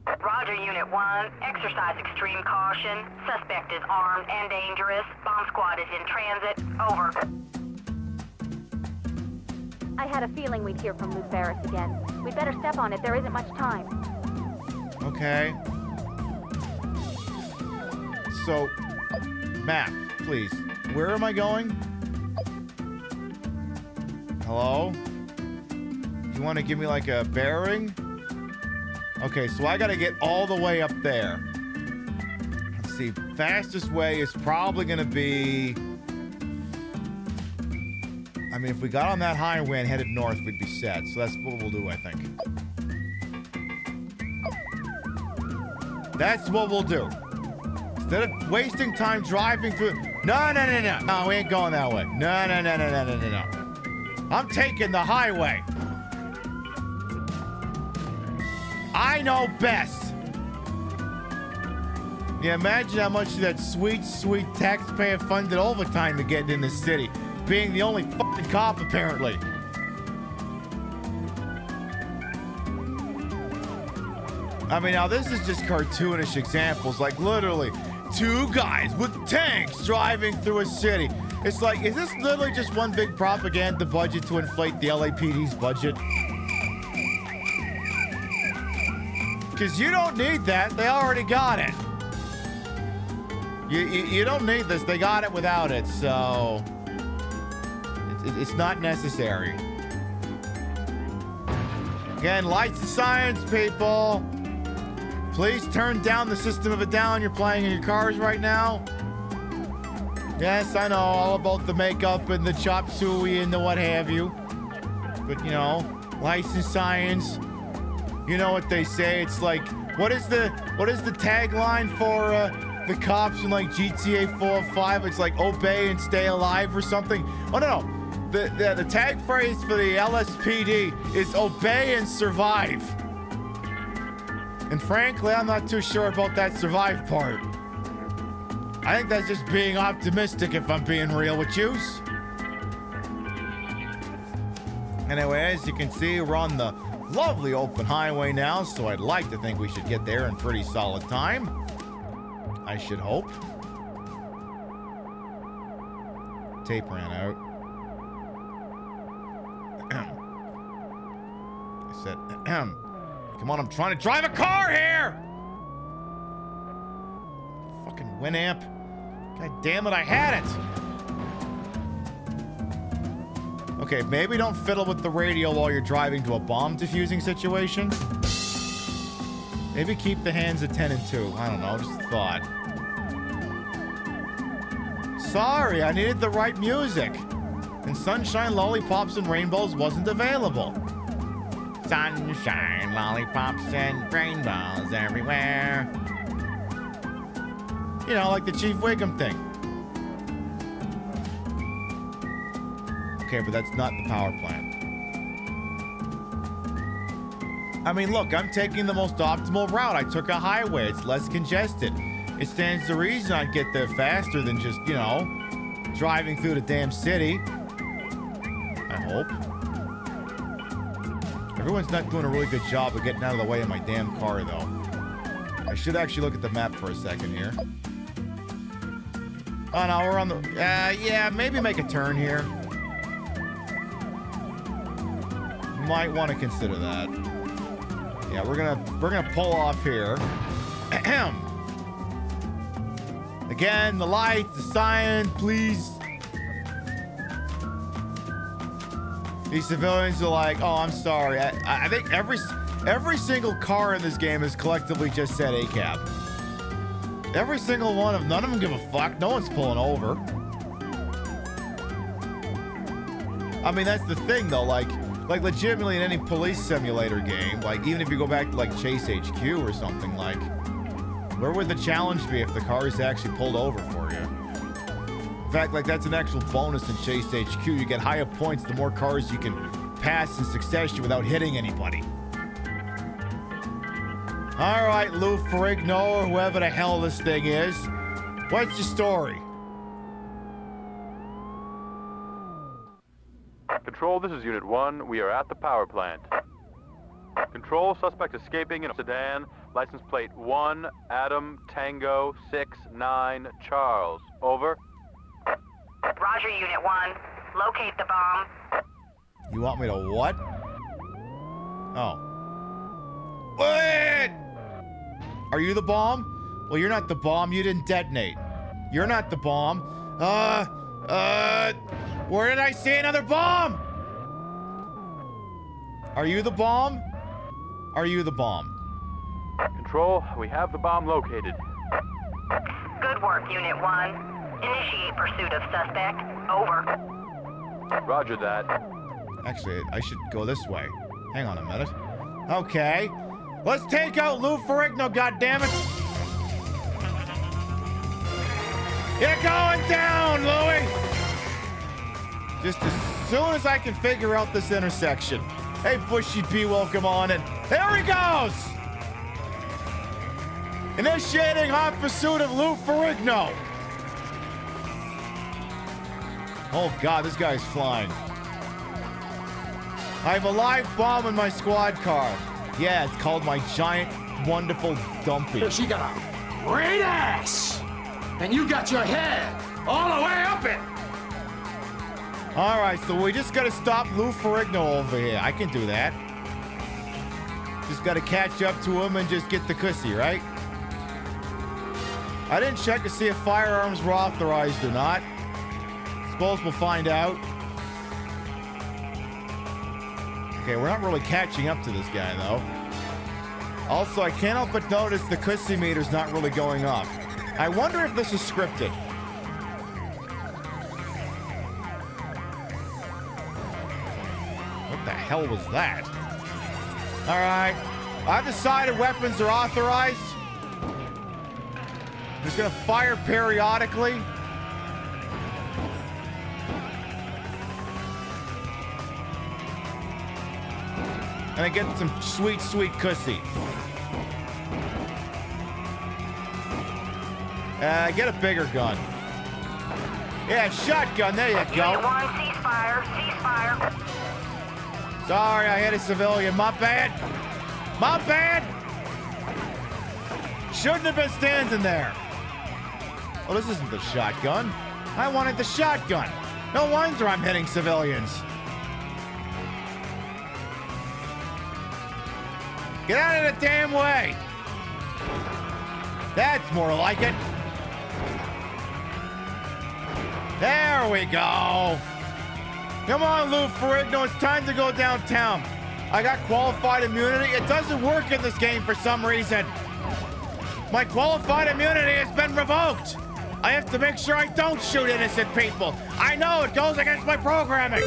Roger, Unit 1. Exercise extreme caution. Suspect is armed and dangerous. Bomb squad is in transit. Over. I had a feeling we'd hear from Lou Ferris again. We'd better step on it. There isn't much time. Okay. So, map, please. Where am I going? Hello? You want to give me like a bearing? Okay, so I got to get all the way up there. Let's see. Fastest way is probably going to be... I mean, if we got on that highway and headed north, we'd be set. So that's what we'll do, I think. That's what we'll do. Instead of wasting time driving through... No, we ain't going that way. No. I'm taking the highway. I know best. Yeah, imagine how much of that sweet, sweet taxpayer-funded overtime you're getting in the city. Being the only fucking cop, apparently. I mean, now this is just cartoonish examples. Like, literally, two guys with tanks driving through a city. It's like, is this literally just one big propaganda budget to inflate the LAPD's budget? Because you don't need that. They already got it. You don't need this. They got it without it, so... It's not necessary. Again, lights and science, people. Please turn down the System of a Down you're playing in your cars right now. Yes, I know all about the makeup and the chop suey and the what have you. But, you know, lights and science. You know what they say. It's like, what is the tagline for the cops in like GTA 4 or 5? It's like obey and stay alive or something. Oh no. The tag phrase for the LSPD is obey and survive. And frankly, I'm not too sure about that survive part. I think that's just being optimistic if I'm being real with you. Anyway, as you can see, we're on the lovely open highway now, so I'd like to think we should get there in pretty solid time. I should hope. Tape ran out. I said, come on, I'm trying to drive a car here! Fucking Winamp. God damn it, I had it! Okay, maybe don't fiddle with the radio while you're driving to a bomb defusing situation. Maybe keep the hands at 10 and 2. I don't know, just a thought. Sorry, I needed the right music. And Sunshine, Lollipops, and Rainbows wasn't available. Sunshine, lollipops, and rainbows everywhere. You know, like the Chief Wiggum thing. Okay, but that's not the power plant. I mean, look, I'm taking the most optimal route. I took a highway. It's less congested. It stands to reason I'd get there faster than just, you know, driving through the damn city. I hope. Everyone's not doing a really good job of getting out of the way of my damn car, though. I should actually look at the map for a second here. Oh, no, we're on the... yeah, maybe make a turn here. Might want to consider that. Yeah, we're gonna pull off here. Again, the lights, the sign, please. These civilians are like, oh, I'm sorry. I think every single car in this game has collectively just said ACAB. Every single one of them. None of them give a fuck. No one's pulling over. I mean, that's the thing, though. Like legitimately in any police simulator game, like even if you go back to like Chase HQ or something, like where would the challenge be if the car is actually pulled over for you? In fact, like that's an actual bonus in Chase HQ. You get higher points the more cars you can pass in succession without hitting anybody. All right, Lou Ferrigno, or whoever the hell this thing is. What's your story? Control, this is Unit 1. We are at the power plant. Control, suspect escaping in a sedan. License plate 1, Adam, Tango, 6, 9, Charles. Over. Roger, Unit 1. Locate the bomb. You want me to what? Oh. What? Are you the bomb? Well, you're not the bomb. You didn't detonate. You're not the bomb. Where did I see another bomb? Are you the bomb? Are you the bomb? Control, we have the bomb located. Good work, Unit 1. Initiate pursuit of suspect. Over. Roger that. Actually, I should go this way. Hang on a minute. Okay. Let's take out Lou Ferrigno, goddammit! You're going down, Louie! Just as soon as I can figure out this intersection. Hey, Bushy P, welcome on in. There he goes! Initiating hot pursuit of Lou Ferrigno. Oh God, this guy's flying. I have a live bomb in my squad car. Yeah, it's called my giant, wonderful dumpy. She got a great ass! And you got your head all the way up it! All right, so we just gotta stop Lou Ferrigno over here. I can do that. Just gotta catch up to him and just get the cussy, right? I didn't check to see if firearms were authorized or not. Suppose we'll find out. Okay, we're not really catching up to this guy, though. Also, I can't help but notice the cussy meter's not really going up. I wonder if this is scripted. What the hell was that? All right. I've decided weapons are authorized. I'm just gonna fire periodically. And I get some sweet, sweet cussy. Get a bigger gun. Yeah, shotgun, there you go. Unit 1, ceasefire, ceasefire. Sorry, I hit a civilian. My bad. My bad. Shouldn't have been standing there. Oh, this isn't the shotgun. I wanted the shotgun. No wonder I'm hitting civilians. Get out of the damn way. That's more like it. There we go. Come on, Lou Ferrigno, it's time to go downtown. I got qualified immunity. It doesn't work in this game for some reason. My qualified immunity has been revoked. I have to make sure I don't shoot innocent people. I know it goes against my programming.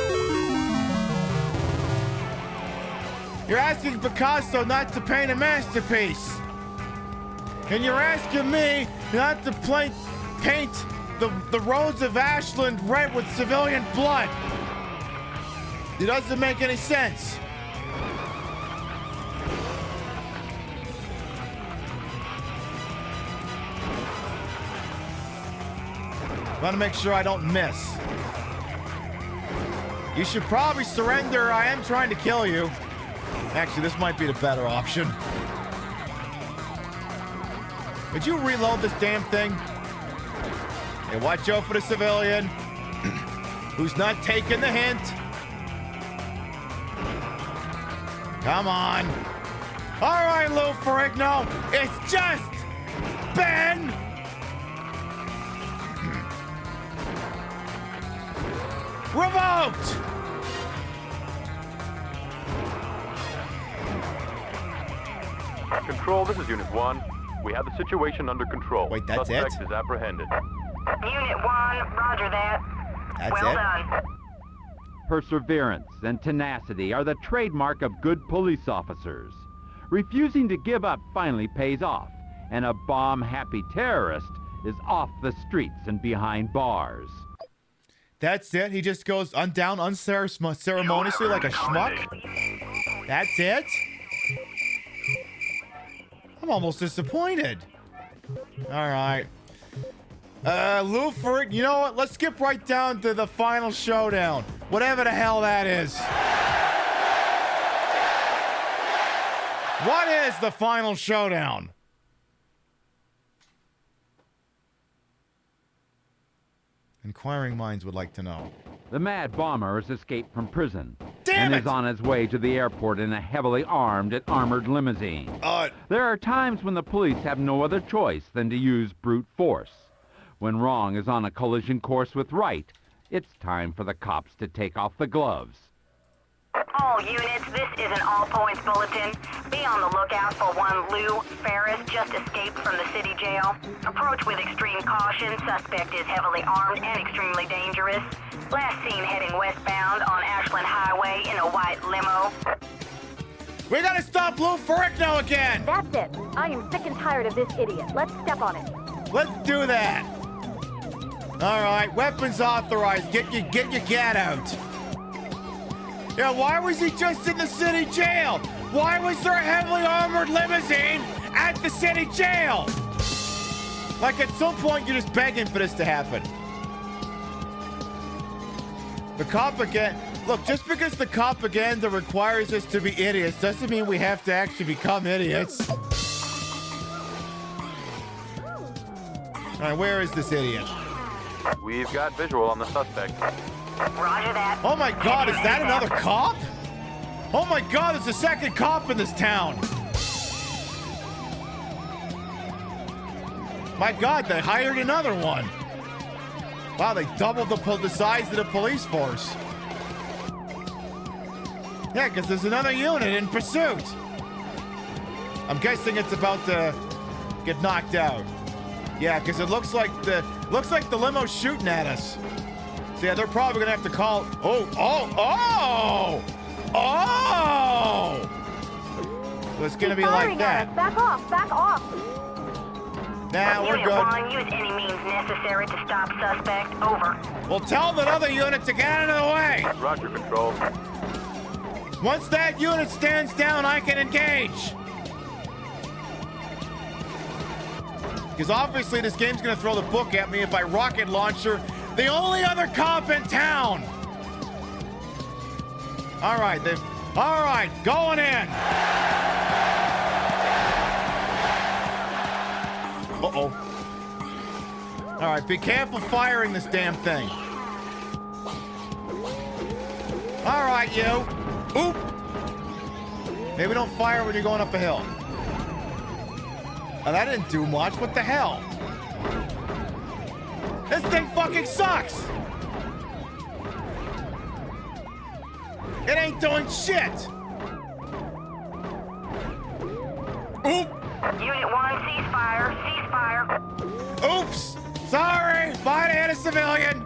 You're asking Picasso not to paint a masterpiece. And you're asking me not to paint the roads of Ashland red with civilian blood. It doesn't make any sense. Want to make sure I don't miss. You should probably surrender. I am trying to kill you. Actually, this might be the better option. Would you reload this damn thing? Hey, watch out for the civilian who's not taking the hint. Come on. All right, Lou Ferrigno, it's just been revoked. Control, this is Unit 1. We have the situation under control. Wait, that's Suspect it? is apprehended. Unit 1, roger that. That's well it? done. Perseverance and tenacity are the trademark of good police officers. Refusing to give up finally pays off, and a bomb-happy terrorist is off the streets and behind bars. That's it? He just goes down unceremoniously like a schmuck? That's it? I'm almost disappointed. All right. Lou Ferrigno, you know what? Let's skip right down to the final showdown. Whatever the hell that is. What is the final showdown? Inquiring minds would like to know. The mad bomber has escaped from prison Damn and it! is on his way to the airport in a heavily armed and armored limousine. There are times when the police have no other choice than to use brute force. When wrong is on a collision course with right, it's time for the cops to take off the gloves. All units, this is an all-points bulletin. Be on the lookout for one Lou Ferris, just escaped from the city jail. Approach with extreme caution. Suspect is heavily armed and extremely dangerous. Last seen heading westbound on Ashland Highway in a white limo. We gotta stop Lou Ferrigno again! That's it. I am sick and tired of this idiot. Let's step on it. Let's do that. All right, weapons authorized. Get your gat out. Yeah, why was he just in the city jail? Why was there a heavily armored limousine at the city jail? Like, at some point, you're just begging for this to happen. The propaganda... Look, just because the propaganda requires us to be idiots doesn't mean we have to actually become idiots. All right, where is this idiot? We've got visual on the suspect. Roger that. Oh my God, is that another cop? Oh my God, there's a second cop in this town. My God, they hired another one. Wow, they doubled the size of the police force. Yeah, because there's another unit in pursuit. I'm guessing it's about to get knocked out. Yeah, because it looks like the limo's shooting at us. So yeah, they're probably gonna have to call. Oh! So it's gonna be like that. Back off! Back off! Nah, we're Unit good. 1, use any means necessary to stop suspect. Over. Well, tell that other unit to get out of the way. Roger, Control. Once that unit stands down, I can engage. Because obviously this game's gonna throw the book at me if I rocket launcher the only other cop in town. All right, going in. Uh-oh. All right, be careful firing this damn thing. All right, you. Oop. Maybe don't fire when you're going up a hill. Oh, that didn't do much. What the hell? This thing fucking sucks. It ain't doing shit. Oop. Unit 1, ceasefire. Ceasefire. Oops. Sorry. Might have hit a civilian.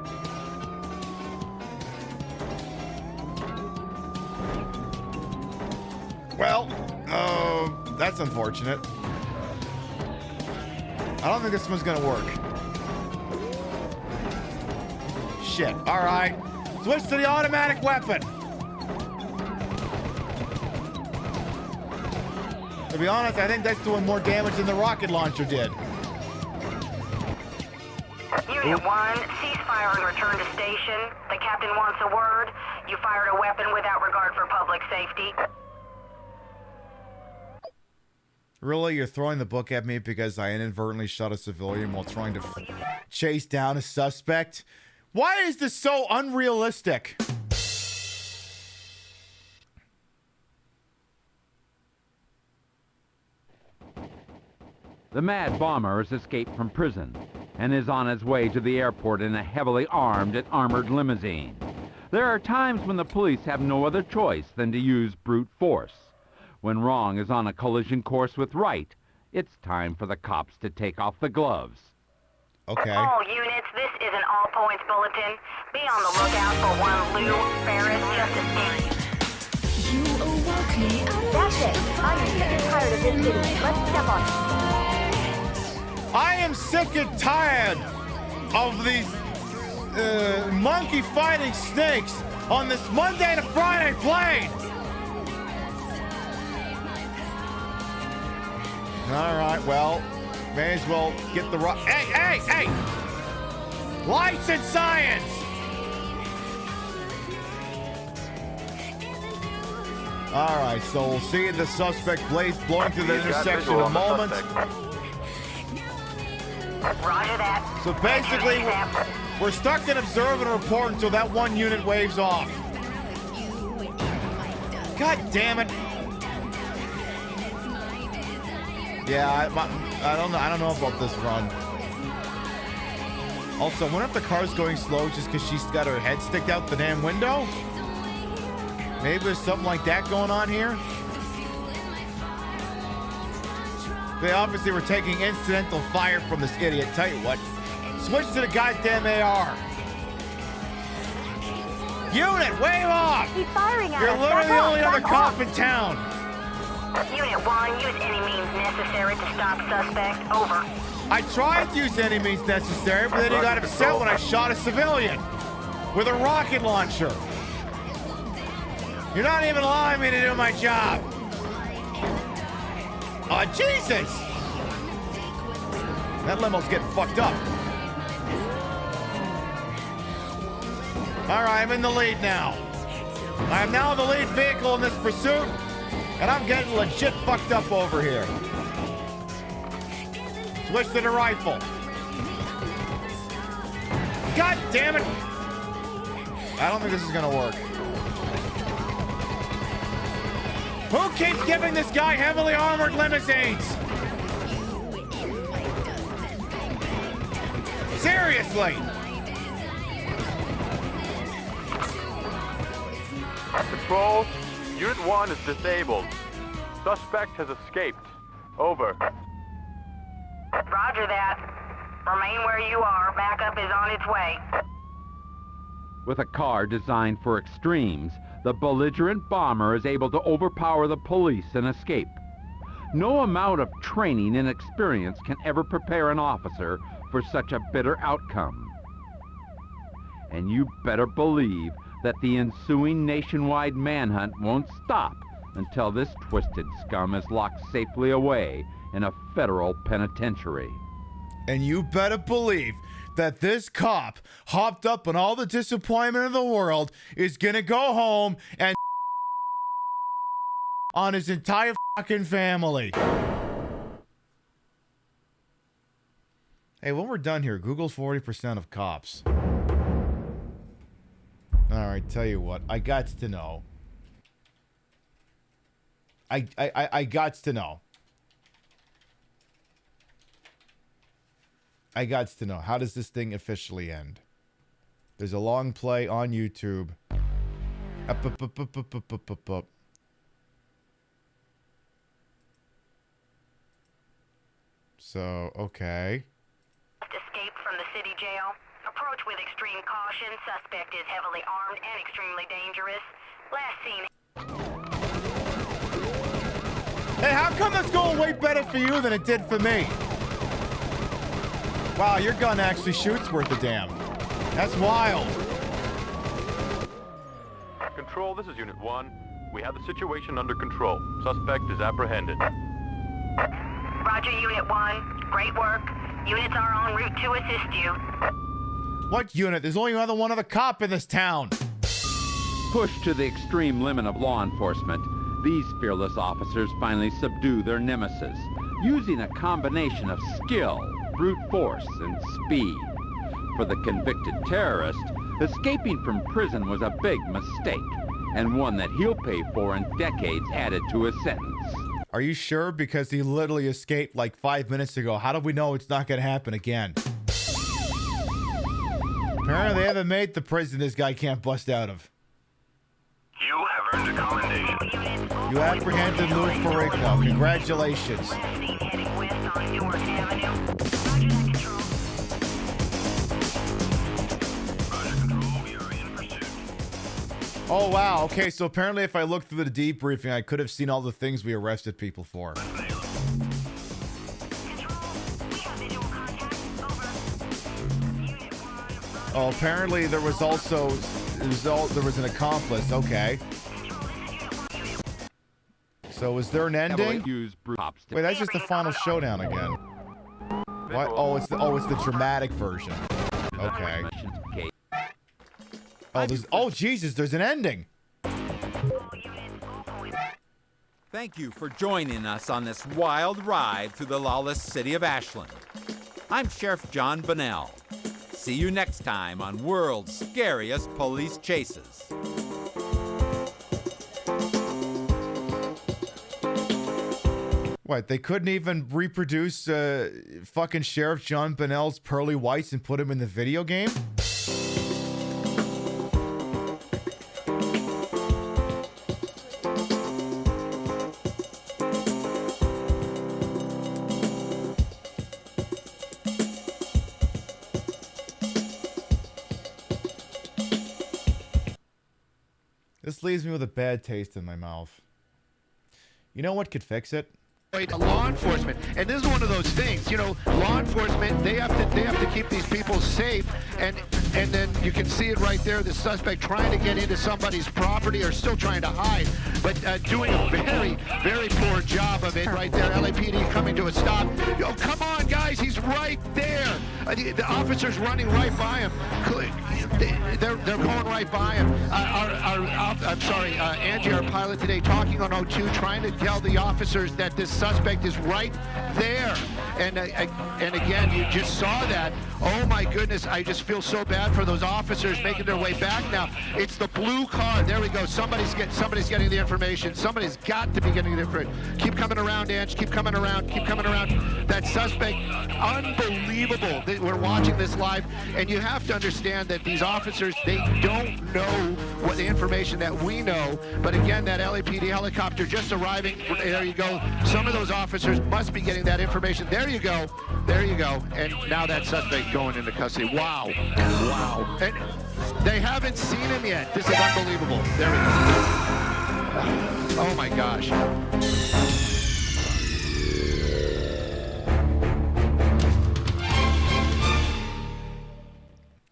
Well, that's unfortunate. I don't think this one's gonna work. Shit. All right. Switch to the automatic weapon. To be honest, I think that's doing more damage than the rocket launcher did. Unit 1, ceasefire and return to station. The captain wants a word. You fired a weapon without regard for public safety. Really? You're throwing the book at me because I inadvertently shot a civilian while trying to chase down a suspect? Why is this so unrealistic? The mad bomber has escaped from prison and is on his way to the airport in a heavily armed and armored limousine. There are times when the police have no other choice than to use brute force. When wrong is on a collision course with right, it's time for the cops to take off the gloves. Okay. All units, this is an all-points bulletin. Be on the lookout for one Lou Ferris just escaped. You awoke me. That's it. I'm sick and tired of this city. Let's step on it. I am sick and tired of these monkey fighting snakes on this Monday to Friday plane. All right, well, may as well get the right. Hey! Lights and science. All right, so we'll see the suspect blowing through the intersection in a moment. Roger that. So basically, we're stuck in observe and report until that one unit waves off. God damn it. Yeah, I don't know about this run. Also, I wonder if the car's going slow just because she's got her head sticked out the damn window? Maybe there's something like that going on here? They obviously were taking incidental fire from this idiot. Tell you what, switch to the goddamn AR. Unit, wave off! He's firing at us. You're literally the only other cop in town. Unit 1, use any means necessary to stop suspect. Over. I tried to use any means necessary, but then he got upset when I shot a civilian with a rocket launcher. You're not even allowing me to do my job. Oh, Jesus! That limo's getting fucked up. All right, I'm in the lead now. I am now the lead vehicle in this pursuit, and I'm getting legit fucked up over here. Switch to the rifle. God damn it! I don't think this is gonna work. Who keeps giving this guy heavily armored limousines? Seriously! Control, Unit 1 is disabled. Suspect has escaped. Over. Roger that. Remain where you are. Backup is on its way. With a car designed for extremes, the belligerent bomber is able to overpower the police and escape. No amount of training and experience can ever prepare an officer for such a bitter outcome. And you better believe that the ensuing nationwide manhunt won't stop until this twisted scum is locked safely away in a federal penitentiary. And you better believe that this cop, hopped up on all the disappointment in the world, is gonna go home and on his entire fucking family. Hey, when we're done here, Google's 40% of cops. All right, tell you what, I got to know. I got to know. I got to know. How does this thing officially end? There's a long play on YouTube. Up. So, okay. Escaped from the city jail. Approach with extreme caution. Suspect is heavily armed and extremely dangerous. Last seen. Hey, how come that's going way better for you than it did for me? Wow, your gun actually shoots worth a damn. That's wild. Control, this is Unit 1. We have the situation under control. Suspect is apprehended. Roger, Unit 1. Great work. Units are en route to assist you. What unit? There's only one other cop in this town. Pushed to the extreme limit of law enforcement, these fearless officers finally subdue their nemesis, using a combination of skill, brute force, and speed. For the convicted terrorist, escaping from prison was a big mistake, and one that he'll pay for in decades added to his sentence. Are you sure? Because he literally escaped like 5 minutes ago. How do we know it's not going to happen again? Apparently they haven't made the prison this guy can't bust out of. You have earned a commendation. You apprehended Lou Ferrigno. Congratulations. Oh, wow. Okay, so apparently if I looked through the debriefing, I could have seen all the things we arrested people for. Oh, apparently there was also... there was an accomplice. Okay. So is there an ending? Wait, that's just the final showdown again. What? Oh, it's the dramatic version. Okay. Oh, Jesus, there's an ending. Thank you for joining us on this wild ride through the lawless city of Ashland. I'm Sheriff John Bonnell. See you next time on World's Scariest Police Chases. What, they couldn't even reproduce fucking Sheriff John Bonnell's pearly whites and put him in the video game? This leaves me with a bad taste in my mouth. You know what could fix it? Law enforcement, and this is one of those things. You know, law enforcement, they have to keep these people safe, and then you can see it right there. The suspect trying to get into somebody's property or still trying to hide, but doing a very, very poor job of it right there. LAPD coming to a stop. Yo, come on, guys, he's right there. The officer's running right by him. They're going right by him. Angie, our pilot today, talking on O2, trying to tell the officers that this suspect is right there. And again, you just saw that. Oh my goodness, I just feel so bad for those officers making their way back now. It's the blue car. There we go. Somebody's getting the information. Somebody's got to be getting the information. Keep coming around, Ange. Keep coming around. Keep coming around. That suspect, unbelievable. We're watching this live, and you have to understand that these officers, they don't know what the information that we know. But again, that LAPD helicopter just arriving. There you go. Some of those officers must be getting that information. There you go. There you go. And now that suspect going into custody. Wow. Wow. And they haven't seen him yet. This is unbelievable. There we go. Oh my gosh.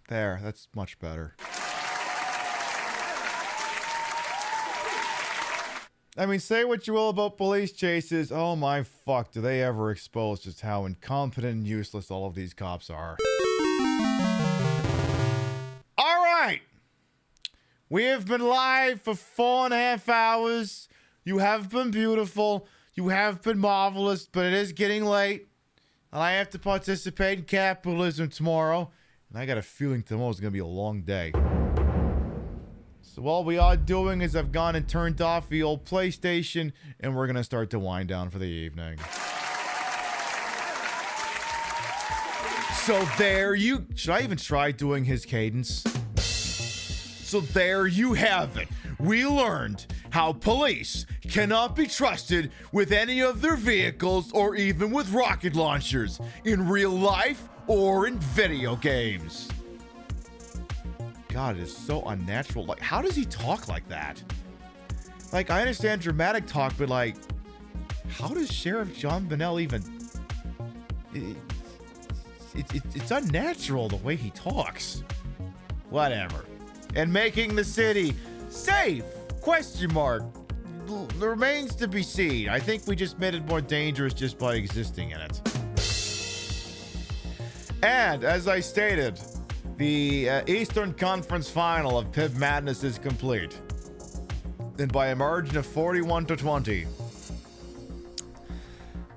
There, that's much better. I mean, say what you will about police chases. Oh my fuck, do they ever expose just how incompetent and useless all of these cops are. All right. We have been live for 4.5 hours. You have been beautiful. You have been marvelous, but it is getting late. And I have to participate in capitalism tomorrow. And I got a feeling tomorrow's going to be a long day. So all we are doing is I've gone and turned off the old PlayStation, and we're going to start to wind down for the evening. So there you... Should I even try doing his cadence? So there you have it. We learned how police cannot be trusted with any of their vehicles or even with rocket launchers in real life or in video games. God, it is so unnatural. Like, how does he talk like that? Like, I understand dramatic talk, but like, how does Sheriff John Bonnell even... It's unnatural the way he talks. Whatever. And making the city safe? Question mark. Remains to be seen. I think we just made it more dangerous just by existing in it. And, as I stated, the Eastern Conference Final of PiB Madness is complete. And by a margin of 41-20.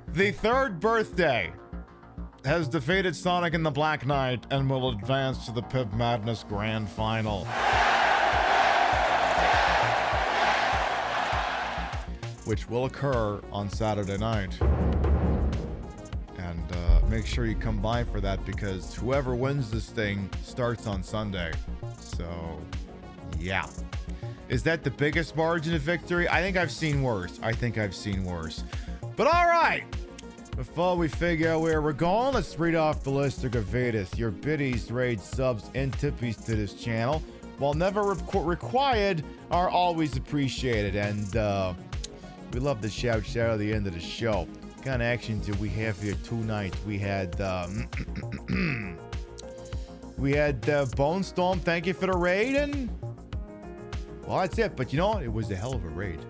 The third birthday has defeated Sonic and the Black Knight and will advance to the PiB Madness Grand Final. which will occur on Saturday night. And make sure you come by for that, because whoever wins this thing starts on Sunday. So, yeah. Is that the biggest margin of victory? I think I've seen worse. But all right. Before we figure out where we're going, let's read off the list of Gavitas. Your biddies, raids, subs, and tippies to this channel, while never required, are always appreciated. And we love the shout at the end of the show. What kind of action did we have here tonight? We had Bone Storm. Thank you for the raid, and well, that's it. But you know what? It was a hell of a raid.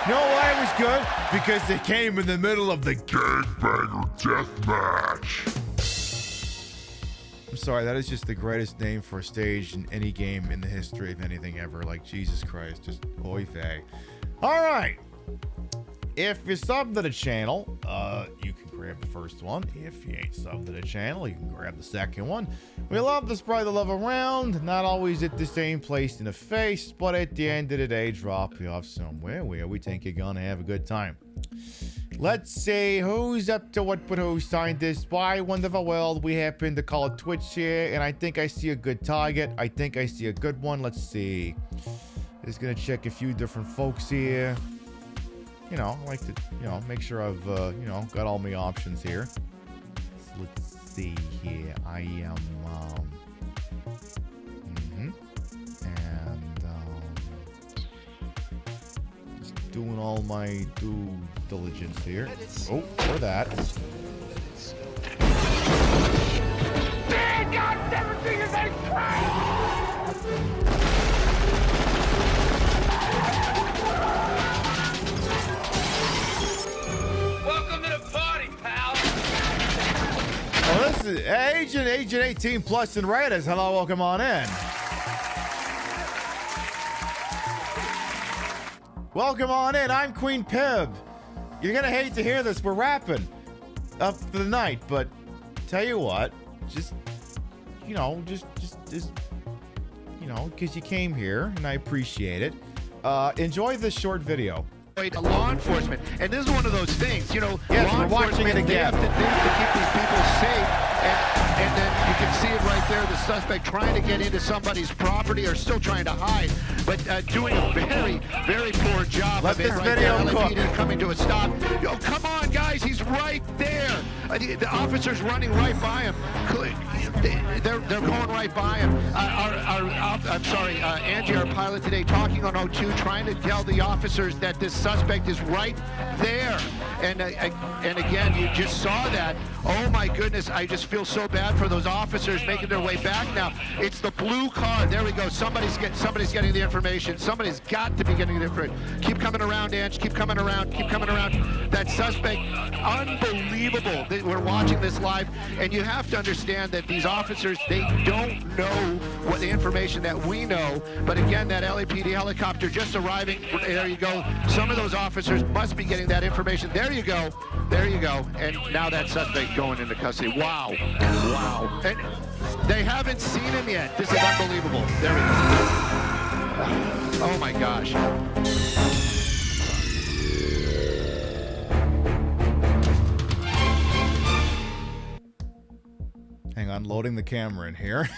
You know why it was good? Because it came in the middle of the Gangbanger Deathmatch. I'm sorry, that is just the greatest name for a stage in any game in the history of anything ever. Like, Jesus Christ, just oy vey. All right. If you're subbed to the channel, you can grab the first one. If you ain't subbed to the channel, you can grab the second one. We love to spread the love around, not always at the same place in the face, but at the end of the day, drop you off somewhere where we think you're gonna have a good time. Let's see who's up to what with who signed this. Why wonderful world, we happen to call it Twitch here, and I think I see a good target. I think I see a good one. Let's see. Just gonna check a few different folks here. You know, I like to, make sure I've, got all my options here. So let's see here. I am, just doing all my due diligence here. Oh, for that. Man, God, everything is a Welcome to the party, pal. Oh, this is Agent 18 Plus and Raiders. Hello, welcome on in. Welcome on in. I'm Queen Pib. You're gonna hate to hear this. We're wrapping up for the night, but tell you what, just because you came here and I appreciate it. Enjoy this short video. Law enforcement, and this is one of those things, Yes, law we're watching it enforcement, they again. have to things to keep these people safe, and then you can see it right there, the suspect trying to get into somebody's property or still trying to hide, but doing a very, very poor job Let of it this right video there. cook. LAPD coming to a stop. Yo, come on, guys, he's right there. The officer's running right by him. They're going right by him. Angie, our pilot today, talking on O2, trying to tell the officers that this suspect is right there. And again, you just saw that. Oh my goodness, I just feel so bad for those officers making their way back now. It's the blue car. There we go. Somebody's getting the information. Somebody's got to be getting the information. Keep coming around, Ange. Keep coming around. Keep coming around. That suspect, unbelievable. We're watching this live, and you have to understand that these officers, they don't know what the information that we know. But again, that LAPD helicopter just arriving. There you go. Some of those officers must be getting that information. There you go. There you go. And now that suspect going into custody. Wow. Wow. And they haven't seen him yet. This is unbelievable. There we go. Oh my gosh. Hang on, loading the camera in here.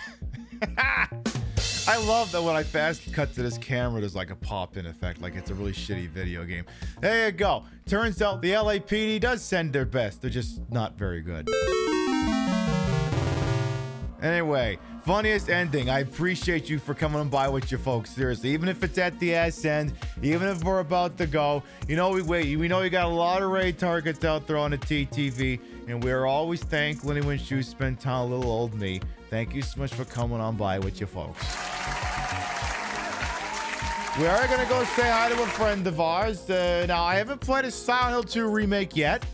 I love that when I fast cut to this camera, there's like a pop-in effect, like it's a really shitty video game. There you go. Turns out the LAPD does send their best. They're just not very good. Anyway, funniest ending. I appreciate you for coming on by with your folks. Seriously, even if it's at the ass end, even if we're about to go, we know you got a lot of raid targets out there on the TTV, and we're always thankful when you spend time with little old me. Thank you so much for coming on by with your folks. We are going to go say hi to a friend of ours. Now, I haven't played a Silent Hill 2 remake yet.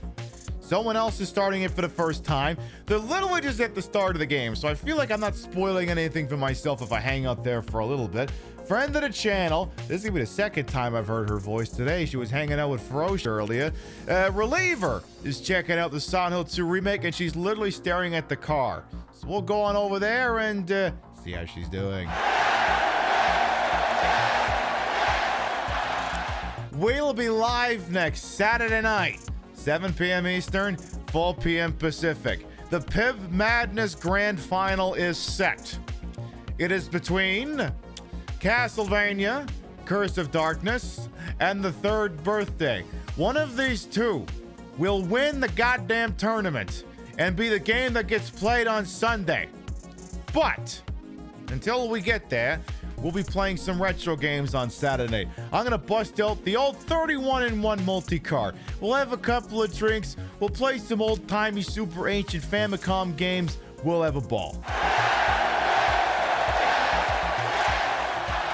Someone else is starting it for the first time. They're literally just at the start of the game, so I feel like I'm not spoiling anything for myself if I hang out there for a little bit. Friend of the channel. This is going to be the second time I've heard her voice today. She was hanging out with Ferocia earlier. Reliever is checking out the Silent Hill 2 remake, and she's literally staring at the car. So we'll go on over there and see how she's doing. We'll be live next Saturday night, 7 p.m. Eastern, 4 p.m. Pacific. The PiB Madness Grand Final is set. It is between Castlevania, Curse of Darkness, and The Third Birthday. One of these two will win the goddamn tournament and be the game that gets played on Sunday. But until we get there, we'll be playing some retro games on Saturday. I'm going to bust out the old 31-in-1 multi-car. We'll have a couple of drinks. We'll play some old-timey, super ancient Famicom games. We'll have a ball.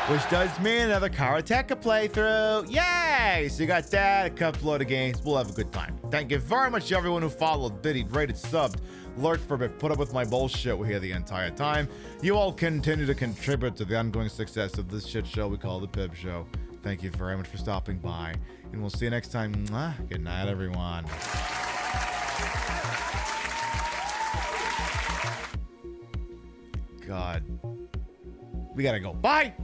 Which does mean another Karateka playthrough. Yay! So you got that, a couple other games. We'll have a good time. Thank you very much to everyone who followed, biddied, rated, subbed, lurked for a bit, put up with my bullshit. We're here the entire time. You all continue to contribute to the ongoing success of this shit show we call the PiB Show. Thank you very much for stopping by, and we'll see you next time. Mwah. Good night, everyone. God. We gotta go. Bye!